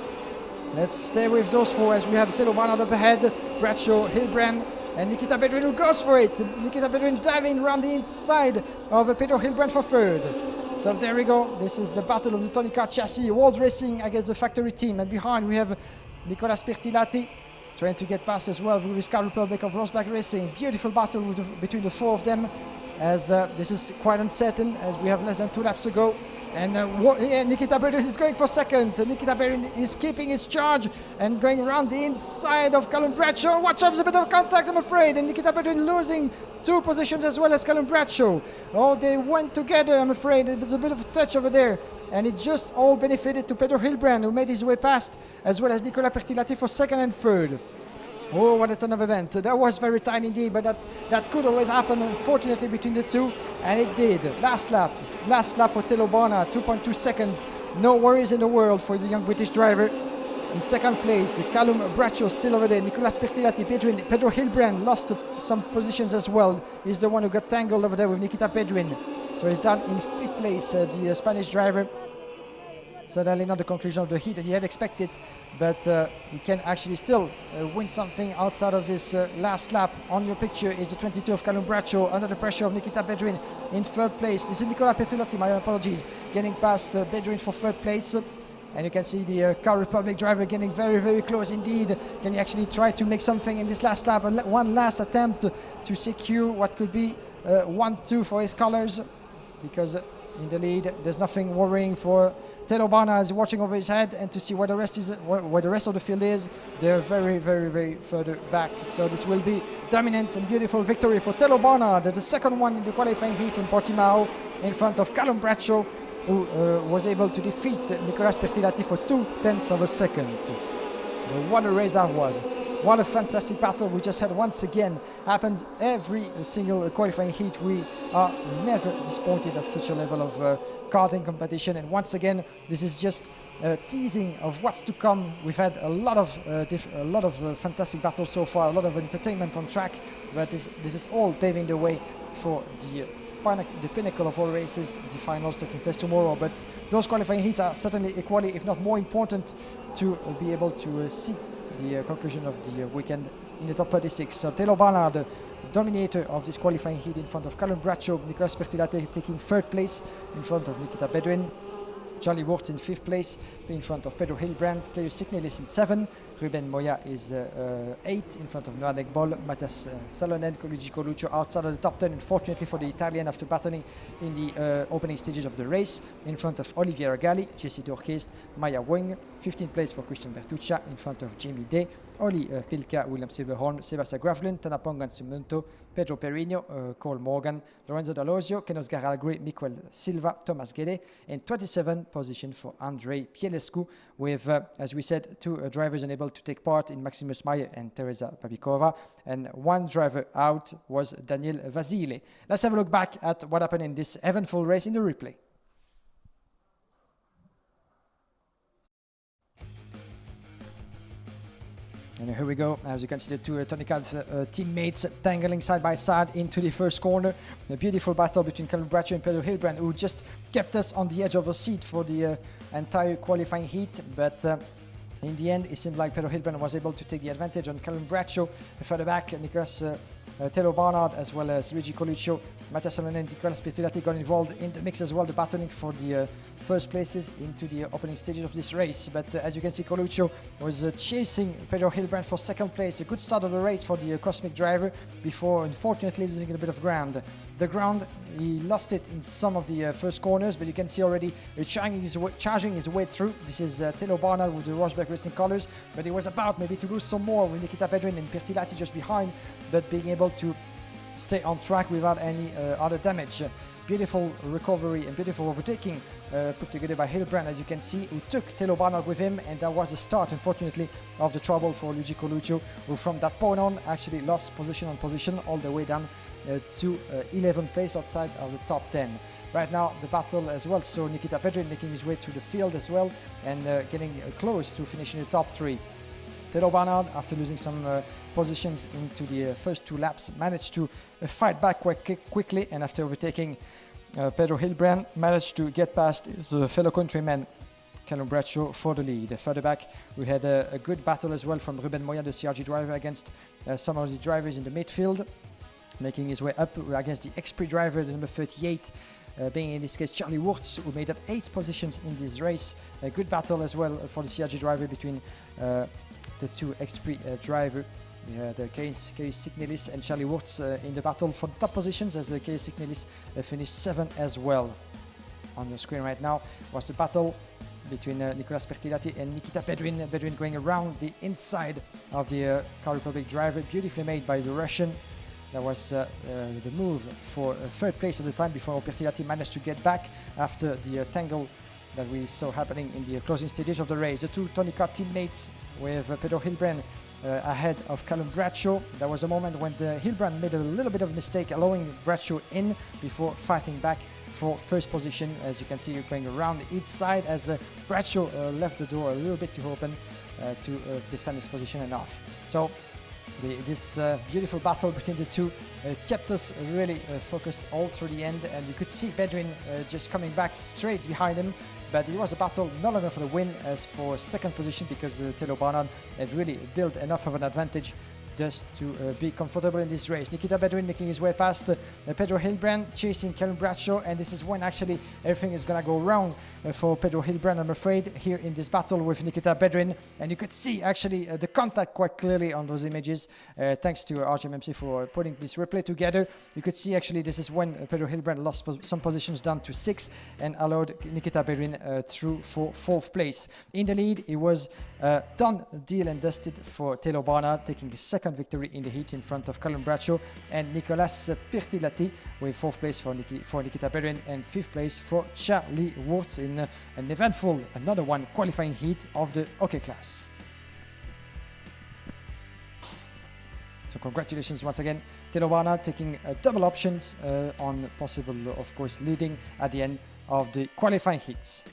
Let's stay with those four as we have Telo Barnard up ahead, Bradshaw, Hilbrand, and Nikita Bedrin who goes for it. Nikita Bedrin diving around the inside of Pedro Hilbrand for third. So there we go. This is the battle of the Tony Kart chassis. World Racing against the factory team. And behind we have Nicolas Pirtilati trying to get past as well with his Car Republic of Rosberg Racing. Beautiful battle between the four of them, as this is quite uncertain as we have less than 2 laps to go. And Nikita Bedrin is going for second. Nikita Bedrin is keeping his charge and going around the inside of Callum Bradshaw. Watch out, there's a bit of contact, I'm afraid. And Nikita Bedrin losing 2 positions as well as Callum Bradshaw. Oh, they went together, I'm afraid. There's a bit of a touch over there. And it just all benefited to Pedro Hilbrand, who made his way past, as well as Nicolas Pirtilati for second and third. Oh, what a ton of event. That was very tight indeed, but that could always happen, unfortunately, between the two. And it did. Last lap for Telo Barnard, 2.2 seconds. No worries in the world for the young British driver. In second place, Callum Bradshaw still over there. Nicolas Pirtilati, Pedro Hilbrand lost some positions as well. He's the one who got tangled over there with Nikita Bedrin. So he's down in 5th place, the Spanish driver. Certainly not the conclusion of the heat that he had expected, but he can actually still win something outside of this last lap. On your picture is the 22 of Callum Bradshaw under the pressure of Nikita Bedrin in 3rd place. This is Nicolas Pirtilati, my apologies, getting past Bedrin for 3rd place. And you can see the Car Republic driver getting very, very close indeed. Can he actually try to make something in this last lap? One last attempt to secure what could be 1-2 for his colors, because in the lead there's nothing worrying for Telo Barnard is watching over his head, and to see where the rest of the field is. They're very, very, very further back. So this will be dominant and beautiful victory for Telo Barnard, the second one in the qualifying heat in Portimao, in front of Callum Bradshaw, who was able to defeat Nicolas Pirtilati for 0.2 of a second. But what a race that was. What a fantastic battle we just had once again. Happens every single qualifying heat. We are never disappointed at such a level of karting competition, and once again this is just a teasing of what's to come. We've had a lot of fantastic battles so far, a lot of entertainment on track, but this is all paving the way for the pinnacle of all races, the finals taking place tomorrow. But those qualifying heats are certainly equally, if not more important, to be able to see the conclusion of the weekend in the top 36. So Telo Barnard, dominator of this qualifying heat, in front of Callum Bradshaw. Nicolas Pirtilati taking 3rd place in front of Nikita Bedrin. Charlie Wurtz in 5th place in front of Pedro Hilbrand. Caius Signelis in 7. Ruben Moya is 8 in front of Noah Negbol. Matas Salonen, Luigi Coluccio outside of the top 10, unfortunately for the Italian, after battling in the opening stages of the race, in front of Olivier Galli, Jesse Dorkist, Maya Weng. 15th place for Christian Bertuccia in front of Jamie Day, Oli Pilka, William Silverhorn, Sebastian Graflund, Tanapongan Sumunto, Pedro Perino, Cole Morgan, Lorenzo D'Alosio, Kenos Garalgri, Miquel Silva, Thomas Guede, and 27th position for Andrei Pielescu, with, as we said, 2 drivers unable to take part in Maximus Meyer and Teresa Babikova, and 1 driver out was Daniel Vasile. Let's have a look back at what happened in this eventful race in the replay. And here we go, as you can see the 2 Tony Kart teammates tangling side by side into the first corner. A beautiful battle between Callum Bradshaw and Pedro Hilbrand, who just kept us on the edge of a seat for the entire qualifying heat. But in the end, it seemed like Pedro Hilbrand was able to take the advantage on Callum Bradshaw. Further back, Nicolas Telo Barnard as well as Luigi Coluccio Mattia Salonen and Nicolas Pirttilahti got involved in the mix as well, the battling for the first places into the opening stages of this race. But as you can see, Coluccio was chasing Pedro Hilbrand for second place. A good start of the race for the Cosmic driver before unfortunately losing a bit of ground. The ground, he lost it in some of the first corners, but you can see already charging his way through. This is Telo Barnard with the Rosberg Racing colors, but he was about maybe to lose some more with Nikita Pedrin and Pirttilahti just behind, but being able to stay on track without any other damage. Beautiful recovery and beautiful overtaking put together by Hilbrand, as you can see, who took Telo Barnard with him, and that was the start, unfortunately, of the trouble for Luigi Coluccio, who from that point on actually lost position on position all the way down to 11th place outside of the top 10. Right now the battle as well, so Nikita Pedrin making his way through the field as well and getting close to finishing the top 3. Telo Barnard, after losing some positions into the first 2 laps, managed to fight back quite quickly, and after overtaking Pedro Hilbrand, managed to get past his fellow countryman Callum Bradshaw for the lead. Further back, we had a good battle as well from Ruben Moya, the CRG driver, against some of the drivers in the midfield, making his way up against the Xpree driver, the number 38, being in this case Charlie Wurtz, who made up 8 positions in this race. A good battle as well for the CRG driver between the 2 Xpree driver, the Case Signalis and Charlie Wurtz in the battle for the top positions, as the Case Signalis finished 7th as well. On your screen right now was the battle between Nicolas Pirttilahti and Nikita Pedrin. Pedrin going around the inside of the Car Republic driver, beautifully made by the Russian. That was the move for 3rd place at the time before Pirttilahti managed to get back after the tangle that we saw happening in the closing stages of the race. The 2 Tony Kart teammates with Pedro Hilbrand ahead of Callum Bradshaw. There was a moment when Hilbrand made a little bit of a mistake, allowing Bradshaw in before fighting back for first position. As you can see, going around each side as Bradshaw left the door a little bit too open to defend his position enough. So this beautiful battle between the 2 kept us really focused all through the end, and you could see Pedrin just coming back straight behind him. But it was a battle not only for the win as for 2nd position, because Telo Barnard had really built enough of an advantage just to be comfortable in this race. Nikita Pedrin making his way past Pedro Hilbrand, chasing Callum Bradshaw, and this is when actually everything is going to go wrong for Pedro Hilbrand, I'm afraid, here in this battle with Nikita Pedrin. And you could see actually the contact quite clearly on those images. Thanks to RGMMC for putting this replay together. You could see actually this is when Pedro Hilbrand lost some positions down to 6 and allowed Nikita Pedrin through for 4th place. In the lead, it was done, deal and dusted for Telo Barnard, taking his 2nd victory in the heats in front of Callum Bradshaw and Nicolas Pirttilahti, with 4th place for Nikita Pedrin and 5th place for Charlie Wurtz in an eventful, another one, qualifying heat of the OK class. So congratulations once again, Telo Barnard taking double options on possible, of course, leading at the end of the qualifying heats.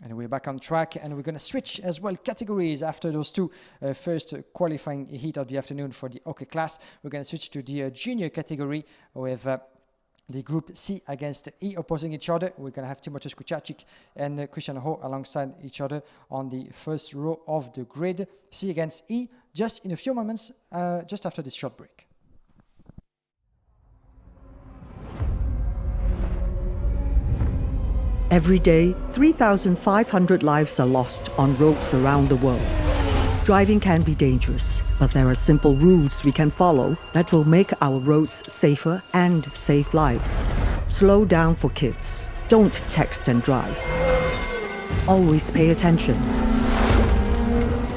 And we're back on track, and we're going to switch as well categories after those 2 first qualifying heat of the afternoon for the OK class. We're going to switch to the junior category with the Group C against E opposing each other. We're going to have Timothée Kuchacic and Christian Ho alongside each other on the first row of the grid. C against E just in a few moments, just after this short break. Every day, 3,500 lives are lost on roads around the world. Driving can be dangerous, but there are simple rules we can follow that will make our roads safer and save lives. Slow down for kids. Don't text and drive. Always pay attention.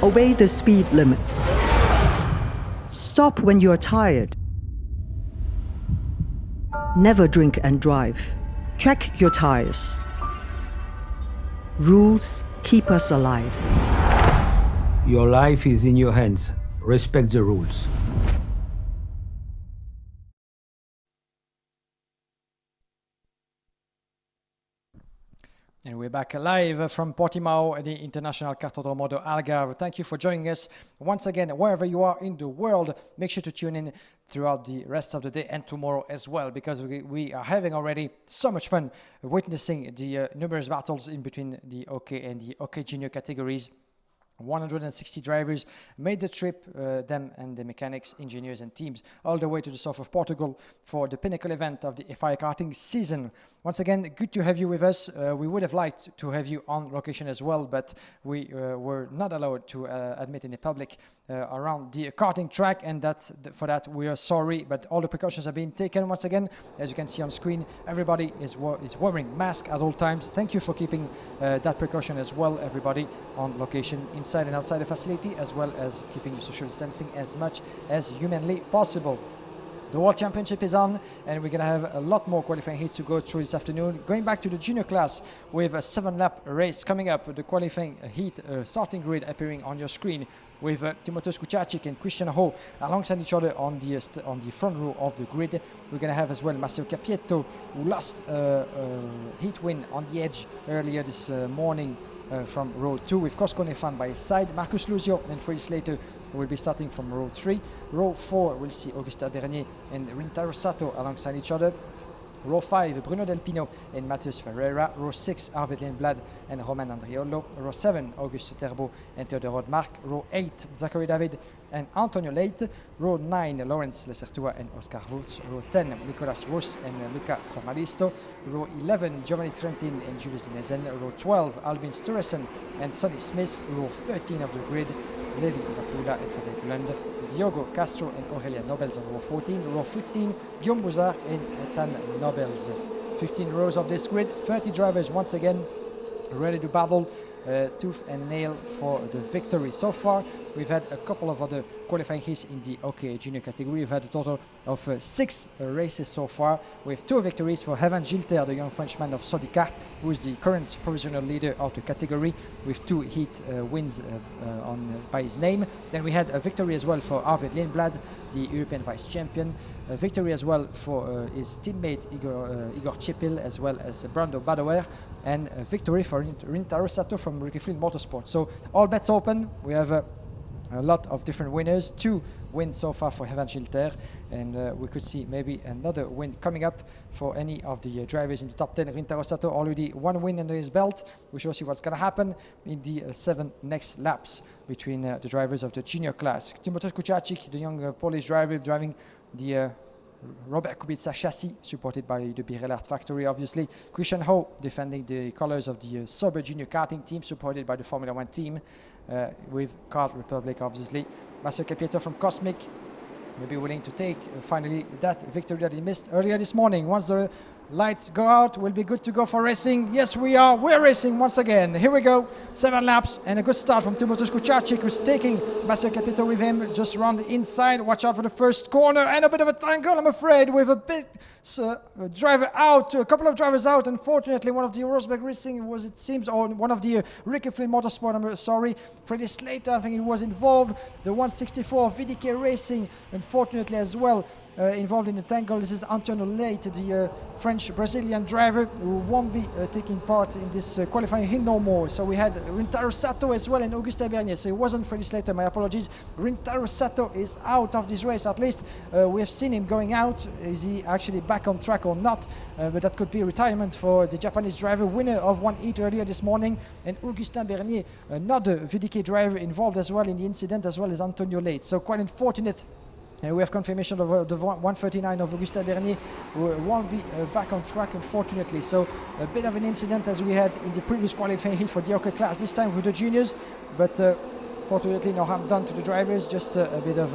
Obey the speed limits. Stop when you're tired. Never drink and drive. Check your tires. Rules keep us alive. Your life is in your hands. Respect the rules. And we're back live from Portimao, the International Cartodromo de Algarve. Thank you for joining us once again, wherever you are in the world. Make sure to tune in throughout the rest of the day and tomorrow as well, because we are having already so much fun witnessing the numerous battles in between the OK and the OK Junior categories, 160 drivers made the trip, them and the mechanics, engineers and teams, all the way to the south of Portugal for the pinnacle event of the FIA Karting season. Once again, good to have you with us. We would have liked to have you on location as well, but we were not allowed to admit any public around the karting track, and for that we are sorry, but all the precautions are being taken. Once again, as you can see on screen, everybody is wearing masks at all times. Thank you for keeping that precaution as well, everybody on location, inside and outside the facility, as well as keeping the social distancing as much as humanly possible. The World Championship is on, and we're going to have a lot more qualifying heats to go through this afternoon. Going back to the junior class with a 7-lap race coming up, with the qualifying heat starting grid appearing on your screen, with Timotheus Kucharczyk and Christian Ho alongside each other on the front row of the grid. We're going to have as well Massimo Cappietto, who lost heat win on the edge earlier this morning from row 2, with Cosco Nefan by his side. Marcus Luzio and Freddie Slater will be starting from row 3. Row 4 will see Augustin Bernier and Rintaro Sato alongside each other. Row 5, Bruno Del Pino and Matheus Ferreira. Row 6, Arvid Lindblad and Roman Andriolo. Row 7, Auguste Terbo and Theodore Rodmark. Row 8, Zachary David and Antonio Leit. Row 9, Lawrence Lesertua and Oscar Wurz. Row 10, Nicolas Rus and Luca Samalisto. Row 11, Giovanni Trentin and Julius Dinezen. Row 12, Albin Sturesen and Sonny Smith. Row 13 of the grid, Levi Rapula and Frederic Lund. Diogo Castro and Aurélien Nobels on row 14. Row 15, Guillaume Bouzard and Ethan Nobels. 15 rows of this grid, 30 drivers once again ready to battle tooth and nail for the victory. So far, we've had a couple of other qualifying heats in the OK Junior category. We've had a total of 6 races so far, with 2 victories for Evan Gilter, the young Frenchman of Sodicart, who is the current provisional leader of the category, with 2 heat wins by his name. Then we had a victory as well for Arvid Lindblad, the European vice champion. A victory as well for his teammate Igor Chipil, as well as Brando Badoer, and a victory for Rintaro Sato from Ricky Flynn Motorsport. So all bets open. We have a lot of different winners. 2 wins so far for Evan Gilter, and we could see maybe another win coming up for any of the drivers in the top 10. Rintaro Sato already 1 win under his belt. We shall see what's going to happen in the 7 next laps between the drivers of the junior class. Timotheus Kucharczyk, the young Polish driver, driving the Robert Kubica chassis, supported by the Birellard factory, obviously. Christian Ho defending the colors of the Sauber Junior Karting team, supported by the Formula 1 team, with Kart Republic, obviously. Massimo Cappietto from Cosmic will be willing to take finally that victory that he missed earlier this morning. Once the lights go out, we'll be good to go for racing. Yes, we are. We're racing once again. Here we go. 7 laps and a good start from Timotheus Kucharczyk, who's taking Massimo Cappietto with him just around the inside. Watch out for the first corner and a bit of a tangle, I'm afraid, with a bit driver out, a couple of drivers out. Unfortunately, one of the Rosberg Racing was, it seems, or one of the Ricky Flynn Motorsport, I'm sorry, Freddie Slater, I think it was involved. The 164 VDK Racing, unfortunately, as well, involved in the tangle. This is Antonio Leit, the French-Brazilian driver, who won't be taking part in this qualifying heat no more. So we had Rintaro Sato as well and Augustin Bernier. So it wasn't Freddie Slater, my apologies. Rintaro Sato is out of this race, at least. We have seen him going out. Is he actually back on track or not? But that could be retirement for the Japanese driver, winner of 1 heat earlier this morning. And Augustin Bernier, another VDK driver, involved as well in the incident, as well as Antonio Leit. So quite unfortunate. And we have confirmation of the 139 of Augustin Bernier, who won't be back on track, unfortunately. So a bit of an incident as we had in the previous qualifying heat for the OK class, this time with the juniors. But fortunately, no harm done to the drivers, just a bit of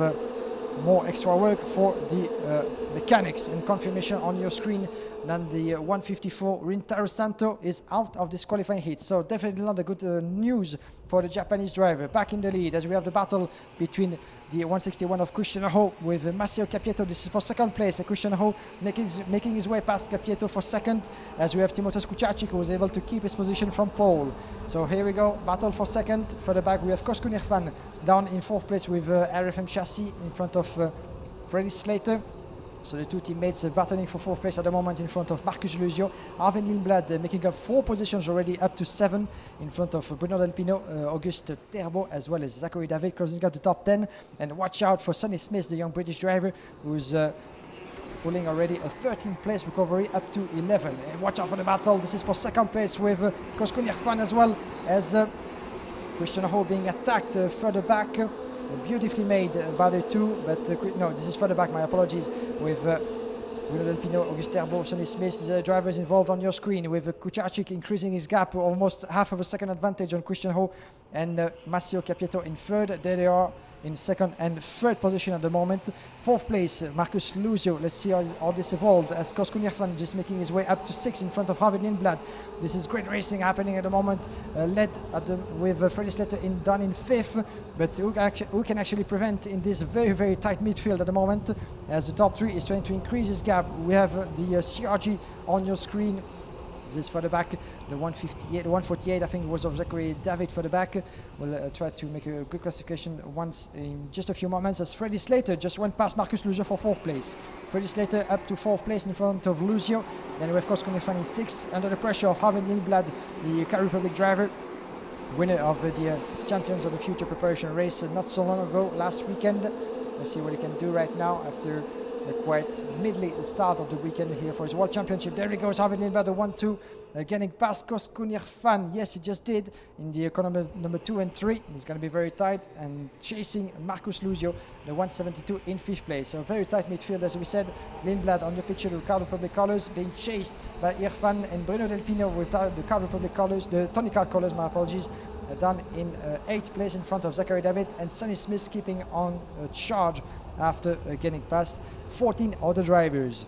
more extra work for the mechanics. And confirmation on your screen then the 154 Rintaro Sato is out of this qualifying heat. So definitely not a good news for the Japanese driver. Back in the lead as we have the battle between the 161 of Christian Ho with Massimo Cappietto. This is for second place. Christian Ho making his way past Cappietto for second, as we have Timotheus Kucharczyk, who was able to keep his position from pole. So here we go, battle for second. Further back we have Cosco Nefan down in 4th place with RFM Chassis in front of Freddie Slater. So the 2 teammates battling for 4th place at the moment in front of Marcus Luzio. Arvid Lindblad making up 4 positions already, up to 7 in front of Bruno Del Pino, Auguste Terbo, as well as Zachary David closing up the top 10. And watch out for Sonny Smith, the young British driver, who's pulling already a 13th place recovery up to 11. And watch out for the battle. This is for second place with Cosco Nefan, as well as Christian Ho being attacked further back. Beautifully made by the two, but no, this is further back, my apologies, with Bruno Del Pino, Auguste Herbeau, Sonny Smith, the drivers involved on your screen, with Kucharczyk increasing his gap, almost half of a second advantage on Christian Ho, and Massimo Capieto in third. There they are in second and third position at the moment. Fourth place, Marcus Luzio. Let's see how this evolved, as Kosko Nirfan just making his way up to 6 in front of Harvey Lindblad. This is great racing happening at the moment, led with Freddie Slater down in 5th, but who can actually prevent in this very, very tight midfield at the moment, as the top 3 is trying to increase his gap. We have the CRG on your screen. This is further back, the 158, the 148 I think was of Zachary David further back. We'll try to make a good classification once in just a few moments, as Freddie Slater just went past Marcus Luzio for 4th place. Freddie Slater up to 4th place in front of Luzio. Then we have Kosko Nirfan in 6th, under the pressure of Harvey Lindblad, the Czech Republic driver, winner of the Champions of the Future preparation race not so long ago, last weekend. Let's see what he can do right now after a quite middly start of the weekend here for his World Championship. There he goes, Harvey Lindblad, the 1-2, getting past Kosko Nirfan. Yes, he just did in the economy number 2 and 3. It's going to be very tight, and chasing Marcus Luzio, the 172 in 5th place. So very tight midfield, as we said. Lindblad on your picture, the Car Republic colours, being chased by Irfan and Bruno Del Pino with the Car Republic colours, the Tony Kart colours, my apologies, down in 8th place in front of Zachary David, and Sonny Smith keeping on charge after getting past 14 other drivers.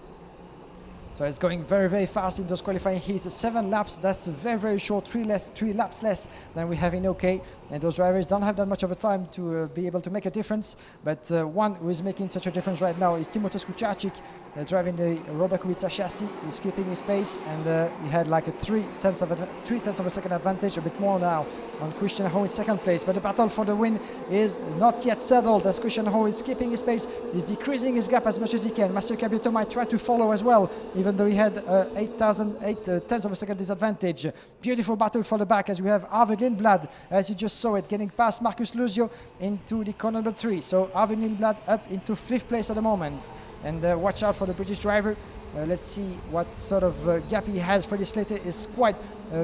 So it's going very, very fast in those qualifying heats. 7 laps, that's very, very short, 3 laps less than we have in OK. And those drivers don't have that much of a time to be able to make a difference. But one who is making such a difference right now is Timothée Kucharczyk, driving the Robert Kubica chassis. He's keeping his pace, and he had like a 3/10 of a second advantage, a bit more now, on Christian Ho in 2nd place. But the battle for the win is not yet settled, as Christian Ho is keeping his pace. He's decreasing his gap as much as he can. Massimo Capieto might try to follow as well, even though he had 8/10 of a second disadvantage. Beautiful battle for the back, as we have Arvid Lindblad, as you just saw it, getting past Marcus Luzio into the corner number 3. So Arvid Lindblad up into 5th place at the moment. And watch out for the British driver. Let's see what sort of gap he has. Freddie Slater is quite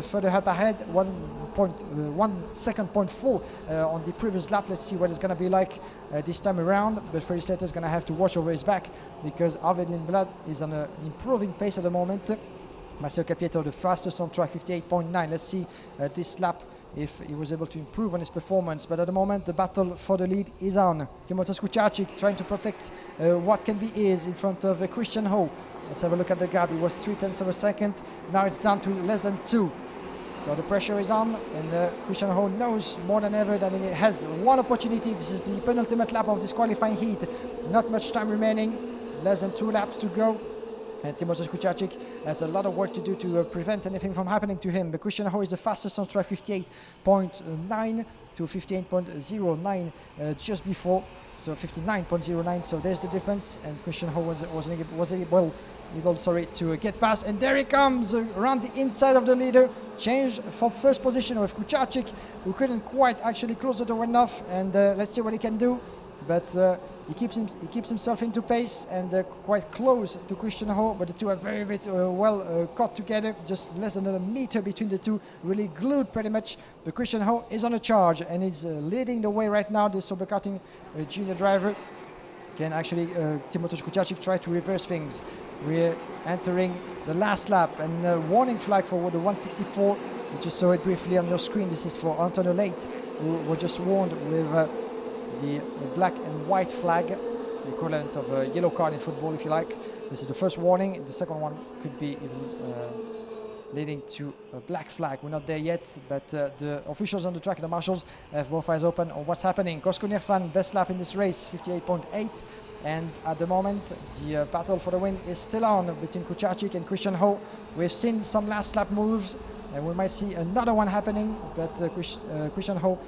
further up ahead, 1 second, 0.4 on the previous lap. Let's see what it's going to be like this time around. But Freddie Slater is going to have to watch over his back, because Arvid Lindblad is on an improving pace at the moment. Massimo Capieto, the fastest on track, 58.9. Let's see this lap if he was able to improve on his performance. But at the moment, the battle for the lead is on. Timothée Kucharczyk trying to protect what can be his in front of Christian Ho. Let's have a look at the gap. It was 0.3 of a second. Now it's down to less than 2. So the pressure is on, and Christian Ho knows more than ever that he has one opportunity. This is the penultimate lap of this qualifying heat. Not much time remaining, less than 2 laps to go. And Timothée Kucharczyk has a lot of work to do to prevent anything from happening to him. But Christian Ho is the fastest on track, 58.9 to 58.09 just before. So 59.09, so there's the difference. And Christian Ho was able to get past. And there he comes around the inside of the leader. Change for first position with Kucharczyk, who couldn't quite actually close the door enough. And let's see what he can do. But he keeps himself into pace, and quite close to Christian Ho, but the two are very, very well caught together, just less than a meter between the two, really glued pretty much. But Christian Ho is on a charge, and is leading the way right now. The Sober Karting junior driver can actually, Timothée Kucharczyk, try to reverse things. We're entering the last lap, and warning flag for the 164. You just saw it briefly on your screen. This is for Antonio Late, who was just warned with the black and white flag, the equivalent of a yellow card in football, if you like. This is the first warning. The second one could be even leading to a black flag. We're not there yet, but the officials on the track, the marshals, have both eyes open on what's happening. Kosko Nirfan, best lap in this race, 58.8. And at the moment, the battle for the win is still on between Kucharczyk and Christian Ho. We've seen some last lap moves, and we might see another one happening, but Christian Ho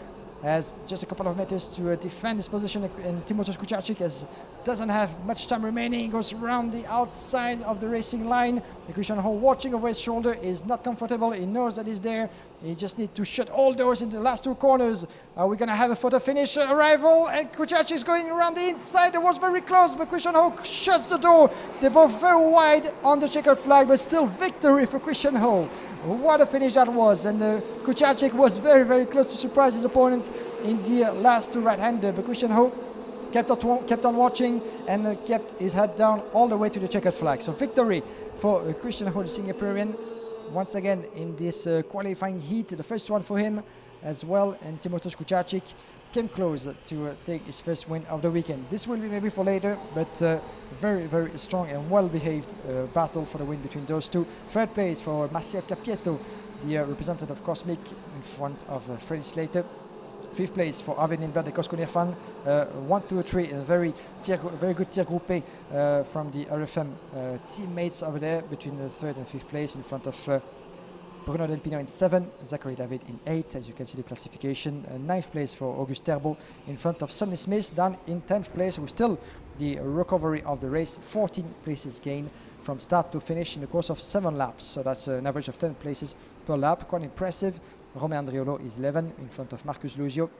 has just a couple of meters to defend his position, and Timothée Kucharczyk doesn't have much time remaining. He goes around the outside of the racing line. Christian Ho, watching over his shoulder, is not comfortable. He knows that he's there. He just needs to shut all doors in the last two corners. Are we going to have a photo finish arrival? And Kucharczyk is going around the inside. It was very close, but Christian Ho shuts the door. They're both very wide on the checkered flag, but still victory for Christian Ho. What a finish that was, and Kucharczyk was very, very close to surprise his opponent in the last two right-hander, but Christian Ho kept on watching and kept his head down all the way to the checkered flag. So victory for Christian Ho, the Singaporean, once again in this qualifying heat, the first one for him as well, and Timothée Kucharczyk came close to take his first win of the weekend. This will be maybe for later, but very, very strong and well-behaved battle for the win between those two. Third place for Massimo Capieto, the representative of Cosmic, in front of Freddie Slater. Fifth place for Arvid Lindblad, the Cosco fan. 1, 2, 3, a very good tir groupé from the RFM teammates over there between the third and fifth place, in front of Bruno Del Pino in 7, Zachary David in 8, as you can see the classification. 9th place for Auguste Terbo in front of Sonny Smith, down in 10th place with still the recovery of the race. 14 places gained from start to finish in the course of 7 laps, so that's an average of 10 places per lap, quite impressive. Romain Andriolo is 11 in front of Marcus Luzio,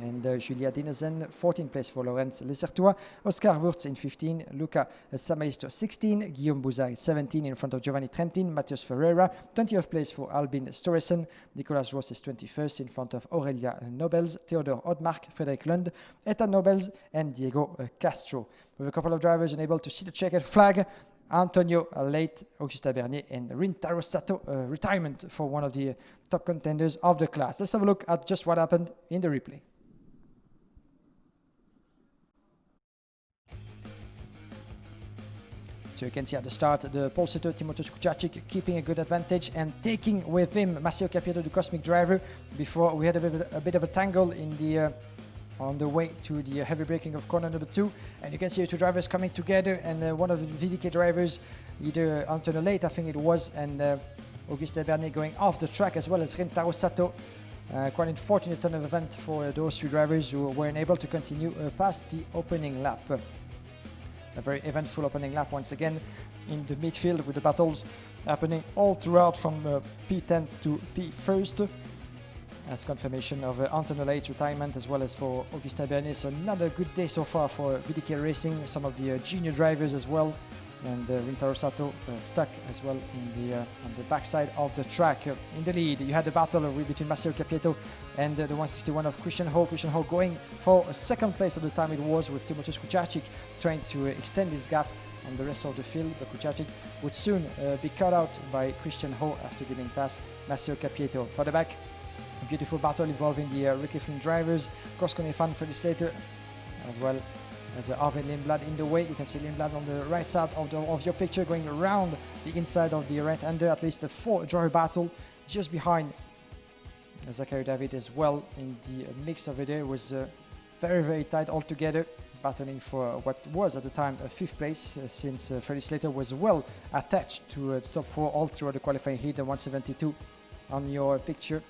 and Julia Dinesen, 14th place for Lorenz Lesertua, Oscar Wurz in 15, Luca Samalisto 16, Guillaume Bouzard 17 in front of Giovanni Trentin, Matheus Ferreira, 20th place for Albin Storesen, Nicolas Ross is 21st in front of Aurelia Nobels, Theodore Odmark, Frederic Lund, Ethan Nobels, and Diego Castro. With a couple of drivers unable to see the checkered flag, Antonio Late, Augusta Bernier, and Rintaro Sato, retirement for one of the top contenders of the class. Let's have a look at just what happened in the replay. So you can see at the start the pole sitter Timothée Kucharczyk keeping a good advantage and taking with him Massimo Capieto, the Cosmic driver, before we had a bit of a tangle in the on the way to the heavy braking of corner number 2, and you can see the two drivers coming together, and one of the VDK drivers, either Antonio Late, I think it was, and Auguste Bernier going off the track, as well as Rintaro Sato. Quite an unfortunate turn of event for those two drivers who were unable to continue past the opening lap. A very eventful opening lap once again in the midfield, with the battles happening all throughout from P10 to P1st. That's confirmation of Antonio Late's retirement, as well as for Augustin Bernier. So another good day so far for VDK Racing, some of the junior drivers as well, and Rintaro Sato stuck as well in the on the backside of the track. In the lead, you had the battle between Massimo Capieto and the 161 of Christian Ho. Christian Ho going for a second place at the time it was, with Timothée Kucharczyk trying to extend his gap on the rest of the field, but Kucharczyk would soon be cut out by Christian Ho after getting past Massimo Capieto. Further back, a beautiful battle involving the Ricky Flynn drivers, Cosco fan Freddie Slater, as well as Arvid Lindblad in the way. You can see Lindblad on the right side of your picture, going around the inside of the right-hander. At least a 4-driver battle just behind Zachary David as well in the mix over there. It was very, very tight altogether, battling for what was at the time a 5th place, since Freddie Slater was well attached to the top 4 all throughout the qualifying heat. The 172 on your picture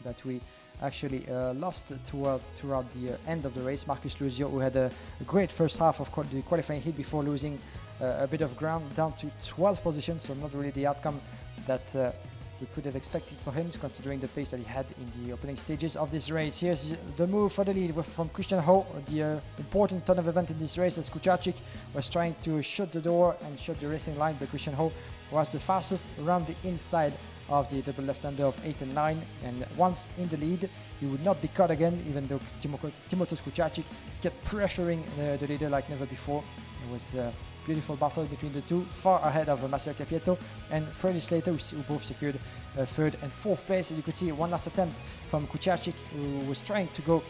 that we actually lost throughout the end of the race. Marcus Luzio, who had a great first half of the qualifying heat before losing a bit of ground down to 12th position, so not really the outcome that we could have expected for him, considering the pace that he had in the opening stages of this race. Here's the move for the lead from Christian Ho, the important turn of event in this race, as Kucharczyk was trying to shut the door and shut the racing line, but Christian Ho was the fastest around the inside of the double left-hander of 8 and 9, and once in the lead, he would not be caught again, even though Timothée Kucharczyk kept pressuring the leader like never before. It was a beautiful battle between the two, far ahead of Massimo Capieto and Freddie Slater, who both secured 3rd and 4th place. As you could see, one last attempt from Kucharczyk, who was trying to go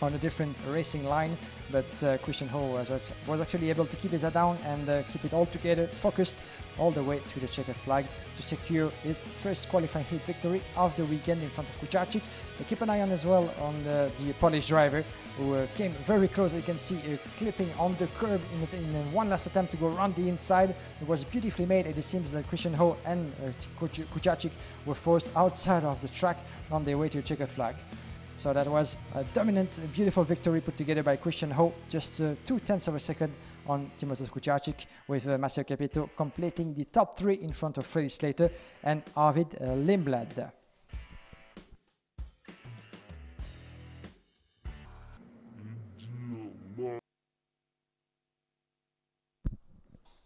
on a different racing line, but Christian Ho was actually able to keep his head down and keep it all together, focused all the way to the checkered flag to secure his first qualifying heat victory of the weekend in front of Kucharczyk. Keep an eye on as well on the Polish driver, who came very close. You can see clipping on the curb in one last attempt to go around the inside. It was beautifully made, and it seems that Christian Ho and Kucharczyk were forced outside of the track on their way to the checkered flag. So that was a dominant, beautiful victory put together by Christian Ho, just 0.2 of a second on Timotej Kucharczyk, with Marcel Capito completing the top 3 in front of Freddy Slater and Arvid Lindblad.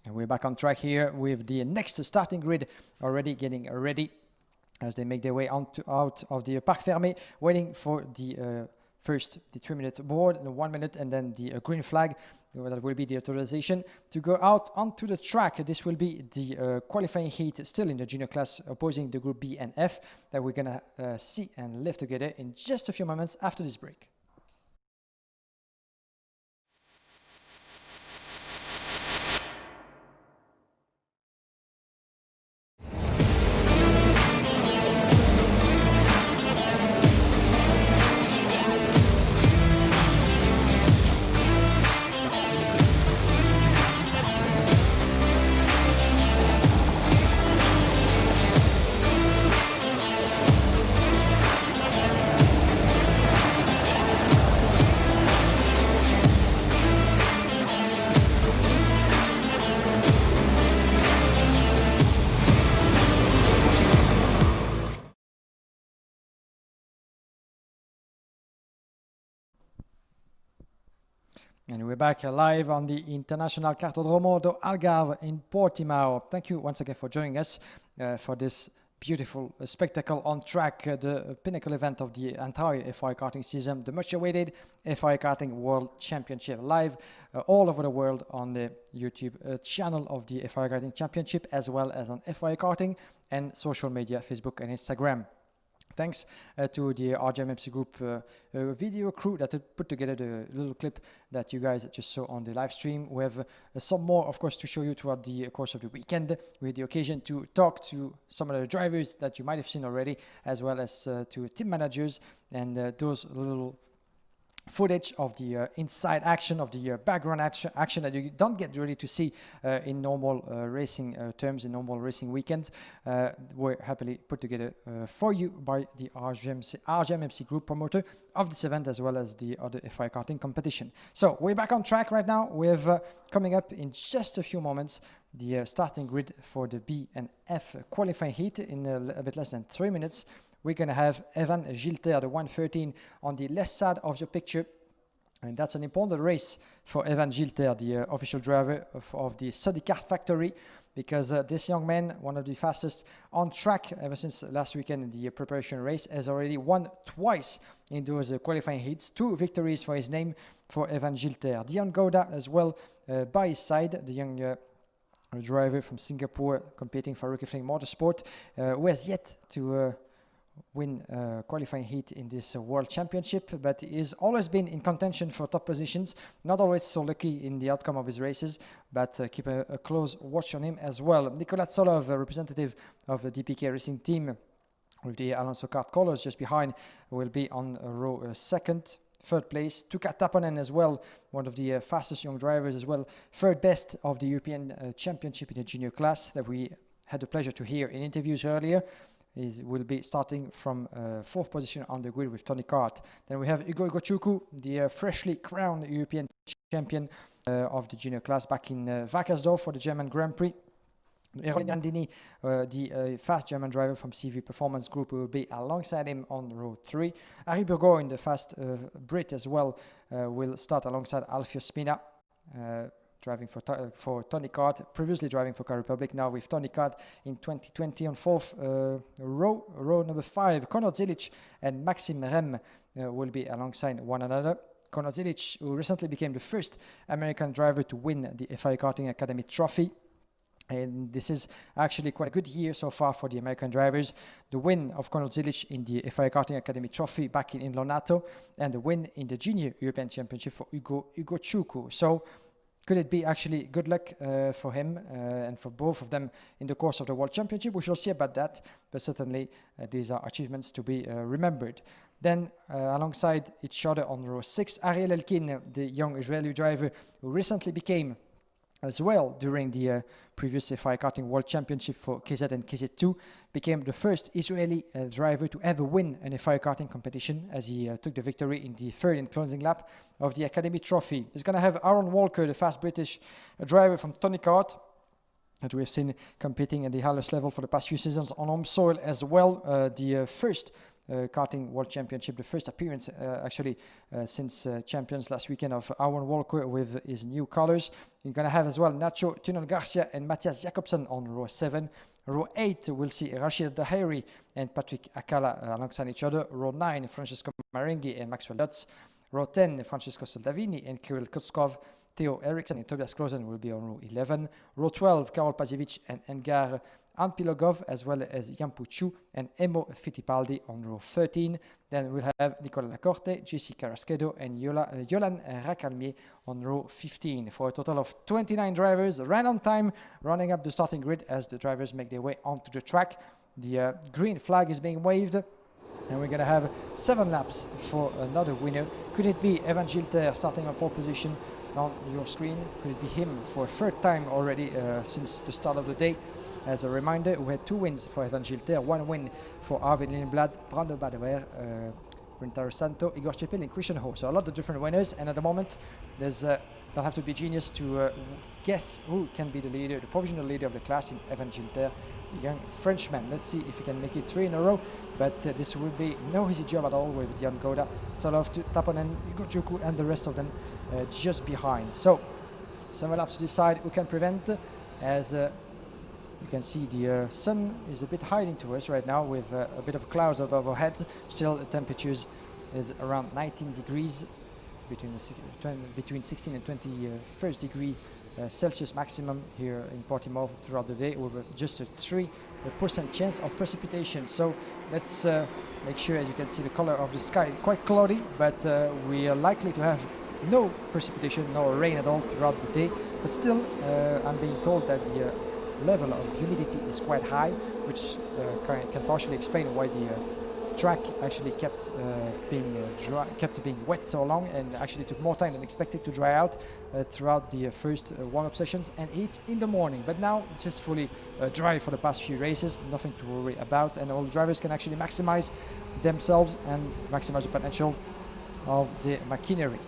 And we're back on track here with the next starting grid already getting ready as they make their way out of the Parc Fermé, waiting for the first the 3-minute board, the 1 minute, and then the green flag. That will be the authorization to go out onto the track. This will be the qualifying heat still in the junior class opposing the group B and F that we're going to see and live together in just a few moments after this break. And we're back live on the International Cartodromo do Algarve in Portimao. Thank you once again for joining us for this beautiful spectacle on track, the pinnacle event of the entire FIA Karting season, the much awaited FIA Karting World Championship, live all over the world on the YouTube channel of the FIA Karting Championship, as well as on FIA Karting and social media, Facebook and Instagram. Thanks to the RGMMC Group video crew that put together the little clip that you guys just saw on the live stream. We have some more, of course, to show you throughout the course of the weekend. We had the occasion to talk to some of the drivers that you might have seen already, as well as to team managers, and those little footage of the inside action, of the background action that you don't get really to see in normal racing terms, in normal racing weekends, were happily put together for you by the RGMMC Group, promoter of this event, as well as the other FIA Karting competition. So we're back on track right now. We have coming up in just a few moments the starting grid for the B and F qualifying heat in a bit less than 3 minutes. We're going to have Evan Gilter, the 113, on the left side of the picture. And that's an important race for Evan Gilter, the official driver of the Sodi Kart factory, because this young man, one of the fastest on track ever since last weekend in the preparation race, has already won twice in those qualifying heats. 2 victories for his name for Evan Gilter. Dion Gouda as well by his side, the young driver from Singapore competing for Rookie Fling Motorsport, who has yet to win qualifying heat in this World Championship, but he's always been in contention for top positions. Not always so lucky in the outcome of his races, but keep a close watch on him as well. Nicolas Tsolov, representative of the DPK Racing Team, with the Alonso Kart colors just behind, will be on row second. Third place, Tuka Taponen as well, one of the fastest young drivers as well. Third best of the European Championship in the junior class that we had the pleasure to hear in interviews earlier. Will be starting from 4th position on the grid with Tony Kart. Then we have Ugo Igochukwu, the freshly crowned European champion of the junior class back in Wackersdorf for the German Grand Prix. Erwin Grandini, the fast German driver from CV Performance Group, will be alongside him on row 3. Harry Burgoyne, the fast Brit as well, will start alongside Alfio Spina, driving for Tony Kart, previously driving for Car Republic, now with Tony Kart in 2020 on 4th row number 5. Konrad Zilic and Maxim Rem will be alongside one another. Konrad Zilic, who recently became the first American driver to win the FIA Karting Academy Trophy. And this is actually quite a good year so far for the American drivers. The win of Konrad Zilic in the FIA Karting Academy Trophy back in Lonato, and the win in the Junior European Championship for Ugo Igochukwu. So could it be actually good luck for him and for both of them in the course of the World Championship? We shall see about that, but certainly these are achievements to be remembered. Then alongside each other on row 6, Ariel Elkin, the young Israeli driver who recently became as well during the previous FIA Karting World Championship for KZ and KZ2, became the first Israeli driver to ever win an FIA Karting competition, as he took the victory in the third and closing lap of the Academy Trophy. He's going to have Aaron Walker, the fast British driver from Tony Kart, that we've seen competing at the highest level for the past few seasons on home soil as well. The first karting World Championship, the first appearance since champions last weekend of Aaron Walker with his new colors. You're going to have as well Nacho Tunon Garcia and Matthias Jakobsen on row 7. Row 8 we'll see Rashid Dahiri and Patrick Akala alongside each other. Row 9 Francesco Marenghi and Maxwell Lutz. Row 10 Francesco Soldavini and Kirill Kutskov. Theo Eriksson and Tobias Klosen will be on row 11. Row 12, Karol Pasiewicz and Engar Anpilogov, as well as Yampu Chu and Emo Fittipaldi on row 13. Then we'll have Nicola Lacorte, JC Carrasquedo and Yolan Racalmier on row 15 for a total of 29 drivers right on time, running up the starting grid as the drivers make their way onto the track. The green flag is being waved, and we're going to have 7 laps for another winner. Could it be Evan Gilter starting on pole position on your screen? Could it be him for a third time already since the start of the day? As a reminder, we had 2 wins for Evan Gilter, 1 win for Arvid Lindblad, Brando Badewer, Rintaro Santo, Igor Chepel and Christian Ho. So a lot of different winners, and at the moment there's don't have to be genius to guess who can be the leader, the provisional leader of the class in Evan Gilter, the young Frenchman. Let's see if he can make it 3 in a row, but this will be no easy job at all with Dion Goda, Solov, Taponen, Igor Juku and the rest of them just behind. So 7 laps to decide who can prevent, as you can see the sun is a bit hiding to us right now with a bit of clouds above our heads. Still the temperatures is around 19 degrees, between 16 and 21st degree Celsius maximum here in Portimao throughout the day, with just a 3% chance of precipitation. So let's make sure, as you can see, the color of the sky quite cloudy, but we are likely to have no precipitation, no rain at all throughout the day. But still, I'm being told that the level of humidity is quite high, which can partially explain why the track actually kept being wet so long, and actually took more time than expected to dry out throughout the first warm-up sessions and 8 in the morning. But now it's just fully dry for the past few races, nothing to worry about, and all drivers can actually maximize themselves and maximize the potential of the machinery.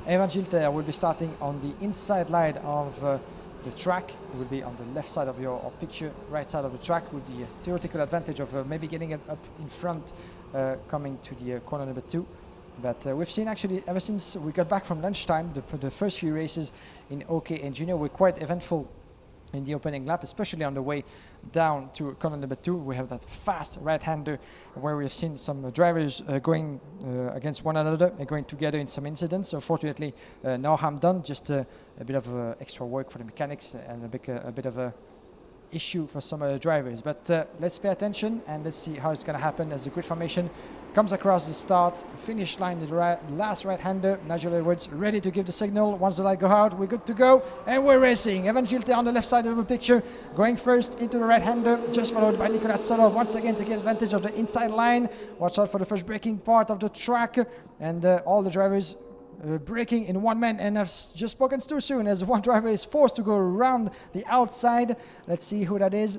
Evan Gilter will be starting on the inside line of the track. Will be on the left side of your picture, right side of the track, with the theoretical advantage of maybe getting it up in front coming to the corner number 2. But we've seen actually ever since we got back from lunchtime, the first few races in OK and Junior were quite eventful in the opening lap, especially on the way down to corner number 2. We have that fast right-hander where we've seen some drivers going against one another and going together in some incidents. So fortunately, no harm done, just a bit of extra work for the mechanics and a bit of a issue for some drivers. But let's pay attention and let's see how it's going to happen as the grid formation comes across the start finish line. The last right-hander, Nigel Edwards, ready to give the signal. Once the light go out, we're good to go, and we're racing. Evan Gilter on the left side of the picture, going first into the right-hander, just followed by Nicolas Solov once again to get advantage of the inside line. Watch out for the first braking part of the track, and all the drivers braking in one man, and I've just spoken too soon, as one driver is forced to go around the outside. Let's see who that is.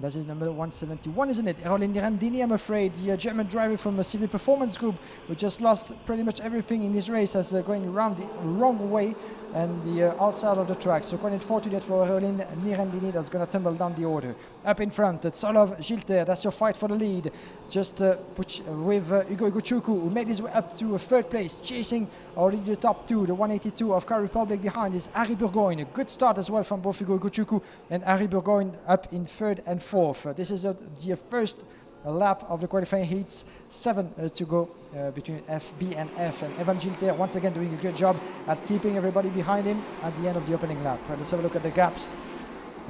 That is number 171, isn't it? Errol Nirandini, I'm afraid, the German driver from the CV Performance Group, who just lost pretty much everything in his race as going around the wrong way and the outside of the track. So quite unfortunate for Errol Nirandini, that's going to tumble down the order. Up in front, Solov, Gilter, that's your fight for the lead. Just with Hugo Iguchuku, who made his way up to 3rd place, chasing already the top 2, the 182 of Car Republic behind is Harry Burgoyne. A good start as well from both Hugo Iguchuku and Harry Burgoyne up in 3rd and 4th. This is the first lap of the qualifying heats, 7 to go between B and F, and Evan Gilter once again doing a good job at keeping everybody behind him at the end of the opening lap. Let's have a look at the gaps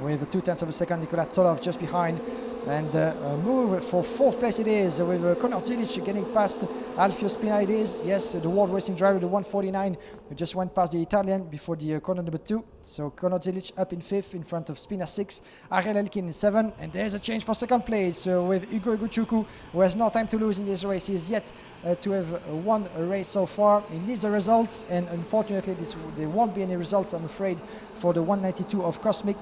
with 2/10 of a second. Nicolas Tsolov just behind, and a move for 4th place it is, with Conor Zilic getting past Alfio Spina. It is, yes, the world racing driver, the 149, who just went past the Italian before the corner number 2. So Conor Zilic up in 5th in front of Spina 6, Ariel Elkin in 7, and there's a change for 2nd place with Ugo Eguchukwu, who has no time to lose in this race. He is yet to have won a race so far. He needs the results, and unfortunately there won't be any results, I'm afraid, for the 192 of Cosmic.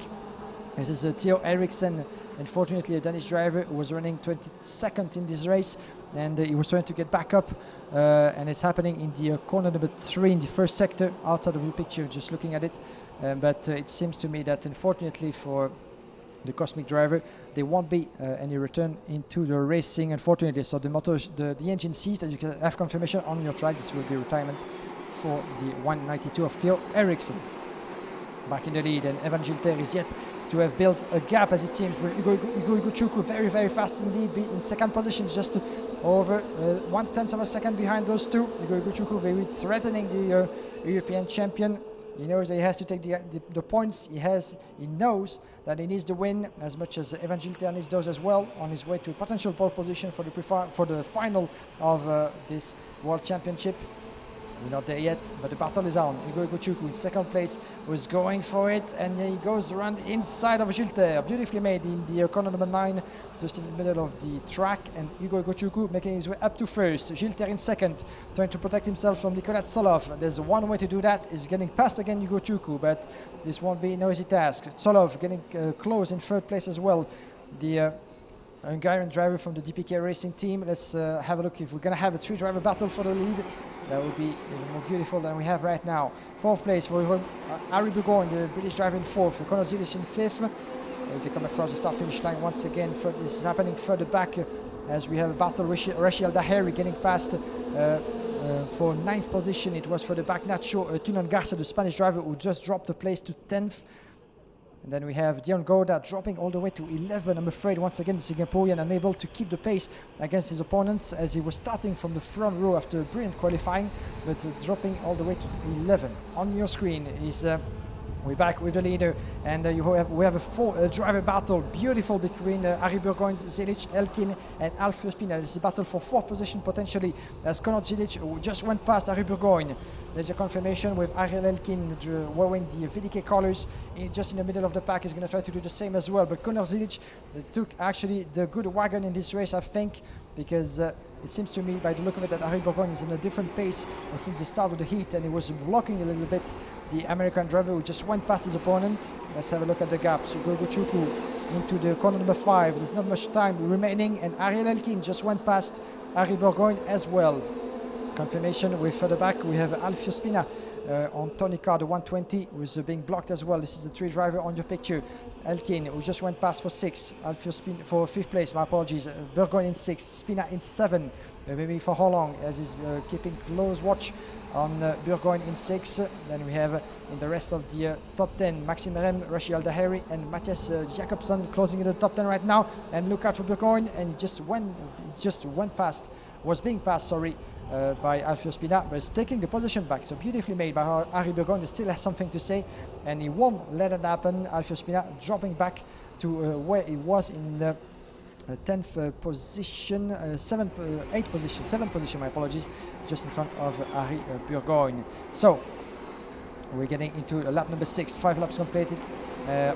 This is Theo Eriksen, unfortunately a Danish driver who was running 22nd in this race, and he was trying to get back up, and it's happening in the corner number 3 in the first sector, outside of the picture, just looking at it. But it seems to me that unfortunately for the Cosmic driver, there won't be any return into the racing, unfortunately. So the engine ceased, as you can have confirmation on your track. This will be retirement for the 192 of Theo Eriksen. Back in the lead, and Evan Gilter is yet to have built a gap, as it seems, with Ugo Eguchukwu very, very fast indeed, in 2nd position, just over 1/10 of a second behind those two. Ugo Eguchukwu very threatening the European champion. He knows that he has to take the points. He knows that he needs the win as much as Evan Gilter needs those as well, on his way to a potential pole position for the final of this World Championship. We're not there yet, but the battle is on. Ugo Eguchukwu in 2nd place was going for it, and he goes around the inside of Gilter. Beautifully made in the corner number 9, just in the middle of the track, and Ugo Eguchukwu making his way up to 1st. Gilter in 2nd, trying to protect himself from Nicolas Tsolov. There's one way to do that, is getting past again Eguchukwu, but this won't be an easy task. Tsolov getting close in 3rd place as well. The Hungarian driver from the DPK Racing team. Let's have a look if we're going to have a 3-driver battle for the lead. That would be even more beautiful than we have right now. 4th place for Harry Burgoyne, the British driver, in 4th. Conor Zilic in 5th. As they come across the start-finish line once again. This is happening further back as we have a battle. Rachel Daheri getting past for 9th position. It was further back Nacho Tunon Garza, the Spanish driver, who just dropped the place to 10th. And then we have Dion Goda dropping all the way to 11. I'm afraid once again the Singaporean unable to keep the pace against his opponents, as he was starting from the front row after brilliant qualifying, but dropping all the way to 11. On your screen is we're back with the leader, and we have a 4-driver battle, beautiful, between Harry Burgoyne, Zilic, Elkin, and Alfio Spina. This is a battle for 4th position potentially, as Conor Zilic, who just went past Harry Burgoyne. There's a confirmation with Ariel Elkin wearing the VDK colors just in the middle of the pack. He's going to try to do the same as well. But Conor Zilic took actually the good wagon in this race, I think, because it seems to me, by the look of it, that Harry Burgoyne is in a different pace since the start of the heat, and he was blocking a little bit the American driver who just went past his opponent. Let's have a look at the gap. So Ugo Eguchukwu into the corner number 5. There's not much time remaining, and Ariel Elkin just went past Harry Burgoyne as well. Confirmation with further back we have Alfio Spina on Tony Carr, the 120, who's being blocked as well. This is the 3-driver on your picture. Elkin, who just went past for 6. Alfio Spina for 5th place, my apologies. Burgoyne in 6, Spina in 7. Maybe for how long, as he's keeping close watch on Burgoyne in 6. Then we have in the rest of the top 10, Maxime Rem, Rachel Daheri, and Matthias Jacobsen closing in the top 10 right now. And look out for Burgoyne, and he just was being passed, by Alfio Spina, but is taking the position back. So beautifully made by Harry Burgoyne, who still has something to say, and he won't let it happen. Alfio Spina dropping back to where he was in the 10th position, 7th position, my apologies, just in front of Harry Burgoyne. So we're getting into lap number 6, 5 laps completed.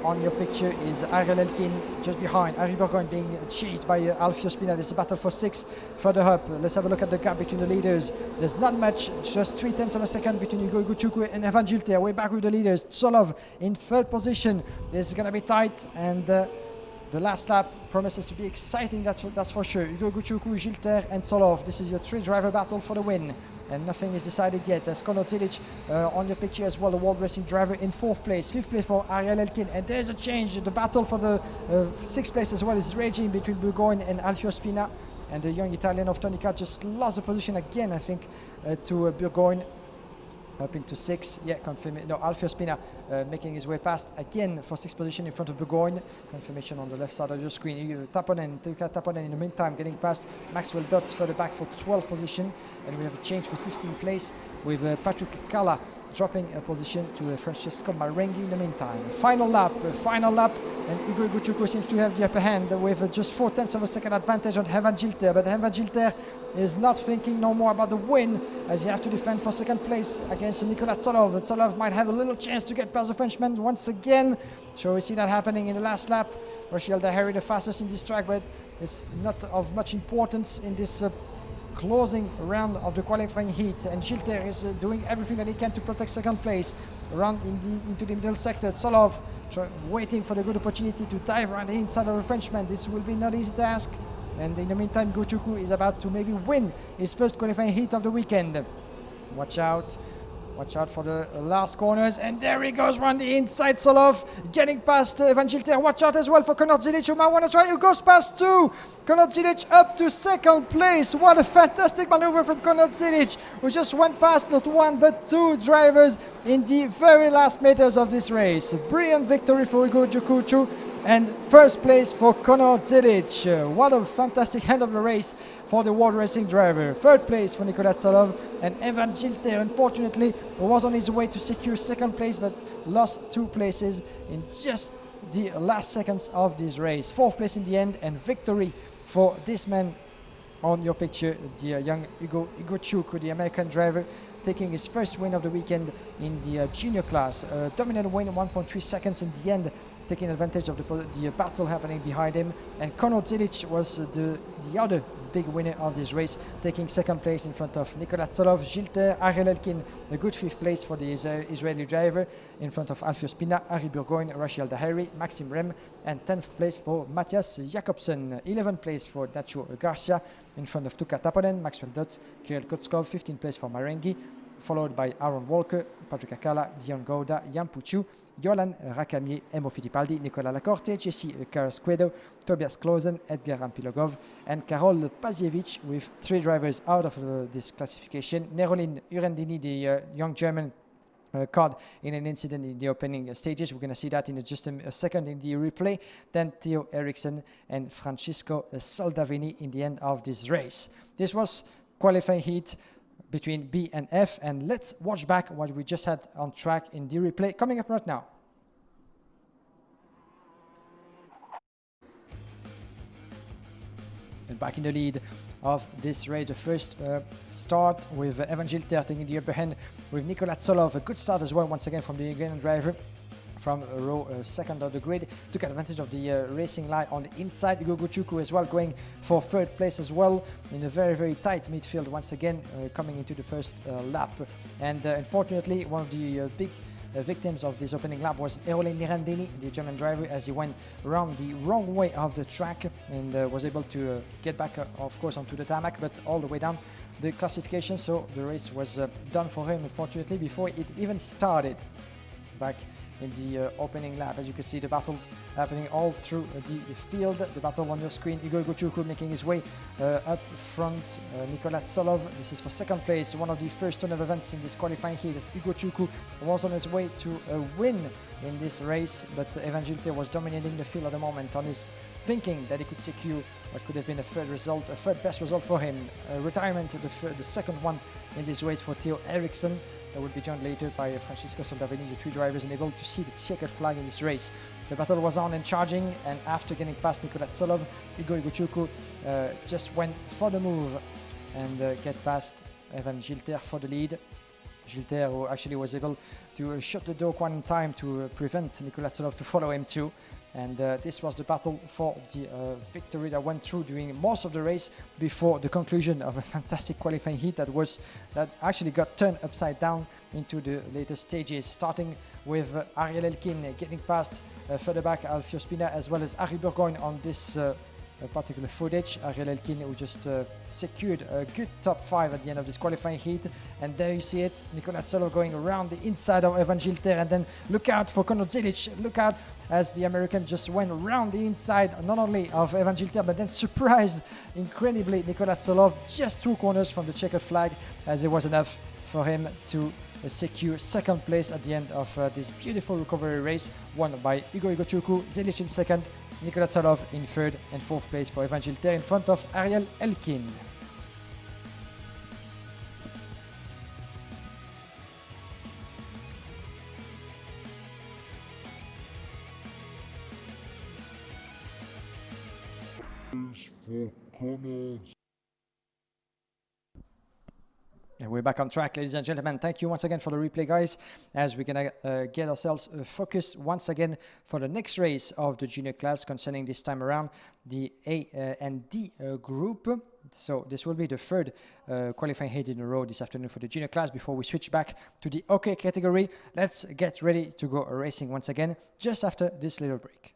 On your picture is Ariel Elkin just behind. Harry Burgoyne being chased by Alfio Spina. There's a battle for 6 further up. Let's have a look at the gap between the leaders. There's not much, just 0.3 of a second between Ugo Eguchukwu and Evan Gilter. We're back with the leaders. Tsolov in 3rd position. This is going to be tight, and the last lap promises to be exciting, that's for sure. Ugo Eguchukwu, Gilter, and Tsolov. This is your 3-driver battle for the win. And nothing is decided yet. There's Conor Zilic on your picture as well, the world racing driver, in 4th place. 5th place for Ariel Elkin. And there's a change. The battle for the 6th place as well is raging between Burgoyne and Alfio Spina. And the young Italian of Tonica just lost the position again, I think, to Burgoyne. Up into 6, yeah, confirmation. No, Alfio Spina making his way past again for 6th position in front of Burgoyne. Confirmation on the left side of your screen. Taponen in the meantime getting past Maxwell Dutz further back for 12th position. And we have a change for 16th place with Patrick Kalla dropping a position to Francesco Marengi in the meantime. Final lap, and Ugo Iguchuku seems to have the upper hand with just 4/10 of a second advantage on Evan Gilter, but Evan Gilter is not thinking no more about the win as he has to defend for second place against Nicolas Tsolov. Tsolov might have a little chance to get past the Frenchman once again. So we see that happening in the last lap. Rachel Dahari the fastest in this track, but it's not of much importance in this closing round of the qualifying heat, and Gilter is doing everything that he can to protect second place around into the middle sector. Tsolov waiting for the good opportunity to dive around the inside of the Frenchman. This will be not easy task, and in the meantime Gochuku is about to maybe win his first qualifying heat of the weekend. Watch out for the last corners, and there he goes around the inside. Tsolov getting past Evan Gilter. Watch out as well for Konrad Zilic, who might want to try, who goes past too. Konrad Zilic up to second place. What a fantastic maneuver from Konrad Zilic, who just went past not one but two drivers in the very last meters of this race. Brilliant victory for Ugo Iguchuku, and first place for Konrad Zilic. What a fantastic end of the race for the world racing driver. Third place for Nicolas Tsolov, and Evan Gilter unfortunately was on his way to secure second place but lost 2 places in just the last seconds of this race. Fourth place in the end, and victory for this man on your picture, the young Ugo Iguchuku, the American driver, taking his first win of the weekend in the junior class. Dominant win, 1.3 seconds in the end, taking advantage of the battle happening behind him. And Konrad Zilic was the other big winner of this race, taking second place in front of Nicolas Tsolov, Gilter, Ariel Elkin, a good 5th place for the Israeli driver, in front of Alfio Spina, Ari Burgoyne, Rachel Dahari, Maxim Rem, and 10th place for Matthias Jakobsen, 11th place for Nacho Garcia, in front of Tuka Taponen, Maxwell Dutz, Kirill Kotskov, 15th place for Marengi, followed by Aaron Walker, Patrick Akala, Dion Gouda, Jan Puciu, Yolan Rakamier, Emo Fittipaldi, Nicolas Lacorte, Jesse Carrasquedo, Tobias Klosen, Edgar Rampilogov, and Karol Pazievich, with 3 drivers out of this classification. Nerolin Urendini, the young German, caught in an incident in the opening stages. We're going to see that in just a second in the replay. Then Theo Eriksson and Francisco Soldavini in the end of this race. This was qualifying heat between B and F, and let's watch back what we just had on track in the replay coming up right now. And back in the lead of this race, the first start with Evan Gilter taking the upper hand with Nicolas Tsolov. A good start as well once again from the Ukrainian driver from row second of the grid. Took advantage of the racing line on the inside. Ugo Iguchuku as well going for 3rd place as well in a very tight midfield once again coming into the first lap. And unfortunately one of the big victims of this opening lap was Erole Nirandini, the German driver, as he went around the wrong way of the track and was able to get back of course onto the tarmac, but all the way down the classification. So the race was done for him unfortunately before it even started. Back in the opening lap, as you can see, the battles happening all through the field. The battle on your screen, Ugo Iguchuku making his way up front. Nicolas Tsolov, this is for second place, one of the first turn of events in this qualifying heat, as Ugo Iguchuku was on his way to a win in this race, but Evan Gilter was dominating the field at the moment on his thinking that he could secure what could have been a third best result for him. Retirement, the second one in this race for Theo Eriksson. That will be joined later by Francisco Soldavini, the 3 drivers unable to see the checkered flag in this race. The battle was on and charging, and after getting past Nicolas Tsolov, Ugo Iguchuku just went for the move and get past Evan Gilter for the lead. Gilter, who actually was able to shut the door quite in time to prevent Nicolas Tsolov to follow him too. And this was the battle for the victory that went through during most of the race before the conclusion of a fantastic qualifying heat that actually got turned upside down into the later stages, starting with Ariel Elkin getting past further back Alfio Spina as well as Ari Burgoyne on this particular footage. Ariel Elkin, who just secured a good top 5 at the end of this qualifying heat. And there you see it, Nicolas Tsolov going around the inside of Evan Gilter, and then look out for Konrad Zilic. Look out as the American just went around the inside not only of Evan Gilter but then surprised incredibly Nicolas Tsolov just 2 corners from the checkered flag, as it was enough for him to secure second place at the end of this beautiful recovery race won by Ugo Iguchuku. Zilic in second, Nicolas Tsolov in 3rd, and 4th place for Evan Gilter in front of Ariel Elkin. And we're back on track, ladies and gentlemen. Thank you once again for the replay, guys, as we're going to get ourselves focused once again for the next race of the junior class concerning this time around the A and D group. So this will be the third qualifying heat in a row this afternoon for the junior class before we switch back to the OK category. Let's get ready to go racing once again just after this little break.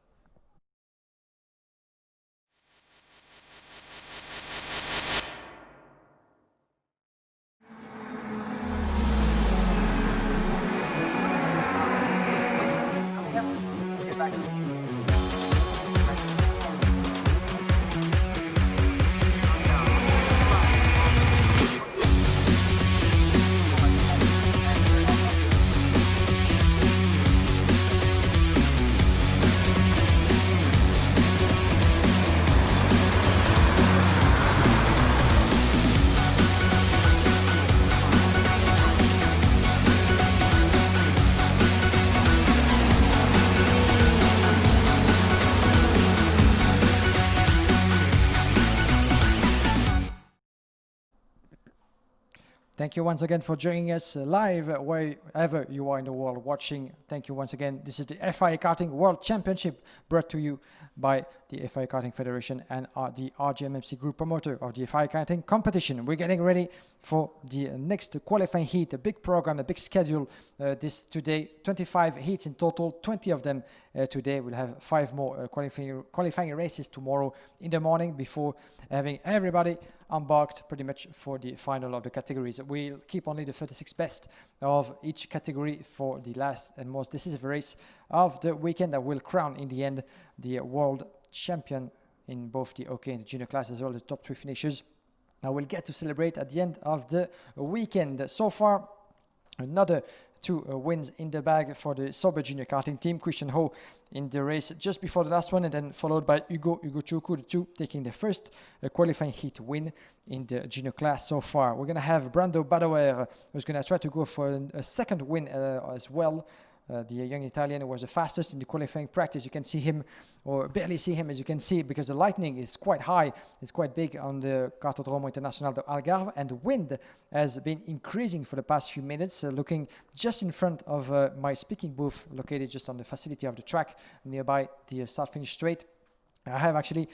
Thank you once again for joining us live wherever you are in the world watching. Thank you once again. This is the FIA Karting World Championship brought to you by the FIA Karting Federation and the RGMMC group promoter of the FIA Karting competition. We're getting ready for the next qualifying heat, a big program, a big schedule this today. 25 heats in total, 20 of them today. We'll have 5 more qualifying races tomorrow in the morning before having everybody embarked pretty much for the final of the categories. We'll keep only the 36 best of each category for the last and most decisive race of the weekend that will crown in the end the world champion in both the OK and the junior class, as well as the top 3 finishers. I will get to celebrate at the end of the weekend. So far, another 2 wins in the bag for the Sober Junior Karting team. Christian Ho in the race just before the last one, and then followed by Hugo Chuku, the 2 taking the first qualifying heat win in the junior class so far. We're going to have Brando Badoer, who's going to try to go for a second win as well. The young Italian who was the fastest in the qualifying practice. You can see him, or barely see him, as you can see, because the lightning is quite high. It's quite big on the Cartodromo Internacional de Algarve, and the wind has been increasing for the past few minutes. Looking just in front of my speaking booth, located just on the facility of the track, nearby the start-finish straight. I have actually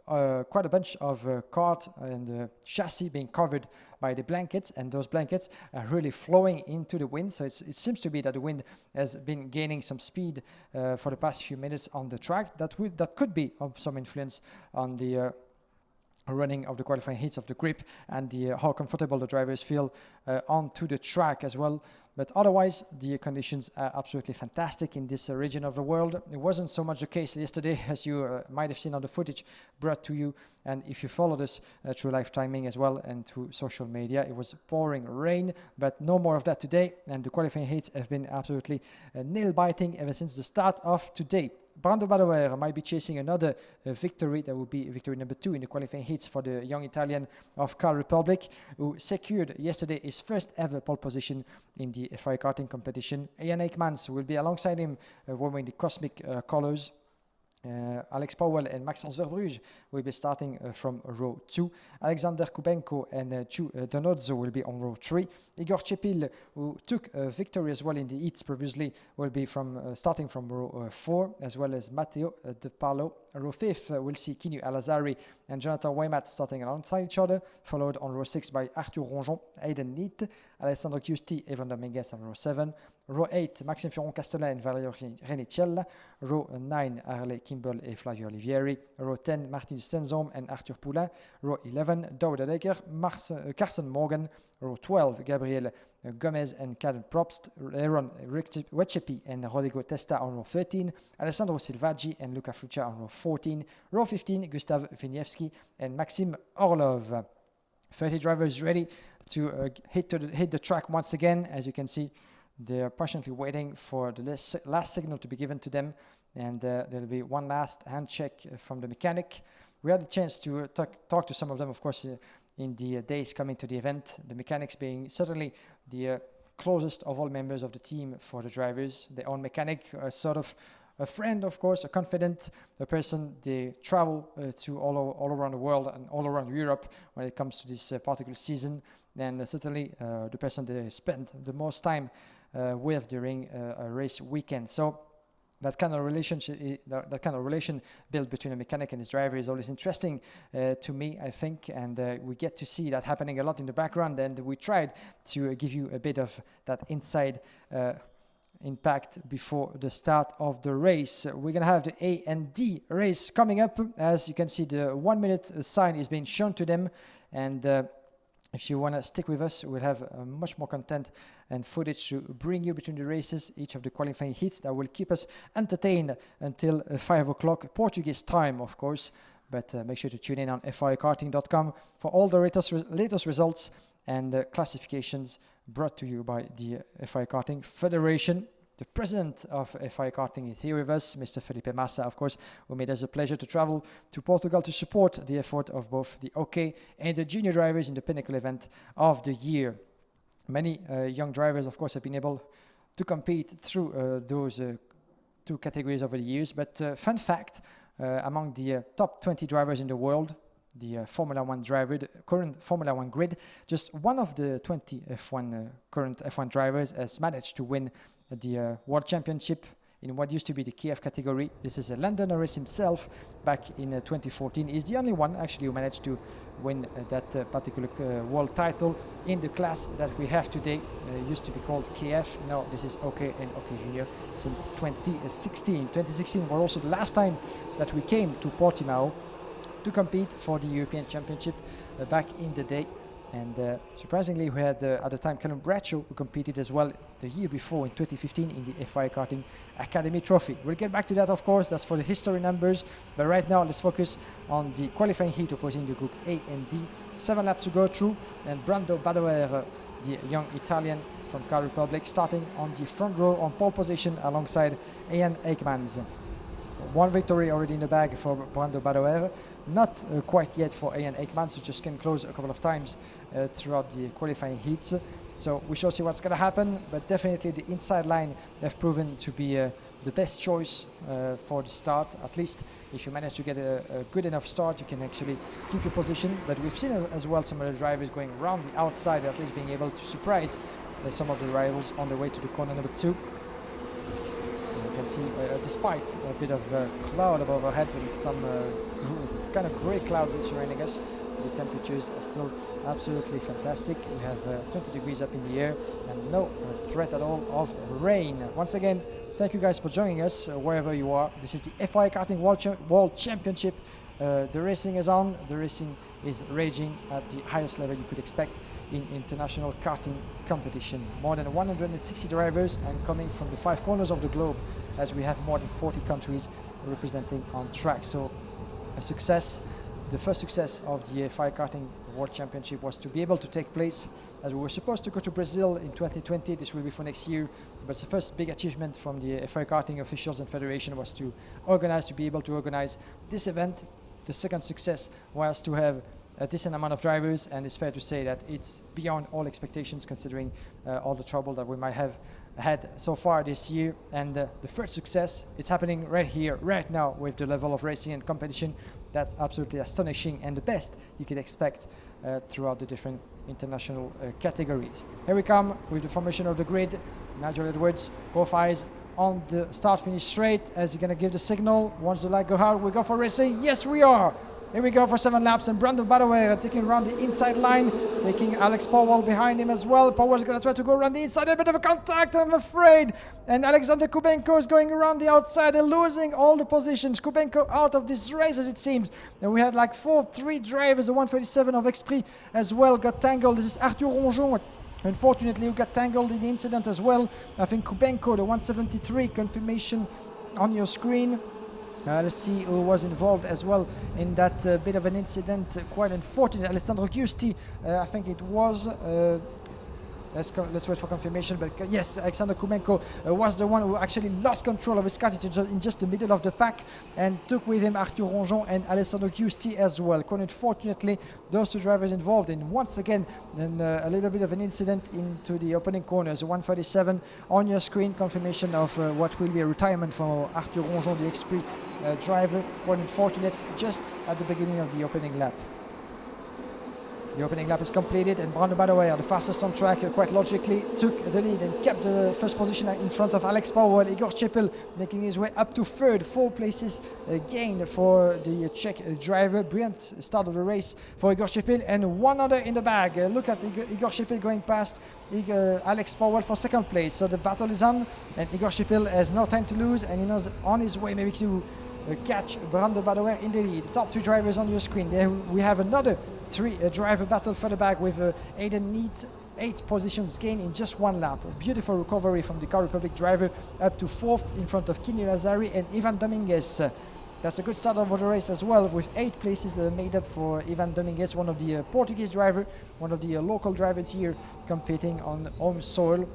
quite a bunch of cart and chassis being covered by the blankets, and those blankets are really flowing into the wind. So it seems to be that the wind has been gaining some speed for the past few minutes on the track. That could be of some influence on the running of the qualifying heats of the grip and how comfortable the drivers feel onto the track as well. But otherwise, the conditions are absolutely fantastic in this region of the world. It wasn't so much the case yesterday, as you might have seen on the footage brought to you. And if you followed us through live timing as well and through social media, it was pouring rain, but no more of that today. And the qualifying heats have been absolutely nail-biting ever since the start of today. Brando Badoer might be chasing another victory. That will be victory number 2 in the qualifying heats for the young Italian of Car Republic, who secured yesterday his first ever pole position in the FIA Karting competition. Ian Aikmans will be alongside him wearing the Cosmic colours. Alex Powell and Maxence Verbrugge will be starting from row 2. Alexander Kubenko and Chu Donozzo will be on row 3. Igor Chepil, who took a victory as well in the heats previously, will be starting from row 4, as well as Matteo De Paolo. Row 5 will see Kinu Alazari and Jonathan Waymat starting alongside each other, followed on row 6 by Arthur Ronjon, Aiden Neat, Alessandro Chiusti, Evan Dominguez on row 7. Row 8, Maxime Firon-Castellin and Valerio Renicella. Row 9, Harley Kimball et Flavio Olivieri. Row 10, Martin Stenzom and Arthur Poulain. Row 11, Douwe Dekker, Carson Morgan. Row 12, Gabriel Gomez and Calvin Probst. Aaron Wechepi and Rodrigo Testa on row 13. Alessandro Silvaggi and Luca Fruccia on row 14. Row 15, Gustav Vinievski and Maxime Orlov. 30 drivers ready to hit the track once again. As you can see, they are patiently waiting for the last signal to be given to them, and there'll be one last hand check from the mechanic. We had a chance to talk to some of them, of course, in the days coming to the event. The mechanics being certainly the closest of all members of the team for the drivers. Their own mechanic, sort of a friend, of course, a confidant, a person they travel to all around the world and all around Europe when it comes to this particular season, and certainly the person they spend the most time with during a race weekend. So that kind of relation built between a mechanic and his driver is always interesting to me, I think, and we get to see that happening a lot in the background, and we tried to give you a bit of that inside impact before the start of the race. We're gonna have the A and D race coming up. As you can see, the 1 minute sign is being shown to them, and if you want to stick with us, we'll have much more content and footage to bring you between the races, each of the qualifying heats that will keep us entertained until 5 o'clock Portuguese time, of course. But make sure to tune in on FIAKarting.com for all the latest results and classifications brought to you by the FIA Karting Federation. The president of FIA Karting is here with us, Mr. Felipe Massa, of course, who made us a pleasure to travel to Portugal to support the effort of both the OK and the junior drivers in the pinnacle event of the year. Many young drivers, of course, have been able to compete through those two categories over the years. But fun fact, among the top 20 drivers in the world, the Formula 1 driver, the current Formula 1 grid, just one of the 20 current F1 drivers has managed to win the World Championship in what used to be the KF category. This is Lando Norris himself back in 2014. He's the only one actually who managed to win that particular world title in the class that we have today. Used to be called KF. Now this is OK and OK Junior since 2016. 2016 was also the last time that we came to Portimao to compete for the European Championship back in the day. And surprisingly, we had at the time Callum Bradshaw, who competed as well the year before in 2015 in the FIA Karting Academy Trophy. We'll get back to that, of course. That's for the history numbers. But right now, let's focus on the qualifying heat opposing the Group A and D. 7 laps to go through, and Brando Badoer, the young Italian from Czech Republic, starting on the front row on pole position alongside Ian Aikmans. One victory already in the bag for Brando Badoer. Not quite yet for Ian Aikmans, who just came close a couple of times throughout the qualifying heats. So we shall see what's going to happen, but definitely the inside line have proven to be the best choice for the start. At least if you manage to get a good enough start, you can actually keep your position. But we've seen as well some of the drivers going around the outside, at least being able to surprise some of the rivals on the way to the corner number 2. You can see, despite a bit of cloud above our head and some kind of grey clouds surrounding us, the temperatures are still absolutely fantastic. We have 20 degrees up in the air and no threat at all of rain. Once again, thank you guys for joining us wherever you are. This is the FIA Karting World Championship. The racing is on. The racing is raging at the highest level you could expect in international karting competition. More than 160 drivers and coming from the 5 corners of the globe, as we have more than 40 countries representing on track. So a success. The first success of the FIA Karting World Championship was to be able to take place, as we were supposed to go to Brazil in 2020. This will be for next year, but the first big achievement from the FIA Karting officials and federation was to be able to organize this event. The second success was to have a decent amount of drivers, and it's fair to say that it's beyond all expectations considering all the trouble that we might have had so far this year. And the third success, it's happening right here, right now, with the level of racing and competition. That's absolutely astonishing and the best you could expect throughout the different international categories. Here we come with the formation of the grid. Nigel Edwards, both eyes on the start-finish straight as he's going to give the signal. Once the light go out, we go for racing. Yes, we are. Here we go for 7 laps, and Brando Badoer taking around the inside line, taking Alex Powell behind him as well. Powell's going to try to go around the inside, a bit of a contact, I'm afraid. And Alexander Kubenko is going around the outside and losing all the positions. Kubenko out of this race, as it seems. And we had like 3 drivers, the 137 of Esprit as well got tangled. This is Arthur Ronjon, unfortunately, who got tangled in the incident as well. I think Kubenko, the 173, confirmation on your screen. Let's see who was involved as well in that bit of an incident, quite unfortunate. Alessandro Giusti, I think it was. Let's wait for confirmation. But yes, Alexander Kumenko was the one who actually lost control of his car in just the middle of the pack and took with him Arthur Ronjon and Alessandro Giusti as well. Quite unfortunately, those two drivers involved in once again a little bit of an incident into the opening corners. 137 on your screen, confirmation of what will be a retirement for Arthur Ronjon, the Xprix driver. Quite unfortunate just at the beginning of the opening lap. The opening lap is completed and Brando Badoer, the fastest on track, quite logically took the lead and kept the first position in front of Alex Powell. Igor Čepel making his way up to third, 4 places gain for the Czech driver. Brilliant start of the race for Igor Čepel and one other in the bag. Look at Igor Čepel going past Alex Powell for second place. So the battle is on and Igor Čepel has no time to lose and he knows on his way maybe to catch Brando Badoer in the lead. Top 3 drivers on your screen. There we have another 3 driver battle further back with Aiden Neat, 8 positions gained in just 1 lap. A beautiful recovery from the Car Republic driver up to 4th in front of Kini Lazari and Ivan Dominguez. That's a good start of the race as well, with 8 places made up for Ivan Dominguez, one of the Portuguese drivers, one of the local drivers here competing on home soil.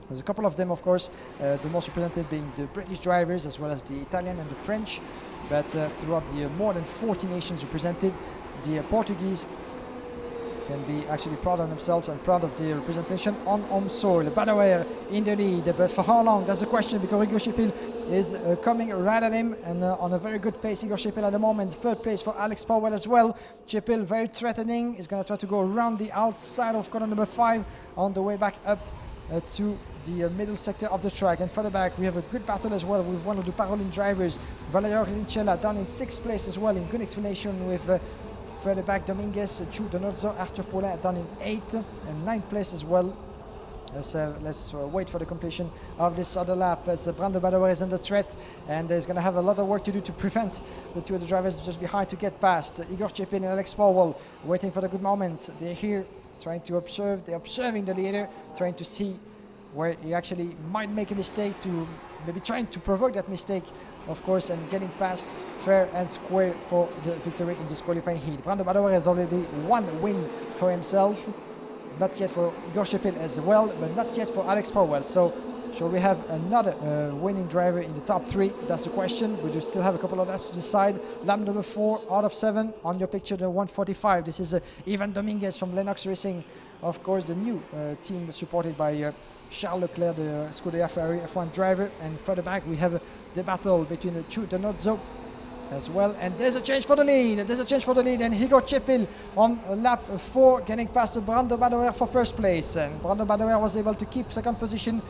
There's a couple of them, of course, the most represented being the British drivers as well as the Italian and the French. But throughout the more than 40 nations represented, the Portuguese can be actually proud of themselves and proud of the representation on home soil. Badoer in the lead, but for how long? That's the question, because Igor Čepel is coming right at him and on a very good pace. Igor Čepel at the moment, 3rd place for Alex Powell as well. Čepel very threatening, is going to try to go around the outside of corner number 5 on the way back up to the middle sector of the track. And further back we have a good battle as well with one of the Parolin drivers, Valerio Rinicella, down in 6th place as well, in good explanation with further back Dominguez, Chu Donozzo, Arthur Paulin down in 8th and 9th place as well. Let's wait for the completion of this other lap as Brando Badoer is under threat and is going to have a lot of work to do to prevent the 2 other drivers just behind to get past. Igor Čepel and Alex Powell waiting for the good moment. They're here trying to observe, they're observing the leader, trying to see where he actually might make a mistake, to maybe trying to provoke that mistake, of course, and getting past fair and square for the victory in this qualifying heat. Brando Badoer has already 1 win for himself, not yet for Igor Čepel as well, but not yet for Alex Powell. So shall we have another winning driver in the top 3? That's the question. We do still have a couple of laps to decide. Lap number 4 out of 7 on your picture, the 145. This is Ivan Dominguez from Lennox Racing, of course, the new team supported by Charles Leclerc, the Scuderia Ferrari F1 driver. And further back we have the battle between Chu Donozzo as well, and there's a change for the lead. And Igor Čepel on lap 4 getting past Brando Badoer for 1st place, and Brando Badoer was able to keep 2nd position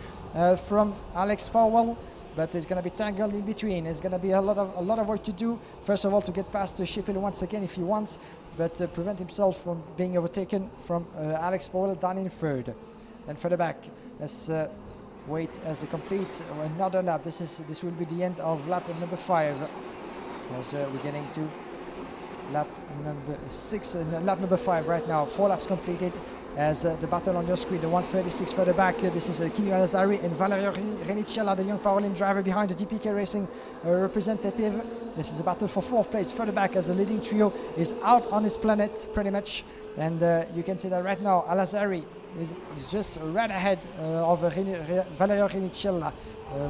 from Alex Powell, but it's going to be tangled in between. It's going to be a lot of work to do, first of all to get past Čepel once again if he wants, but prevent himself from being overtaken from Alex Powell down in 3rd. Then further back, let's wait as a complete another lap. This will be the end of lap number 5. As we're getting to lap number 6 and lap number 5 right now. 4 laps completed as the battle on your screen, the 136 further back. This is Kimi Lazari and Valerio Rinicella, the young Parolin driver behind the DPK Racing representative. This is a battle for 4th place further back as the leading trio is out on his planet pretty much, and you can see that right now Lazari is just right ahead of Valerio Rinicella,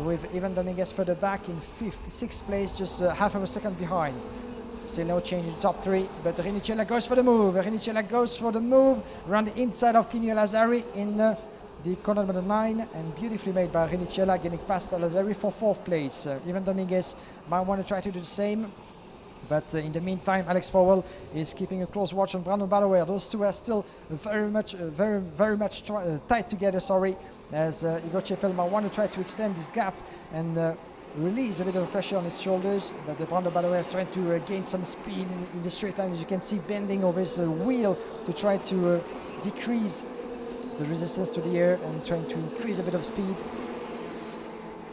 with Ivan Dominguez further back in 5th, 6th place, just half of a second behind. Still no change in top 3, but Rinicella goes for the move. Around the inside of Kini Lazari in the corner number 9, and beautifully made by Rinicella, getting past Lazari for 4th place. Ivan Dominguez might want to try to do the same, but in the meantime Alex Powell is keeping a close watch on Brando Badoer. Those 2 are still very much tight together, as Igor Čepel might want to try to extend this gap and release a bit of pressure on his shoulders, but Brando Badoer is trying to gain some speed in the straight line, as you can see, bending over his wheel to try to decrease the resistance to the air and trying to increase a bit of speed.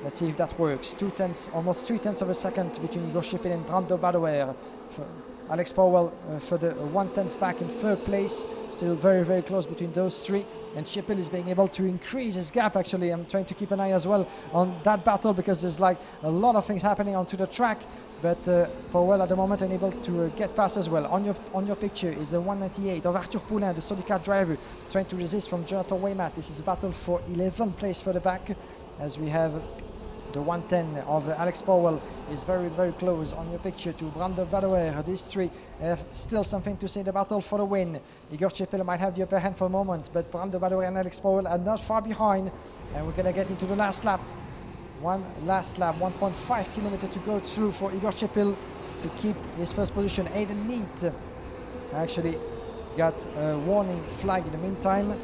Let's see if that works. 2/10, almost 3/10 of a second between Igor Čepel and Brando Badoer. Alex Powell for the 1/10 back in 3rd place. Still very close between those 3. and Chipil is being able to increase his gap. Actually, I'm trying to keep an eye as well on that battle because there's like a lot of things happening onto the track. But Powell at the moment unable to get past as well. On your picture is the 198 of Arthur Poulain, the Sodica driver, trying to resist from Jonathan Waymat. This is a battle for 11th place further back, as we have the 110 of Alex Powell is very, very close on your picture to Brando Badouer. These three have still something to say in the battle for the win. Igor Chepel might have the upper hand for a moment, but Brando Badouer and Alex Powell are not far behind. And we're going to get into the last lap. One last lap, 1.5 kilometer to go through for Igor Chepel to keep his first position. Aiden Neat actually got a warning flag in the meantime.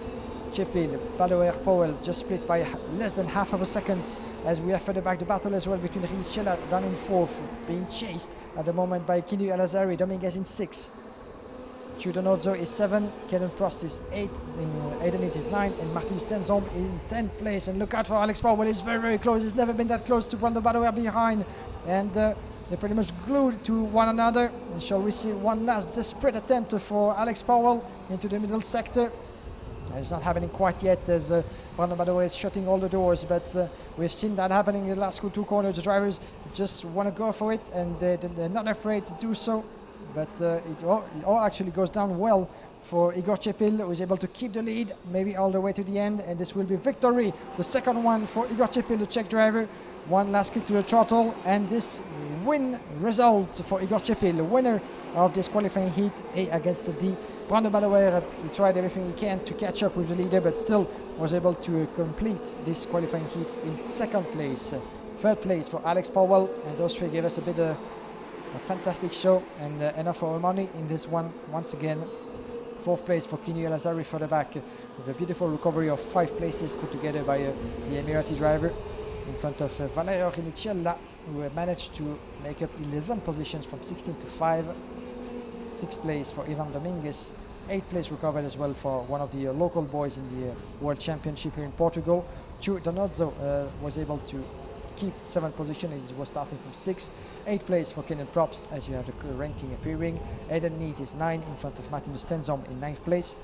Chepel, Badouer, Powell just split by less than half of a second, as we have further back the battle as well between Rinicella down in 4th, being chased at the moment by Kinu Alazari, Dominguez in 6th. Giudonozzo is 7, Caden Prost is 8, Aiden Neat is 9, and Martin Stenzom in 10th place. And look out for Alex Powell, he's very, very close. He's never been that close to Brando Badouer behind. And they're pretty much glued to one another. And shall we see one last desperate attempt for Alex Powell into the middle sector? It's not happening quite yet, as Brando Badouer is shutting all the doors, but we've seen that happening in the last 2 corners. The drivers just want to go for it, and they're not afraid to do so. But it all actually goes down well for Igor Chepel, who is able to keep the lead, maybe all the way to the end, and this will be victory. The second one for Igor Chepel, the Czech driver. One last kick to the throttle, and this win result for Igor Chepel, winner of this qualifying heat A against D. Brando Badouer tried everything he can to catch up with the leader, but still was able to complete this qualifying heat in 2nd place. 3rd place for Alex Powell, and those three gave us a bit of a fantastic show and enough for our money in this one once again. 4th place for Kinu Alazari further back, with a beautiful recovery of 5 places put together by the Emirati driver, in front of Valerio Rinicella, who managed to make up 11 positions from 16 to 5. 6th place for Ivan Dominguez, 8th place recovered as well for one of the local boys in the World Championship here in Portugal. Chu Donozzo was able to keep 7th position, he was starting from 6th. 8th place for Kenan Probst, as you have the ranking appearing. Aiden Neat is 9 in front of Martin Stenzom in 9th place.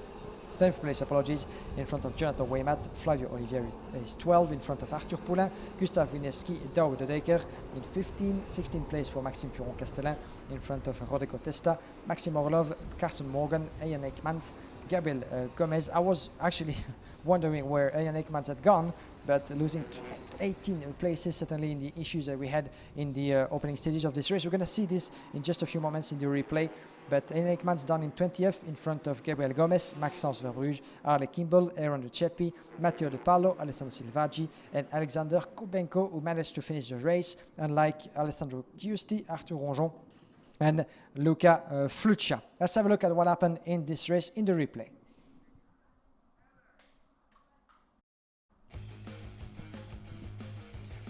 10th place, apologies, in front of Jonathan Waymat. Flavio Olivier is 12 in front of Arthur Poulain. Gustav Winevski, Daud de Decker in 16th place for Maxime Furon-Castellin in front of Rodrigo Testa. Maxime Orlov, Carson Morgan, Ian Ekmans, Gabriel Gomez. I was actually wondering where Ian Ekmans had gone, but losing 18 places, certainly in the issues that we had in the opening stages of this race. We're going to see this in just a few moments in the replay. But Ian Ekmans done in 20th in front of Gabriel Gomez, Maxence Verbruge, Arle Kimball, Aaron De Ceppi, Matteo De Palo, Alessandro Silvaggi, and Alexander Kubenko, who managed to finish the race, unlike Alessandro Giusti, Arthur Ronjon, and Luca Fluccia. Let's have a look at what happened in this race in the replay.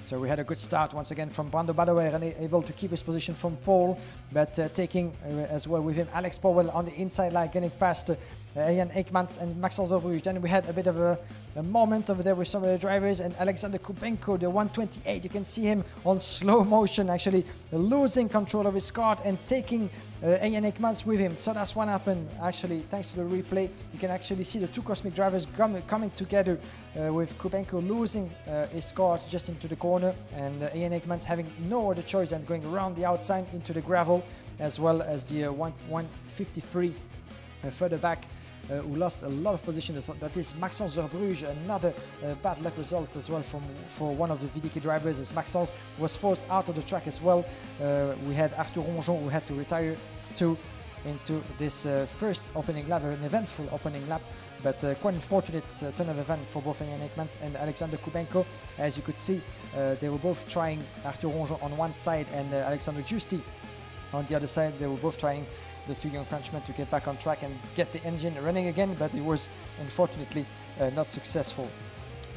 So we had a good start once again from Brando Badouer, and able to keep his position from pole, but taking as well with him Alex Powell on the inside line, getting past Ian Ekmans and Maxence Verbruge. Then we had a bit of a moment over there with some of the drivers, and Alexander Kubenko, the 128, you can see him on slow motion actually losing control of his car and taking Ian Ekmans with him. So that's what happened actually, thanks to the replay. You can actually see the 2 Cosmic drivers coming together, with Kubenko losing his car just into the corner, and Ian Ekmans having no other choice than going around the outside into the gravel, as well as the 153 further back, who lost a lot of positions. That is Maxence Verbruge, another bad luck result as well for one of the VDK drivers, as Maxence was forced out of the track as well. We had Arthur Ronjon, who had to retire into this first opening lap, an eventful opening lap, but quite unfortunate turn of event for both Ian Ekmans and Alexander Kubenko. As you could see, they were both trying, Arthur Ronjon on one side and Alexander Giusti on the other side. They were both trying, the 2 young Frenchmen, to get back on track and get the engine running again, but it was unfortunately not successful.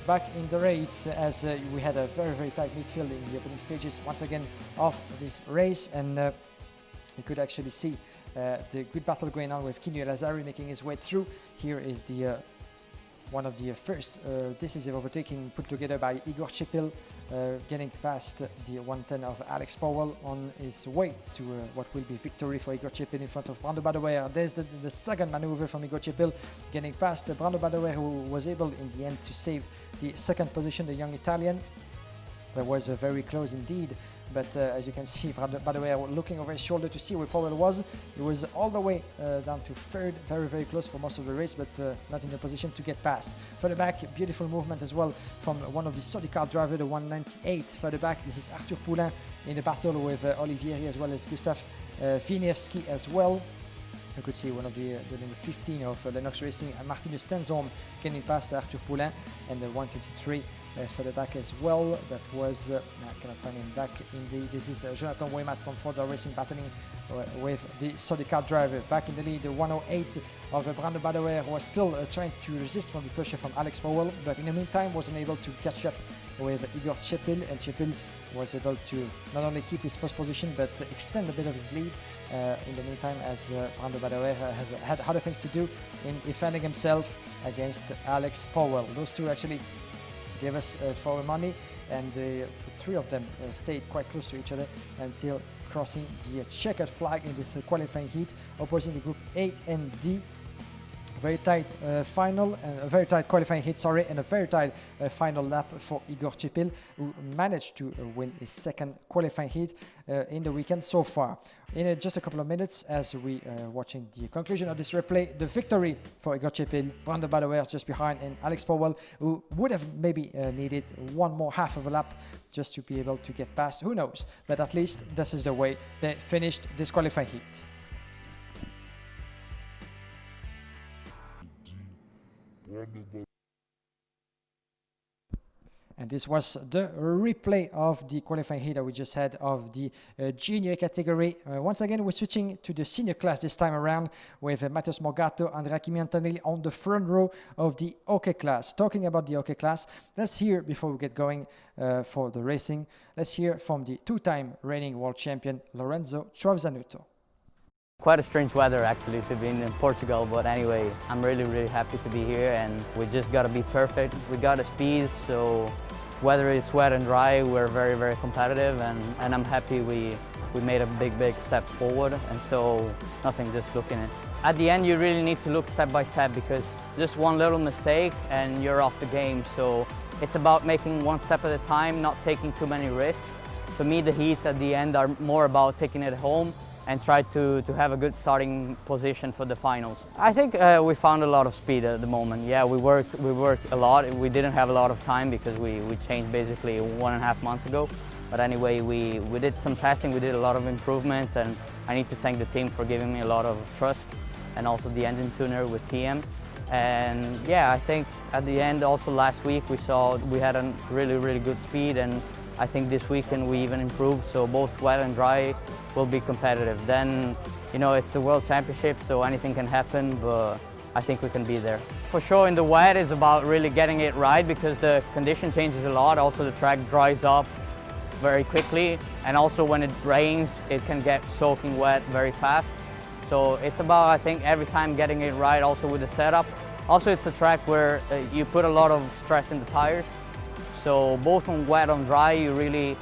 Back in the race, as we had a very, very tight midfield in the opening stages once again of this race, and you could actually see the good battle going on with Kinu Alazari making his way through. Here is the one of the first decisive overtaking put together by Igor Chepil, getting past the 110 of Alex Powell on his way to what will be victory for Igor Chepil in front of Brando Badoer. There's the second maneuver from Igor Chepil, getting past Brando Badoer, who was able in the end to save the second position, the young Italian. That was very close indeed, but as you can see, Badoer looking over his shoulder to see where Powell was. He was all the way down to third, very, very close for most of the race, but not in a position to get past. Further back, beautiful movement as well from one of the Sodi car driver, the 198. Further back, this is Arthur Poulain in the battle with Olivieri as well as Gustav Wieniawski as well. You could see one of the number 15 of Lennox Racing, Martinus Tenzorm, getting past Arthur Poulain, and the 153 further back as well. That was, I cannot find him back in the, this is Jonathan Waymat from Forza Racing battling with the Sodi car driver. Back in the lead, the 108 of Brando Badoer was still trying to resist from the pressure from Alex Powell, but in the meantime wasn't able to catch up with Igor Chepil, and Chepil was able to not only keep his first position but extend a bit of his lead in the meantime, as Brando Badoer has had other things to do in defending himself against Alex Powell. Those two actually gave us for money, and the three of them stayed quite close to each other until crossing the checkered flag in this qualifying heat opposing the group A and D. Very tight final, and a very tight qualifying hit, sorry, and a very tight final lap for Igor Chepil, who managed to win his second qualifying hit in the weekend so far. In just a couple of minutes, as we are watching the conclusion of this replay, the victory for Igor Chepil, Brando Badoer just behind, and Alex Powell, who would have maybe needed one more half of a lap just to be able to get past, who knows, but at least this is the way they finished this qualifying heat. And this was the replay of the qualifying heat that we just had of the junior category. Once again, we're switching to the senior class this time around with Matheus Morgato and Kimi Antonelli on the front row of the OK class. Talking about the OK class, let's hear, before we get going for the racing, let's hear from the two-time reigning world champion Lorenzo Trovisanuto. Quite a strange weather actually to be in Portugal, but anyway, I'm really happy to be here, and we just got to be perfect. We got a speed, so whether it's wet and dry, we're very competitive, and I'm happy we made a big step forward, and so nothing, just looking at it. At the end, you really need to look step by step, because just one little mistake and you're off the game. So it's about making one step at a time, not taking too many risks. For me, the heats at the end are more about taking it home and try to have a good starting position for the finals. I think we found a lot of speed at the moment. Yeah, we worked a lot. We didn't have a lot of time because we changed basically 1.5 months ago. But anyway, we did some testing, we did a lot of improvements, and I need to thank the team for giving me a lot of trust, and also the engine tuner with TM. And yeah, I think at the end, also last week, we had a really good speed, and I think this weekend we even improved, so both wet and dry will be competitive. Then, you know, it's the World Championship, so anything can happen, but I think we can be there. For sure, in the wet is about really getting it right, because the condition changes a lot. Also, the track dries up very quickly, and also when it rains, it can get soaking wet very fast. So it's about, I think, every time getting it right, also with the setup. Also, it's a track where you put a lot of stress in the tires. So both on wet and dry, you really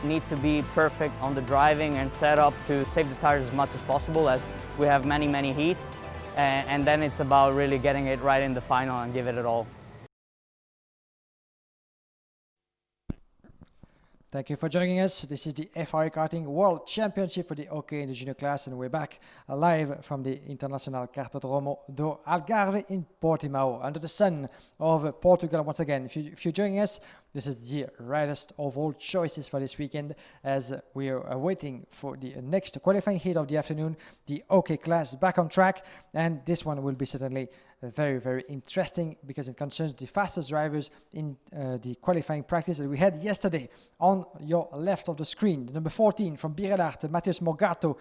need to be perfect on the driving and setup to save the tires as much as possible, as we have many heats. And then it's about really getting it right in the final and give it all. Thank you for joining us. This is the FIA Karting World Championship for the OK in the junior class, and we're back live from the International Cartodromo do Algarve in Portimao, under the sun of Portugal once again. If you're joining us, this is the reddest of all choices for this weekend, as we are waiting for the next qualifying heat of the afternoon, the OK class back on track, and this one will be certainly very interesting, because it concerns the fastest drivers in the qualifying practice that we had yesterday. On your left of the screen, the number 14 from Birelart, Matheus Morgato,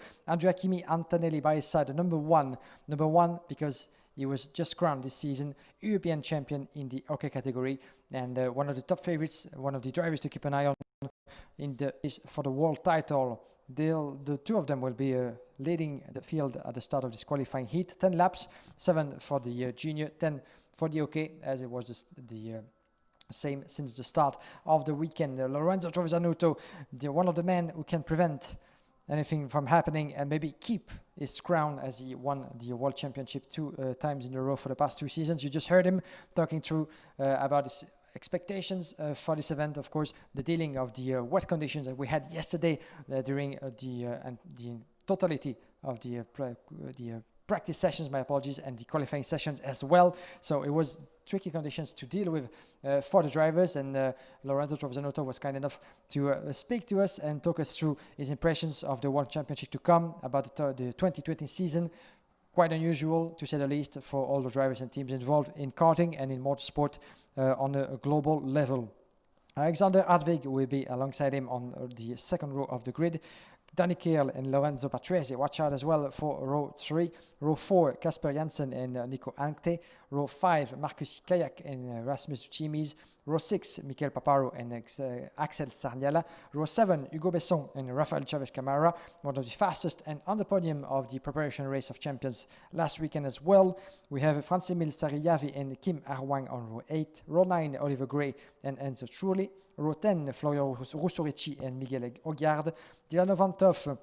Kimi Antonelli by his side, the number one because he was just crowned this season European champion in the OK category, and one of the top favorites, one of the drivers to keep an eye on in the is for the world title. The two of them will be leading the field at the start of this qualifying heat. 10 laps, 7 for the junior, 10 for the OK, as it was the same since the start of the weekend. Lorenzo Trovisanuto, one of the men who can prevent anything from happening and maybe keep his crown, as he won the World Championship 2 times in a row for the past 2 seasons. You just heard him talking through about his expectations for this event. Of course, the dealing of the wet conditions that we had yesterday during the totality of the practice sessions, my apologies, and the qualifying sessions as well. So it was tricky conditions to deal with for the drivers, and Lorenzo Trovisanuto was kind enough to speak to us and talk us through his impressions of the World Championship to come, about the 2020 season. Quite unusual, to say the least, for all the drivers and teams involved in karting and in motorsport on a global level. Alexander Hartwig will be alongside him on the second row of the grid. Danny Kearl and Lorenzo Patrese watch out as well for row 3. Row 4, Kasper Janssen and Nico Ankte. Row 5, Marcus Kayak and Rasmus Chimis. Row 6, Michael Paparo and Axel Sarniala. Row 7, Hugo Besson and Rafael Chavez Camara, one of the fastest and on the podium of the preparation race of champions last weekend as well. We have Franz-Emil Sariyavi and Kim Arwang on row 8. Row 9, Oliver Gray and Enzo Trulli. Row 10, Florian Russorici and Miguel Ogiard. Dylan Vanthoff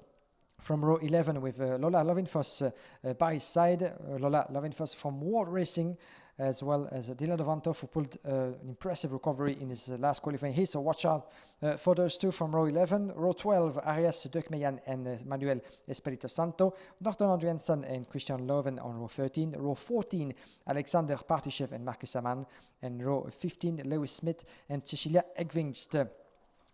from row 11 with Lola Lovinfoss by his side. Lola Lovinfoss from World Racing, as well as Dylan Vanthoff, who pulled an impressive recovery in his last qualifying heat. So watch out for those two from row 11. Row 12, Arias Dökmeyan and Manuel Espirito Santo. Norton Andriensen and Christian Loven on row 13. Row 14, Alexander Partishev and Marcus Amann. And row 15, Lewis Smith and Cecilia Egvingst.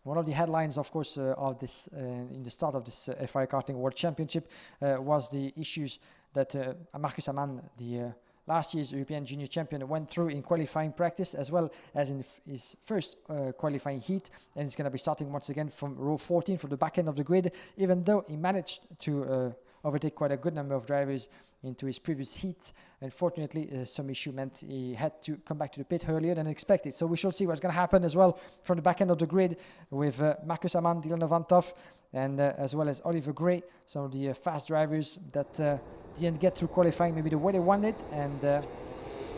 One of the headlines, of course, of this in the start of this FIA Karting World Championship was the issues that Marcus Amann, the last year's European Junior Champion, went through in qualifying practice as well as in his first qualifying heat, and he's going to be starting once again from row 14 for the back end of the grid, even though he managed to overtake quite a good number of drivers into his previous heat. Unfortunately, some issue meant he had to come back to the pit earlier than expected. So we shall see what's going to happen as well from the back end of the grid with Marcus Amann, Dylan Vanthoff, and as well as Oliver Gray, some of the fast drivers that didn't get through qualifying maybe the way they wanted, and that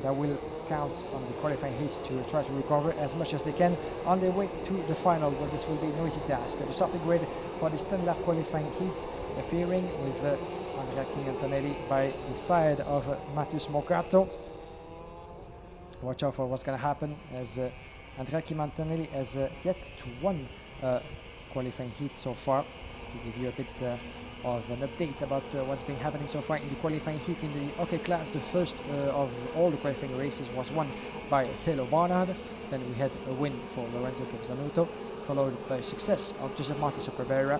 will count on the qualifying heats to try to recover as much as they can on their way to the final, where this will be a noisy task. The starting grid for the standard qualifying heat appearing with Andrea King Antonelli by the side of Matheus Morgato. Watch out for what's going to happen, as Andrea Kim Antonelli has yet to won qualifying heat so far. To give you a bit of an update about what's been happening so far in the qualifying heat in the OK class, the first of all the qualifying races was won by Taylor Barnard. Then we had a win for Lorenzo Trovisanuto, followed by success of Josep Martí Sopraberra,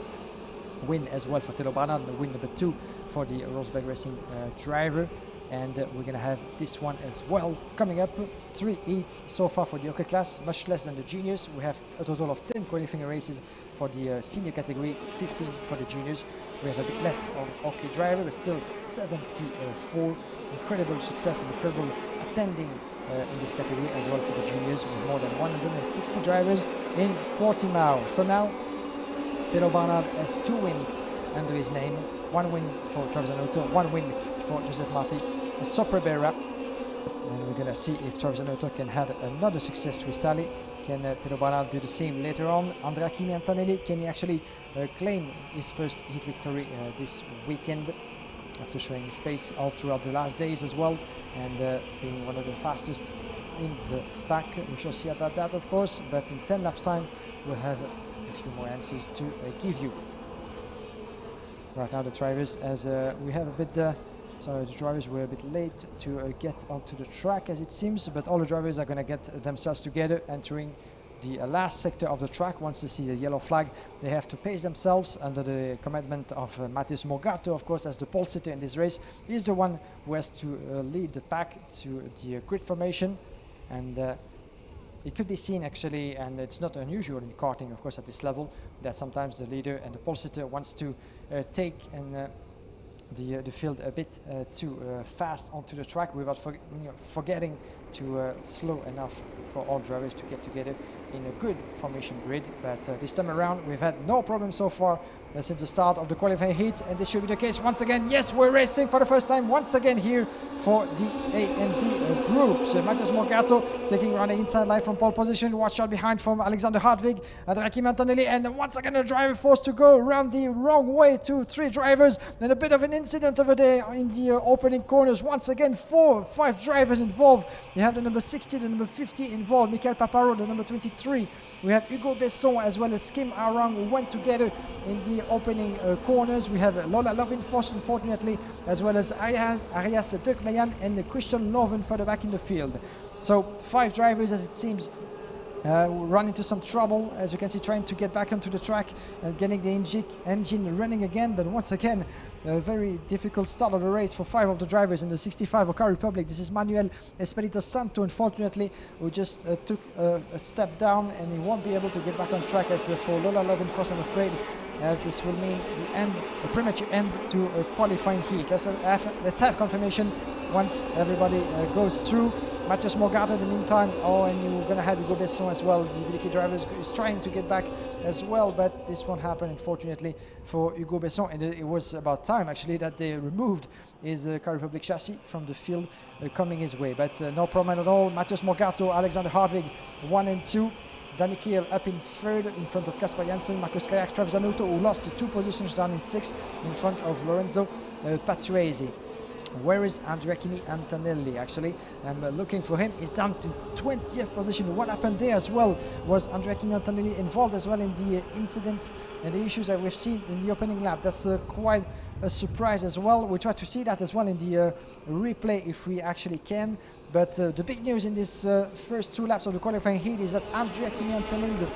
win as well for Taylor Barnard, and win number 2 for the Rosberg Racing driver. And we're going to have this one as well coming up. 3 heats so far for the OK class, much less than the juniors. We have a total of 10 qualifying races for the senior category, 15 for the juniors. We have a bit less of OK driver, but still 74. Incredible success and incredible attending in this category as well for the juniors, with more than 160 drivers in Portimao. So now Taylor Barnard has 2 wins under his name. 1 win for Trovisanuto, 1 win for Josep Martí Sopraberra. And we're going to see if Trovisanuto can have another success with Italy. Can Taylor Barnard do the same later on? Andrea Kimi Antonelli, can he actually claim his first heat victory this weekend, after showing his pace all throughout the last days as well, and being one of the fastest in the pack? We shall see about that, of course, but in 10 laps time we'll have a few more answers to give you. Right now the drivers, as we have a bit so the drivers were a bit late to get onto the track, as it seems, but all the drivers are going to get themselves together entering the last sector of the track. Once they see the yellow flag, they have to pace themselves under the commandment of Matheus Morgato, of course, as the pole sitter in this race. He's the one who has to lead the pack to the grid formation, and it could be seen actually, and it's not unusual in karting, of course, at this level, that sometimes the leader and the pole sitter wants to take and the field a bit too fast onto the track without forgetting to slow enough for all drivers to get together in a good formation grid. But this time around we've had no problem so far since the start of the qualifying heat, and this should be the case once again. Yes, we're racing for the first time once again here for the A and B groups. Matthias Morgato taking around the inside line from pole position. Watch out behind from Alexander Hartwig and Hakim Antonelli, and once again the driver forced to go around the wrong way to 3 drivers. Then a bit of an incident over there in the opening corners. Once again 5 drivers involved. You have the number 60, the number 50 involved, Michael Paparo, the number 23. We have Hugo Besson as well as Kim Arang who went together in the opening corners. We have Lola Lovinfors, unfortunately, as well as Arias Dukmayan and Christian Loven further back in the field. So 5 drivers, as it seems, run into some trouble, as you can see, trying to get back onto the track and getting the engine running again. But once again, a very difficult start of the race for 5 of the drivers in the 65 Car Republic. This is Manuel Espirito Santo, unfortunately, who just took a step down, and he won't be able to get back on track. As for Lola Lovinfors, I'm afraid, as this will mean the end, a premature end to a qualifying heat. Let's have confirmation once everybody goes through. Matthias Morgato in the meantime, and you're going to have Hugo Besson as well. The VDK driver is trying to get back as well, but this won't happen, unfortunately, for Hugo Besson. And it was about time, actually, that they removed his Car Republic chassis from the field coming his way. But no problem at all. Matthias Morgato, Alexander Hartwig, 1 and 2. Danny Kiel up in 3rd in front of Kasper Janssen. Marcus Kayak, Travis Zanotto, who lost 2 positions, down in 6th in front of Lorenzo Patuesi. Where is Andrea Kimi Antonelli? Actually, I'm looking for him. He's down to 20th position. What happened there as well? Was Andrea Kimi Antonelli involved as well in the incident and the issues that we've seen in the opening lap? That's quite a surprise as well. We try to see that as well in the replay if we actually can. But the big news in this first 2 laps of the qualifying heat is that Andrea Kimi Antonelli,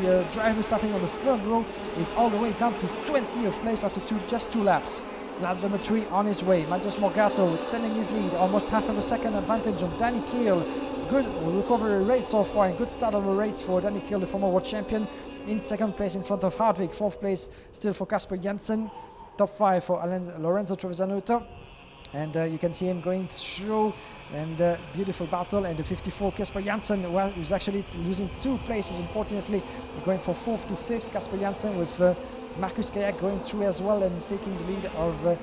the driver starting on the front row, is all the way down to 20th place after just 2 laps. Lap number 3 on his way. Matthias Morgato extending his lead, almost half of a second advantage on Danny Kiel. Good recovery race so far, and good start of the race for Danny Kiel, the former world champion, in 2nd place in front of Hartwig. 4th place still for Kasper Janssen. Top 5 for Lorenzo Trevisanotto. And you can see him going through, and beautiful battle. And the 54 Kasper Janssen, who's actually losing 2 places, unfortunately, going from 4th to 5th. Kasper Janssen with Marcus Kayak going through as well and taking the lead of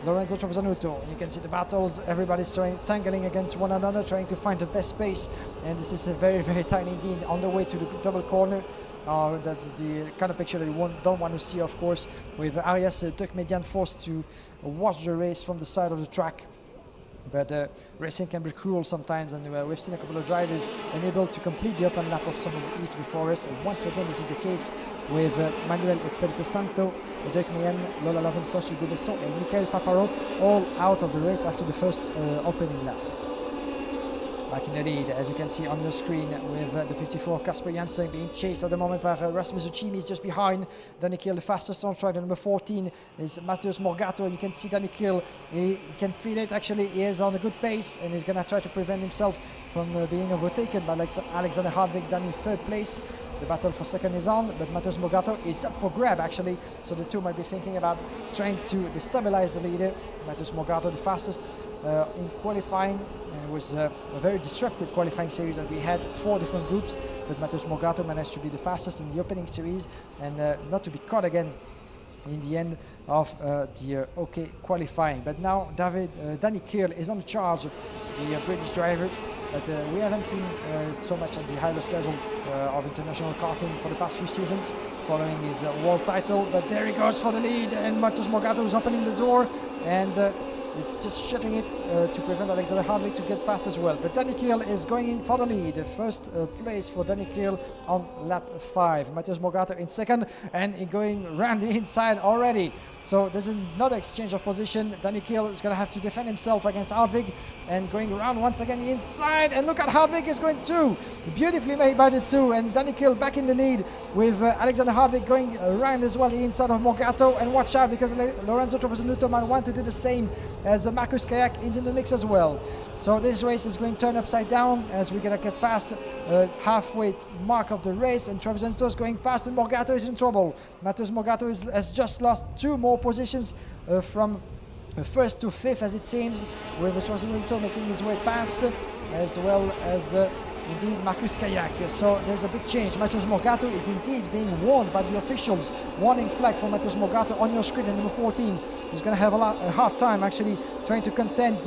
Lorenzo Trevisanotto. You can see the battles, everybody's tangling against one another, trying to find the best space, and this is a very, very tight indeed on the way to the double corner. That's the kind of picture that you don't want to see, of course, with Arias Dukmedian forced to watch the race from the side of the track. But racing can be cruel sometimes, and we've seen a couple of drivers unable to complete the open lap of some of the heats before us. And once again, this is the case with Manuel Espirito Santo, Dirk Meyen, Lola Lovinfors, Hugo Besson, and Michael Paparo, all out of the race after the first opening lap. Back in the lead, as you can see on your screen, with the 54 Kasper Janssen being chased at the moment by Rasmus Uchimi, is just behind. Danny Kiel, the fastest on track. The number 14 is Matthias Morgato, and you can see Danny Kiel, he can feel it actually. He is on a good pace, and he's going to try to prevent himself from being overtaken by Alexander Hartwig down in 3rd place. The battle for 2nd is on, but Matthias Morgato is up for grab actually, so the two might be thinking about trying to destabilize the leader. Matthias Morgato, the fastest in qualifying, and it was a very disruptive qualifying series that we had 4 different groups, but Matthias Morgato managed to be the fastest in the opening series and not to be caught again in the end of the OK qualifying. But now Danny Kiel is on charge, the British driver, but we haven't seen so much at the highest level of international karting for the past few seasons, following his world title. But there he goes for the lead, and Matthias Morgato is opening the door, and is just shutting it to prevent Alexander Hartwig to get past as well. But Danny Kiel is going in for the lead. First place for Danny Kiel on lap 5. Matthias Morgato in 2nd, and going round the inside already. So there's another exchange of position. Danny Kiel is going to have to defend himself against Hartwig, and going around once again the inside. And look at Hartwig is going through. Beautifully made by the two. And Danny Kiel back in the lead with Alexander Hartwig going around as well the inside of Morgato. And watch out, because Lorenzo Trevisanotto might want to do the same, as Marcus Kayak is in the mix as well. So this race is going to turn upside down as we're going to get past halfway mark of the race, and Trevisanotto is going past, and Morgato is in trouble. Matthias Morgato has just lost 2 more positions from first to fifth, as it seems, with Travis making his way past, as well as indeed Marcus Kayak. So there's a big change. Matheus Morgato is indeed being warned by the officials. Warning flag for Matheus Morgato on your screen. And number 14 is going to have a hard time actually trying to contend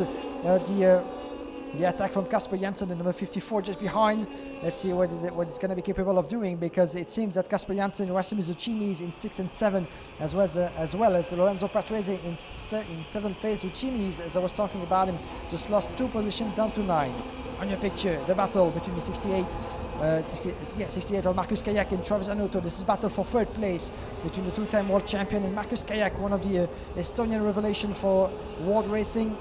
the attack from Kasper Janssen, and number 54 just behind. Let's see what it's going to be capable of doing, because it seems that Kasper Janssen, Rasmus Uchimi is in 6 and 7, as well as Lorenzo Patrese in 7th place. Uchimi, as I was talking about him, just lost 2 positions down to 9. On your picture, the battle between the 68 of Marcus Kayak and Travis Anuto. This is battle for 3rd place between the 2-time world champion and Marcus Kayak, one of the Estonian revelation for world racing.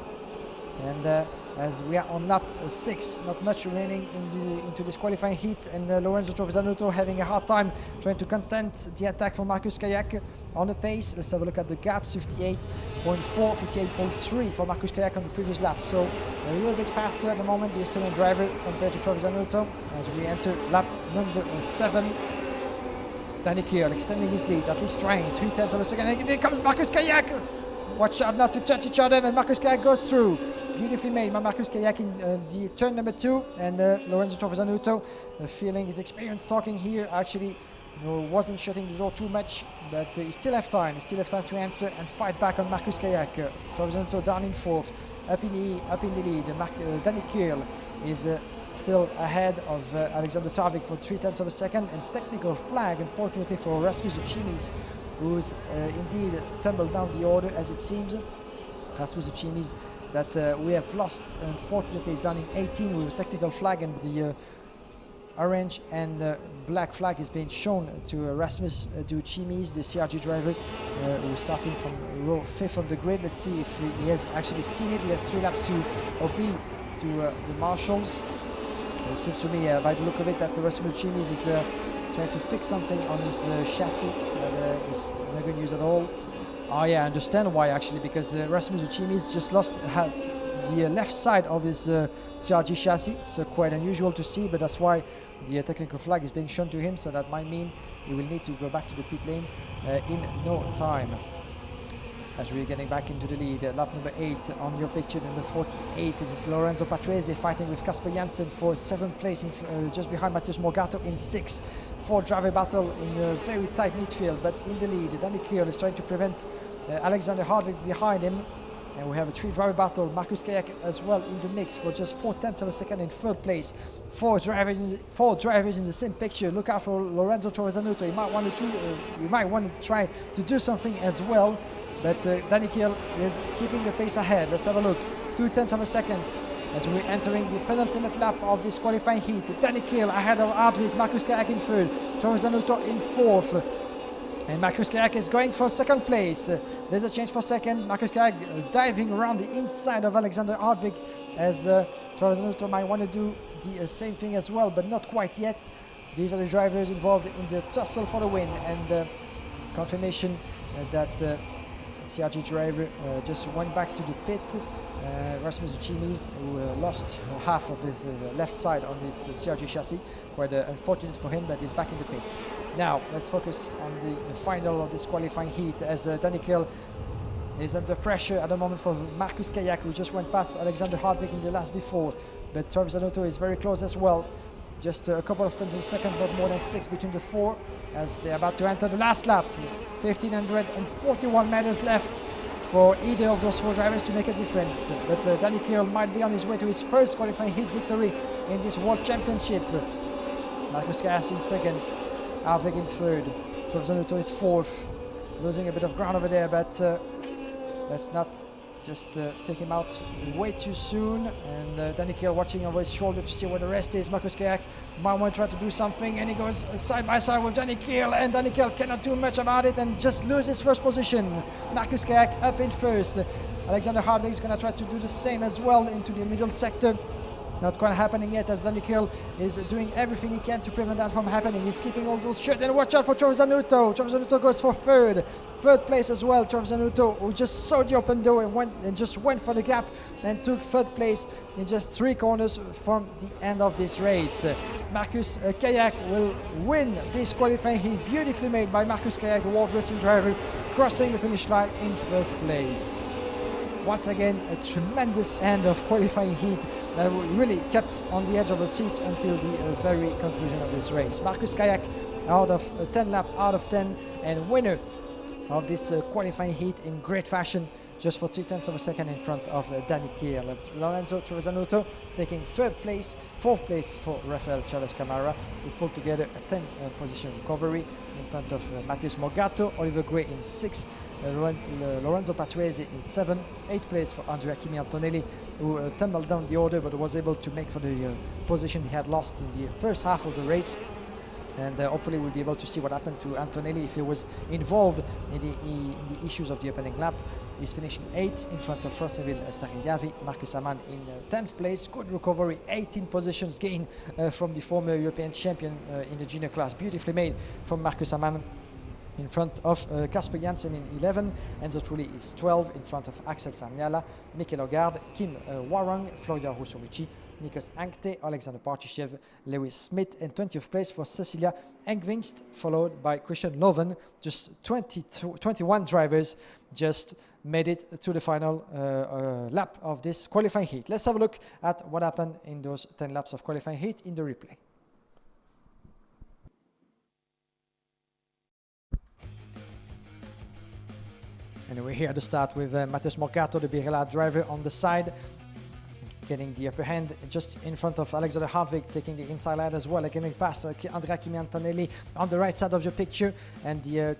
And as we are on lap 6, not much remaining into this qualifying heat, and Lorenzo Trovisanuto having a hard time trying to contend the attack from Marcus Kayak on the pace. Let's have a look at the gaps: 58.4, 58.3 for Marcus Kayak on the previous lap. So a little bit faster at the moment, the Estonian driver, compared to Trovisanuto. As we enter lap number 7, Danny Kiel extending his lead, at least trying 0.3 of a second. And here comes Marcus Kayak. Watch out not to touch each other, and Marcus Kayak goes through. Beautifully made by Marcus Kayak in the turn number 2, and Lorenzo Trovisanuto, feeling his experience talking here, actually wasn't shutting the door too much, but he still have time. He still have time to answer and fight back on Marcus Kayak. Trovisanuto down in 4th, up in the lead. Danny Kiel is still ahead of Alexander Tarvik for 0.3 of a second, and technical flag, unfortunately, for Rasmus Uchimis, who's indeed tumbled down the order, as it seems. Rasmus Uchimis that we have lost, unfortunately, is down in 18 with a technical flag, and the orange and black flag is being shown to Rasmus Uchimis, the CRG driver, who's starting from row 5th on the grid. Let's see if he has actually seen it. He has 3 laps to obey to the marshals. It seems to me, by the look of it, that Rasmus Uchimis is trying to fix something on his chassis that is not good news at all. Oh yeah, I understand why, actually, because Rasmus Uchimis just lost the left side of his CRG chassis, so quite unusual to see, but that's why the technical flag is being shown to him, so that might mean he will need to go back to the pit lane in no time. As we're getting back into the lead, lap number 8 on your picture, number 48, it is Lorenzo Patrese fighting with Kasper Janssen for 7th place, just behind Matheus Morgato in 6th. 4-driver battle in a very tight midfield, but in the lead, Danny Kiel is trying to prevent Alexander Hardwick behind him. And we have a 3-driver battle, Marcus Kayak as well in the mix for just 0.4 of a second in 3rd place. 4 drivers in the same picture. Look out for Lorenzo Trovisanuto. You might want to try to do something as well. But Danny Kiel is keeping the pace ahead. Let's have a look. 0.2 of a second as we're entering the penultimate lap of this qualifying heat. Danny Kiel ahead of Hardwick, Marcus Kayak in 3rd, Trovisanuto in 4th. And Marcus Kayak is going for 2nd place. There's a change for 2nd. Marcus Kayak diving around the inside of Alexander Hardwick, as Trovisanuto might want to do the same thing as well, but not quite yet. These are the drivers involved in the tussle for the win, and confirmation that CRG driver just went back to the pit. Rasmus Uchimis, who lost half of his left side on his CRG chassis. Quite unfortunate for him, but he's back in the pit. Now, let's focus on the final of this qualifying heat, as Danny Kiel is under pressure at the moment for Marcus Kayak, who just went past Alexander Hardwick in the last before. But Trovisanuto is very close as well. Just a couple of tenths of a second, not more than 6 between the 4, as they're about to enter the last lap. 1,541 meters left for either of those 4 drivers to make a difference. But Danny Kiel might be on his way to his first qualifying heat victory in this World Championship. Marcus Kayak in 2nd, Hardwick in 3rd, Trovisanuto is 4th. Losing a bit of ground over there, but let's not just take him out way too soon. And Danny Kiel watching over his shoulder to see where the rest is. Marcus Kayak might want to try to do something, and he goes side by side with Danny Kiel, and Danny Kiel cannot do much about it and just loses 1st position. Marcus Kayak up in 1st. Alexander Hardwick is going to try to do the same as well into the middle sector. Not quite happening yet, as Danny Kiel is doing everything he can to prevent that from happening. He's keeping all those shut, and watch out for Trovisanuto. Trovisanuto goes for 3rd place as well. Trovisanuto, who just saw the open door and just went for the gap and took 3rd place in just 3 corners from the end of this race. Marcus Kayak will win this qualifying heat. Beautifully made by Marcus Kayak, the world racing driver, crossing the finish line in 1st place. Once again, a tremendous end of qualifying heat that really kept on the edge of the seat until the very conclusion of this race. Marcus Kayak out of 10 lap out of 10 and winner of this qualifying heat in great fashion, just for 0.3 of a second in front of Danny Kier. Lorenzo Trevisanotto taking third place, fourth place for Rafael Chavez Camara, who pulled together a 10 position recovery in front of Matheus Morgato, Oliver Gray in 6th, Lorenzo Patuese in 7th, 8th place for Andrea Kimi Antonelli, who tumbled down the order but was able to make for the position he had lost in the first half of the race. And hopefully we'll be able to see what happened to Antonelli if he was involved in the issues of the opening lap. He's finishing 8th in front of Frossenville Sariyavi. Marcus Amann in 10th place. Good recovery, 18 positions gain from the former European champion in the junior class. Beautifully made from Marcus Amann in front of Kasper Janssen in 11. Enzo Trulli is 12 in front of Axel Sarniala, Mikel Hogarth, Kim Warang, Florian Russovicci, Nikos Ankte, Alexander Partishev, Lewis Smith, and 20th place for Cecilia Engvingst, followed by Christian Loven. Just 21 drivers just made it to the final lap of this qualifying heat. Let's have a look at what happened in those 10 laps of qualifying heat in the replay. And we're here to start with Matheus Morgato, the Birella driver, on the side, getting the upper hand just in front of Alexander Hartwig, taking the inside line as well, getting past Andrea Kimi Antonelli on the right side of the picture, and the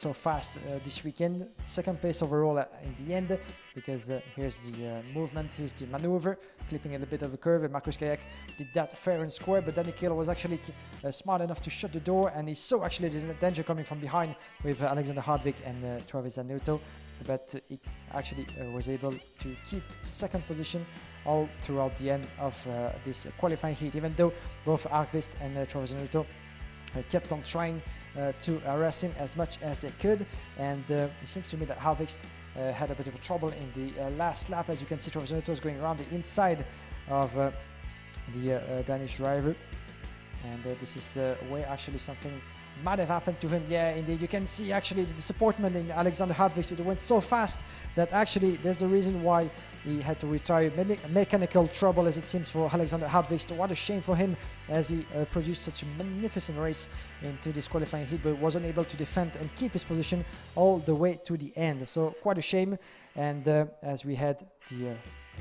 so fast this weekend. Second place overall in the end, because here's the movement, here's the maneuver, clipping a little bit of the curve, and Marcus Kayak did that fair and square, but Danny Kiel was actually smart enough to shut the door, and he saw actually the danger coming from behind with Alexander Hardwick and Travis Zanuto, but he actually was able to keep second position all throughout the end of this qualifying heat, even though both Arquist and Travis Zanuto kept on trying to harass him as much as they could, and it seems to me that Harvix had a bit of trouble in the last lap. As you can see, Travis Zanuto is going around the inside of the Danish driver, and this is where actually something might have happened to him. Yeah, indeed, you can see actually the disappointment in Alexander Harvix. It went so fast that actually there's the reason why he had to retire. Mechanical trouble, as it seems, for Alexander Harvix. What a shame for him, as he produced such a magnificent race into this qualifying heat, but wasn't able to defend and keep his position all the way to the end. So quite a shame. And as we had the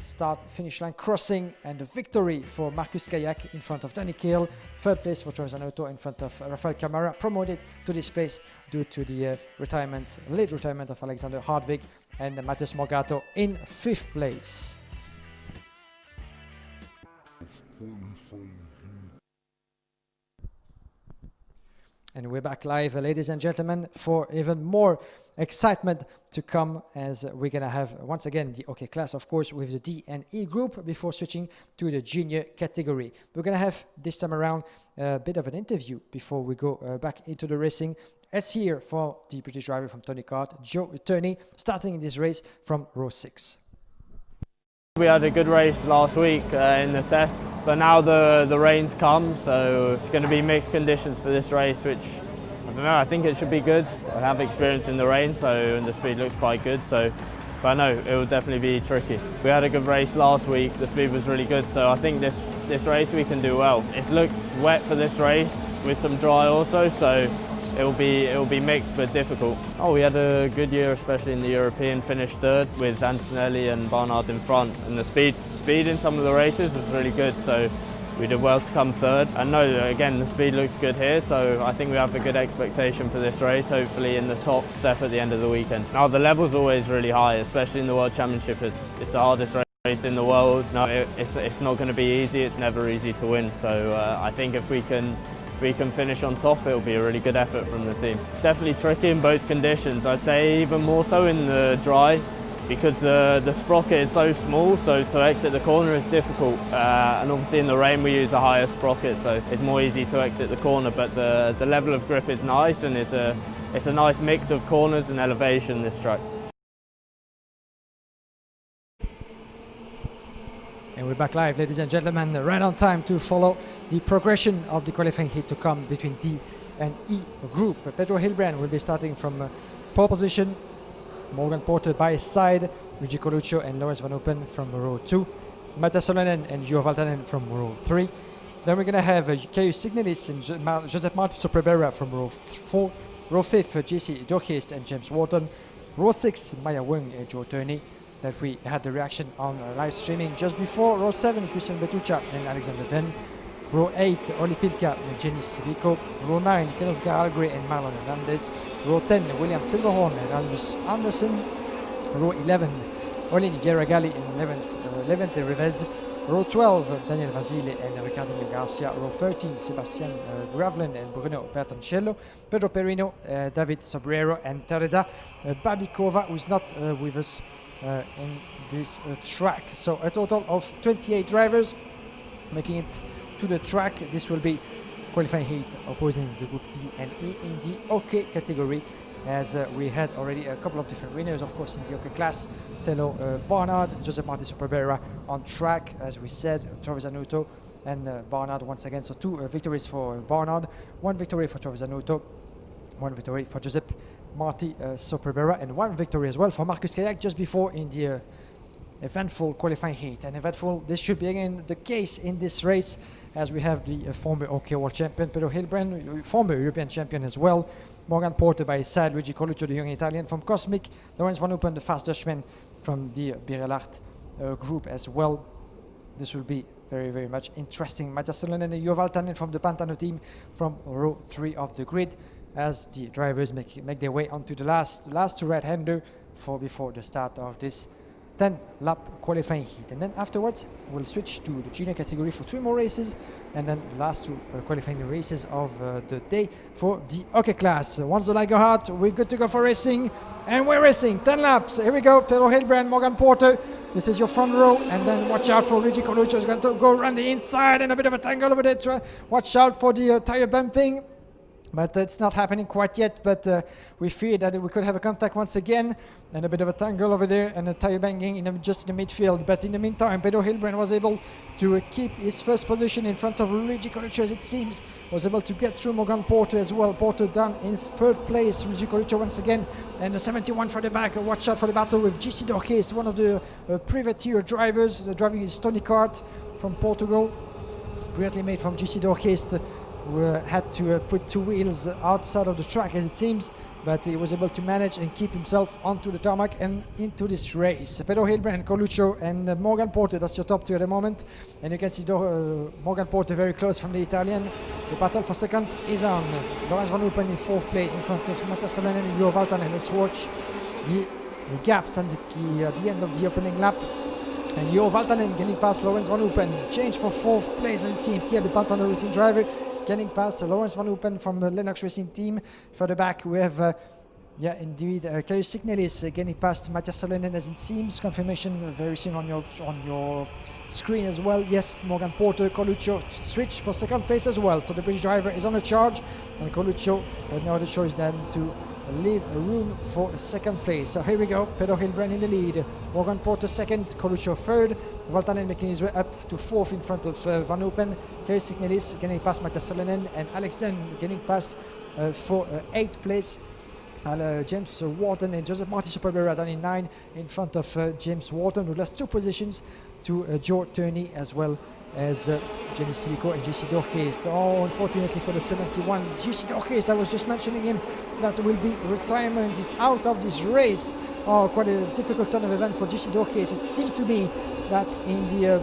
start finish line crossing, and the victory for Marcus Kayak in front of Danny Kiel, third place for Travis Zanuto in front of Rafael Camara, promoted to this place due to the late retirement of Alexander Hardwick, and Matheus Morgato in fifth place. And we're back live, ladies and gentlemen, for even more excitement to come, as we're going to have once again the OK class, of course, with the D and E group, before switching to the junior category. We're going to have this time around a bit of an interview before we go back into the racing. Let's hear for the British driver from Tony Kart, Joe Turney, starting in this race from row 6. We had a good race last week in the test, but now the rain's come, so it's going to be mixed conditions for this race, which, I don't know, I think it should be good. I have experience in the rain, and the speed looks quite good, but I know it will definitely be tricky. We had a good race last week, the speed was really good, so I think this race we can do well. It looks wet for this race with some dry also, so it will be mixed but difficult. Oh, we had a good year, especially in the European, finished third with Antonelli and Barnard in front, and the speed in some of the races was really good, so we did well to come third. And no, again, the speed looks good here, so I think we have a good expectation for this race, hopefully in the top step at the end of the weekend. Now, the level's always really high, especially in the World Championship. It's the hardest race in the world. No, it's not going to be easy, it's never easy to win, so I think if we can finish on top, it'll be a really good effort from the team. Definitely tricky in both conditions. I'd say even more so in the dry, because the sprocket is so small, so to exit the corner is difficult. And obviously in the rain we use a higher sprocket, so it's more easy to exit the corner, but the level of grip is nice, and it's a nice mix of corners and elevation, this track. And we're back live, ladies and gentlemen, right on time to follow the progression of the qualifying heat to come between D and E group. Pedro Hilbrand will be starting from pole position, Morgan Porter by his side, Luigi Coluccio and Lawrence Van Open from row 2, Matti Salonen and Gio Valtanen from row 3. Then we're going to have Caius Signelis and Josep Marti Soprabera from row 4, row 5, JC Dochist and James Wharton, row 6, Maya Weng and Joe Turney, that we had the reaction on live streaming just before, row 7, Christian Betuccia and Alexander Den, row 8, Oli Pilka and Jenny Civico, row 9, Kenneth Garalgre and Marlon Hernandez, row 10, William Silverhorn and Rasmus Andersen, row 11, Olin Geragali and Levente Rivez, row 12, Daniel Vasile and Ricardo Mil Garcia, row 13, Sebastian Gravland and Bruno Bertoncello, Pedro Perino, David Sobrero and Teresa Babikova, who is not with us in this track. So a total of 28 drivers making it to the track. This will be qualifying heat opposing the group D and E in the OK category, as we had already a couple of different winners, of course, in the OK class. Tello Barnard, Josep Marti Soprabera on track, as we said, Travis Zanuto and Barnard once again. So 2 victories for Barnard, 1 victory for Travis Zanuto, 1 victory for Josep Marti Soprabera, and 1 victory as well for Marcus Kayak just before in the eventful qualifying heat. And eventful, this should be again the case in this race, as we have the former OK World Champion Pedro Hilbrand, former European Champion as well, Morgan Porter by his side, Luigi Coluccio, the young Italian from Cosmic, Lawrence Van Open, the fast Dutchman from the Birelart group as well. This will be very, very much interesting. Matti Salonen and Gio Valtanen from the Pantano team from row 3 of the grid. as the drivers make their way onto the last two right-hander before the start of this 10-lap qualifying heat. And then afterwards, we'll switch to the junior category for 3 more races, and then the last 2 qualifying races of the day for the OK class. Once the light go hot, we're good to go for racing, and we're racing 10 laps. Here we go, Pedro Hilbrand, Morgan Porter. This is your front row, and then watch out for Luigi Coluccio. Is going to go around the inside, and a bit of a tangle over there. Watch out for the tire bumping. But it's not happening quite yet, but we fear that we could have a contact once again, and a bit of a tangle over there, and a tire banging just in the midfield. But in the meantime, Pedro Hilbrand was able to keep his first position in front of Luigi Coluccio, as it seems, was able to get through Morgan Porter as well. Porter down in 3rd place, Luigi Coluccio once again, and the 71 for the back. Watch out for the battle with GC Dorques, one of the privateer drivers, driving his Tony Kart from Portugal, brilliantly made from GC Dorques. Had to put 2 wheels outside of the track, as it seems, but he was able to manage and keep himself onto the tarmac and into this race. Pedro Hilbrand, Coluccio, and Morgan Porter, that's your top 3 at the moment. And you can see Morgan Porter very close from the Italian. The battle for second is on. Lorenz Van Upen in 4th place in front of Mattia Salonen and Juho Valtanen. Let's watch the gaps at the end of the opening lap. And Juho Valtanen getting past Lorenz Van Upen. Change for 4th place, as it seems. Here the Pantano Racing driver getting past Lorenz Van Upen from the Lennox Racing team. Further back we have Caius Signelis getting past Mattia Salonen, as it seems. Confirmation very soon on your screen as well. Yes, Morgan Porter, Coluccio switch for 2nd place as well. So the British driver is on a charge, and Coluccio had no other choice than to leave room for 2nd place. So here we go, Pedro Hilbrand in the lead, Morgan Porter 2nd, Coluccio 3rd, Valtanen making his way up to 4th in front of Van Upen, Caius Signelis getting past Mattia Salonen, and Alex Dunn getting past for 8th place. James Wharton and Joseph Martin Superbera down in 9 in front of James Wharton, who lost 2 positions to Joe Turney as well as Jenny Civico and GC Dorques. Oh, unfortunately for the 71, GC Dorques, I was just mentioning him, that will be retirement. He's out of this race. Oh, quite a difficult turn of event for GC Dorques. It seemed to be that in the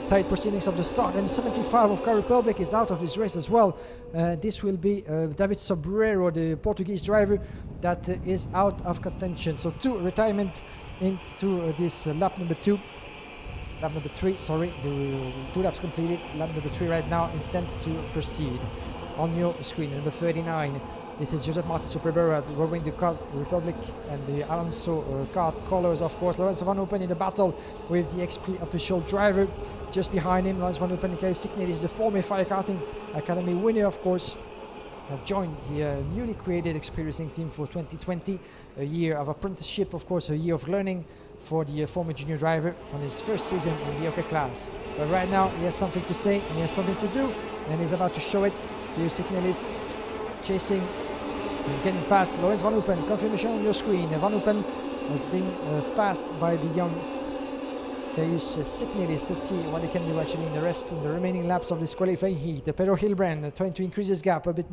tight proceedings of the start, and 75 of Car Republic is out of this race as well. This will be David Sobrero, the Portuguese driver, that is out of contention. So 2 retirement into this lap number 3, sorry, the 2 laps completed. Lap number 3 right now intends to proceed. On your screen, number 39, this is Joseph Martin Superbera wearing the Car Republic and the Alonso kart colors, of course. Lorenz Van Upen in the battle with the XP official driver. Just behind him, Lorenz Van Upen and Caius Signelis, the former FIA Karting Academy winner, of course, joined the newly created experiencing team for 2020, a year of apprenticeship, of course, a year of learning for the former junior driver on his first season in the OK class. But right now he has something to say, he has something to do, and he's about to show it. Caius Signelis chasing and getting past Lorenz Van Upen. Confirmation on your screen. Van Upen has been passed by the young Caius Signelis. Let's see what he can do actually in the remaining laps of this qualifying heat. Pedro Hilbrand trying to increase his gap a bit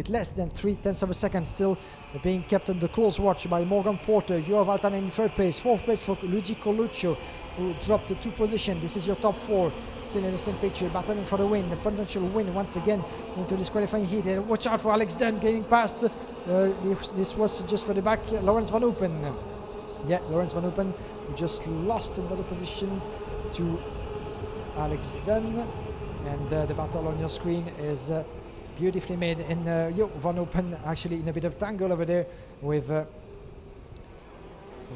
less than 0.3 of a second, still being kept under close watch by Morgan Porter. Juho Valtanen in 3rd place, 4th place for Luigi Coluccio, who dropped 2 positions. This is your top 4. Still in the same picture, battling for the win, the potential win once again into this qualifying heat. Watch out for Alex Dunn getting past. This was just for the back, Lorenz Van Upen. Yeah, Lorenz Van Upen just lost another position to Alex Dunn, and the battle on your screen is beautifully made. And Juho Van Upen actually in a bit of tangle over there with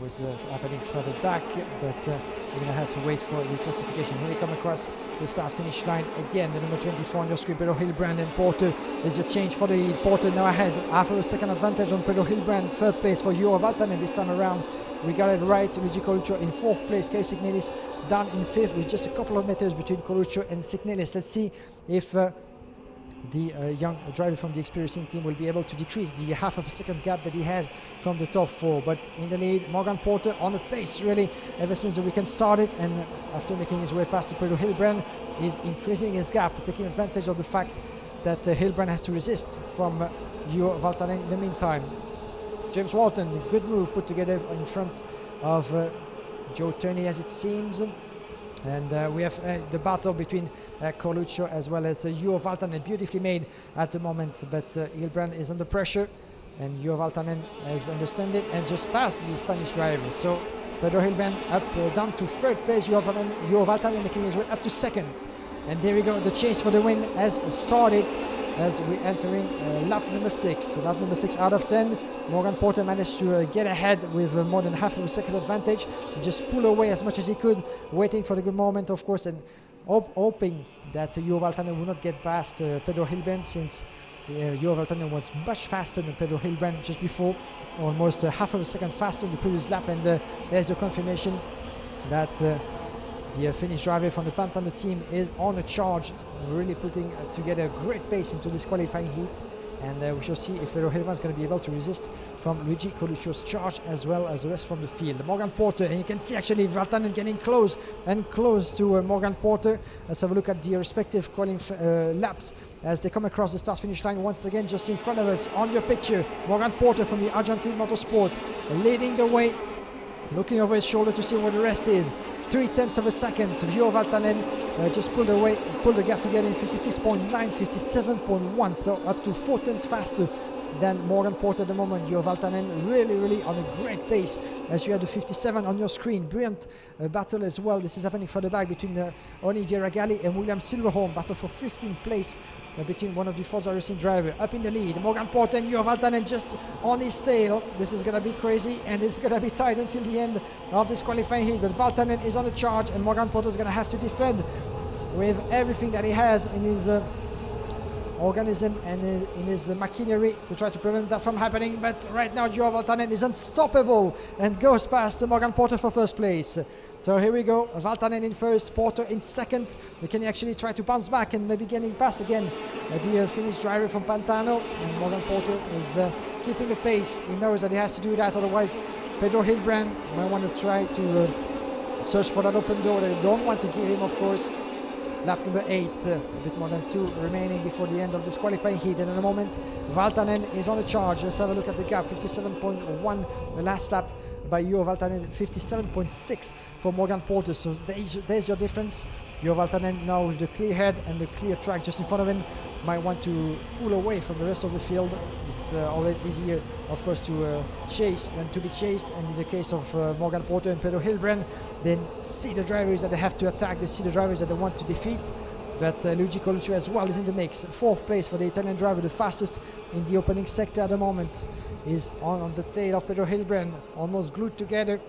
was happening further back, but we're going to have to wait for the classification. Here they come across the start-finish line again. The number 24 on your screen, Pedro Hilbrand and Porter. There's your change for the lead. Porter now ahead, half of a second advantage on Pedro Hilbrand. 3rd place for Juho Valtanen this time around. We got it right. Luigi Coluccio in 4th place. Caius Signelis down in 5th with just a couple of meters between Coluccio and Signelis. Let's see if the young driver from the experiencing team will be able to decrease the half of a second gap that he has from the top 4. But in the lead, Morgan Porter on the pace really ever since the weekend started, and after making his way past Pedro Hilbrand, is increasing his gap, taking advantage of the fact that Hilbrand has to resist from Juho Valtanen in the meantime. James Walton, good move put together in front of Joe Turney, as it seems. And we have the battle between Coluccio as well as Juho Valtanen, beautifully made at the moment, but Hilbrand is under pressure, and Juho Valtanen has understood it and just passed the Spanish driver. So Pedro Hilbrand up down to third place, Juho Valtanen making his way up to second. And there we go, the chase for the win has started as we're entering lap number 6. Lap number 6 out of 10. Morgan Porter managed to get ahead with more than half of a second advantage. He just pull away as much as he could, waiting for the good moment, of course, and hoping that Juho Valtanen will not get past Pedro Hilbrand, since Juho Valtanen was much faster than Pedro Hilbrand just before, almost half of a second faster in the previous lap. And there's a confirmation that the Finnish driver from the Pantano team is on a charge, really putting together a great pace into this qualifying heat. And we shall see if Pedro Hilbrand is going to be able to resist from Luigi Coluccio's charge as well as the rest from the field. Morgan Porter, and you can see actually Valtanen getting close and close to Morgan Porter. Let's have a look at the respective laps as they come across the start-finish line once again just in front of us. On your picture, Morgan Porter from the Argentine Motorsport leading the way, looking over his shoulder to see where the rest is. 0.3 of a second. Juho Valtanen just pulled the gap together in 56.9, 57.1, so up to 4 tenths faster than Morgan Porter at the moment. Juho Valtanen really on a great pace, as you had the 57 on your screen. Brilliant battle as well. This is happening further back between Olivier Ragali and William Silverholm. Battle for 15th place between one of the Forza Racing driver. Up in the lead, Morgan Porter and Juho Valtanen just on his tail. This is going to be crazy, and it's going to be tight until the end of this qualifying heat. But Valtanen is on a charge, and Morgan Porter is going to have to defend with everything that he has in his organism and in his machinery to try to prevent that from happening. But right now Juho Valtanen is unstoppable and goes past Morgan Porter for first place. So here we go, Valtanen in first, Porter in second. Can he actually try to bounce back and maybe getting past again the Finnish driver from Pantano? And Morgan Porter is keeping the pace. He knows that he has to do that, otherwise Pedro Hilbrand might want to try to search for that open door. They don't want to give him, of course. Lap number 8, a bit more than 2 remaining before the end of this qualifying heat. And in a moment, Valtanen is on a charge. Let's have a look at the gap. 57.1 the last lap by Juho Valtanen, 57.6 for Morgan Porter. So there's your difference. Juho Valtanen now with the clear head and the clear track just in front of him might want to pull away from the rest of the field. It's always easier, of course, to chase than to be chased. And in the case of Morgan Porter and Pedro Hilbrand, then see the drivers that they have to attack, they see the drivers that they want to defeat. But Luigi Coluccio as well is in the mix. 4th place for the Italian driver, the fastest in the opening sector at the moment, is on the tail of Pedro Hilbrand, almost glued together.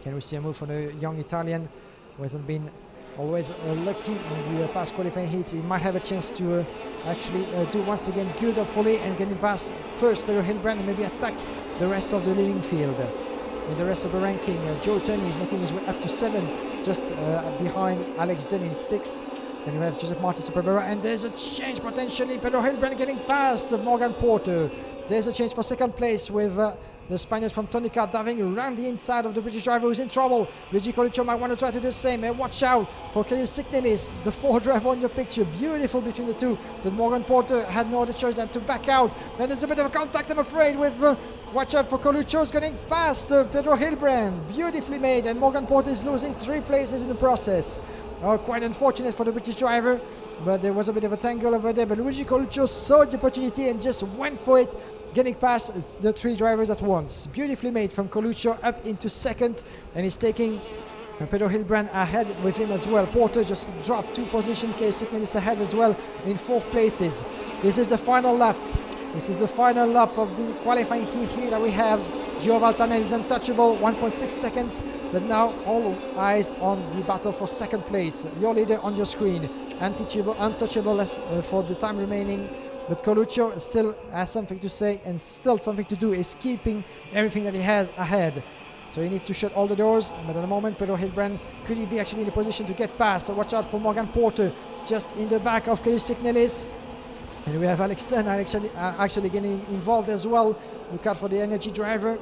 Can we see a move from the young Italian who hasn't been always lucky in the past qualifying heats? He might have a chance to actually do once again good, hopefully, and getting past first Pedro Hilbrand and maybe attack the rest of the leading field. In the rest of the ranking, Joe Turney is making his way up to 7, just behind Alex Dunn in 6th. Then you have Josep Martin Superbera, and there's a change potentially. Pedro Hilbrand getting past Morgan Porter. There's a change for 2nd place with the Spaniard from Tonica diving around the inside of the British driver who's in trouble. Luigi Coluccio might want to try to do the same. And watch out for Kirill Signelis, the Ford driver on your picture. Beautiful between the two. But Morgan Porter had no other choice than to back out. And there's a bit of a contact, I'm afraid, with watch out for Coluccio's getting past Pedro Hilbrand. Beautifully made. And Morgan Porter is losing 3 places in the process. Quite unfortunate for the British driver, but there was a bit of a tangle over there. But Luigi Coluccio saw the opportunity and just went for it, getting past the 3 drivers at once. Beautifully made from Coluccio up into 2nd, and he's taking Pedro Hilbrand ahead with him as well. Porter just dropped 2 positions. Kay Signelis ahead as well in 4th places. This is the final lap. This is the final lap of the qualifying heat here that we have. Juho Valtanen is untouchable, 1.6 seconds. But now all eyes on the battle for 2nd place. Your leader on your screen. Untouchable for the time remaining. But Coluccio still has something to say and still something to do, is keeping everything that he has ahead. So he needs to shut all the doors. But at the moment, Pedro Hilbrand, could he be actually in a position to get past? So watch out for Morgan Porter just in the back of Kay Signelis. And we have Alex Dunn actually getting involved as well. Look out for the energy driver.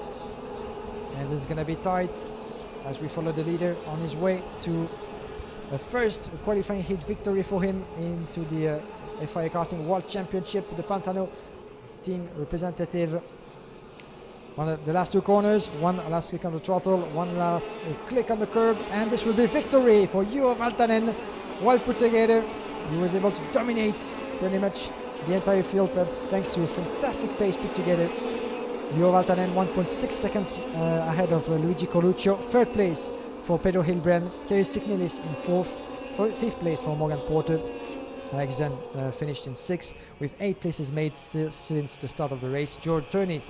And this is going to be tight as we follow the leader on his way to a first qualifying heat victory for him into the FIA Karting World Championship. The Pantano team representative The last two corners, one last click on the throttle, one last click on the curb, and this will be victory for Juho Valtanen. Well put together. He was able to dominate pretty much the entire field thanks to a fantastic pace put together. Juho Valtanen 1.6 seconds ahead of Luigi Coluccio. Third place for Pedro Hilbrand. Keijo Signelis in fifth place for Morgan Porter. Alexander finished in 6th with 8 places made still since the start of the race. George Turney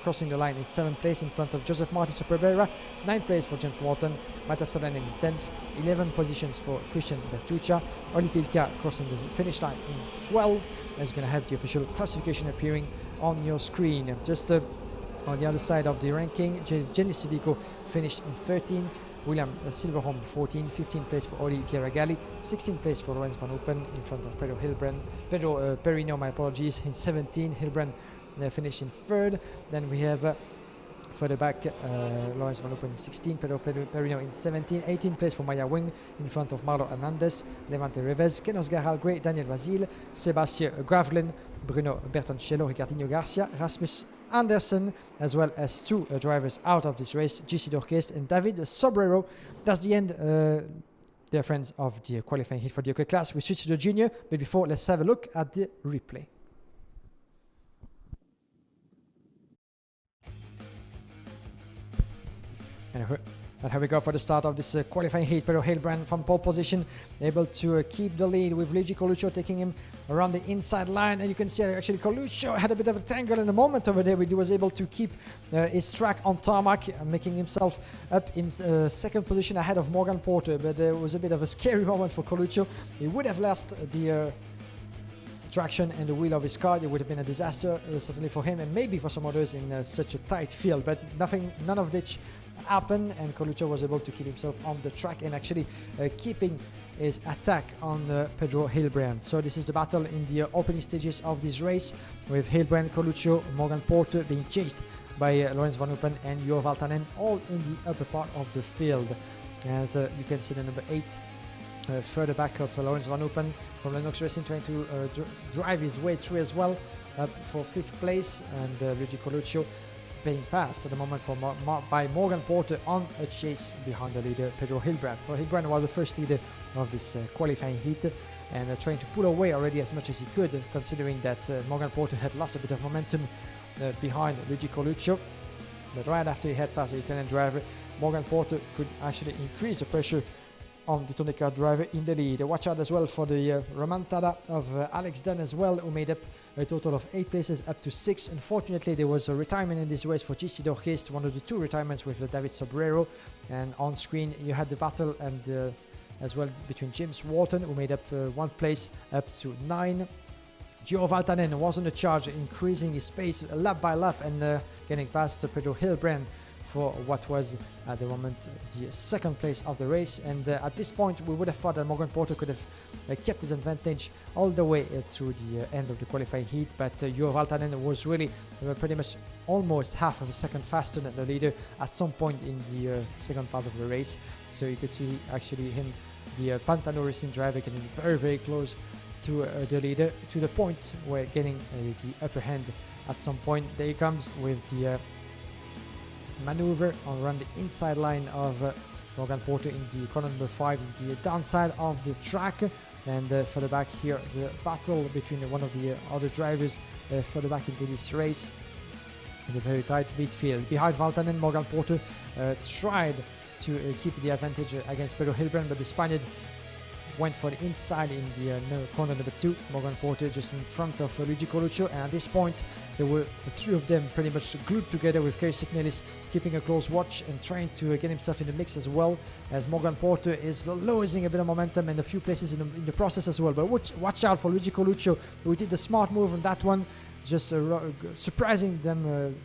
crossing the line in 7th place in front of Joseph Martin Superbera. 9th place for James Wharton. Matthias Salonen in 10th. 11 positions for Christian Bertuccia. Oli Pilka crossing the finish line in 12th. As going to have the official classification appearing on your screen. Just on the other side of the ranking, Jenny Civico finished in 13th. William Silverholm 14th, 15th place for Oli Pierragalli, 16th place for Lorenz van Oppen in front of Pedro Hilbrand. Pedro Perino, my apologies, in 17th. Hilbrand finished in 3rd. Then we have further back Lorenz van Oppen in 16th, Pedro Perino in 17th, 18th place for Maya Wing in front of Marlo Hernandez, Levante Revez, Kenos Garalgre, Daniel Vasile, Sébastien Gravlin, Bruno Bertoncello, Ricardinho Garcia, Rasmus Andersen, as well as 2 drivers out of this race, GC Dorquest and David Sobrero. That's the end, dear friends, of the qualifying heat for the OK class. We switch to the junior, but before, let's have a look at the replay. And here we go for the start of this qualifying heat. Pedro Hilbrand from pole position, able to keep the lead with Luigi Coluccio taking him around the inside line. And you can see actually Coluccio had a bit of a tangle in the moment over there, but he was able to keep his track on tarmac, making himself up in 2nd position ahead of Morgan Porter. But it was a bit of a scary moment for Coluccio. He would have lost the traction and the wheel of his car. It would have been a disaster, certainly for him and maybe for some others in such a tight field. But none of which happened, and Coluccio was able to keep himself on the track and actually keeping his attack on Pedro Hilbrand. So this is the battle in the opening stages of this race, with Hilbrand, Coluccio, Morgan Porter being chased by Lorenz van Oppen and Juho Valtanen, all in the upper part of the field. As you can see the number 8 further back of Lorenz van Oppen from Lennox Racing, trying to drive his way through as well, up for 5th place, and Luigi Coluccio being passed at the moment by Morgan Porter on a chase behind the leader Pedro Hilbrand. Well, Hilbrand was the first leader of this qualifying heat, and trying to pull away already as much as he could, considering that Morgan Porter had lost a bit of momentum behind Luigi Coluccio. But right after he had passed the Italian driver, Morgan Porter could actually increase the pressure on the Tony Kart driver in the lead. Watch out as well for the remontada of Alex Dunn as well, who made up a total of 8 places up to 6. Unfortunately, there was a retirement in this race for GC Dorquest, one of the 2 retirements with David Sobrero. And on screen you had the battle and as well between James Wharton, who made up 1 place up to 9. Juho Valtanen was on the charge, increasing his pace lap by lap and getting past Pedro Hilbrand for what was at the moment the 2nd place of the race. And at this point we would have thought that Morgan Porter could have kept his advantage all the way through the end of the qualifying heat, but Juho Valtanen was really pretty much almost half of a second faster than the leader at some point in the 2nd part of the race. So you could see actually him, the Pantano Racing driver, getting very close to the leader, to the point where getting the upper hand at some point. There he comes with the maneuver around the inside line of Morgan Porter in the corner number 5, the downside of the track. And further back here, the battle between one of the other drivers further back into this race in the very tight midfield. Behind Valtanen, Morgan Porter tried to keep the advantage against Pedro Hilbrand, but the Spaniard went for the inside in the corner number 2. Morgan Porter just in front of Luigi Coluccio, and at this point there were the 3 of them pretty much glued together, with Keijo Signelis keeping a close watch and trying to get himself in the mix as well, as Morgan Porter is losing a bit of momentum and a few places in the process as well. But watch out for Luigi Coluccio, who did the smart move on that one, just surprising them,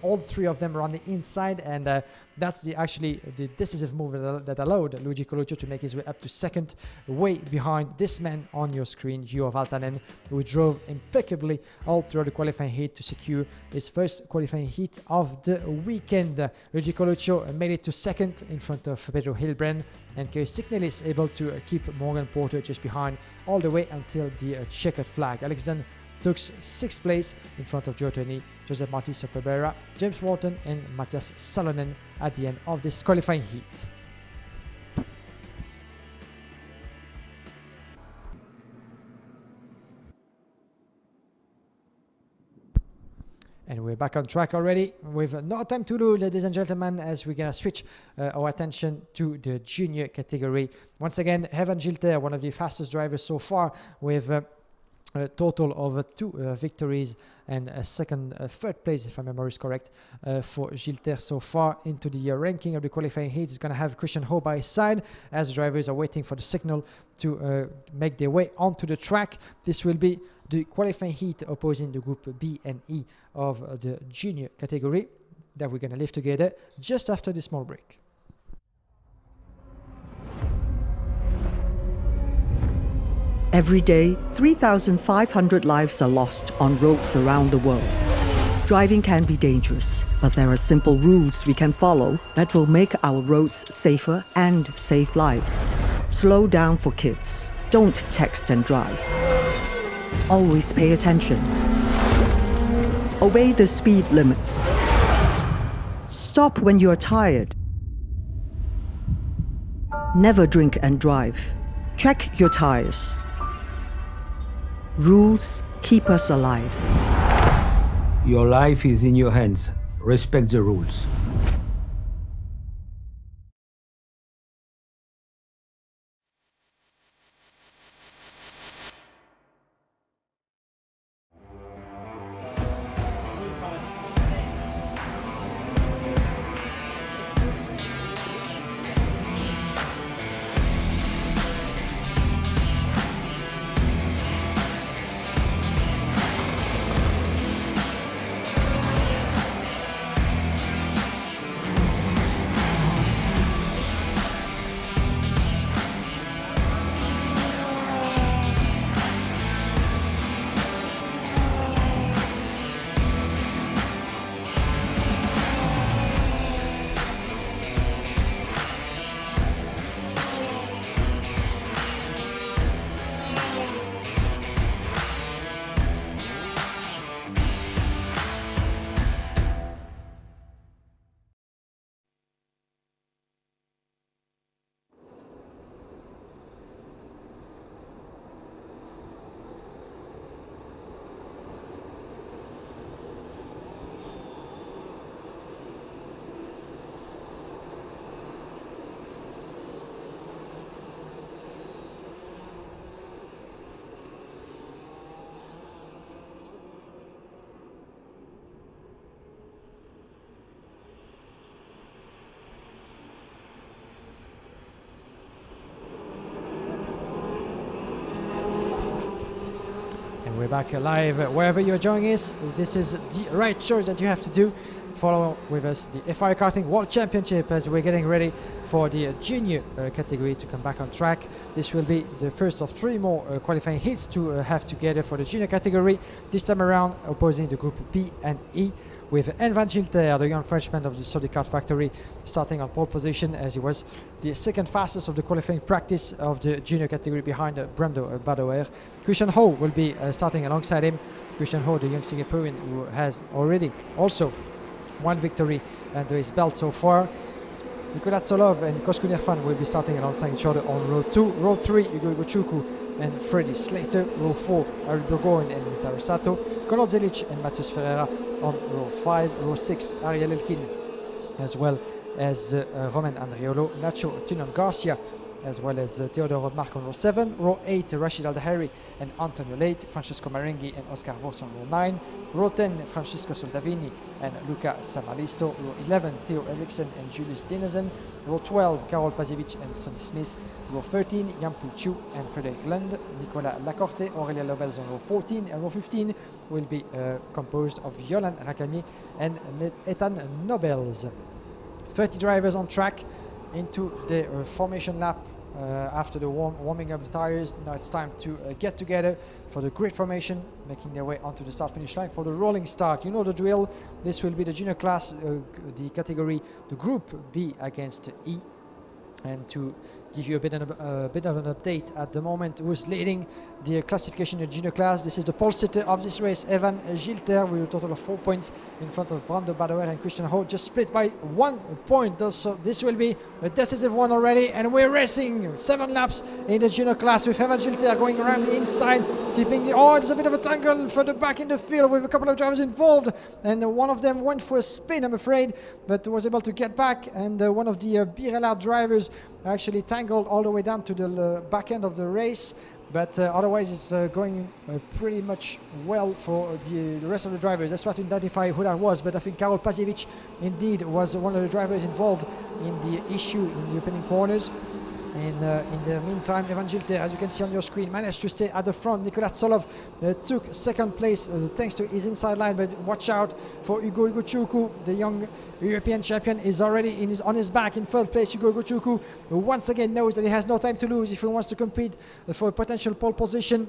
all 3 of them around the inside, and that's actually the decisive move that allowed Luigi Coluccio to make his way up to 2nd, way behind this man on your screen, Juho Valtanen, who drove impeccably all throughout the qualifying heat to secure his first qualifying heat of the weekend. Luigi Coluccio made it to 2nd in front of Pedro Hilbrand, and Keijo Signelis able to keep Morgan Porter just behind all the way until the checkered flag. Alex Dunn took 6th place in front of Joe Tony, Josep Martí Sopebera, James Walton and Matthias Salonen at the end of this qualifying heat. And we're back on track already with no time to lose, ladies and gentlemen, as we're going to switch our attention to the junior category. Once again, Evan Gilter, one of the fastest drivers so far, with a total of 2 victories and a third place, if my memory is correct, for Gilter so far. Into the ranking of the qualifying heats is going to have Christian Ho by his side as drivers are waiting for the signal to make their way onto the track. This will be the qualifying heat opposing the group B and E of the junior category that we're going to live together just after this small break. Every day, 3,500 lives are lost on roads around the world. Driving can be dangerous, but there are simple rules we can follow that will make our roads safer and save lives. Slow down for kids. Don't text and drive. Always pay attention. Obey the speed limits. Stop when you're tired. Never drink and drive. Check your tires. Rules keep us alive. Your life is in your hands. Respect the rules. We're back live wherever you're joining us. This is the right choice that you have to do. Follow with us the FIA Karting World Championship as we're getting ready for the junior category to come back on track. This will be the first of 3 more qualifying heats to have together for the junior category. This time around opposing the group B and E, with Evan Gilter, the young Frenchman of the Saudi Kart factory, starting on pole position as he was the second fastest of the qualifying practice of the junior category behind Brando Badoer. Christian Ho will be starting alongside him. Christian Ho, the young Singaporean who has already also 1 victory under his belt so far. Nicolas Tsolov and Koskun Irfan will be starting alongside each other on row 2. Row 3, Hugo Igochuku and Freddy Slater. Row 4, Ari Burgoyne and Mutaro Sato. Conor Zelic and Matheus Ferreira on row 5. Row 6, Ariel Elkin, as well as Roman Andriolo, Nacho Tunon Garcia, as well as Theodore Rodmark on row 7. Row 8, Rashid Al-Dahari and Antonio Leit, Francesco Marenghi and Oscar Wurst on row 9. Row 10, Francisco Soldavini and Luca Samalisto. Row 11, Theo Eriksen and Julius Dinesen. Row 12, Karol Pazevic and Sonny Smith. Row 13, Yampu Chu and Frederic Lund. Nicolas Lacorte, Aurelia Lobels on row 14. And row 15 will be composed of Yolan Rakami and Ethan Nobels. 30 drivers on track into the formation lap after the warming up the tires. Now it's time to get together for the grid formation, making their way onto the start-finish line for the rolling start. You know the drill. This will be the junior class, the category, the group B against E. And to give you a bit of an update at the moment. Who's leading the classification in the junior class? This is the pole sitter of this race, Evan Gilter, with a total of 4 points in front of Brando Badoer and Christian Ho, just split by 1 point. So this will be a decisive one already, and we're racing 7 laps in the junior class with Evan Gilter going around the inside, keeping the... Oh, there's a bit of a tangle further back in the field with a couple of drivers involved, and one of them went for a spin, I'm afraid, but was able to get back, and one of the Birella drivers actually tangled all the way down to the back end of the race. But otherwise it's going pretty much well for the rest of the drivers. Let's try to identify who that was, but I think Karol Pasiewicz indeed was one of the drivers involved in the issue in the opening corners. And in the meantime, Evan Gilter, as you can see on your screen, managed to stay at the front. Nicolas Tsolov took second place thanks to his inside line, but watch out for Ugo Ugochukwu. The young European champion is already on his back in third place. Ugo Ugochukwu, who once again knows that he has no time to lose if he wants to compete for a potential pole position.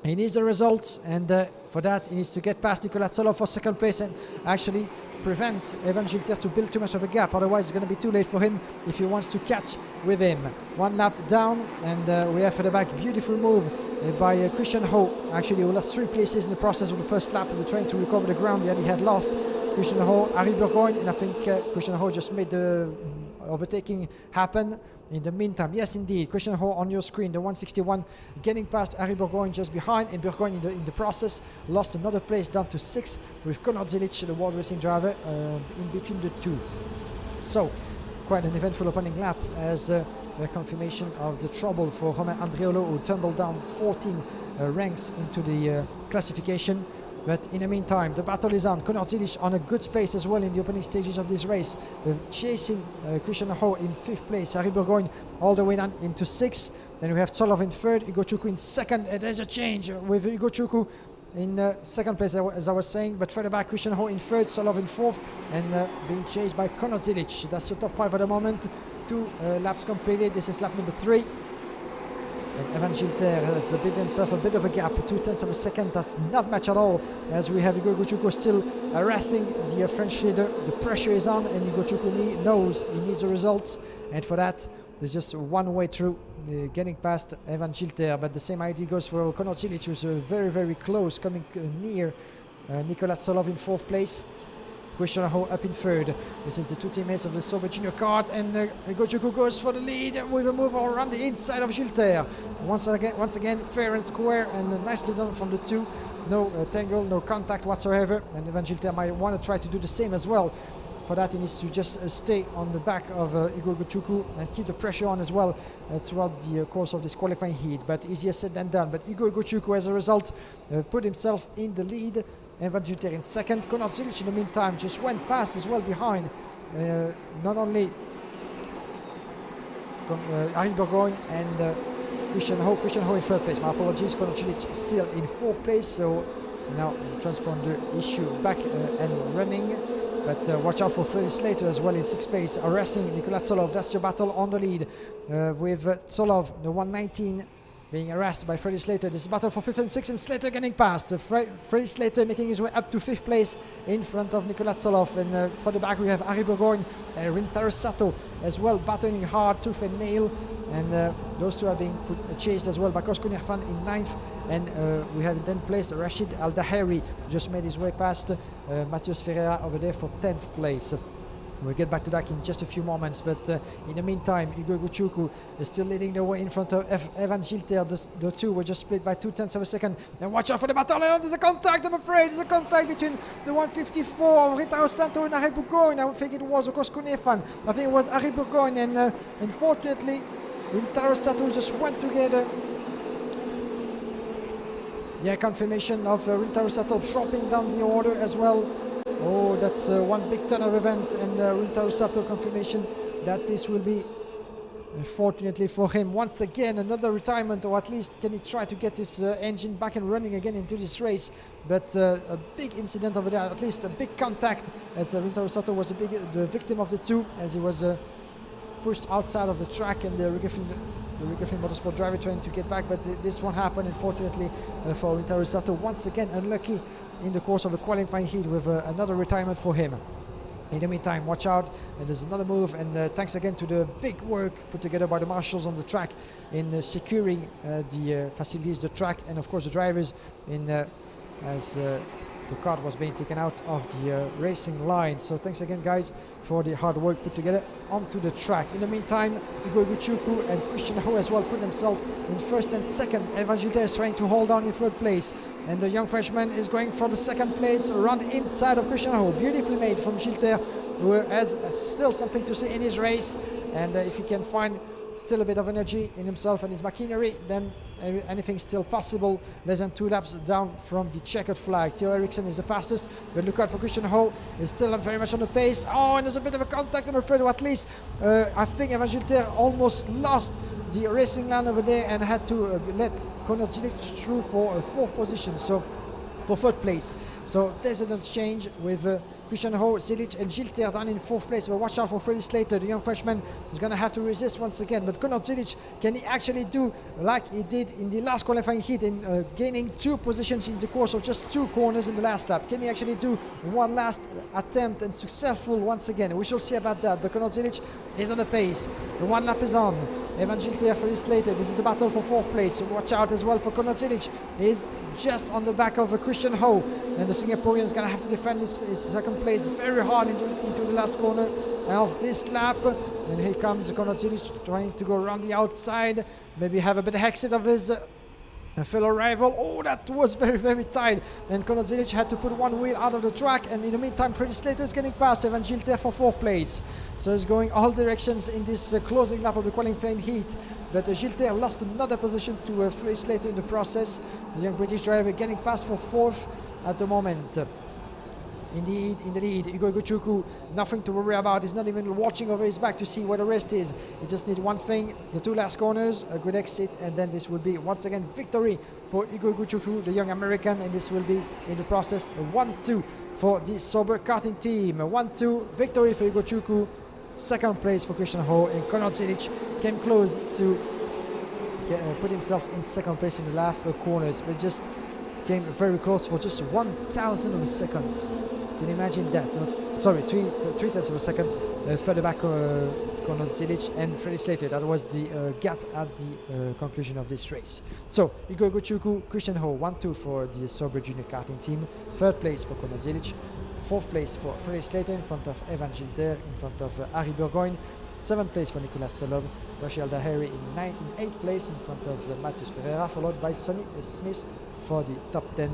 He needs the results, and for that he needs to get past Nicolas Tsolov for second place and actually prevent Evan Gilter to build too much of a gap. Otherwise it's going to be too late for him if he wants to catch with him. 1 lap down, and we have at the back beautiful move by Christian Ho, actually, who lost 3 places in the process of the first lap. We're trying to recover the ground that he had lost. Christian Ho, Harry Burgoyne, and I think Christian Ho just made the overtaking happen. In the meantime, yes indeed, Christian Ho on your screen, the 161, getting past Harry Burgoyne just behind, and Burgoyne in the process lost another place down to 6 with Konrad Zilic, the world racing driver, in between the two. So quite an eventful opening lap as a confirmation of the trouble for Romain Andriolo, who tumbled down 14 ranks into the classification. But in the meantime, the battle is on. Konrad Zilic on a good space as well in the opening stages of this race, chasing Christian Ho in 5th place, Harry Burgoyne all the way down into 6th. Then we have Tsolov in 3rd, Ugochukwu in 2nd, and there's a change with Ugochukwu in 2nd place, as I was saying, but further back, Christian Ho in 3rd, Tsolov in 4th, and being chased by Konrad Zilic. That's your top 5 at the moment. 2 laps completed. This is lap number 3. And Evan Gilter has built himself a bit of a gap, 0.2 of a second. That's not much at all, as we have Ugo Ugochukwu still harassing the French leader. The pressure is on, and Ugochukwu knows he needs the results, and for that there's just one way through, getting past Evan Gilter. But the same idea goes for Konrad Zilic, who's very, very close, coming near Nicolas Tsolov in 4th place. Christian Ho up in 3rd. This is the 2 teammates of the Sauber Junior Kart, and Ugochukwu goes for the lead with a move around the inside of Gilter. Once again, fair and square, and nicely done from the 2. No tangle, no contact whatsoever, and Evan Gilter might want to try to do the same as well. For that, he needs to just stay on the back of Ugo Ugochukwu and keep the pressure on as well throughout the course of this qualifying heat. But easier said than done. But Ugo Ugochukwu, as a result, put himself in the lead. Evan Gilter in 2nd. Konrad Zilic, in the meantime, just went past as well behind. Not only Harry Burgoyne and Christian Ho in 3rd place. My apologies. Konrad Zilic still in 4th place. So now transponder issue back and running. But watch out for Freddy Slater as well in 6th place, harassing Nicolas Tsolov. That's your battle on the lead with Tsolov, the 119, being harassed by Freddy Slater. This is battle for 5th and 6th, and Slater getting past. Freddy Slater making his way up to 5th place in front of Nicolas Tsolov. And for the back we have Harry Burgoyne and Rintaro Sato as well, battling hard, tooth and nail. And those two are being chased as well by Kosko Nirfan in 9th. And we have in 10th place Rashid Al-Daheri, just made his way past Matheus Ferreira over there for 10th place. We'll get back to that in just a few moments, but in the meantime, Ugo Ugochukwu is still leading the way in front of Evan Gilter. The two were just split by 0.2 of a second. And watch out for the battle. And there's a contact, I'm afraid. There's a contact between the 154 of Rintaro Sato and Harry Burgoyne. I think it was Kosko Nirfan. I think it was Harry Burgoyne, and unfortunately, Rintaro Sato just went together. Yeah, confirmation of Rintaro Sato dropping down the order as well. Oh, that's one big turn of event, and Rintaro Sato confirmation that this will be, unfortunately for him, once again another retirement, or at least can he try to get his engine back and running again into this race. But a big incident over there, at least a big contact, as Rintaro Sato was the victim of the two, as he was pushed outside of the track, and the Rick Griffin Motorsport driver trying to get back, but this one happened, unfortunately, for Rintaro Sato. Once again unlucky in the course of the qualifying heat with another retirement for him. In the meantime, watch out, and there's another move, and thanks again to the big work put together by the marshals on the track in securing the facilities, the track, and of course the drivers in as the cart was being taken out of the racing line. So thanks again, guys, for the hard work put together onto the track. In the meantime, Igor Guchuku and Christian Ho as well put themselves in first and second. Evan Gilter is trying to hold on in third place, and the young Frenchman is going for the second place around the inside of Christian Ho. Beautifully made from Gilter, who has still something to say in his race, and if he can find still a bit of energy in himself and his machinery, then anything's still possible. Less than 2 laps down from the checkered flag. Theo Eriksen is the fastest, but look out for Christian Ho, is still very much on the pace. Oh, and there's a bit of a contact, I'm afraid, or at least I think Evan Gilter almost lost the racing line over there and had to let Conor Zilic through for a 4th position, so for 3rd place. So there's an exchange with Christian Ho, Zilic and Gilter down in 4th place. But watch out for Freddy Slater, the young Frenchman is going to have to resist once again. But Conor Zilic, can he actually do like he did in the last qualifying heat in gaining 2 positions in the course of just 2 corners in the last lap? Can he actually do one last attempt and successful once again? We shall see about that. But Conor Zilic is on the pace. The 1 lap is on. Evan Gilter, Freddy Slater. This is the battle for 4th place. So watch out as well for Conor Zilic. He's just on the back of Christian Ho, and the Singaporean is going to have to defend his second place very hard into the last corner of this lap. And here comes Conor Zilic trying to go around the outside, maybe have a bit of exit of his fellow rival. Oh, that was very, very tight, and Conor Zilic had to put one wheel out of the track, and in the meantime Freddy Slater is getting past Evan Gilter for 4th place. So he's going all directions in this closing lap of the qualifying heat, but Gilter lost another position to Freddy Slater in the process. The young British driver getting past for 4th at the moment. Indeed, in the lead, Igor Guchuku, nothing to worry about. He's not even watching over his back to see where the rest is. He just needs one thing, the 2 last corners, a good exit, and then this will be once again victory for Igor Guchuku, the young American, and this will be in the process a 1-2 for the Sauber Karting team. A 1-2 victory for Igor Guchuku, 2nd place for Christian Ho, and Conor Zilic came close to put himself in 2nd place in the last corners, but just came very close for just 1,000 of a second. Can you imagine that? Sorry, 3/10 of a second further back Conor Zilic and Freddy Slater. That was the gap at the conclusion of this race. So Igor Guchuku, Christian Ho, 1-2 for the Sauber Junior Karting team. 3rd place for Conor Zilic. 4th place for Freddy Slater in front of Evan Gilter, in front of Harry Burgoyne. 7th place for Nicolas Tsolov. Rachel Daheri in 8th place in front of Matheus Ferreira, followed by Sonny Smith for the top 10.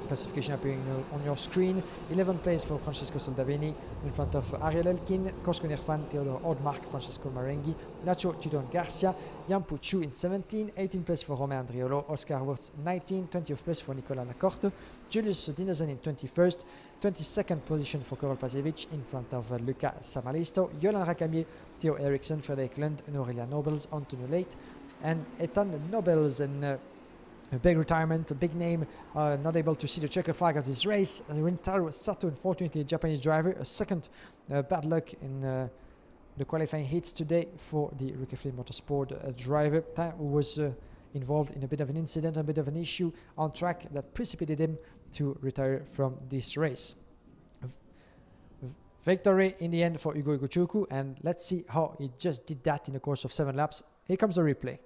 Classification appearing on your screen. 11th place for Francesco Soldavini in front of Ariel Elkin, Kosko Nirfan, Theodore Oldmark, Francesco Marenghi, Nacho Chidon Garcia, Jan Pucciu in 17th, 18th place for Romain Andriolo, Oscar Wurz 19th, 20th place for Nicolas Lacorte, Julius Dinesen in 21st, 22nd position for Karol Pasevich in front of Luca Samalisto, Yolan Rakamier, Theo Eriksen, Frederick Lund, and Aurelia Nobles, Antonio Late, and Ethan Nobles, and a big retirement, a big name, not able to see the checkered flag of this race. Rintaro Sato, unfortunately, a Japanese driver, a second bad luck in the qualifying heats today for the Rookie Flynn Motorsport driver, who was involved in a bit of an incident, a bit of an issue on track that precipitated him to retire from this race. Victory in the end for Igor Guchuku, and let's see how he just did that in the course of 7 laps. Here comes the replay.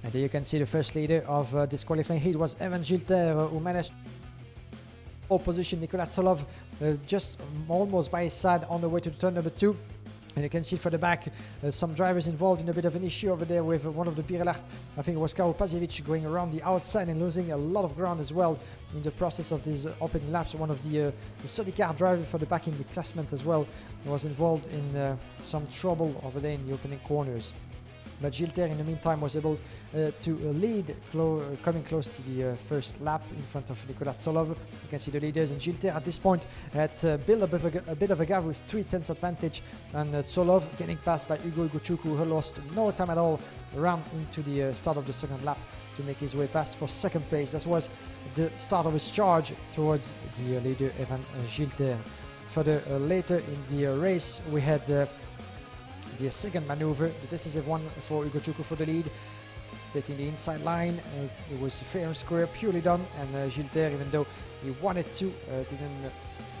And there you can see the first leader of this qualifying heat was Evan Gilter, who managed pole position. Nicolas Tsolov just almost by his side on the way to turn number 2. And you can see for the back some drivers involved in a bit of an issue over there with one of the Pirelart. I think it was Karol Pasevich going around the outside and losing a lot of ground as well in the process of these opening laps. One of the Sodicar drivers for the back in the classement as well was involved in some trouble over there in the opening corners. But Gilter in the meantime was able to lead coming close to the first lap in front of Nicolas Tsolov. You can see the leaders, and Gilter at this point had built a bit of a gap with 3/10 advantage, and Tsolov getting passed by Igor Guchuku, who lost no time at all around into the start of the second lap to make his way past for 2nd place. That was the start of his charge towards the leader Evan Gilter. Further later in the race we had the second maneuver, the decisive one for Igor Guchuku for the lead. taking the inside line. It was fair and square, purely done, and Gilles, even though he wanted to, didn't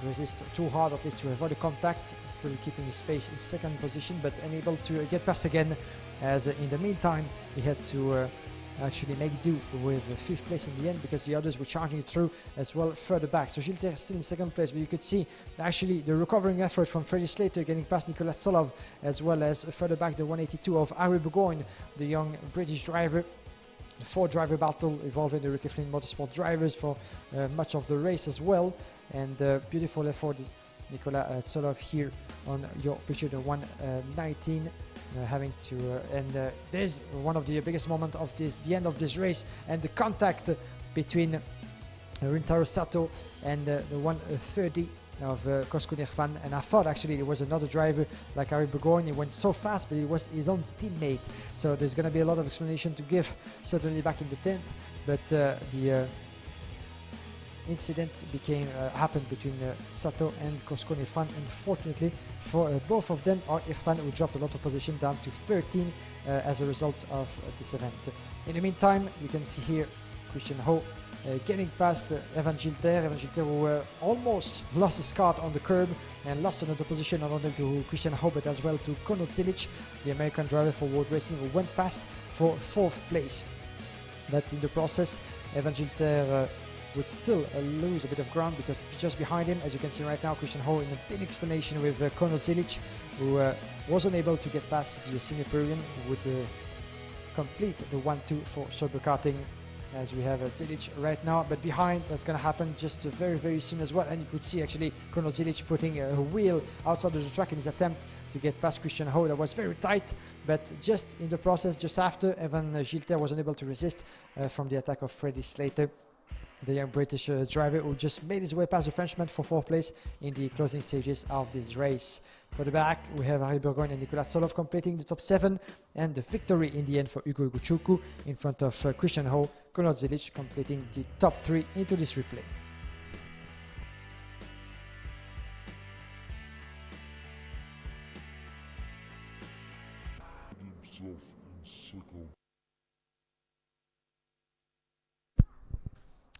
resist too hard, at least to avoid the contact, still keeping his space in second position, but unable to get past again, as in the meantime he had to actually make do with fifth place in the end, because the others were charging through as well further back. So Gilles is still in second place, but you could see actually the recovering effort from Freddie Slater getting past Nicolas Solov, as well as further back the 182 of Harry Burgoyne, the young British driver. The four-driver battle involving the Ricky Flynn Motorsport drivers for much of the race as well, and beautiful effort Nicolas Solov here on your picture, the 119. Having to and there's one of the biggest moments of the end of this race, and the contact between Rintaro Sato and the 130 of Kosko Nirfan. And I thought actually it was another driver like Harry Burgoyne. He went so fast, but it was his own teammate, so there's going to be a lot of explanation to give certainly back in the tent. But the incident happened between Sato and Kosko Irfan. Unfortunately for both of them, or Irfan, who dropped a lot of position down to 13 as a result of this event. In the meantime, you can see here Christian Ho getting past Evan Gilter. Evan Gilter, who almost lost his cart on the curb and lost another position, not only to Christian Ho but as well to Kono Cilic, the American driver for World Racing, who went past for 4th place. But in the process, Evan Gilter would still lose a bit of ground, because just behind him, as you can see right now, Christian Ho in a big explanation with Kono Cilic, who was unable to get past the senior Peruvian, who would complete the 1-2 for Sober Karting, as we have Cilic right now. But behind, that's going to happen just very, very soon as well. And you could see actually Kono Cilic putting a wheel outside of the track in his attempt to get past Christian Ho. That was very tight, but just in the process, just after, Evan Gilter was unable to resist from the attack of Freddie Slater, the young British driver, who just made his way past the Frenchman for 4th place in the closing stages of this race. For the back, we have Harry Burgoyne and Nicolas Solov completing the top 7, and the victory in the end for Ugo Iguchuku in front of Christian Ho. Kono Cilic completing the top 3 into this replay.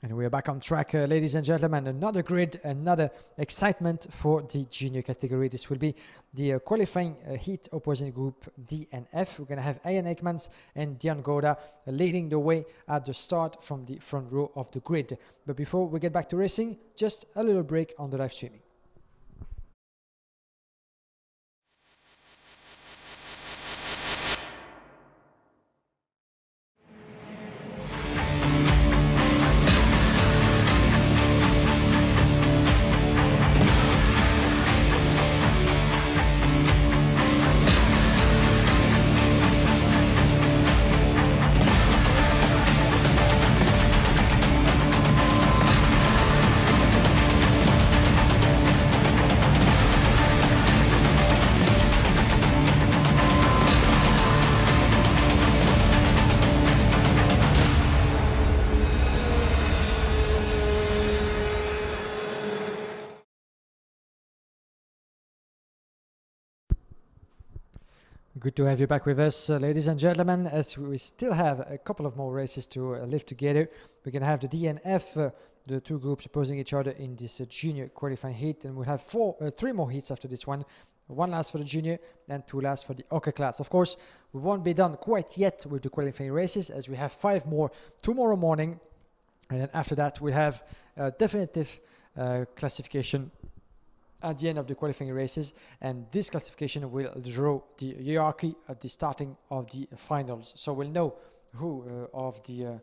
And we are back on track, ladies and gentlemen. Another grid, another excitement for the junior category. This will be the qualifying heat opposing group D and F. We're going to have Ian Ekmans and Dion Goda leading the way at the start from the front row of the grid. But before we get back to racing, just a little break on the live streaming. Good to have you back with us, ladies and gentlemen, as we still have a couple of more races to live together. We're going to have the D and F, the two groups opposing each other in this junior qualifying heat, and we'll have three more heats after this one. One last for the junior and 2 last for the OK class. Of course, we won't be done quite yet with the qualifying races, as we have 5 more tomorrow morning, and then after that we'll have a definitive classification at the end of the qualifying races, and this classification will draw the hierarchy at the starting of the finals. So we'll know who of the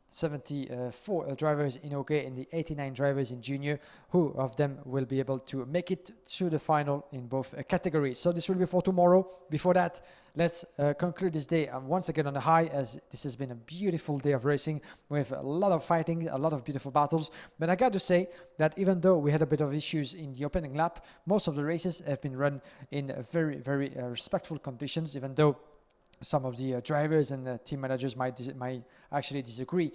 74 drivers in OK and the 89 drivers in junior, who of them will be able to make it to the final in both categories. So this will be for tomorrow. Before that, let's conclude this day once again on a high, as this has been a beautiful day of racing with a lot of fighting, a lot of beautiful battles. But I got to say that even though we had a bit of issues in the opening lap, most of the races have been run in very, very respectful conditions, even though some of the drivers and team managers might actually disagree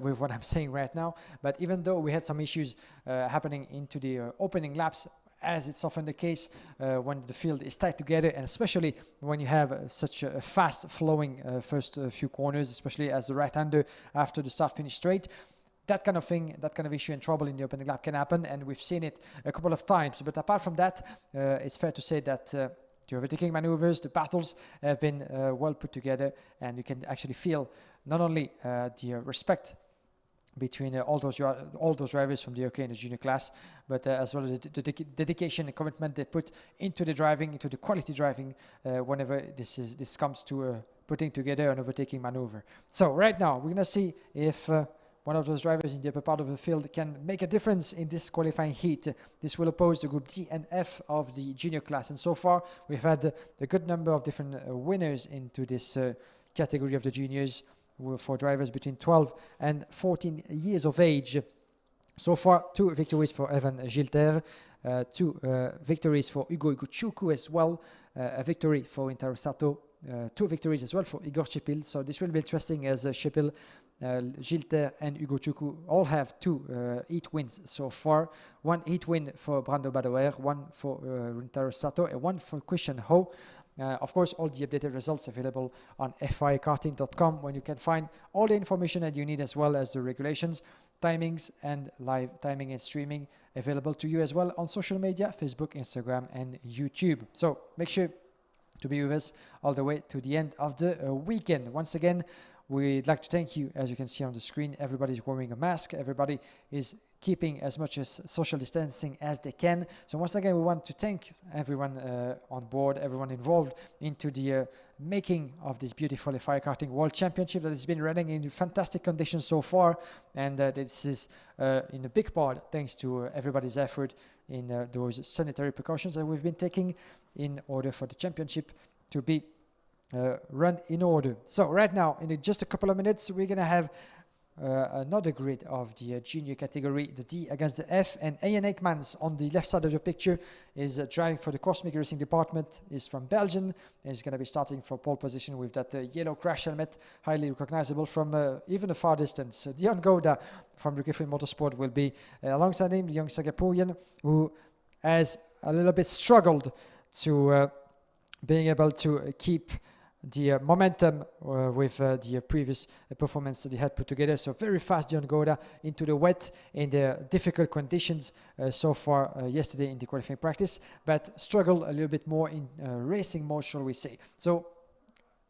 with what I'm saying right now. But even though we had some issues happening into the opening laps, as it's often the case when the field is tight together, and especially when you have such a fast flowing first few corners, especially as the right-hander after the start-finish straight. That kind of thing, that kind of issue and trouble in the opening lap can happen, and we've seen it a couple of times. But apart from that, it's fair to say that the overtaking maneuvers, the battles have been well put together, and you can actually feel not only the respect between all those drivers from the OK and the junior class, but as well as the dedication and commitment they put into the driving, into the quality driving, whenever this comes to putting together an overtaking maneuver. So right now we're gonna see if one of those drivers in the upper part of the field can make a difference in this qualifying heat. This will oppose the Group D and F of the junior class, and so far we've had a good number of different winners into this category of the juniors, for drivers between 12 and 14 years of age. So far, 2 victories for Evan Gilter, 2 victories for Ugo Iguchuku as well, a victory for Intaro Sato, 2 victories as well for Igor Chepil. So this will be interesting, as Chepil, Gilter and Ugo Chuku all have 2 heat wins so far. 1 heat win for Brando Badoer, 1 for Intaro Sato, and 1 for Christian Ho. Of course, all the updated results available on FIAKarting.com, when you can find all the information that you need, as well as the regulations, timings, and live timing and streaming available to you as well on social media, Facebook, Instagram, and YouTube. So make sure to be with us all the way to the end of the weekend. Once again, we'd like to thank you. As you can see on the screen, everybody's wearing a mask. Everybody is keeping as much as social distancing as they can. So once again, we want to thank everyone on board, everyone involved into the making of this beautiful FIA Karting World Championship that has been running in fantastic conditions so far. And this is in a big part thanks to everybody's effort in those sanitary precautions that we've been taking in order for the championship to be run in order. So right now, in just a couple of minutes, we're going to have another grid of the junior category, the D against the F, and Ian Aikmans on the left side of the picture is driving for the Cosmic Racing department, is from Belgium, and is going to be starting from pole position with that yellow crash helmet, highly recognizable from even a far distance. Dion Gouda from Rookie Free Motorsport will be alongside him, the young Singaporean, who has a little bit struggled to being able to keep the momentum with the previous performance that he had put together. So very fast Dion Gouda into the wet in the difficult conditions so far yesterday in the qualifying practice, but struggled a little bit more in racing mode, shall we say. So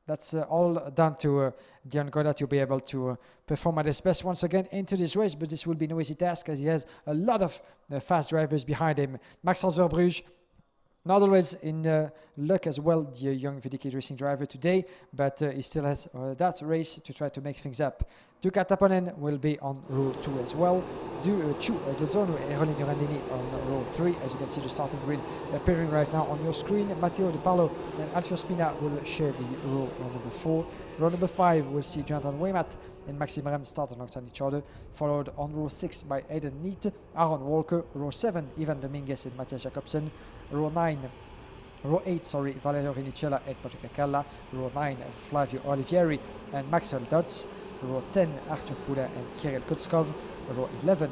that's all down to Dion Gouda to be able to perform at his best once again into this race, but this will be no easy task, as he has a lot of fast drivers behind him. Max Verbrugge, not always in luck as well, the young VDK Racing driver today, but he still has that race to try to make things up. Tuka Taponen will be on row 2 as well. Chu Dozonu and Rolin Urandini on row 3, as you can see the starting grid appearing right now on your screen. Matteo De Palo and Alfio Spina will share the row number 4. Row number 5 will see Jonathan Waymat and Maxime Rem start alongside each other, followed on row 6 by Aidan Neat, Aaron Walker, row 7 Ivan Dominguez and Matthias Jacobsen, row 8, Valerio Rinicella and Patrick Acalla, row 9 Flavio Olivieri and Maxwell Dodds, row 10 Arthur Pula and Kirill Kutskov, row 11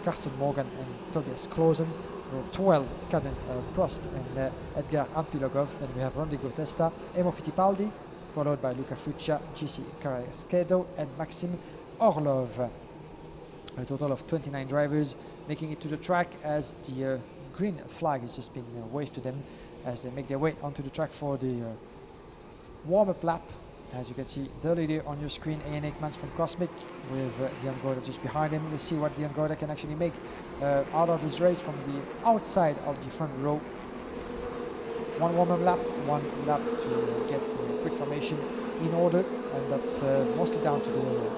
Carsten Morgan and Tobias Klosen, row 12 Caden Prost and Edgar Ampilogov. Then we have Rodrigo Testa, Emo Fittipaldi, followed by Luca Fruccia, GC Carrasquedo and Maxim Orlov. A total of 29 drivers making it to the track, as the green flag has just been waved to them as they make their way onto the track for the warm-up lap. As you can see, the leader on your screen, Ian Aikmans from Cosmic, with Dion Gouda just behind him. Let's see what Dion Gouda can actually make out of this race from the outside of the front row. One warm-up lap, one lap to get the quick formation in order, and that's mostly down to the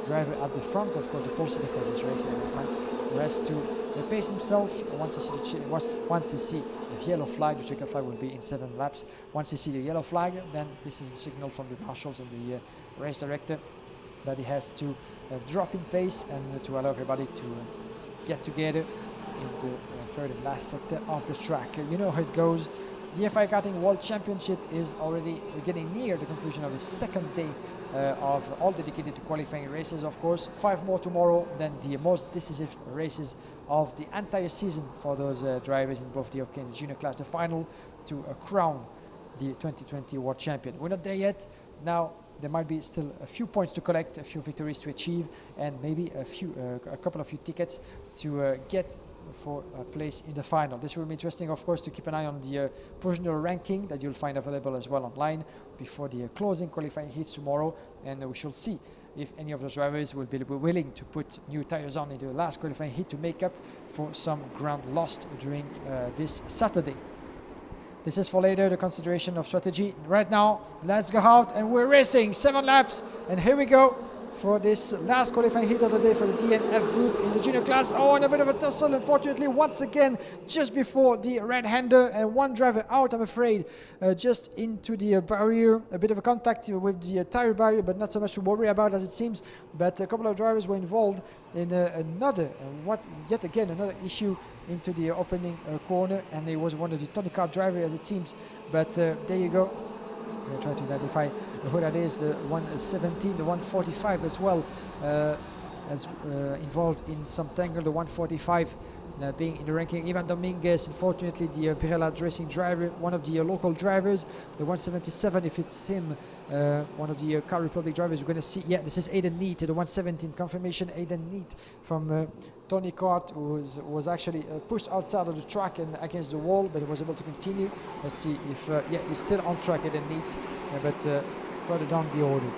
driver at the front. Of course, the pole sitter for this race, Ian Aikmans, who has to pace himself once he see the yellow flag. The checkered flag will be in 7 laps. Once you see the yellow flag, then this is the signal from the marshals and the race director that he has to drop in pace and to allow everybody to get together in the third and last sector of the track. You know how it goes. The FIA Karting World Championship is already getting near the conclusion of the second day of all dedicated to qualifying races, of course. 5 more tomorrow, then the most decisive races of the entire season for those drivers in both the OK and the junior class. The final to crown the 2020 World Champion. We're not there yet. Now there might be still a few points to collect, a few victories to achieve, and maybe a couple of few tickets to get for a place in the final. This will be interesting, of course, to keep an eye on the provisional ranking that you'll find available as well online before the closing qualifying heats tomorrow, and we shall see if any of those drivers will be willing to put new tires on in the last qualifying heat to make up for some ground lost during this Saturday. This is for later, the consideration of strategy. Right now, let's go out and we're racing 7 laps, and here we go for this last qualifying heat of the day for the DNF group in the junior class. Oh, and a bit of a tussle, unfortunately, once again, just before the red-hander, and one driver out, I'm afraid, just into the barrier. A bit of a contact with the tire barrier, but not so much to worry about as it seems. But a couple of drivers were involved in yet again another issue into the opening corner, and it was one of the Tony Kart drivers as it seems. But there you go. We'll try to identify who that is. The 117, the 145 as well, as involved in some tangle. The 145 being in the ranking. Ivan Dominguez, unfortunately, the Pirelli racing driver, one of the local drivers. The 177, if it's him, one of the Car Republic drivers, we're going to see. Yeah, this is Aiden Neat, the 117 confirmation. Aiden Neat from Tony Kart, who was actually pushed outside of the track and against the wall, but he was able to continue. Let's see if yeah, he's still on track, Aiden Neat, but further down the order.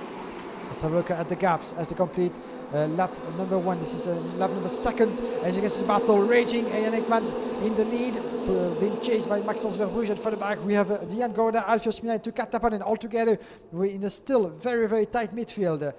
Let's have a look at the gaps as they complete lap number 1. This is lap number 2nd. As you can see, the battle raging. Jan Ekmans in the lead, being chased by Maxence Verbrugge. And further back, we have Dian Gouda, Alfio Spina, and Tuka Tapanen. All together, we're in a still very, very tight midfield.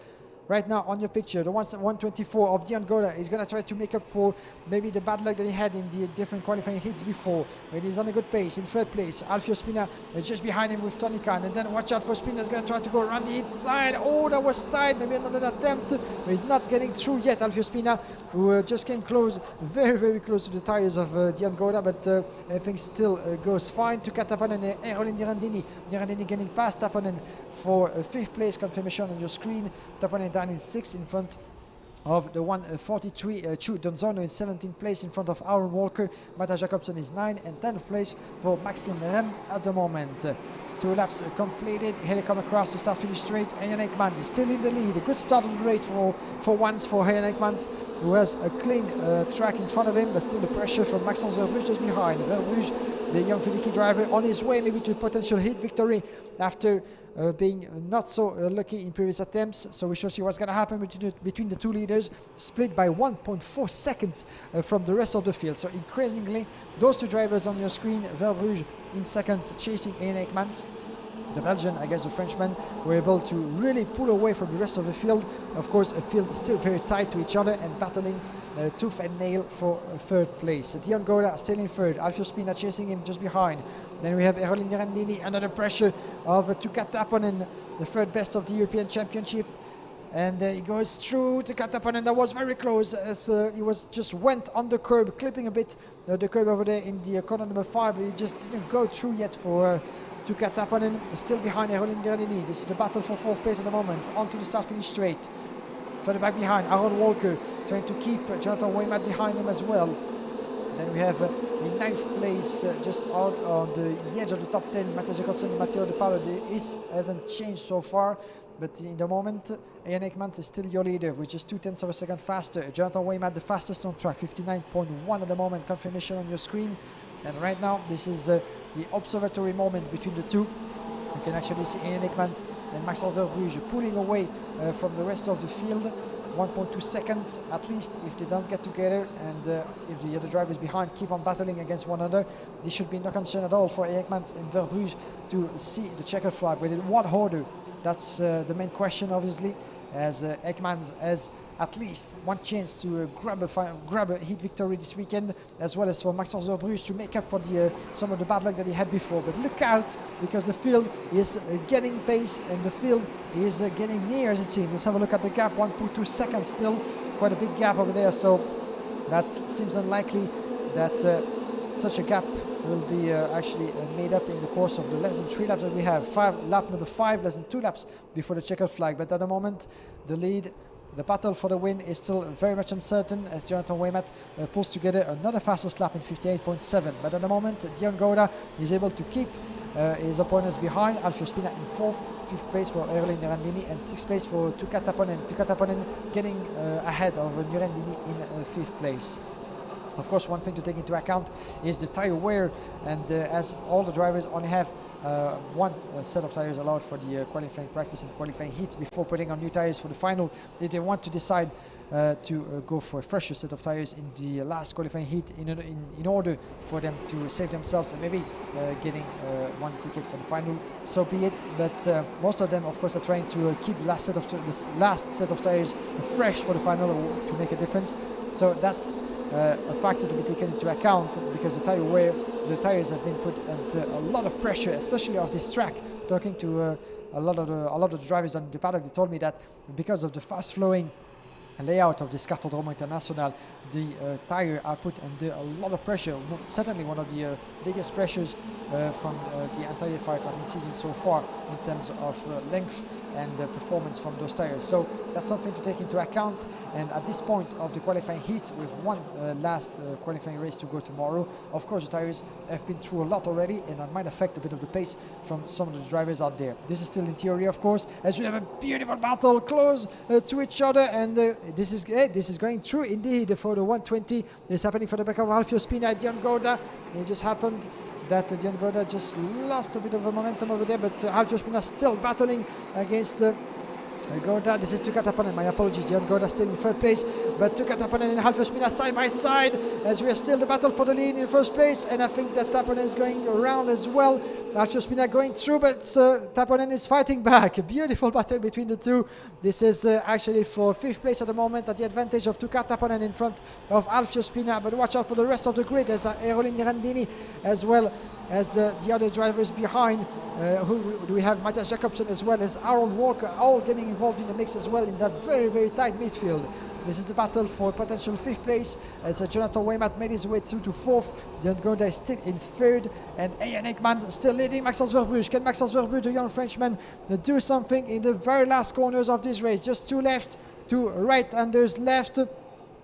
Right now on your picture, the 124 of Dian Gouda is going to try to make up for maybe the bad luck that he had in the different qualifying hits before. But he's on a good pace in 3rd place. Alfio Spina just behind him with Tony Khan. And then watch out for Spina, is going to try to go around the inside. Oh, that was tight. Maybe another attempt. But he's not getting through yet. Alfio Spina, who just came close, very, very close to the tires of Dian Gouda. But everything still goes fine. To Tapanen and Erolin Nirandini. Nirandini getting past Tapanen for 5th place confirmation on your screen. Tapanen down in 6th in front of the 143. Chu Donzono in 17th place in front of Aaron Walker. Mata Jacobson is 9th, and 10th place for Maxime Rem at the moment. 2 laps completed. Here they come across the start-finish straight. Jan Ekmans is still in the lead. A good start of the race for once for Jan Ekmans, who has a clean track in front of him, but still the pressure from Maxence Verbrugge just behind. Verbrugge, the young Fidiki driver, on his way maybe to a potential hit victory after being not so lucky in previous attempts. So we shall see what's going to happen between the 2 leaders, split by 1.4 seconds from the rest of the field. So increasingly, those 2 drivers on your screen, Verbrugge in 2nd, chasing Jan Ekmans. The Belgian, I guess the Frenchman, were able to really pull away from the rest of the field. Of course, a field still very tight to each other and battling tooth and nail for 3rd place. Dian Gouda still in 3rd. Alfio Spina chasing him just behind. Then we have Erolin Nirandini under the pressure of Tuka Tapanen, the 3rd best of the European Championship. And he goes through to Tapanen. That was very close as he was just went on the curb, clipping a bit the curb over there in the corner number 5, but he just didn't go through yet for Tuka Tapanen. Still behind Erolin Nirandini. This is the battle for 4th place at the moment. On to the start-finish straight. Further back behind, Aaron Walker trying to keep Jonathan Waymat behind him as well. Then we have in 9th place, just out on the edge of the top 10, Matthias Jacobsen and Matteo De Paolo. This hasn't changed so far, but in the moment, Jan Ekmans is still your leader, with just 0.2 of a second faster. Jonathan Waymat, the fastest on track, 59.1 at the moment, confirmation on your screen. And right now, this is the observatory moment between the 2. You can actually see Jan Ekmans and Maxence Verbrugge pulling away from the rest of the field. 1.2 seconds at least if they don't get together, and if the other drivers behind keep on battling against one another, this should be no concern at all for Ekmans and Verbrugge to see the checkered flag. But in what order? That's the main question, obviously, as Ekmans has at least one chance to grab a heat victory this weekend, as well as for Maxence Verbrugge to make up for some of the bad luck that he had before. But look out, because the field is getting pace and the field is getting near, as it seems. Let's have a look at the gap, 1.2 seconds still, quite a big gap over there. So that seems unlikely that such a gap will be actually made up in the course of the less than 3 laps that we have. Lap number 5, less than 2 laps before the checkered flag. But at the moment, the battle for the win is still very much uncertain as Jonathan Waymat pulls together another fastest lap in 58.7. But at the moment, Dion Gouda is able to keep his opponents behind. Alfio Spina in 4th, 5th place for Erling Nurandini, and 6th place for Tuka Taponen. Tuka Taponen getting ahead of Nurandini in 5th place. Of course, one thing to take into account is the tire wear, and as all the drivers only have one set of tires allowed for the qualifying practice and qualifying heats before putting on new tires for the final, they want to decide to go for a fresher set of tires in the last qualifying heat in order for them to save themselves and maybe getting one ticket for the final. So be it. But most of them, of course, are trying to keep the last set of tires fresh for the final to make a difference. So that's a factor to be taken into account, because the tires have been put under a lot of pressure, especially on this track. Talking to a lot of the drivers on the paddock, they told me that because of the fast flowing layout of this Kartodromo International, the tire are put under a lot of pressure. Certainly one of the biggest pressures from the entire FIA Karting season so far in terms of length and performance from those tires. So that's something to take into account. And at this point of the qualifying heats, with one last qualifying race to go tomorrow, of course the tires have been through a lot already, and that might affect a bit of the pace from some of the drivers out there. This is still in theory, of course, as we have a beautiful battle close to each other, and this is going through indeed for the 120. This is happening for the back of Alfio Spina and Dion Gouda. It just happened that Dion Gouda just lost a bit of a momentum over there, but Alfio Spina still battling against Gouda. This is Tuka Taponen, my apologies. Dion Gouda still in 3rd place, but Tuka Taponen and Alfio Spina side by side as we are still the battle for the lead in 1st place, and I think that Taponen is going around as well. Alfio Spina going through, but Taponen is fighting back. A beautiful battle between the two. This is actually for 5th place at the moment, at the advantage of Tuka Taponen in front of Alfio Spina, but watch out for the rest of the grid as Erling Nurandini as well as the other drivers behind. Who do we have? Matthias Jakobsen as well as Aaron Walker, all getting involved in the mix as well in that very, very tight midfield. This is the battle for potential 5th place as Jonathan Waymat made his way through to 4th. Dion Gouda is still in 3rd, and Ian Ekman still leading Maxence Verbrugge. Can Maxence Verbrugge, the young Frenchman, do something in the very last corners of this race? Just 2 left, 2 right-handers left.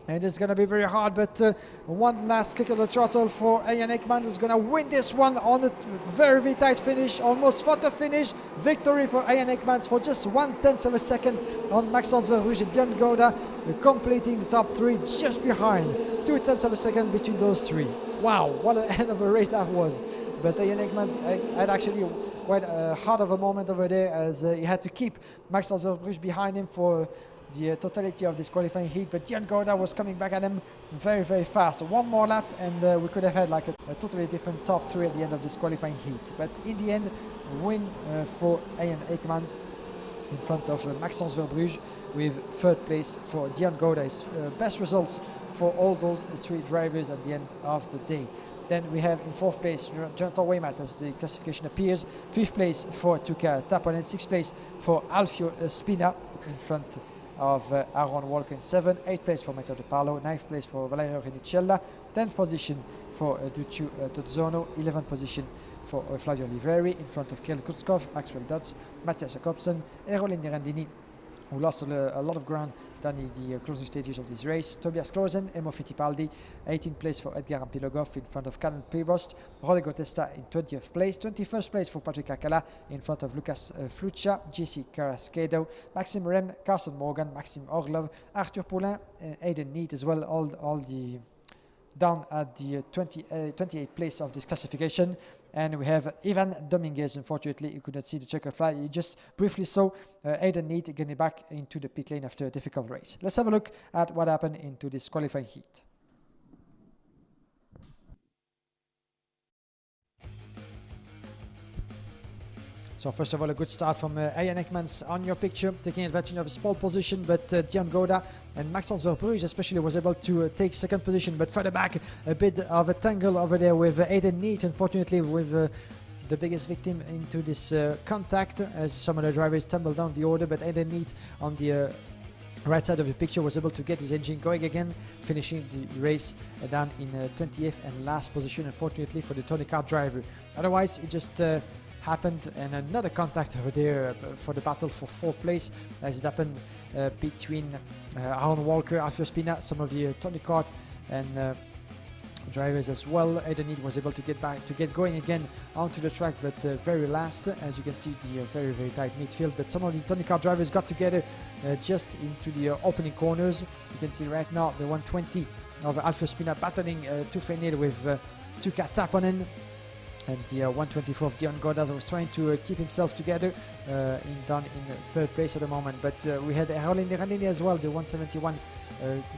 And it's going to be very hard, but one last kick of the throttle for Ian Ekman is going to win this one on a very, very tight finish, almost photo finish. Victory for Ian Ekman for just 1/10 of a second on Maxence Verbrugge and Dion Gouda, completing the top 3 just behind. 2/10 of a second between those 3. Wow, what an end of a race that was. But Ian Ekman had actually quite a hard of a moment over there as he had to keep Maxence Verbrugge behind him for the totality of this qualifying heat, but Dion Gouda was coming back at him very, very fast. One more lap and we could have had like a totally different top 3 at the end of this qualifying heat. But in the end, win for Ian Ekmans in front of Maxence Verbrugge, with 3rd place for Dion Gouda. His best results for all those 3 drivers at the end of the day. Then we have in 4th place Jonathan Waymat as the classification appears. 5th place for Tuka Taponen. 6th place for Alfio Spina in front of Aaron Walker in 7th, 8th place for Matteo De Paolo, 9th place for Valerio Renicella, 10th position for Duccio Tozzono, 11th position for Flavio Oliveri in front of Kirill Kutzkov, Maxwell Dodds, Matthias Jakobsen, Erling Nurandini, who lost a lot of ground done in the closing stages of this race, Tobias Klose, Emo Fittipaldi, 18th place for Edgar Ampilogov in front of Canon Prevost, Rodrigo Testa in 20th place, 21st place for Patrick Akala in front of Lucas Fluccia, JC Carrasquedo, Maxime Rem, Carson Morgan, Maxime Orlov, Arthur Poulin, Aidan Neat as well, all the down at the 28th place of this classification. And we have Ivan Dominguez. Unfortunately, you could not see the checkered flag. You just briefly saw Aidan Neat getting back into the pit lane after a difficult race. Let's have a look at what happened into this qualifying heat. So first of all, a good start from Ian Ekmans on your picture, taking advantage of his pole position, but Dion Gouda and Maxence Verbrugge especially was able to take 2nd position, but further back, a bit of a tangle over there with Aidan Neat, unfortunately with the biggest victim into this contact, as some of the drivers tumbled down the order, but Aidan Neat on the right side of the picture, was able to get his engine going again, finishing the race down in 20th and last position, unfortunately for the Tony Kart driver. Otherwise, it just happened, and another contact over there for the battle for 4th place, as it happened between Aaron Walker, Alfio Spina, some of the Tony Kart and drivers as well. Aidan was able to get going again onto the track, but very last, as you can see, the very tight midfield. But some of the Tony Kart drivers got together just into the opening corners. You can see right now the 120 of Alfio Spina battling tooth and nail with Tuka Taponen, and the 124 of Dion Goddard was trying to keep himself together down in 3rd place at the moment. But we had Erolin Nirandini as well, the 171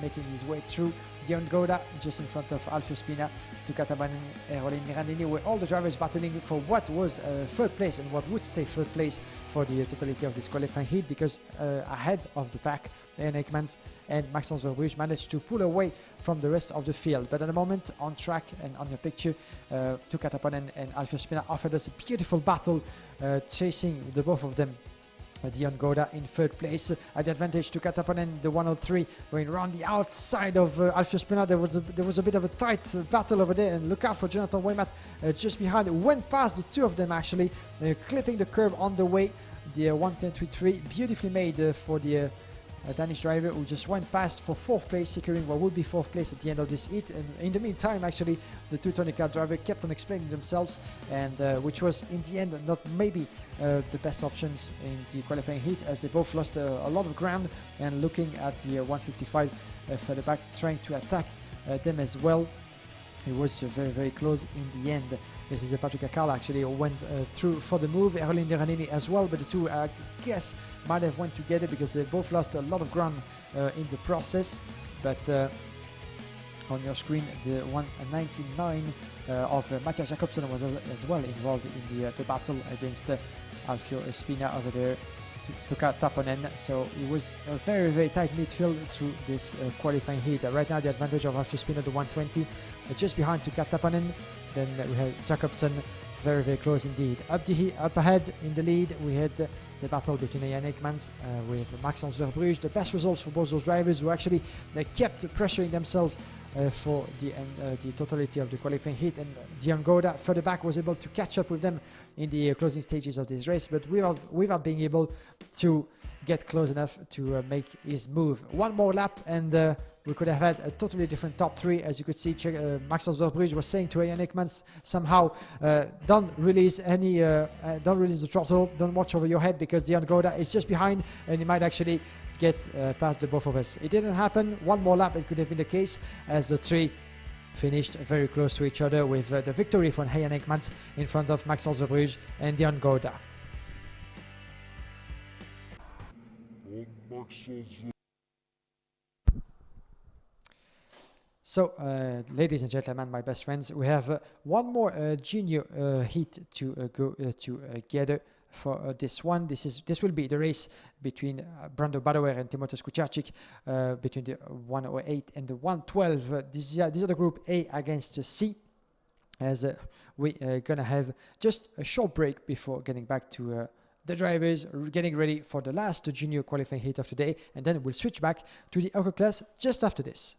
making his way through. Dion Goda just in front of Alfio Spina, Tuka Taponen, Erolin Nirandini, were all the drivers battling for what was 3rd place and what would stay 3rd place for the totality of this qualifying heat, because ahead of the pack, Ian Ekmans and Maxence Verbrugge managed to pull away from the rest of the field. But at the moment, on track and on your picture, Tuka Taponen and Alfio Spina offered us a beautiful battle, chasing the both of them. Dion Goda in 3rd place at the advantage to Kataponen, the 103 going around the outside of Alfio Spina. There was a bit of a tight battle over there, and look out for Jonathan Waymat just behind. Went past the two of them actually, clipping the curb on the way. The 110.33 beautifully made for the Danish driver, who just went past for 4th place, securing what would be 4th place at the end of this heat. And in the meantime, actually, the two Tony Kart drivers kept on explaining themselves, and which was in the end not maybe the best options in the qualifying heat, as they both lost a lot of ground. And looking at the 155 further back, trying to attack them as well. It was very close in the end. This is Patrick Akala actually who went through for the move, Erolin Nirandini as well, but the two I guess might have went together because they both lost a lot of ground in the process. But on your screen, the 199 of Matthias Jakobsen was as well involved in the battle against Alfio Spina over there to Taponen. So it was a very tight midfield through this qualifying heat. Right now the advantage of Alfio Spina, the 120, just behind to Taponen. Then we had Jakobsen very close indeed. Up ahead in the lead, we had the battle between Ian Ekmans with Maxence Verbrugge. The best results for both those drivers, who actually kept pressuring themselves for the totality of the qualifying heat. And Dion Goda further back was able to catch up with them in the closing stages of this race, but without being able to get close enough to make his move. One more lap and we could have had a totally different top 3. As you could see, Maxence Verbrugge was saying to Ian Ekmans somehow, don't release the throttle, don't watch over your head, because Dion Goda is just behind and he might actually get past the both of us. It didn't happen. One more lap, it could have been the case, as the 3 finished very close to each other, with the victory from Ian Ekmans in front of Maxence Verbrugge and Dion Goda. So, ladies and gentlemen, my best friends, we have one more junior heat to go together for this one. This will be the race between Brando Badoer and Timotheus Kucharczyk, between the 108 and the 112. These are the group A against C, as we're gonna have just a short break before getting back to the drivers getting ready for the last junior qualifying heat of the day, and then we'll switch back to the Eco class just after this.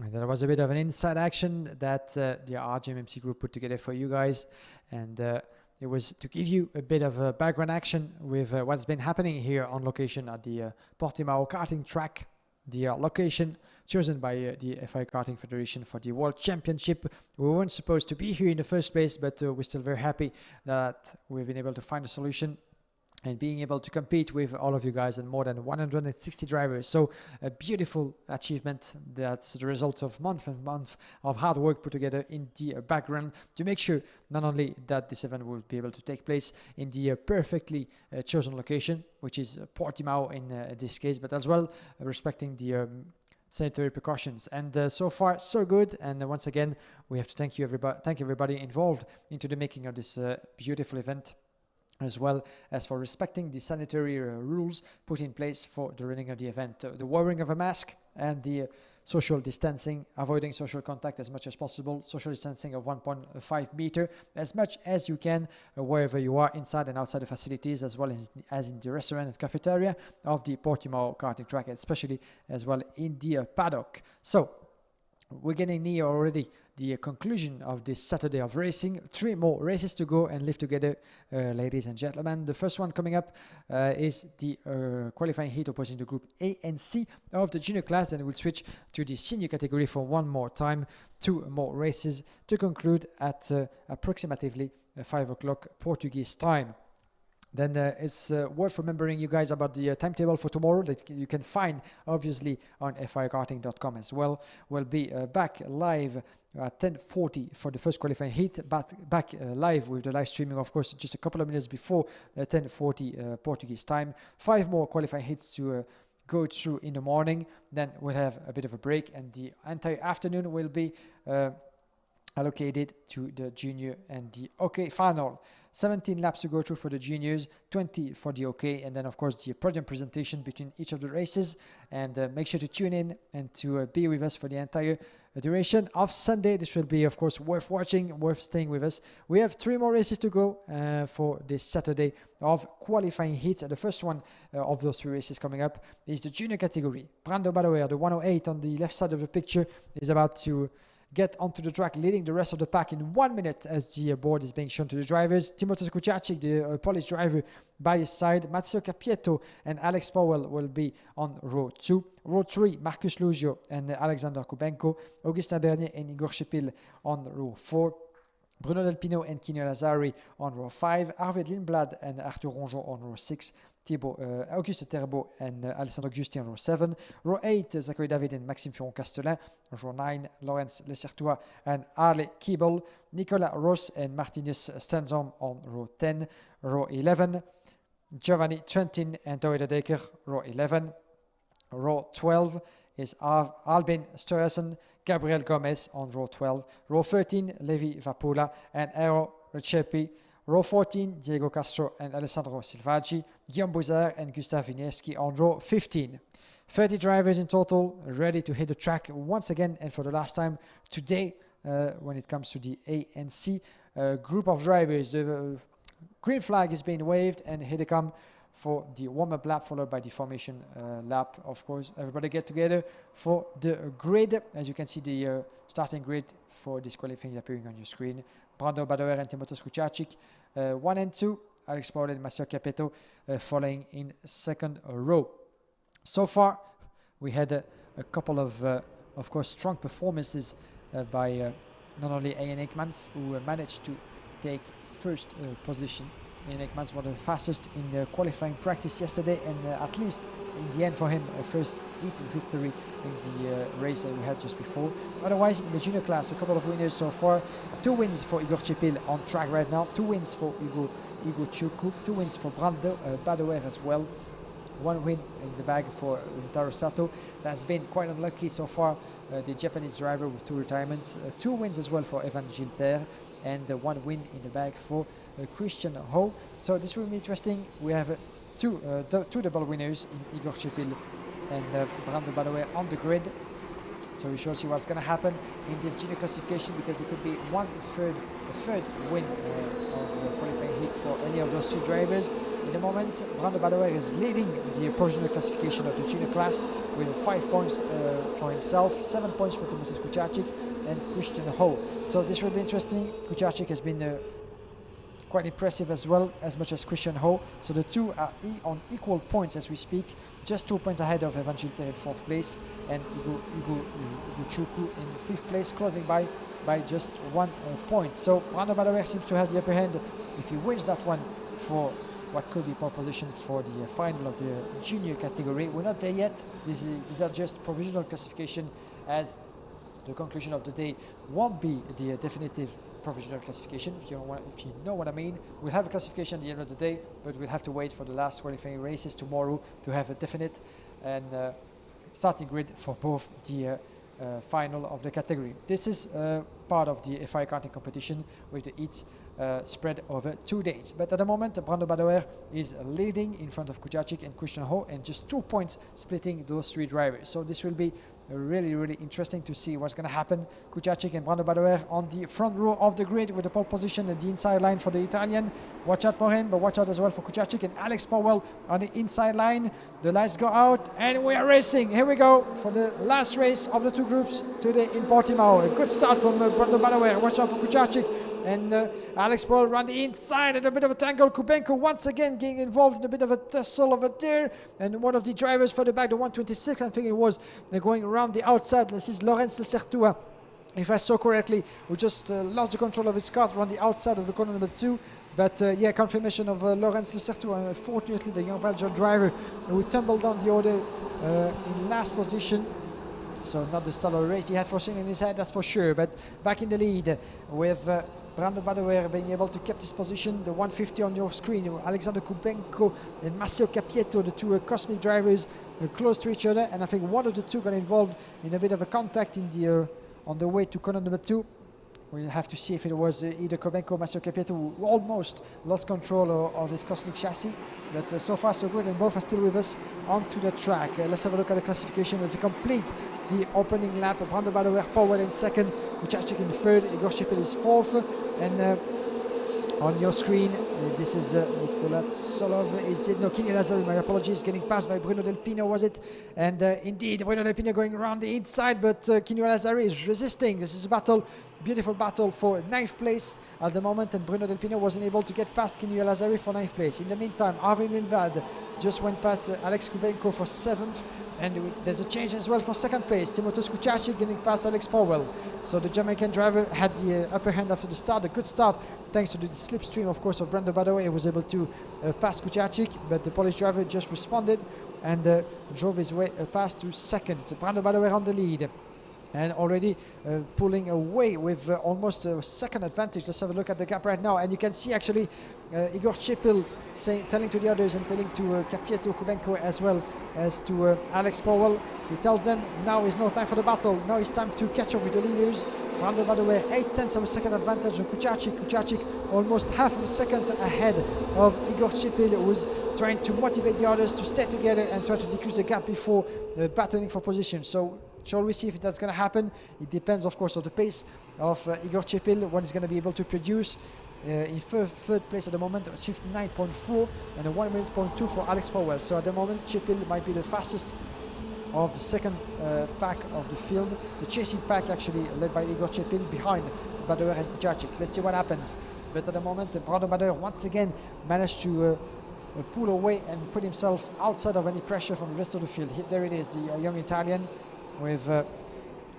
And there was a bit of an inside action that the RGMMC group put together for you guys, and it was to give you a bit of a background action with what's been happening here on location at the Portimao karting track. the location chosen by the FIA Karting Federation for the World Championship. We weren't supposed to be here in the first place, but we're still very happy that we've been able to find a solution and being able to compete with all of you guys and more than 160 drivers. So a beautiful achievement. That's the result of month and month of hard work put together in the background to make sure not only that this event will be able to take place in the perfectly chosen location, which is Portimao in this case, but as well respecting the sanitary precautions. And so far so good, and once again we have to thank everybody involved into the making of this beautiful event, as well as for respecting the sanitary rules put in place for the running of the event. The wearing of a mask and the social distancing, avoiding social contact as much as possible, social distancing of 1.5 meter as much as you can wherever you are, inside and outside the facilities, as well as in the restaurant and cafeteria of the Portimao karting track, especially as well in the paddock. So we're getting near already the conclusion of this Saturday of racing. 3 more races to go and live together, ladies and gentlemen. The first one coming up is the qualifying heat opposing the group A and C of the junior class, and we'll switch to the senior category for one more time. 2 more races to conclude at approximately 5 o'clock Portuguese time. Then it's worth remembering you guys about the timetable for tomorrow that you can find obviously on fiakarting.com as well. We'll be back live at 10:40 for the first qualifying heat, back live with the live streaming, of course, just a couple of minutes before 10:40 Portuguese time. 5 more qualifying heats to go through in the morning. Then we'll have a bit of a break, and the entire afternoon will be allocated to the junior and the OK final. 17 laps to go through for the juniors, 20 for the OK, and then of course the podium presentation between each of the races. And make sure to tune in and to be with us for the entire duration of Sunday. This will be of course worth watching, worth staying with us. We have 3 more races to go for this Saturday of qualifying heats, and the first one of those 3 races coming up is the junior category. Brando Badoer, the 108 on the left side of the picture, is about to get onto the track, leading the rest of the pack in 1 minute as the board is being shown to the drivers. Timotej Kucharczyk, the Polish driver, by his side. Matteo Cappietto and Alex Powell will be on row 2. Row 3, Marcus Luzio and Alexander Kubenko. Augustin Bernier and Igor Shepil on row 4. Bruno Del Pino and Kino Lazari on row 5. Arvid Lindblad and Arthur Ronjon on row 6. Auguste Terbo and Alessandro Giusti on row 7. Row 8, Zachary David and Maxime Furon-Castelin. Row 9, Laurence Lecertois and Arle Kiebel. Nicolas Ross and Martinus Stanzom on row 10. Row 11, Giovanni Trentin and Dorida Decker, row 11. Row 12 is Albin Stuyvesant, Gabriel Gomez on row 12. Row 13, Levi Vapula and Aero Recepi. Row 14, Diego Castro and Alessandro Silvaggi. Guillaume Bouzard and Gustav Wieniewski on row 15. 30 drivers in total, ready to hit the track once again and for the last time today when it comes to the A and C group of drivers. The green flag is being waved, and here they come for the warm-up lap, followed by the formation lap. Of course, everybody get together for the grid. As you can see, the starting grid for this qualifying appearing on your screen. Brando Badoer and Timotej Kucharczyk, 1 and 2. Alex Powell and Matteo Cappietto following in second row. So far, we had a couple of course, strong performances by not only Ian Ekmans, who managed to take first position. Ian Ekmans was the fastest in qualifying practice yesterday, and at least in the end for him, a first heat victory in the race that we had just before. Otherwise, in the junior class, a couple of winners so far. 2 wins for Igor Chepil on track right now. 2 wins for Igor Chukwu. 2 wins for Brando Badoer as well. 1 win in the bag for Taro Sato. That's been quite unlucky so far, the Japanese driver with 2 retirements. 2 wins as well for Evan Gilter, and 1 win in the bag for Christian Ho. So this will be interesting. We have two double winners in Igor Chepil and Brando Badoer on the grid. So we shall see what's going to happen in this junior classification, because it could be a third win of the qualifying heat for any of those 2 drivers. In the moment, Brando Badoer is leading the provisional classification of the junior class with 5 points for himself, 7 points for Timotej Kucharczyk and Christian Ho. So this will be interesting. Kucharczyk has been quite impressive as well, as much as Christian Ho. So the two are on equal points as we speak, just 2 points ahead of Evan Gilter in 4th place and Igo Chuku in 5th place, closing by just 1 point. So Brando Badauer seems to have the upper hand if he wins that one for what could be pole position for the final of the junior category. We're not there yet. These are just provisional classification, as the conclusion of the day won't be the definitive provisional classification, if you know what I mean. We'll have a classification at the end of the day, but we'll have to wait for the last qualifying races tomorrow to have a definite and starting grid for both the final of the category. This is part of the FIA Karting competition with the heats spread over 2 days. But at the moment, Brando Badauer is leading in front of Kujacic and Christian Ho, and just 2 points splitting those 3 drivers. So this will be really, really interesting to see what's going to happen. Kujacic and Brando Badauer on the front row of the grid with the pole position and the inside line for the Italian. Watch out for him, but watch out as well for Kujacic and Alex Powell on the inside line. The lights go out and we are racing. Here we go for the last race of the 2 groups today in Portimao. A good start from Brando Badauer. Watch out for Kujacic and Alex Powell around the inside at a bit of a tangle. Kubenko once again getting involved in a bit of a tussle over there, and one of the drivers further back, the 126, I think it was, they're going around the outside. This is Lorenz Lecertua, if I saw correctly, who just lost the control of his car around the outside of the corner number 2. But yeah, confirmation of Lorenz Lecertua, unfortunately the young Belgian driver who tumbled down the order in last position. So not the stellar race he had foreseen in his head, that's for sure. But back in the lead with Brando Badauer being able to keep this position. The 150 on your screen, Alexander Kubenko and Massimo Capieto, the 2 Cosmic drivers, close to each other. And I think one of the 2 got involved in a bit of a contact in the on the way to corner number 2. We'll have to see if it was either Kubenko or Massimo Capieto who almost lost control of his Cosmic chassis. But so far so good, and both are still with us onto the track. Let's have a look at the classification as they complete the opening lap. Brando Badauer, Powell in 2nd, Kujacic in 3rd, Igor Shepel is 4th, and on your screen, this is Nicolas Solov. Is it? No, Kini Lazari, my apologies, getting passed by Bruno Del Pino, was it? And indeed, Bruno Del Pino going around the inside, but Kini Lazari is resisting. This is a battle, beautiful battle for 9th place at the moment, and Bruno Del Pino wasn't able to get past Kini Lazari for 9th place. In the meantime, Arvin Lindblad just went past Alex Kubenko for 7th, and there's a change as well for 2nd place. Timotheus Kujacic getting past Alex Powell. So the Jamaican driver had the upper hand after the start, a good start thanks to the slipstream, of course, of Brando Badauer. He was able to pass Kujacic, but the Polish driver just responded and drove his way past to 2nd. Brando Badauer on the lead, and already pulling away with almost a 2nd advantage. Let's have a look at the gap right now, and you can see actually Igor Chipil telling to the others and telling to Capieto, Kubenko, as well as to Alex Powell. He tells them now is no time for the battle, now it's time to catch up with the leaders. Brando Badauer 8/10 of a 2nd advantage on Kujacic almost half of a second ahead of Igor Chipil, who was trying to motivate the others to stay together and try to decrease the gap before battling for position. So shall we see if that's going to happen? It depends, of course, on the pace of Igor Chipil, what he's going to be able to produce. In 3rd place at the moment, it's 59.4 and a 1 minute point 2 for Alex Powell. So at the moment, Chipil might be the fastest of the 2nd pack of the field. The chasing pack actually led by Igor Chipil behind Badauer and Kujacic. Let's see what happens. But at the moment, Brando Badauer once again managed to pull away and put himself outside of any pressure from the rest of the field. There it is, the young Italian with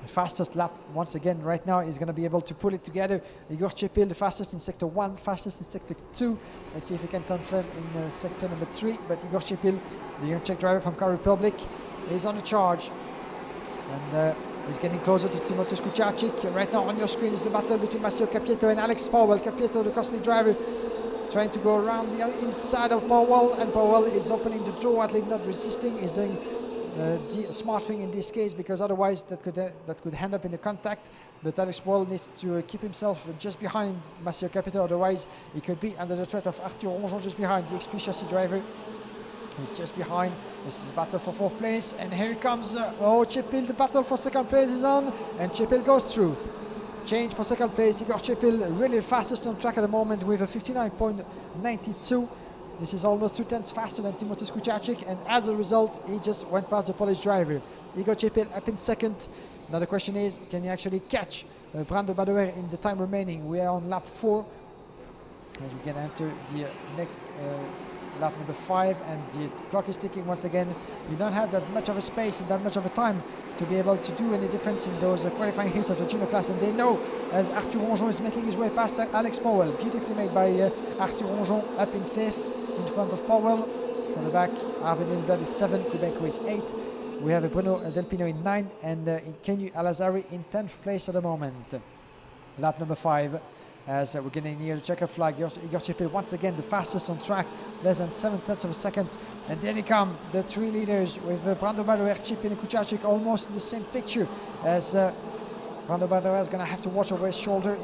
fastest lap once again right now. He's going to be able to pull it together. Igor Chipil, the fastest in sector 1, fastest in sector 2. Let's see if he can confirm in sector number 3. But Igor Chipil, the young Czech driver from Czech Republic, is on the charge, and he's getting closer to Timotheus Kujacic. Right now on your screen is the battle between Massimo Capieto and Alex Powell. Capieto, the Cosmic driver, trying to go around the inside of Powell, and Powell is opening the door, at least not resisting. He's doing the smart thing in this case, because otherwise that could end up in a contact. But Alex Powell needs to keep himself just behind Massimo Capieto, otherwise he could be under the threat of Arthur Ronjon just behind, the XP chassis driver. He's just behind. This is battle for 4th place, and here it comes. Chipil, the battle for 2nd place is on, and Chipil goes through. Change for 2nd place. Igor Chipil really fastest on track at the moment with a 59.92. This is almost 2/10 faster than Timotheus Kujacic, and as a result, he just went past the Polish driver. Igor Chipil up in 2nd. Now the question is, can he actually catch Brando Badauer in the time remaining? We are on lap 4. as we can enter the next lap number 5, and the clock is ticking once again. You don't have that much of a space and that much of a time to be able to do any difference in those qualifying heats of the junior class, and they know as Arthur Ronjon is making his way past Alex Powell. Beautifully made by Arthur Ronjon, up in 5th in front of Powell. From the back, Arvin Lindblad is 7, Kubenko is 8. We have Bruno Delpino in 9 and Kenyu Alazari in 10th place at the moment. Lap number 5. As we're getting near the checkered flag, Igor Chepil once again the fastest on track, less than 7/10 of a second. And then come the 3 leaders with Brando Badoer, Chepil and Kucharczyk almost in the same picture, as Brando Badoer is going to have to watch over his shoulder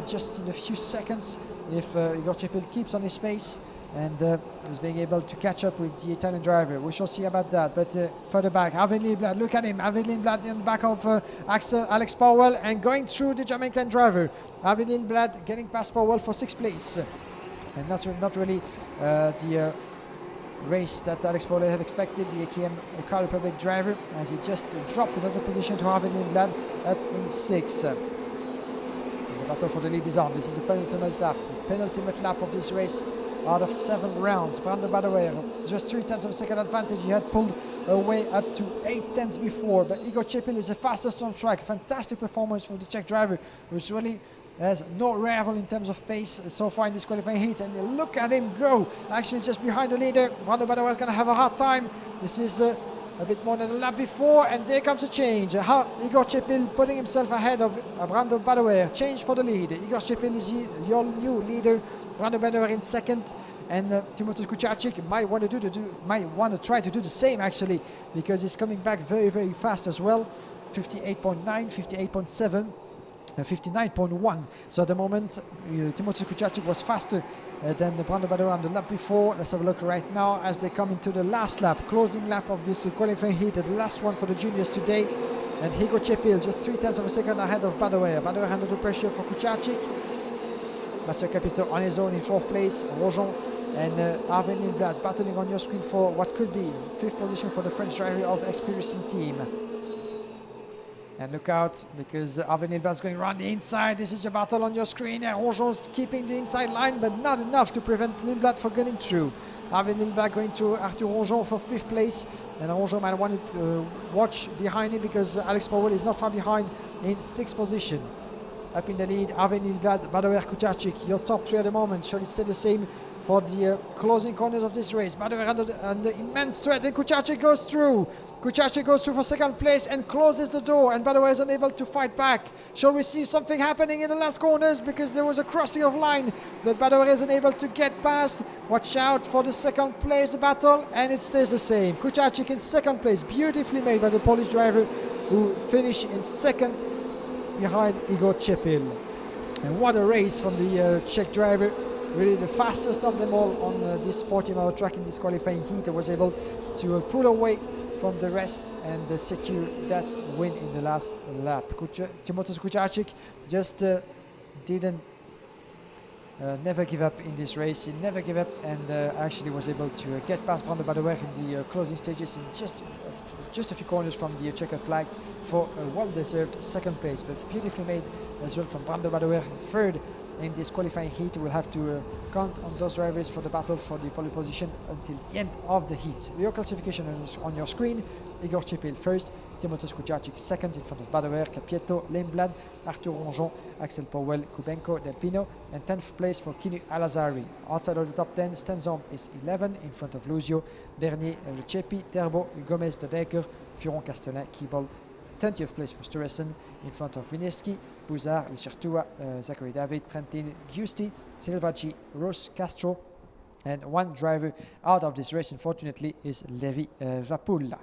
just in a few seconds if Igor Chepil keeps on his pace and is being able to catch up with the Italian driver. We shall see about that. But further back, Arvin Lindblad, look at him. Arvin Lindblad in the back of Alex Powell and going through the Jamaican driver. Arvin Lindblad getting past Powell for 6th place. And not really the race that Alex Powell had expected, the AKM Car Republic driver, as he just dropped another position to Arvin Lindblad up in 6th. The battle for the lead is on. This is the penultimate lap. The penultimate lap of this race out of 7 rounds. Brando Badoer, just 3/10 of a second advantage. He had pulled away up to 8/10 before, but Igor Chepil is the fastest on track. Fantastic performance from the Czech driver, which really has no rival in terms of pace so far in this qualifying heat. And look at him go, actually just behind the leader. Brando Badoer is going to have a hard time. This is a bit more than a lap before, and there comes a change. Igor Chepil putting himself ahead of Brando Badoer. Change for the lead. Igor Chepil is your new leader. Brando Badoer in 2nd, and Timotheus Kucharczyk might want to try to do the same actually, because he's coming back very, very fast as well. 58.9, 58.7. 59.1. So at the moment, Timotheus Kucharczyk was faster than Brando Badoer on the lap before. Let's have a look right now as they come into the last lap, closing lap of this qualifying heat, the last one for the juniors today. And Igor Chepil just 3/10 of a second ahead of Badoer. Badoer under the pressure for Kucharczyk. Master Capito on his own in 4th place. Ronjon and Arvin Lindblad battling on your screen for what could be 5th position for the French driver of Experiencing team. And look out, because Arvin Lindblad is going around the inside. This is the battle on your screen. And Ronjon's keeping the inside line, but not enough to prevent Lindblad from getting through. Arvin Lindblad going through Arthur Ronjon for 5th place. And Ronjon might want to watch behind him, because Alex Powell is not far behind in 6th position. Up in the lead, Arvin Lindblad, Badoer, Kucharczyk, your top 3 at the moment. Shall it stay the same for the closing corners of this race? Badoer under immense threat, and Kucharczyk goes through. Kucharczyk goes through for 2nd place and closes the door, and Badoer is unable to fight back. Shall we see something happening in the last corners, because there was a crossing of line that Badoer is unable to get past? Watch out for the 2nd place battle, and it stays the same. Kucharczyk in 2nd place, beautifully made by the Polish driver, who finished in 2nd behind Igor Chepil. And what a race from the Czech driver, really the fastest of them all on this Portimao track in this qualifying heat. Was able to pull away from the rest and secure that win in the last lap. Timotheus Kucharczyk just didn't never give up in this race. He never gave up, and actually was able to get past Brando Badoer in the closing stages in just a few corners from the checkered flag for a well-deserved 2nd place, but beautifully made as well from Brando Badoer. 3rd in this qualifying heat. We'll have to count on those drivers for the battle for the pole position until the end of the heat. Your classification on your screen: Igor Chepil 1st, Timotheus Kucharczyk 2nd in front of Badoer, Capieto, Lindblad, Arthur Ronjon, Axel Powell, Kubenko, Delpino, and 10th place for Kenyu Alazari. Outside of the top 10, Stenzom is 11 in front of Luzio, Bernier, Riccieppi, Terbo, Gomez, De Decker, Furon, Castellin, Kiebel. 20th place for Sturesen in front of Winieski, Buzar, Lichartua, Zachary David, Trentin, Giusti, Silvaggi, Rose, Castro, and 1 driver out of this race, unfortunately, is Levi Vapulla.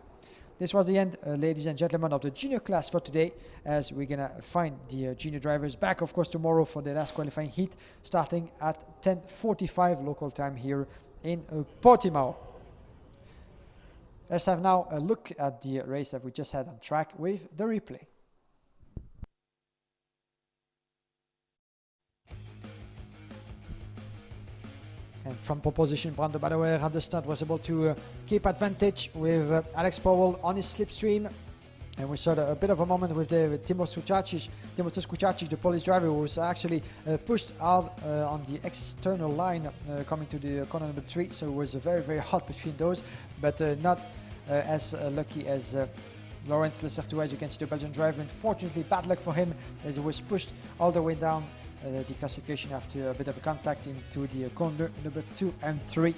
This was the end, ladies and gentlemen, of the junior class for today, as we're going to find the junior drivers back, of course, tomorrow for the last qualifying heat, starting at 10:45 local time here in Portimao. Let's have now a look at the race that we just had on track with the replay. And from pole position, Brando Badoer at the start was able to keep advantage with Alex Powell on his slipstream. And we saw a bit of a moment with Timotej Kucacic, the Polish driver, who was actually pushed out on the external line coming to the corner number 3. So it was very, very hot between those, but not as lucky as Laurens Lecertua. As you can see, the Belgian driver. Unfortunately, bad luck for him, as he was pushed all the way down the classification after a bit of a contact into the corner number 2 and 3.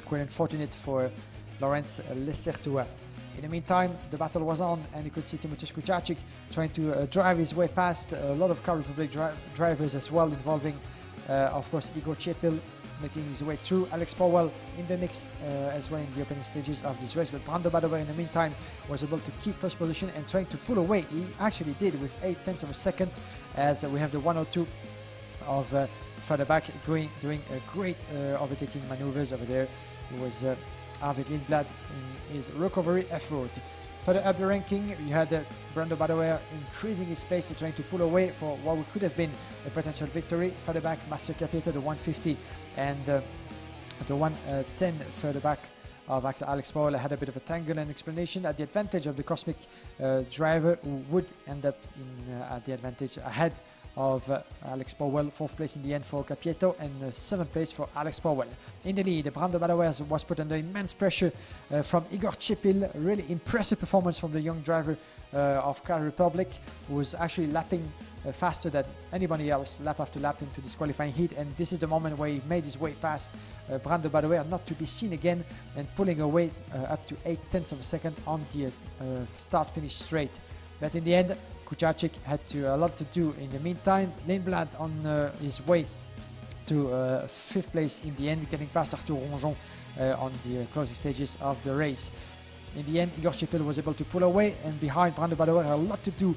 Quite unfortunate for Laurens Lecertua. In the meantime, the battle was on, and you could see Timotej Kucacic trying to drive his way past a lot of Car Republic drivers as well, involving, of course, Igor Chepil making his way through, Alex Powell in the mix as well in the opening stages of this race. But Brando Badoer in the meantime was able to keep first position and trying to pull away. He actually did with 0.8 of a second, as we have the 102 of further back doing a great overtaking maneuvers over there. It was Arvid Lindblad in his recovery effort. Further up the ranking, you had Brando Badoer increasing his pace, trying to pull away for what could have been a potential victory. Further back, Master Capieto, the 150, and the 110 further back of Alex Powell had a bit of a tangle and explanation at the advantage of the Cosmic driver, who would end up at the advantage ahead of Alex Powell. 4th place in the end for Capieto, and 7th place for Alex Powell. In the lead, Brando Badoer was put under immense pressure from Igor Chepil. Really impressive performance from the young driver of Car Republic, who was actually lapping faster than anybody else, lap after lap into this qualifying heat. And this is the moment where he made his way past Brando Badoer, not to be seen again, and pulling away up to 0.8 of a second on the start-finish straight. But in the end, Kucacic had a lot to do. In the meantime, Lindblad on his way to 5th place in the end, getting past Arthur Ronjon on the closing stages of the race. In the end, Igor Chepil was able to pull away, and behind Brando Badoer had a lot to do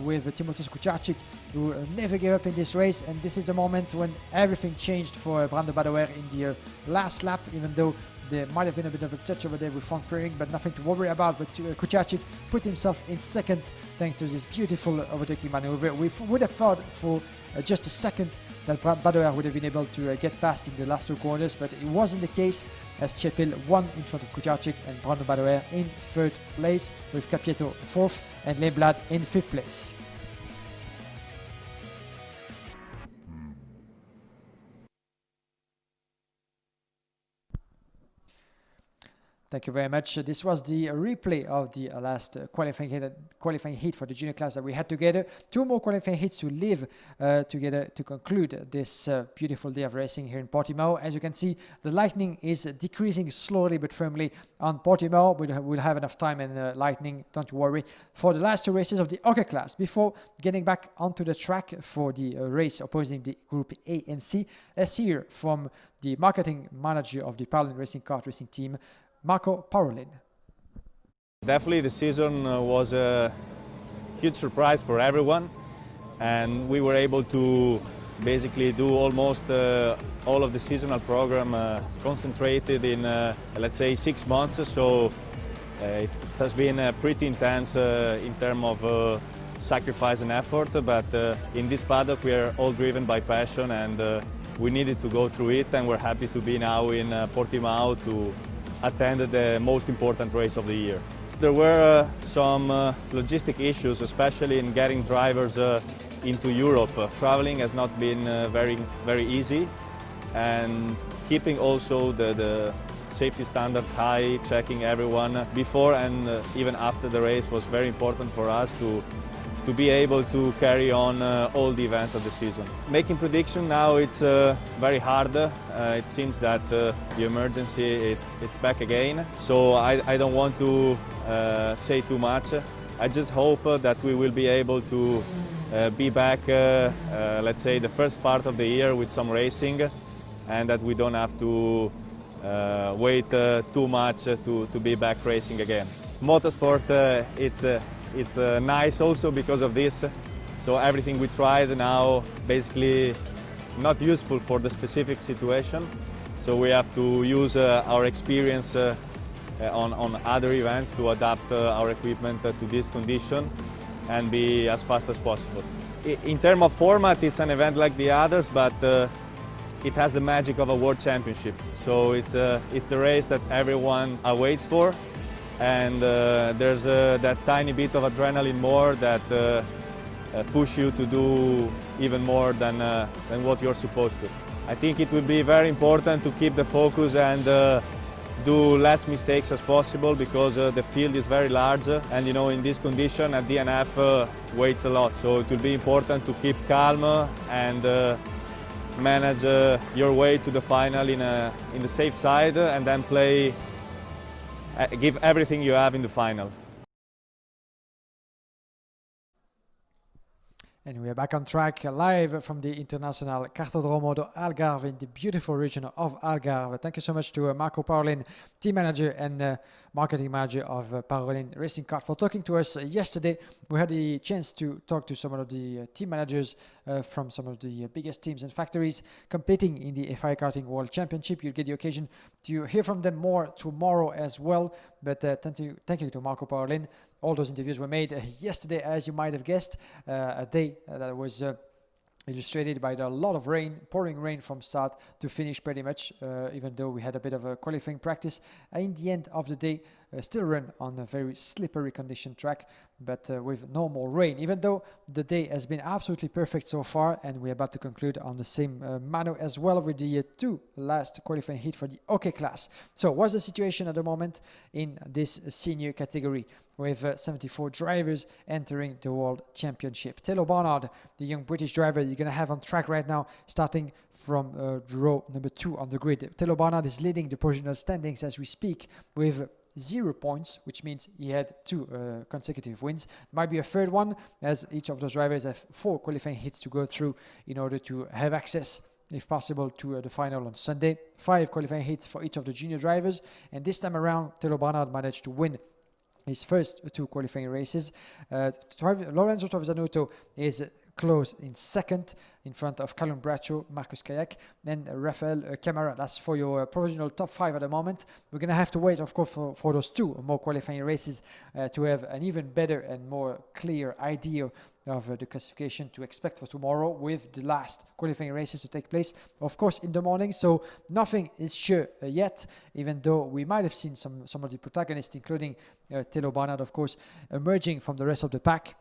with Timotej Kucacic, who never gave up in this race. And this is the moment when everything changed for Brando Badoer in the last lap, even though there might have been a bit of a touch over there with front fairing, but nothing to worry about. But Kucacic put himself in second thanks to this beautiful overtaking maneuver. We would have thought for just a second that Badoer would have been able to get past in the last 2 corners, but it wasn't the case, as Chepil won in front of Kucacic and Brando Badoer in 3rd place, with Capieto 4th and Lindblad in 5th place. Thank you very much. This was the replay of the last qualifying heat for the junior class that we had together. 2 more qualifying heats to live together to conclude this beautiful day of racing here in Portimao. As you can see, the lightning is decreasing slowly but firmly on Portimao. We'll have enough time and lightning, don't worry, for the last 2 races of the OK class before getting back onto the track for the race opposing the Group A and C. Let's hear from the marketing manager of the Parolin Racing Kart Racing team, Marco Parolin. Definitely the season was a huge surprise for everyone, and we were able to basically do almost all of the seasonal program concentrated in let's say 6 months. So it has been pretty intense in terms of sacrifice and effort, but in this paddock we are all driven by passion, and we needed to go through it, and we're happy to be now in Portimao to attend the most important race of the year. There were some logistic issues, especially in getting drivers into Europe. Traveling has not been very easy, and keeping also the safety standards high, checking everyone before and even after the race was very important for us to be able to carry on all the events of the season. Making prediction now, it's very hard. It seems that the emergency it's back again, so I don't want to say too much. I just hope that we will be able to be back, let's say, the first part of the year with some racing, and that we don't have to wait too much to be back racing again. Motorsport, it's nice also because of this. So everything we tried now basically not useful for the specific situation. So we have to use our experience on other events to adapt our equipment to this condition and be as fast as possible. In terms of format, it's an event like the others, but it has the magic of a World Championship. So it's the race that everyone waits for. and there's that tiny bit of adrenaline more that push you to do even more than what you're supposed to. I think it will be very important to keep the focus and do less mistakes as possible, because the field is very large, and you know, in this condition at DNF weighs a lot, so it will be important to keep calm and manage your way to the final in the safe side, and then give everything you have in the final. And we are back on track live from the International Kartodromo do Algarve in the beautiful region of Algarve. Thank you so much to Marco Parolin, team manager and marketing manager of Parolin Racing Kart, for talking to us yesterday. We had the chance to talk to some of the team managers from some of the biggest teams and factories competing in the FIA Karting World Championship. You'll get the occasion to hear from them more tomorrow as well. But thank you to Marco Parolin. All those interviews were made yesterday, as you might have guessed, a day that was illustrated by a lot of rain, pouring rain from start to finish pretty much, even though we had a bit of a qualifying practice. In the end of the day, still run on a very slippery condition track, but with no more rain, even though the day has been absolutely perfect so far, and we're about to conclude on the same manner as well with the two last qualifying heat for the OK class. So what's the situation at the moment in this senior category, with 74 drivers entering the World Championship? Taylor Barnard, the young British driver you're going to have on track right now, starting from row number 2 on the grid. Taylor Barnard is leading the provisional standings as we speak with 0 points, which means he had 2 consecutive wins. Might be a third one, as each of those drivers have 4 qualifying hits to go through in order to have access, if possible, to the final on Sunday. 5 qualifying hits for each of the junior drivers, and this time around Taylor Barnard managed to win his first 2 qualifying races. Lorenzo Trevisanotto is close in second, in front of Callum Bradshaw, Marcus Kayak, and Rafael Camara. That's for your provisional top 5 at the moment. We're going to have to wait, of course, for those 2 more qualifying races to have an even better and more clear idea of the classification to expect for tomorrow, with the last qualifying races to take place, of course, in the morning. So nothing is sure yet, even though we might have seen some of the protagonists, including Taylor Barnard, of course, emerging from the rest of the pack.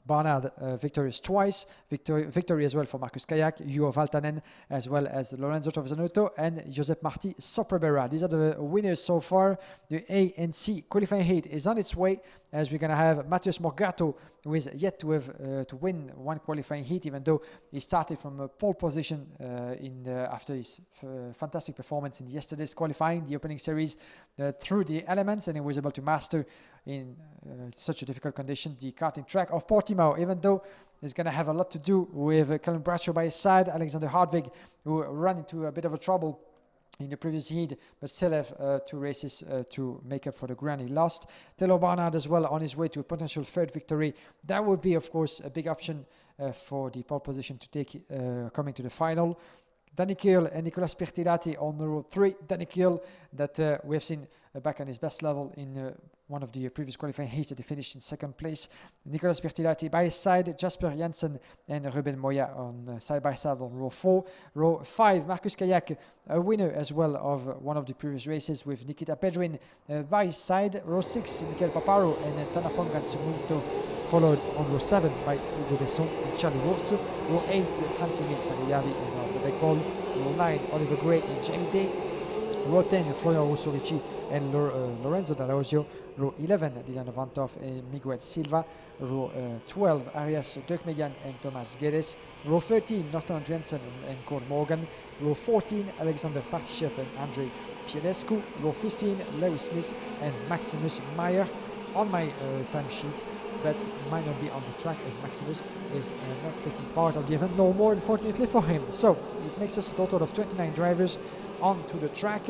Barnard victorious twice, victory as well for Marcus Kayak, Juho Valtanen, as well as Lorenzo Trevisanotto and Josep Martí Soprabera. These are the winners so far. The A and C qualifying heat is on its way, as we're going to have Matheus Morgato, who is yet to have to win 1 qualifying heat, even though he started from a pole position after his fantastic performance in yesterday's qualifying, the opening series, through the elements, and he was able to master in such a difficult condition the karting track of Portimao, even though it's going to have a lot to do with Callum Bradshaw by his side, Alexander Hardwig, who ran into a bit of a trouble in the previous heat, but still have 2 races to make up for the ground he lost. Taylor Barnard as well on his way to a potential 3rd victory. That would be, of course, a big option for the pole position to take coming to the final. Danny Kiel and Nicolas Pirtilati on the row 3. Danny Kiel, that we have seen back on his best level in one of the previous qualifying heats, that he finished in 2nd place. Nicolas Pirtilati by his side, Jasper Janssen and Ruben Moya on side by side on row 4. Row 5, Marcus Kayak, a winner as well of one of the previous races, with Nikita Pedrin by his side. Row 6, Michael Paparo and Tanapongan Sumunto, followed on row 7 by Hugo Besson and Charlie Wurtz. Row 8, Franz-Emil Sariavi and Robert Ekbol. Row 9, Oliver Gray and Jamie Day. Row 10, Florian Russo-Ricci and Lorenzo D'Alosio. Row 11, Dylan Vanthoff and Miguel Silva. Row 12, Arias Dirkmedian and Thomas Guedes. Row 13, Norton Andrensen and Cole Morgan. Row 14, Alexander Partishev and Andrei Piedescu. Row 15, Lewis Smith and Maximus Meyer. On my timesheet, that might not be on the track, as Maximus is not taking part of the event no more, unfortunately for him. So it makes us a total of 29 drivers onto the track,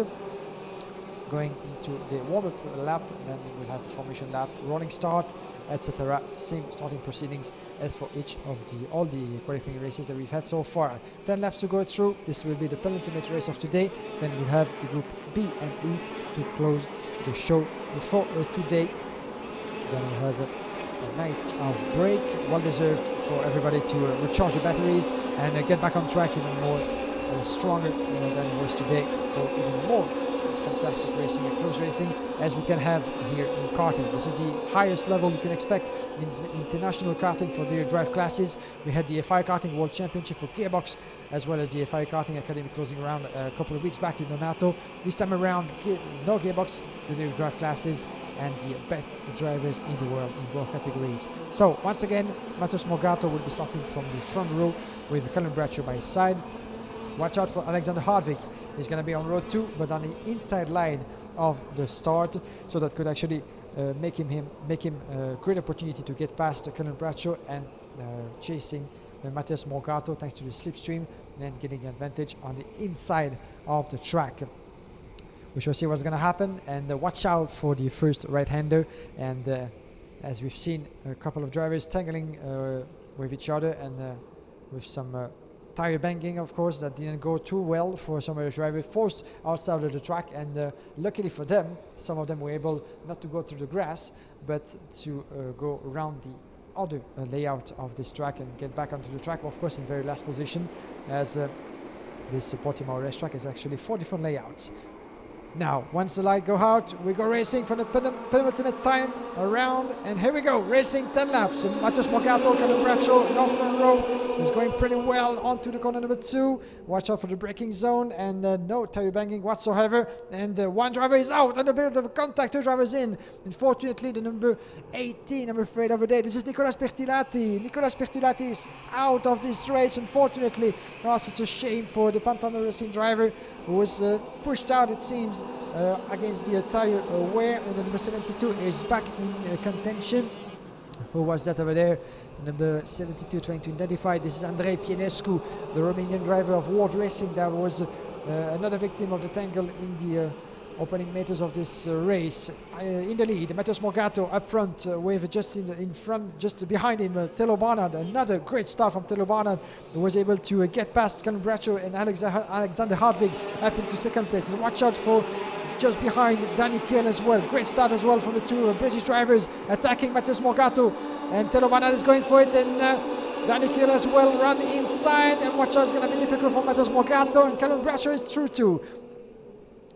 going into the warm-up lap. Then we'll have the formation lap, rolling start, etc. Same starting proceedings as for each of all the qualifying races that we've had so far. 10 laps to go through. This will be the penultimate race of today. Then we'll have the group B and E to close the show for today. Then we'll have a night of break, well deserved for everybody to recharge the batteries and get back on track even more stronger than it was today, for even more fantastic racing and close racing as we can have here in karting. This is the highest level you can expect in international karting for the drive classes. We had the FIA Karting World Championship for gearbox, as well as the FIA Karting Academy closing around a couple of weeks back in Donato. This time around, no gearbox, the drive classes, and the best drivers in the world in both categories. So once again, Matheus Morgado will be starting from the front row with Colin Bradshaw by his side. Watch out for Alexander Hardwick. He's going to be on row 2, but on the inside line of the start, so that could actually make him a great opportunity to get past Colin Bradshaw and chasing Matheus Morgado thanks to the slipstream, and getting the advantage on the inside of the track. We shall see what's going to happen, and watch out for the first right-hander. And as we've seen, a couple of drivers tangling with each other, and with some tire banging, of course, that didn't go too well for some of the drivers, forced outside of the track. And luckily for them, some of them were able not to go through the grass, but to go around the other layout of this track and get back onto the track, of course in very last position, as this Portimao racetrack is actually 4 different layouts. Now, once the light go out, we go racing for the penultimate time around, and here we go, racing 10 laps. Matheus Morgado, Colin Bradshaw, north front row, is going pretty well onto the corner number 2. Watch out for the braking zone, and no tire banging whatsoever. And one driver is out, and a bit of contact, 2 drivers in. Unfortunately, the number 18, I'm afraid, over there, this is Nicolas Pertilati. Nicolas Pertilati is out of this race, unfortunately. Oh, such a shame for the Pantano Racing driver, who was pushed out, it seems, against the tire wear. And the number 72 is back in contention. Who was that over there? Number 72 trying to identify. This is Andrei Pielescu, the Romanian driver of World Racing, that was another victim of the tangle in the opening meters of this race. In the lead, Matheus Morgado up front, with just in front, just behind him, Telo Barnard. Another great start from Telo Barnard, who was able to get past Colin Bradshaw and Alexander Hardwick up into second place. And watch out for just behind Danny Kiel as well. Great start as well from the 2 British drivers attacking Matheus Morgado. And Telo Barnard is going for it, and Danny Kiel as well run inside. And watch out, it's going to be difficult for Matheus Morgado, and Colin Bradshaw is through too.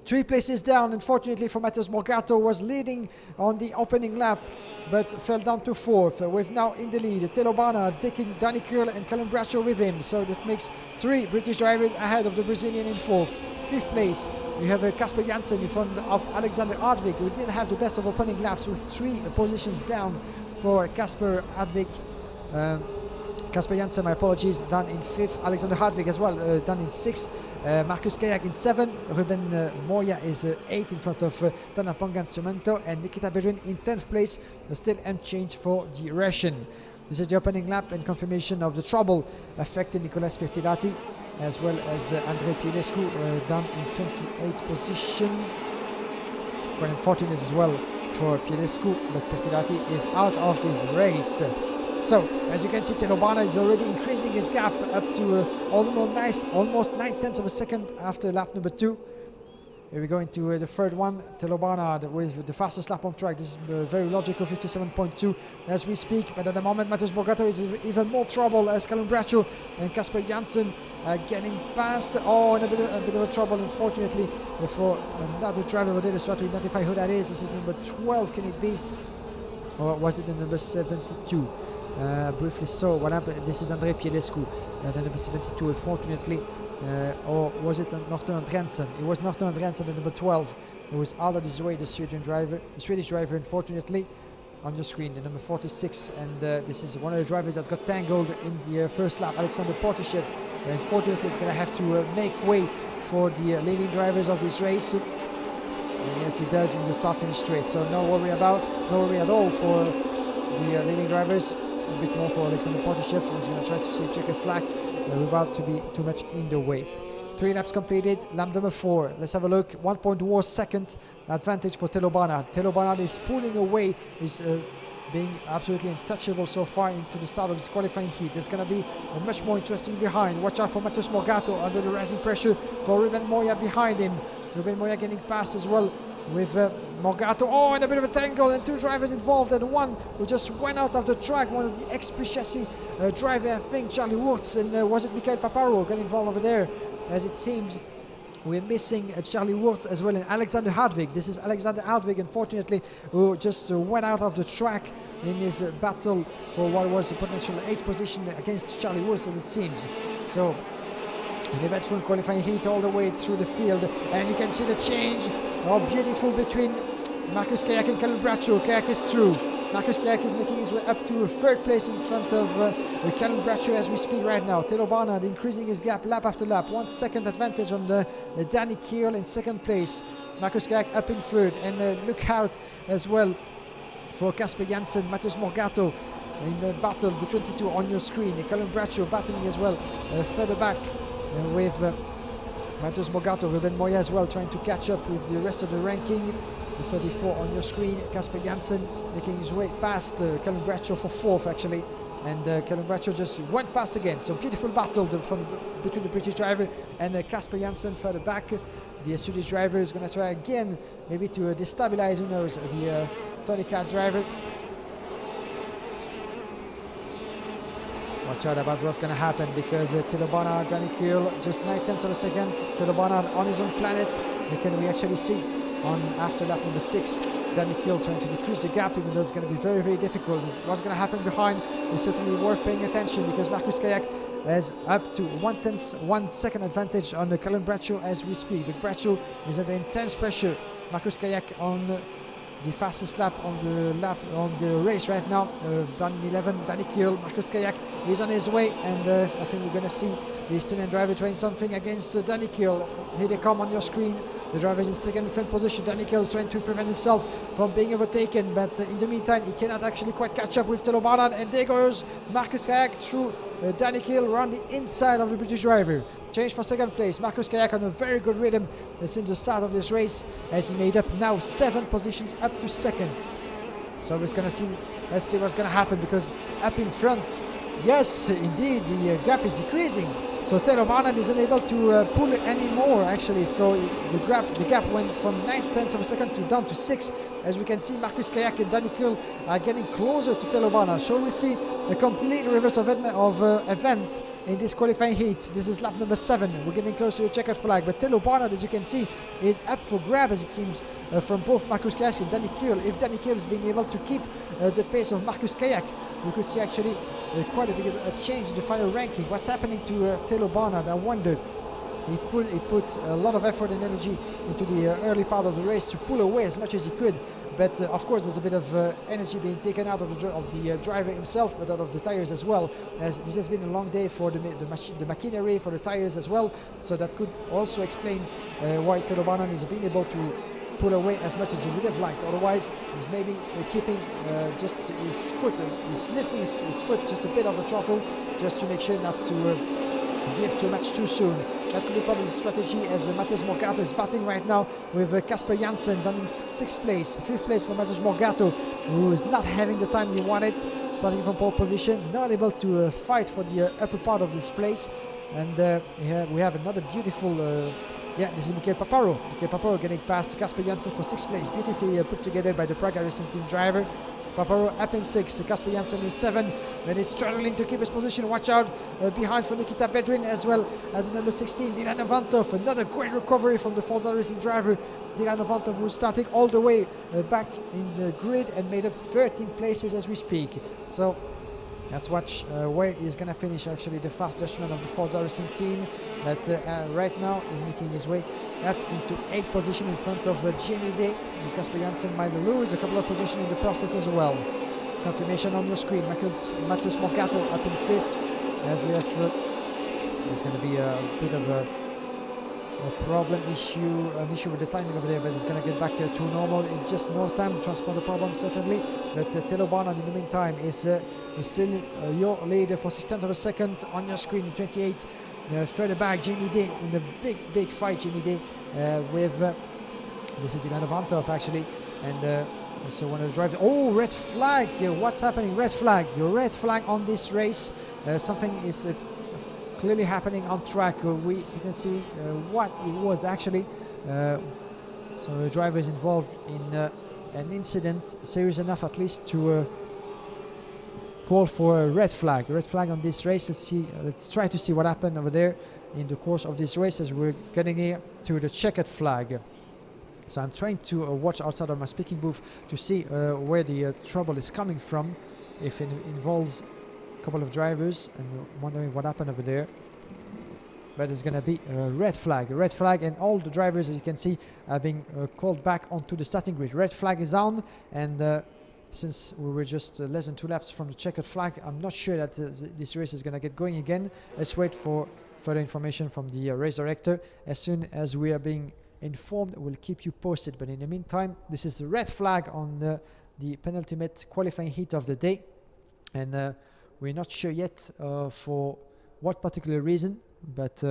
3 places down, unfortunately, for Matheus Morgado. Was leading on the opening lap, but fell down to 4th, with now in the lead Telo Barnard taking Danny Curl and Colin Bradshaw with him. So that makes 3 British drivers ahead of the Brazilian in 4th. 5th place, you have Casper Janssen in front of Alexander Hardwick, who didn't have the best of opening laps, with 3 positions down for Casper Hardwick. Casper Janssen, my apologies, done in 5th. Alexander Hardwick as well, done in 6th. Marcus Kayak in 7th. Ruben Moya is 8th in front of Tana Pongan Cemento. And Nikita Berin in 10th place, still unchanged for the Russian. This is the opening lap and confirmation of the trouble affecting Nicolas Pertilati, as well as Andrei Pielescu, down in 28th position. Quite unfortunate as well for Pielescu, but Pertilati is out of this race. So, as you can see, Telo Barnard is already increasing his gap up to almost 9/10 of a second after lap number 2. Here we go into the third one. Telo Barnard with the fastest lap on track. This is very logical, 57.2 as we speak. But at the moment, Matheus Morgado is in even more trouble, as Colin Bradshaw and Casper Janssen getting past. Oh, and a bit of a trouble, unfortunately, for another driver over there. Let's try to identify who that is. This is number 12, can it be? Or was it the number 72? Briefly so, what happened? This is Andrei Pielescu, the number 72, unfortunately. Or was it Norton Andrensen? It was Norton Andrensen, the number 12. It was out of this way, the Swedish driver, unfortunately. On your screen, the number 46, and this is one of the drivers that got tangled in the first lap, Alexander Portashev. Unfortunately, it's going to have to make way for the leading drivers of this race. And yes, he does in the start-finish straight. So no worry at all for the leading drivers. A bit more for Alexander Portashev, who's going to try to see check a flag without to be too much in the way. 3 laps completed, lap number 4. Let's have a look. 1.1 second advantage for Telo Barnard. Telo Barnard is pulling away, is being absolutely untouchable so far into the start of this qualifying heat. It's going to be much more interesting behind. Watch out for Matheus Morgado under the rising pressure for Ruben Moya behind him. Ruben Moya getting past as well with Morgado. Oh, and a bit of a tangle, and 2 drivers involved, and one who just went out of the track, one of the ex-Chassis driver, I think, Charlie Wurtz, and was it Michael Paparo got involved over there, as it seems. We're missing Charlie Wurz as well and Alexander Hartwig. This is Alexander Hartwig, unfortunately, who just went out of the track in his battle for what was a potential 8th position against Charlie Wurz, as it seems. So an eventful qualifying heat all the way through the field, and you can see the change. Oh, beautiful between Marcus Kayak and Callum Bradshaw. Kayak is through. Marcus Kayak is making his way up to 3rd place in front of Callum Bradshaw as we speak right now. Telo Barnard increasing his gap lap after lap. 1 second advantage on the Danny Kiel in 2nd place. Marcus Kayak up in 3rd, and look out as well for Casper Janssen, Matheus Morgato in the battle, the 22 on your screen. Callum Bradshaw battling as well further back with Matheus Morgato, Ruben Moya as well trying to catch up with the rest of the ranking. The 34 on your screen, Casper Janssen making his way past Callum Bradshaw for 4th actually, and Callum Bradshaw just went past again. So beautiful battle between the British driver and Casper Janssen further back. The Swedish driver is going to try again, maybe to destabilize, who knows, the Tony Cat driver. Watch out about what's going to happen, because Telo Barnard, Danny Kiel, just 9/10 of a second. Telo Barnard on his own planet. And can we actually see on after lap number 6, Danny Kiel trying to decrease the gap, even though it's going to be very, very difficult. What's going to happen behind is certainly worth paying attention, because Marcus Kayak has up to 1 second advantage on the Callum Bradshaw as we speak. But Bradshaw is under intense pressure. Marcus Kayak on the fastest lap on the race right now, done in 11. Danny Kiel, Marcus Kayak is on his way, and I think we're going to see the Estonian driver trying something against Danny Kiel. Here they come on your screen. The driver is in 2nd and 3rd position. Danny Kiel is trying to prevent himself from being overtaken, but in the meantime he cannot actually quite catch up with Telo Barnard, and there goes Marcus Kayak through Danny Kiel around the inside of the British driver. Change for 2nd place. Marcus Kayak on a very good rhythm since the start of this race, as he made up now 7 positions up to 2nd. So we're gonna see, let's see what's gonna happen, because up in front, yes, indeed, the gap is decreasing. So Telo Barnard is unable to pull any more actually. So the gap went from 9/10 of a second to down to 6. As we can see, Marcus Kayak and Danny Kiel are getting closer to Telo Barnard. Shall we see a complete reverse of events in this qualifying heat? This is lap number 7. We're getting close to the checkered flag, but Telo Barnard, as you can see, is up for grab, as it seems, from both Marcus Kayak and Danny Kiel. If Danny Kiel is being able to keep the pace of Marcus Kayak, we could see actually quite a big change in the final ranking. What's happening to Telo Barnard? I wonder. He put a lot of effort and energy into the early part of the race to pull away as much as he could, but of course there's a bit of energy being taken out of the driver himself, but out of the tires as well, as this has been a long day for the machinery, for the tires as well. So that could also explain why Telo Barnard is being able to pull away as much as he would have liked. Otherwise, he's maybe keeping just his foot, he's lifting his foot just a bit on the throttle, just to make sure not to give too much too soon. That could be probably the strategy, as Matheus Morgato is battling right now with Casper Janssen, down in 6th place. 5th place for Matheus Morgato, who is not having the time he wanted, starting from pole position, not able to fight for the upper part of this place. And here we have another beautiful this is Michael Paparo. Michael Paparo getting past Casper Janssen for 6th place, beautifully put together by the Praga Racing Team driver. Paparo up in 6, Casper Janssen in 7, and he's struggling to keep his position. Watch out behind for Nikita Bedrin, as well as number 16, Dylan Avantov. Another great recovery from the Forza Racing driver, Dylan Avantov, who's starting all the way back in the grid and made up 13 places as we speak. So let's watch where he's going to finish, actually, the fastest man of the Forza Racing team. But right now he's making his way up into 8th position in front of Jamie Day. And Casper Janssen might lose a couple of positions in the process as well. Confirmation on your screen. Matheus Morgato up in 5th. As we have, there's going to be a bit of a problem issue, an issue with the timing over there, but it's going to get back to normal in just no time. Transponder problem certainly, but Telo Barnard in the meantime is still your leader for 6/10 of a second on your screen in 28. Further back, Jamie Day in the big fight. Jamie Day with this is Dylan Avantov actually, and so one of the drivers. Oh, red flag! What's happening? Red flag! Your red flag on this race. Something is clearly happening on track. We didn't see what it was actually. So the driver is involved in an incident serious enough at least to call for a red flag on this race. Let's try to see what happened over there. in the course of this race as we're getting here to the checkered flag. So I'm trying to watch outside of my speaking booth to see where the trouble is coming from, if it involves a couple of drivers, and wondering what happened over there. But it's going to be a red flag, and all the drivers, as you can see, are being called back onto the starting grid. Red flag is on, and since we were just less than 2 laps from the checkered flag, I'm not sure that this race is going to get going again. Let's wait for further information from the race director. As soon as we are being informed, we'll keep you posted. But in the meantime, this is the red flag on the penultimate qualifying heat of the day, and we're not sure yet for what particular reason, but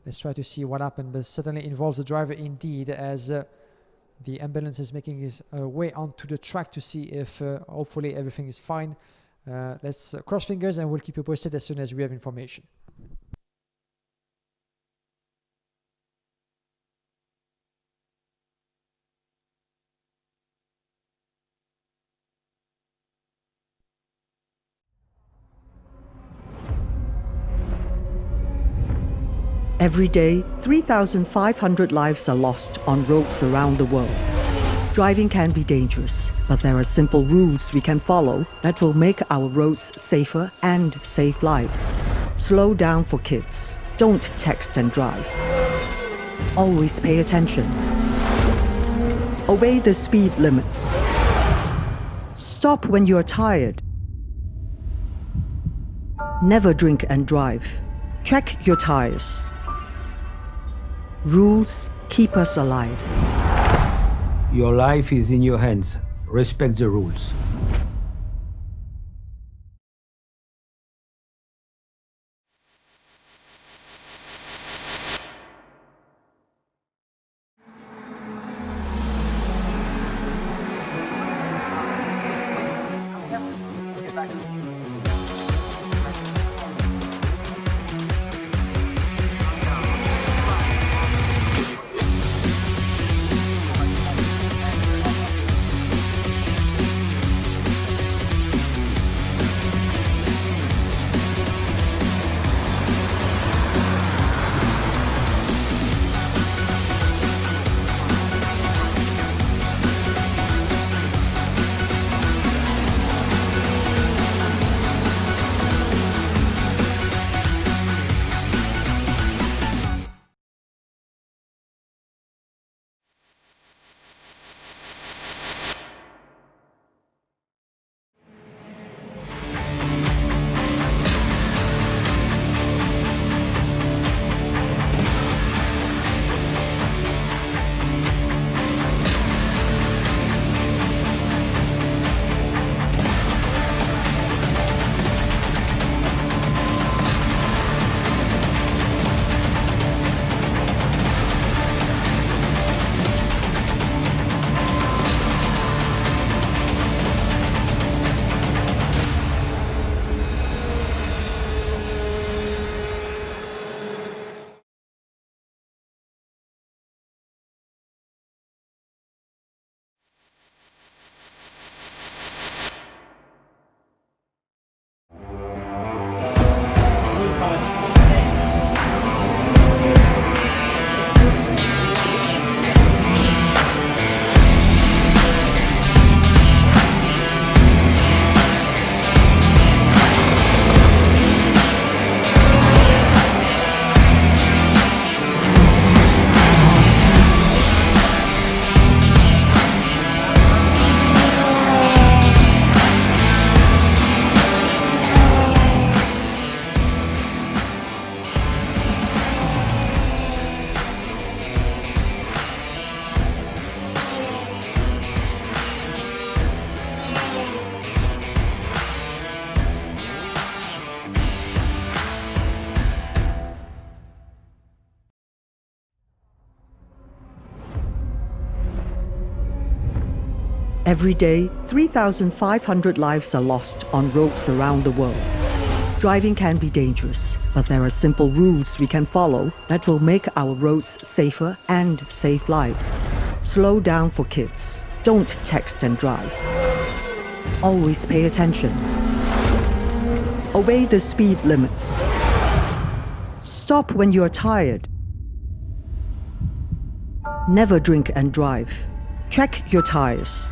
let's try to see what happened. But certainly involves the driver indeed, as the ambulance is making his way onto the track to see if hopefully everything is fine. Let's cross fingers, and we'll keep you posted as soon as we have information. Every day, 3,500 lives are lost on roads around the world. Driving can be dangerous, but there are simple rules we can follow that will make our roads safer and save lives. Slow down for kids. Don't text and drive. Always pay attention. Obey the speed limits. Stop when you're tired. Never drink and drive. Check your tires. Rules keep us alive. Your life is in your hands. Respect the rules. Every day, 3,500 lives are lost on roads around the world. Driving can be dangerous, but there are simple rules we can follow that will make our roads safer and save lives. Slow down for kids. Don't text and drive. Always pay attention. Obey the speed limits. Stop when you are tired. Never drink and drive. Check your tires.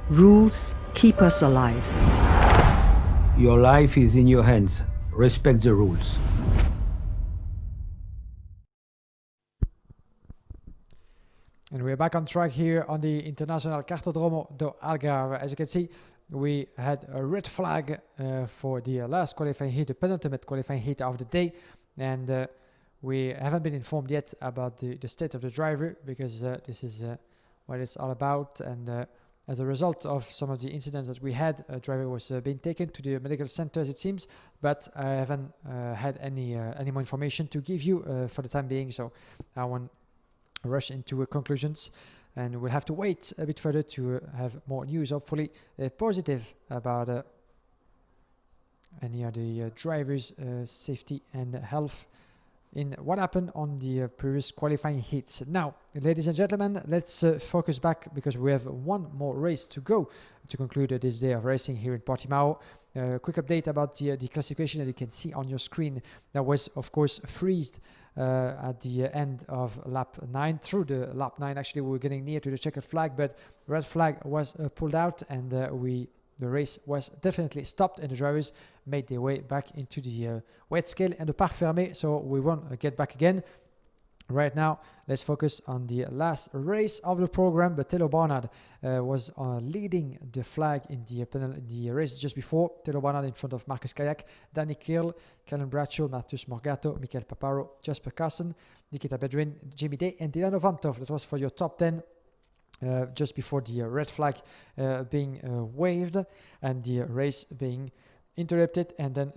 Rules keep us alive. Your life is in your hands. Respect the rules. And we're back on track here on the International Cartodromo do Algarve. As you can see, we had a red flag for the last qualifying heat, the penultimate qualifying heat of the day. And we haven't been informed yet about the state of the driver, because this is what it's all about. And as a result of some of the incidents that we had, a driver was being taken to the medical center, as it seems, but I haven't had any more information to give you for the time being, so I won't rush into conclusions, and we'll have to wait a bit further to have more news, hopefully positive, about any of the drivers' safety and health in what happened on the previous qualifying heats. Now, ladies and gentlemen, let's focus back, because we have one more race to go to conclude this day of racing here in Portimao. Quick update about the classification that you can see on your screen. That was, of course, freezed at the end of lap 9. Through the lap 9, actually, we were getting near to the checkered flag, but red flag was pulled out, and the race was definitely stopped, and the drivers made their way back into the wet scale and the parc fermé, so we won't get back again. Right now, let's focus on the last race of the program. But Telo Barnard was leading the flag in the race just before. Telo Barnard in front of Marcus Kayak, Danny Kill, Callan Braccio, Martus Morgato, Michael Paparo, Jasper Carson, Nikita Bedrin, Jimmy Day, and Dylan Ovantov. That was for your top 10. Just before the red flag being waved and the race being interrupted and then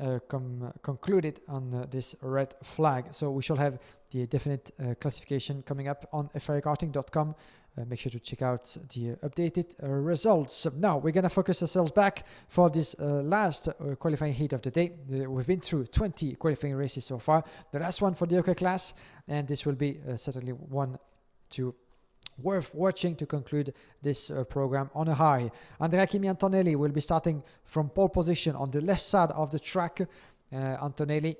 concluded on this red flag. So we shall have the definite classification coming up on FIAKarting.com. Make sure to check out the updated results. Now we're going to focus ourselves back for this last qualifying heat of the day. We've been through 20 qualifying races so far. The last one for the OK class, and this will be certainly one to worth watching to conclude this program on a high. Andrea Kimi Antonelli will be starting from pole position on the left side of the track. Antonelli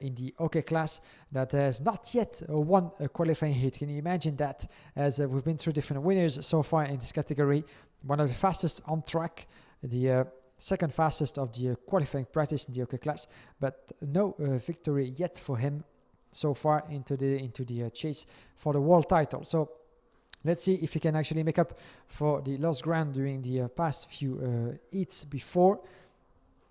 in the OK class that has not yet won a qualifying heat. Can you imagine that? As we've been through different winners so far in this category. One of the fastest on track, the second fastest of the qualifying practice in the OK class, but no victory yet for him so far into the chase for the world title. So let's see if he can actually make up for the lost ground during the past few heats before.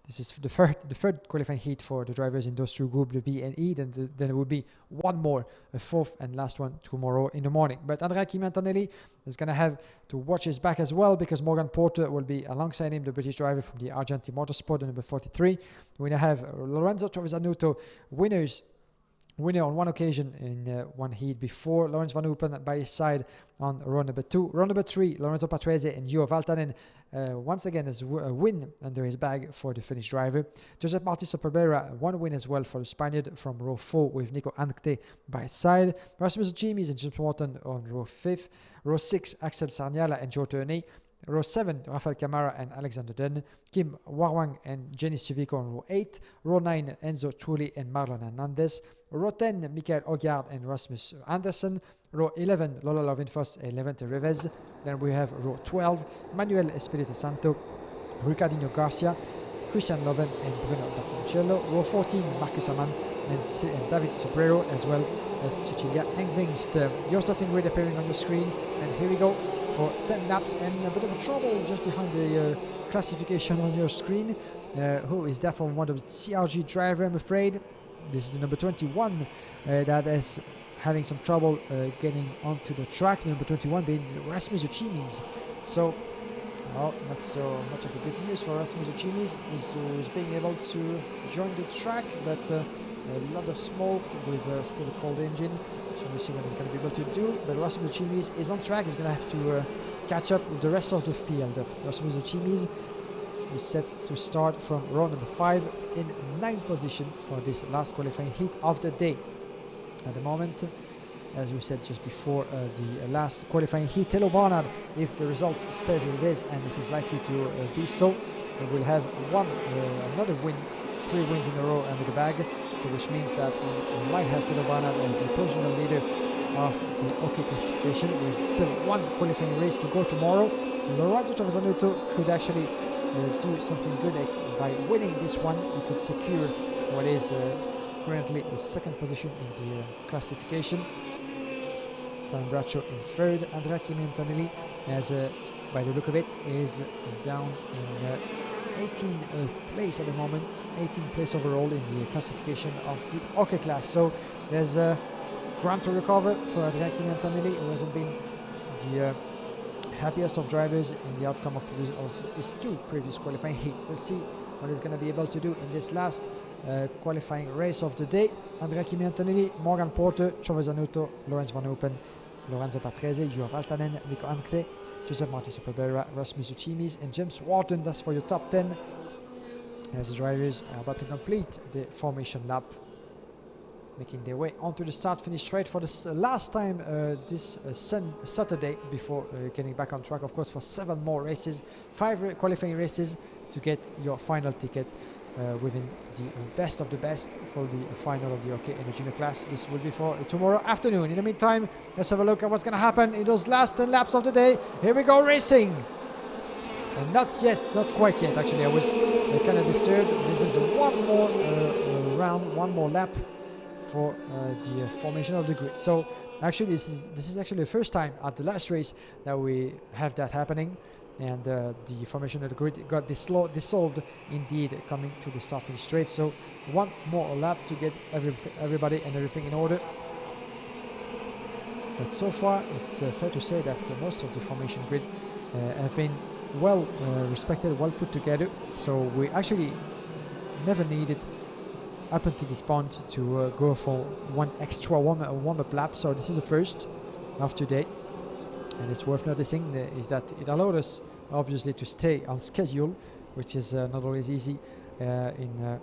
This is the third qualifying heat for the drivers in those two groups, the B and E. Then there will be one more, a fourth and last one tomorrow in the morning. But Andrea Kimi Antonelli is going to have to watch his back as well, because Morgan Porter will be alongside him, the British driver from the Argentine Motorsport, the number 43. We're going to have Lorenzo Trevisanuto, winner on one occasion in one heat before. Lawrence Van Hoopen by his side on row number 2. Row number 3, Lorenzo Patrese and Gio Valtanen once again has a win under his bag for the Finnish driver. Josep Martí Soperbera, one win as well for the Spaniard from row 4 with Nico Ankte by his side. Rasmus Jimis and James Morton on row 5. Row 6, Axel Sarniala and Joe Turney. Row 7, Rafael Camara and Alexander Dunn. Kim Warwang and Jenny Civico on row 8. Row 9, Enzo Trulli and Marlon Hernandez. Row 10, Mikael Ogard and Rasmus Andersen. Row 11, Lola Lovinfos and Levante Revez. Then we have row 12, Manuel Espirito Santo, Ricardinho Garcia, Christian Loven and Bruno Bertoncello. Row 14, Marcus Amann and David Sobrero, as well as Cecilia Engvingst. Your starting grid appearing on the screen, and here we go for 10 laps, and a bit of a trouble just behind the classification on your screen. Who is that from one of the CRG driver, I'm afraid. This is the number 21 that is having some trouble getting onto the track. The number 21 being Rasmus Uchimis. So, well, not so much of a good news for Rasmus Uchimis. He's being able to join the track, but a lot of smoke with still a cold engine. So we'll see what he's going to be able to do. But Rasmus Uchimis is on track. He's going to have to catch up with the rest of the field. Rasmus Uchimis is set to start from row number 5 in 9th position for this last qualifying heat of the day. At the moment, as we said just before the last qualifying heat, Telo Barnard, if the results stays as it is, and this is likely to be so, we'll have another win, 3 wins in a row under the bag. so which means that we might have Tino Barnard as the provisional leader of the OK classification with still one qualifying race to go tomorrow. Lorenzo Trevisanuto could actually do something good by winning this one. He could secure what is currently the second position in the classification. Fabio Braccio in third. Andrea Antonelli, as by the look of it, is down in 18th place at the moment, 18th place overall in the classification of the OK class. So there's ground to recover for Andrea Antonelli, who hasn't been the happiest of drivers in the outcome of his two previous qualifying heats. Let's see what he's going to be able to do in this last qualifying race of the day. Andrea Antonelli, Morgan Porter, Trevisanuto, Lorenz Van Open, Lorenzo Patrese, Gio Valtanen, Nico Ancle, Joseph Martin Superbera, Rasmus Uchimis, and James Wharton. That's for your top 10. As the drivers are about to complete the formation lap, making their way onto the start-finish straight for the last time this Saturday before getting back on track, of course, for 7 more races, 5 qualifying races to get your final ticket within the best of the best for the final of the OK in the junior class. This will be for tomorrow afternoon. In the meantime, let's have a look at what's going to happen in those last 10 laps of the day. Here we go, racing. And not quite yet, actually. I was kind of disturbed. This is one more round, one more lap for the formation of the grid. So actually this is actually the first time at the last race that we have that happening, and the formation of the grid got dissolved indeed coming to the start-finish straight. So one more lap to get everybody and everything in order. But so far it's fair to say that most of the formation grid have been well respected, well put together. So we actually never needed up until this point to go for one extra warm-up lap. So this is the first of today, and it's worth noticing is that it allowed us obviously to stay on schedule, which is not always easy in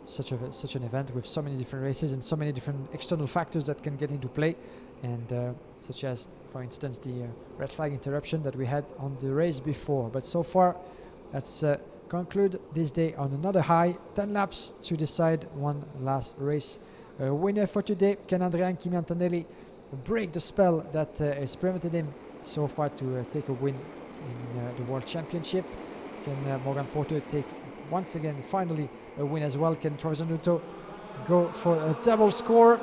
such an event with so many different races and so many different external factors that can get into play, and such as, for instance, the red flag interruption that we had on the race before. But so far, let's conclude this day on another high. 10 laps to decide one last race winner for today. Can Andrea Antonelli break the spell that has permitted him so far to take a win in the World Championship? Can Morgan Porter take once again finally a win as well? Can Trevisanuto go for a double score?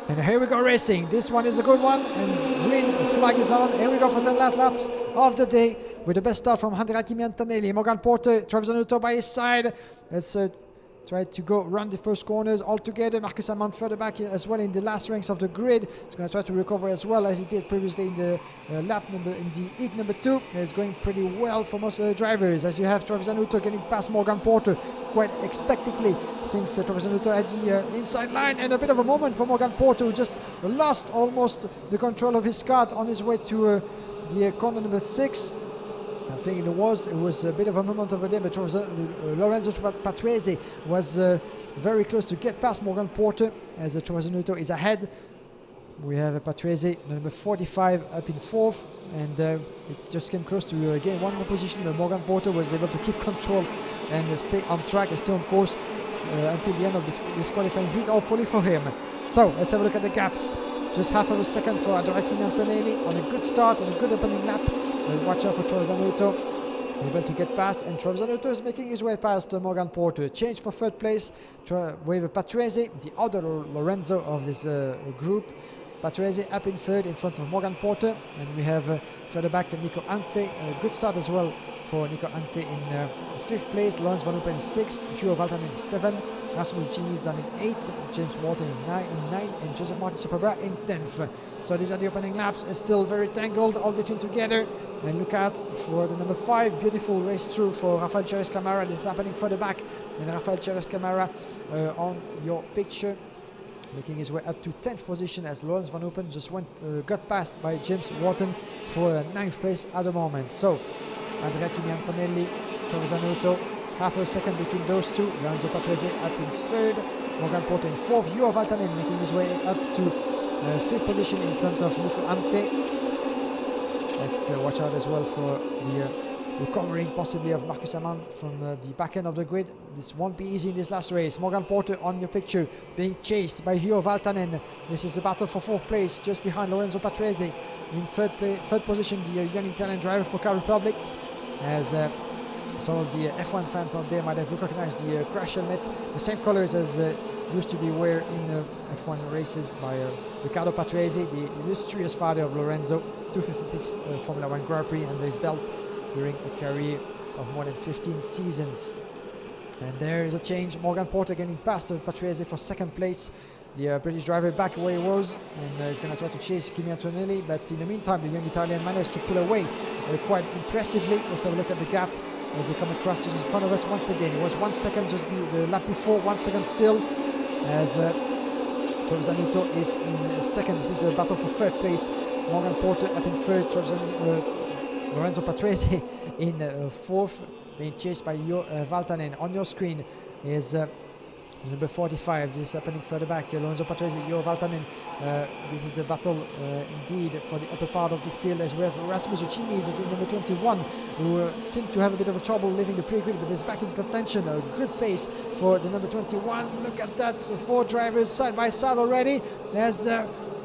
And here we go, racing. This one is a good one, and green flag is on. Here we go for 10 laps of the day, with the best start from Andrea Antonelli. Morgan Porter, Trevisanuto by his side. Let's try to go run the first corners all together. Marcus Amand further back as well in the last ranks of the grid. He's going to try to recover as well as he did previously in the heat number 2. It's going pretty well for most drivers, as you have Trevisanuto getting past Morgan Porter quite expectantly, since Trevisanuto had the inside line, and a bit of a moment for Morgan Porter, who just lost almost the control of his car on his way to the corner number 6. I think it was a bit of a moment over there, but Lorenzo Patrese was very close to get past Morgan Porter, as Trevisanuto is ahead. We have Patrese, number 45, up in 4th, and it just came close to gain one more position, but Morgan Porter was able to keep control and stay on track and stay on course until the end of this qualifying heat, hopefully for him. So let's have a look at the gaps. Just half of a second for Andrea Antonelli on a good start and a good opening lap. Watch out for Trevisanuto, able to get past, and Trevisanuto is making his way past Morgan Porter. Change for 3rd place with Patrese, the other Lorenzo of this group. Patrese up in 3rd in front of Morgan Porter, and we have further back Nico Ante. A good start as well for Nico Ante in 5th place. Lorenz Van Open in 6th, Gio Valtanen in 7th, Rasmus Gini is down in 8th, James Wharton in 9, and Joseph Martin Superbra in 10th. So these are the opening laps. It's still very tangled all between together. And look out for the number 5, beautiful race through for Rafael Chavez Camara. This is happening further back, and Rafael Chavez Camara on your picture, making his way up to 10th position, as Lorenz Van Open just got passed by James Wharton for 9th place at the moment. So Andrea Antonelli, Trevisanuto, half a second between those two. Lorenzo Patrese up in 3rd, Morgan Porter in 4th, Gio Valtanen making his way up to 5th position in front of Nico Ante. Let's watch out as well for the recovering possibly of Marcus Amand from the back end of the grid. This won't be easy in this last race. Morgan Porter on your picture, being chased by Juho Valtanen. This is a battle for 4th place, just behind Lorenzo Patrese. In third position, the young Italian driver for Car Republic, as some of the F1 fans out there might have recognized the crash helmet, the same colors as used to be wear in F1 races by Riccardo Patrese, the illustrious father of Lorenzo, 256 Formula 1 Grand Prix under his belt during a career of more than 15 seasons. And there is a change. Morgan Porter getting past Patrese for 2nd place. The British driver back where he was, and he's going to try to chase Kimi Antonelli, but in the meantime the young Italian managed to pull away quite impressively. Let's have a look at the gap as they come across just in front of us once again. It was 1 second just the lap before, 1 second still, as Trevisanito is in 2nd. This is a battle for 3rd place. Morgan Porter up in 3rd, Lorenzo Patrese in 4th, being chased by Valtanen. On your screen is number 45. This is happening further back. Lorenzo Patrese, Juho Valtanen. This is the battle indeed for the upper part of the field, as we have Rasmus Uchimis at number 21, who seemed to have a bit of a trouble leaving the pre-grid, but is back in contention. A good pace for the number 21. Look at that, 4 drivers side by side already, as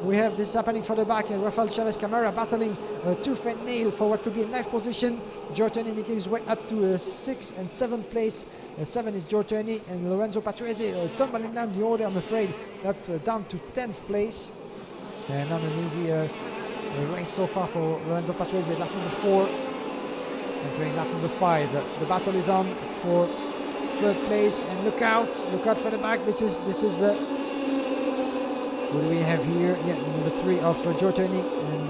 we have this happening further back. Rafael Chavez Camara battling tooth and nail for what to be a 9th position. Joe Turney making his way up to 6th and 7th place. 7 is Joe Turney, and Lorenzo Patrese tumbling down the order, I'm afraid, up down to 10th place. And not an easy race so far for Lorenzo Patrese. Lap number 4, entering lap number 5. The battle is on for 3rd place, and look out for the back. This is what do we have here? Yeah, number 3 of Joe Turney, and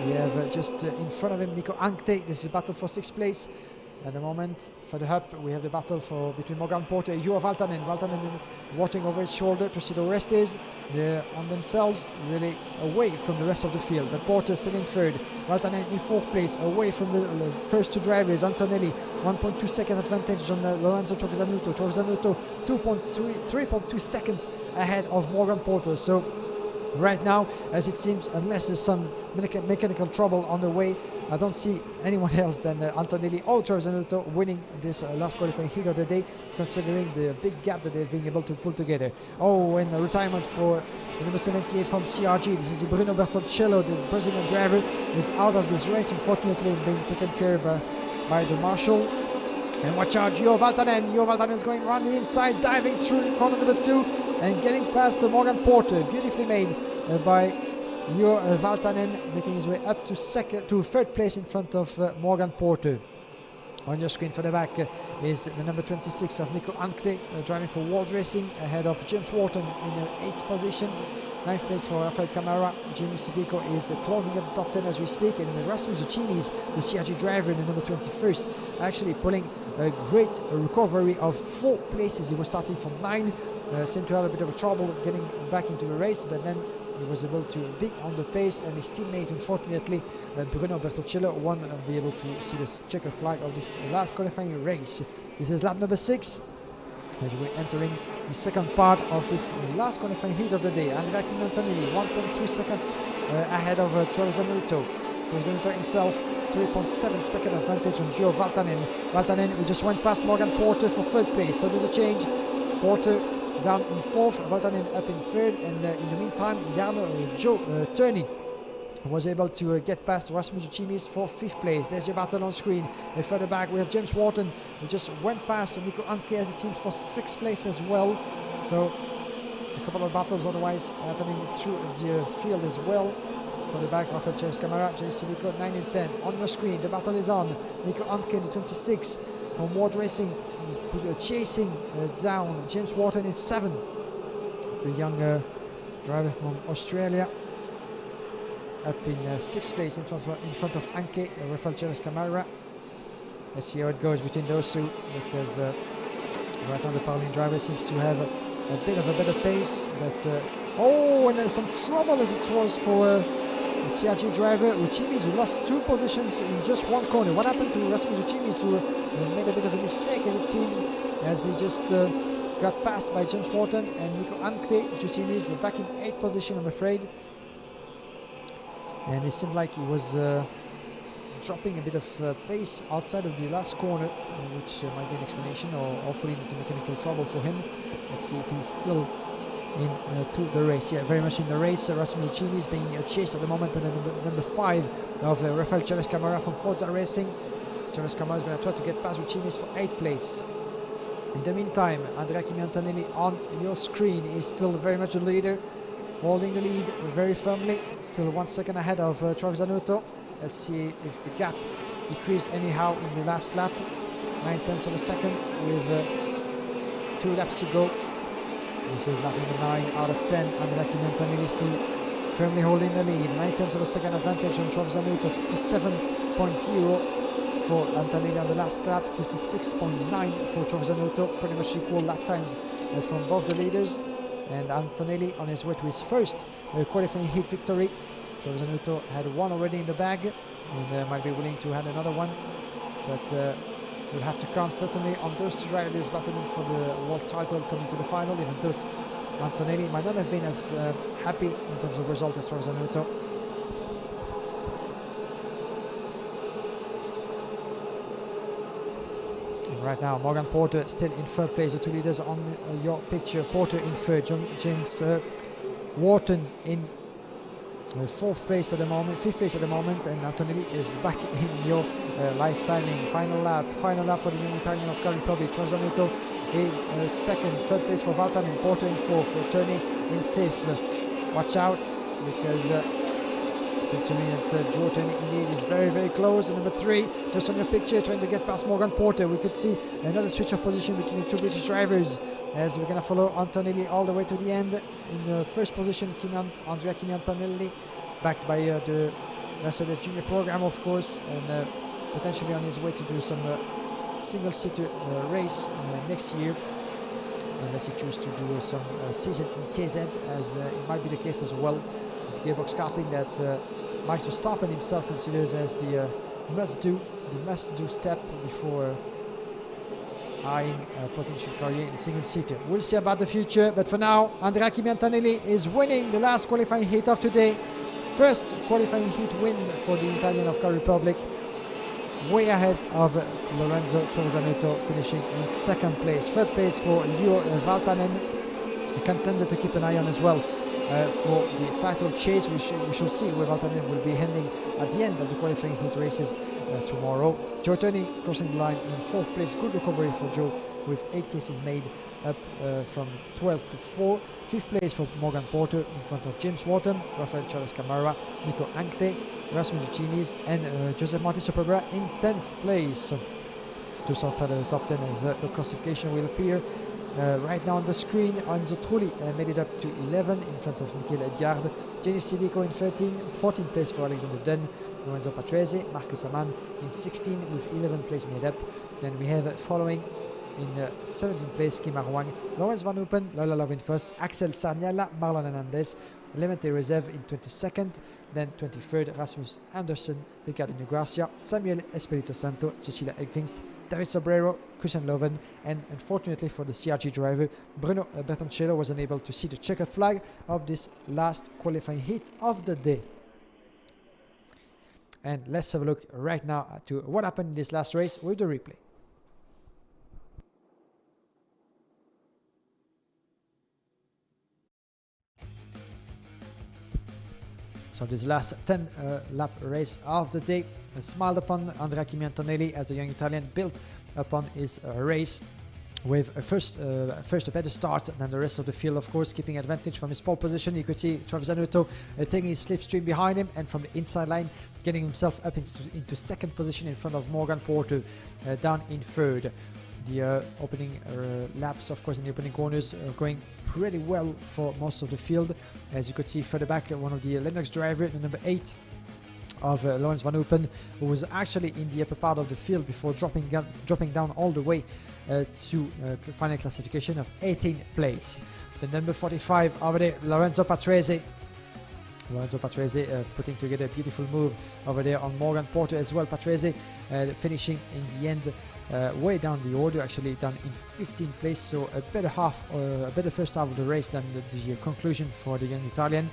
we have just in front of him Nico Ankte. This is a battle for 6th place. At the moment, further up, we have the battle between Morgan Porter and Juho Valtanen. Valtanen watching over his shoulder to see the rest is. They're on themselves, really away from the rest of the field. But Porter still in 3rd. Valtanen in 4th place, away from the first 2 drivers. Antonelli, 1.2 seconds advantage on Lorenzo Trevisanito. Trevisanito, 3.2 seconds ahead of Morgan Porter. So right now, as it seems, unless there's some mechanical trouble on the way, I don't see anyone else than Antonelli or Trevisanito winning this last qualifying heat of the day, considering the big gap that they've been able to pull together. Oh, and a retirement for the number 78 from CRG. This is Bruno Bertoncello, the Brazilian driver, is out of this race, unfortunately, and being taken care of by the marshal. And watch out, Juho Valtanen. Juho Valtanen is going around the inside, diving through corner number 2, and getting past Morgan Porter. Beautifully made by Juho Valtanen, making his way up to 3rd place in front of Morgan Porter. On your screen for the back is the number 26 of Nico Ankte, driving for World Racing, ahead of James Wharton in 8th position. 9th place for Rafael Camara. Jamie Sibico is closing at the top 10 as we speak, and Rasmus Uchimis, the CRG driver, in the number 21st, actually pulling a great recovery of 4 places. He was starting from 9, seemed to have a bit of a trouble getting back into the race, but then he was able to be on the pace, and his teammate, unfortunately, Bruno Bertoncello, won't be able to see the checker flag of this last qualifying race. This is lap number 6, as we're entering the 2nd part of this last qualifying heat of the day. Andrea Antonelli, 1.2 seconds ahead of Trevisanito. Trevisanito himself, 3.7 second advantage on Juho Valtanen. Valtanen, who just went past Morgan Porter for 3rd place, so there's a change. Porter down in 4th, Valtanen up in 3rd, and in the meantime, Joe Turney was able to get past Rasmus Uchimis for 5th place. There's your battle on screen. And further back, we have James Wharton, who just went past Nico Ankte, as it seems, for 6th place as well. So a couple of battles otherwise happening through the field as well. Further back, Rafael Chavez Camara, Jay Sibico, 9 and 10. On your screen, the battle is on. Nico Ankte, the 26 from World Racing, chasing down James Wharton in 7. The young driver from Australia, up in 6th place in front of Anke, Rafael Chavez Camara. Let's see how it goes between those two, because right now the Paralympic driver seems to have a bit of a better pace, but oh, and there's some trouble as it was for the CRG driver Uchimis, who lost 2 positions in just 1 corner. What happened to Rasmus Uchimis, who made a bit of a mistake, as it seems, as he just got passed by James Wharton and Nico Ankte. Uchimis back in 8th position, I'm afraid. And it seemed like he was dropping a bit of pace outside of the last corner, which might be an explanation, or hopefully into mechanical trouble for him. Let's see if he's still into the race. Yeah, very much in the race. Rasmus Lucchini is being chased at the moment by the number 5 of Rafael Chavez Camara from Forza Racing. Chavez Camara is going to try to get past Lucchini for 8th place. In the meantime, Andrea Kimi Antonelli on your screen is still very much the leader, holding the lead very firmly, still 1 second ahead of Travis Zanotto. Let's see if the gap decreased anyhow in the last lap. 9/10 of a second with 2 laps to go. This is lap number 9 out of 10. Andrea Kimi Antonelli still firmly holding the lead. 9/10 of a second advantage on Travis Zanotto. 57.0 for Antonelli on the last lap. 56.9 for Travis Zanotto. Pretty much equal lap times from both the leaders. And Antonelli on his way to his first qualifying heat victory. Travis Zanotto had one already in the bag and might be willing to have another one, but we'll have to count certainly on those 2 riders battling for the world title coming to the final, even though Antonelli might not have been as happy in terms of result as Travis Zanotto. Right now, Morgan Porter still in 3rd place. The 2 leaders on your picture. Porter in 3rd, James Wharton in 4th place at the moment, 5th place at the moment, and Antonelli is back in your live timing. Final lap for the young Italian of Car Republic. Travis Zanotto in 2nd, 3rd place for Valtanen, Porter in 4th, Turney in 5th. Watch out, because seems to me that Jordan indeed is very, very close. And number 3, just on your picture, trying to get past Morgan Porter. We could see another switch of position between the 2 British drivers, as we're going to follow Antonelli all the way to the end. In the first position, Andrea Kimi Antonelli, backed by the Mercedes Junior program, of course, and potentially on his way to do some single-seater race next year, unless he chooses to do some season in KZ, as it might be the case as well. Gearbox karting that Max Verstappen himself considers as the must-do step before eyeing a potential career in single-seater. We'll see about the future, but for now, Andrea Kimi Antonelli is winning the last qualifying heat of today. First qualifying heat win for the Italian of Car Republic, way ahead of Lorenzo Zanotto, finishing in 2nd place. 3rd place for Leo Valtanen, a contender to keep an eye on as well. For the title chase, we shall see where Valtanen will be heading at the end of the qualifying heat races tomorrow. Joe Turney crossing the line in 4th place. Good recovery for Joe, with 8 places made up from 12th to 4. 5th place for Morgan Porter in front of James Wharton, Rafael Chavez Camara, Nico Ankte, Rasmus Lucchini, and Joseph Martin Superbra in 10th place. Just outside of the top 10 as the classification will appear. Right now on the screen, Enzo Trulli made it up to 11 in front of Michele Edgard. Jenny Civico in 13, 14th place for Alexander Dunn, Lorenzo Patrese, Marcus Amann in 16 with 11 place made up. Then we have following in 17th place Kim Arwang, Lawrence Van Hoopen, Lola Love in 1st, Axel Sarniala, Marlon Hernandez, Clemente Reserve in 22nd, then 23rd Rasmus Anderson, Ricardo Ingracia, Samuel Espirito Santo, Cecilia Egvingst, David Sobrero, Christian Loven, and unfortunately for the CRG driver, Bruno Bertoncello was unable to see the checkered flag of this last qualifying heat of the day. And let's have a look right now to what happened in this last race with the replay. So this last 10 lap race of the day smiled upon Andrea Kimi Antonelli as the young Italian built upon his race with first a better start than the rest of the field, of course, keeping advantage from his pole position. You could see Travis Zanotto taking his slipstream behind him, and from the inside line getting himself up into 2nd position in front of Morgan Porter, down in 3rd. The opening laps, of course, in the opening corners going pretty well for most of the field. As you could see further back, one of the Lennox driver, the number 8 of Lawrence Van Hoopen, who was actually in the upper part of the field before dropping down all the way to final classification of 18th place. The number 45 over there, Lorenzo Patrese, putting together a beautiful move over there on Morgan Porter as well. Patrese finishing in the end way down the order, actually down in 15th place, so a better first half of the race than the conclusion for the young Italian.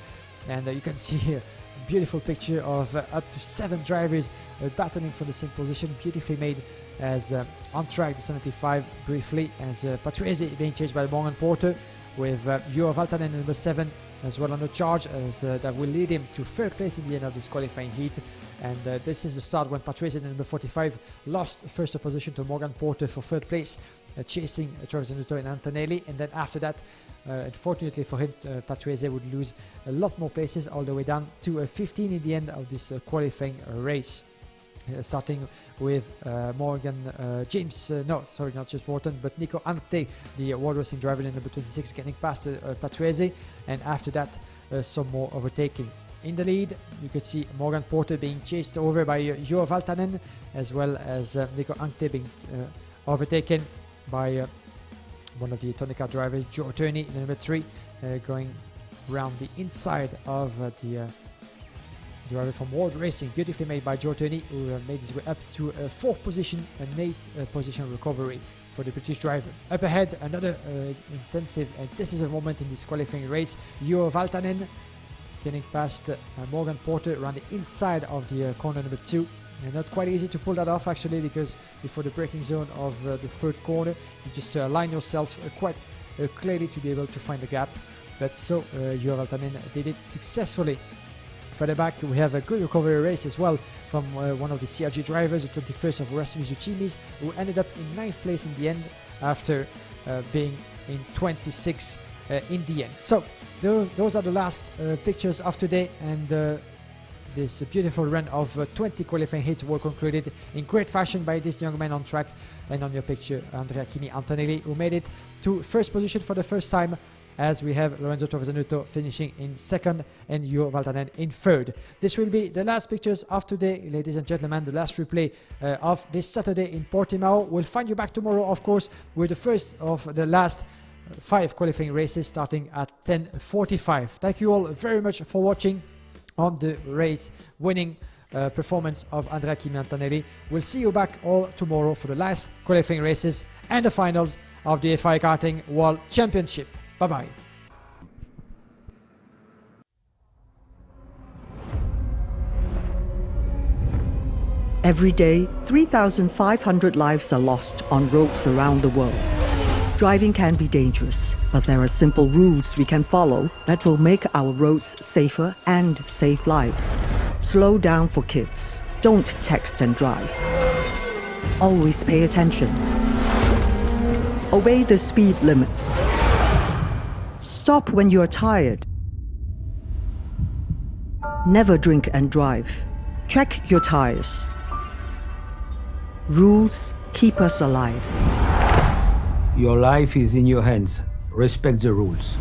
And you can see here beautiful picture of up to 7 drivers battling for the same position, beautifully made, as on track the 75 briefly, as Patrese being chased by Morgan Porter, with Juho Valtanen number 7 as well on the charge, as that will lead him to 3rd place in the end of this qualifying heat. And this is the start when Patrese, number 45, lost first position to Morgan Porter for 3rd place, chasing Travis Zanuto and Antonelli. And then after that, unfortunately for him, Patrese would lose a lot more places, all the way down to 15 in the end of this qualifying race. Starting with James, not just Morton, but Nico Ante, the world racing driver in number 26, getting past Patrese, and after that some more overtaking. In the lead, you could see Morgan Porter being chased over by Juho Valtanen, as well as Nico Ante being overtaken by one of the Tonica drivers, Joe Turney, number 3, going around the inside of the driver from World Racing, beautifully made by Joe Turney, who made his way up to 4th position, an 8th position recovery for the British driver. Up ahead, another intensive and decisive moment in this qualifying race. Juho Valtanen getting past Morgan Porter around the inside of the corner number 2. And not quite easy to pull that off, actually, because before the braking zone of the 3rd corner, you just line yourself quite clearly to be able to find the gap. But so Juho Valtanen did it successfully. Further back, we have a good recovery race as well from one of the CRG drivers, the 21st of Rasmus Uchimis, who ended up in 9th place in the end after being in 26 in the end. So those are the last pictures of today, and this beautiful run of 20 qualifying hits were concluded in great fashion by this young man on track. And on your picture, Andrea Chini Antonelli, who made it to 1st position for the first time, as we have Lorenzo Trovasanuto finishing in 2nd and Juho Valtanen in 3rd. This will be the last pictures of today, ladies and gentlemen, the last replay of this Saturday in Portimao. We'll find you back tomorrow, of course, with the first of the last 5 qualifying races starting at 10:45. Thank you all very much for watching on the race winning performance of Andrea Kimi Antonelli. We'll see you back all tomorrow for the last qualifying races and the finals of the FIA Karting World Championship. Bye-bye. Every day, 3,500 lives are lost on roads around the world. Driving can be dangerous, but there are simple rules we can follow that will make our roads safer and save lives. Slow down for kids. Don't text and drive. Always pay attention. Obey the speed limits. Stop when you are tired. Never drink and drive. Check your tires. Rules keep us alive. Your life is in your hands. Respect the rules.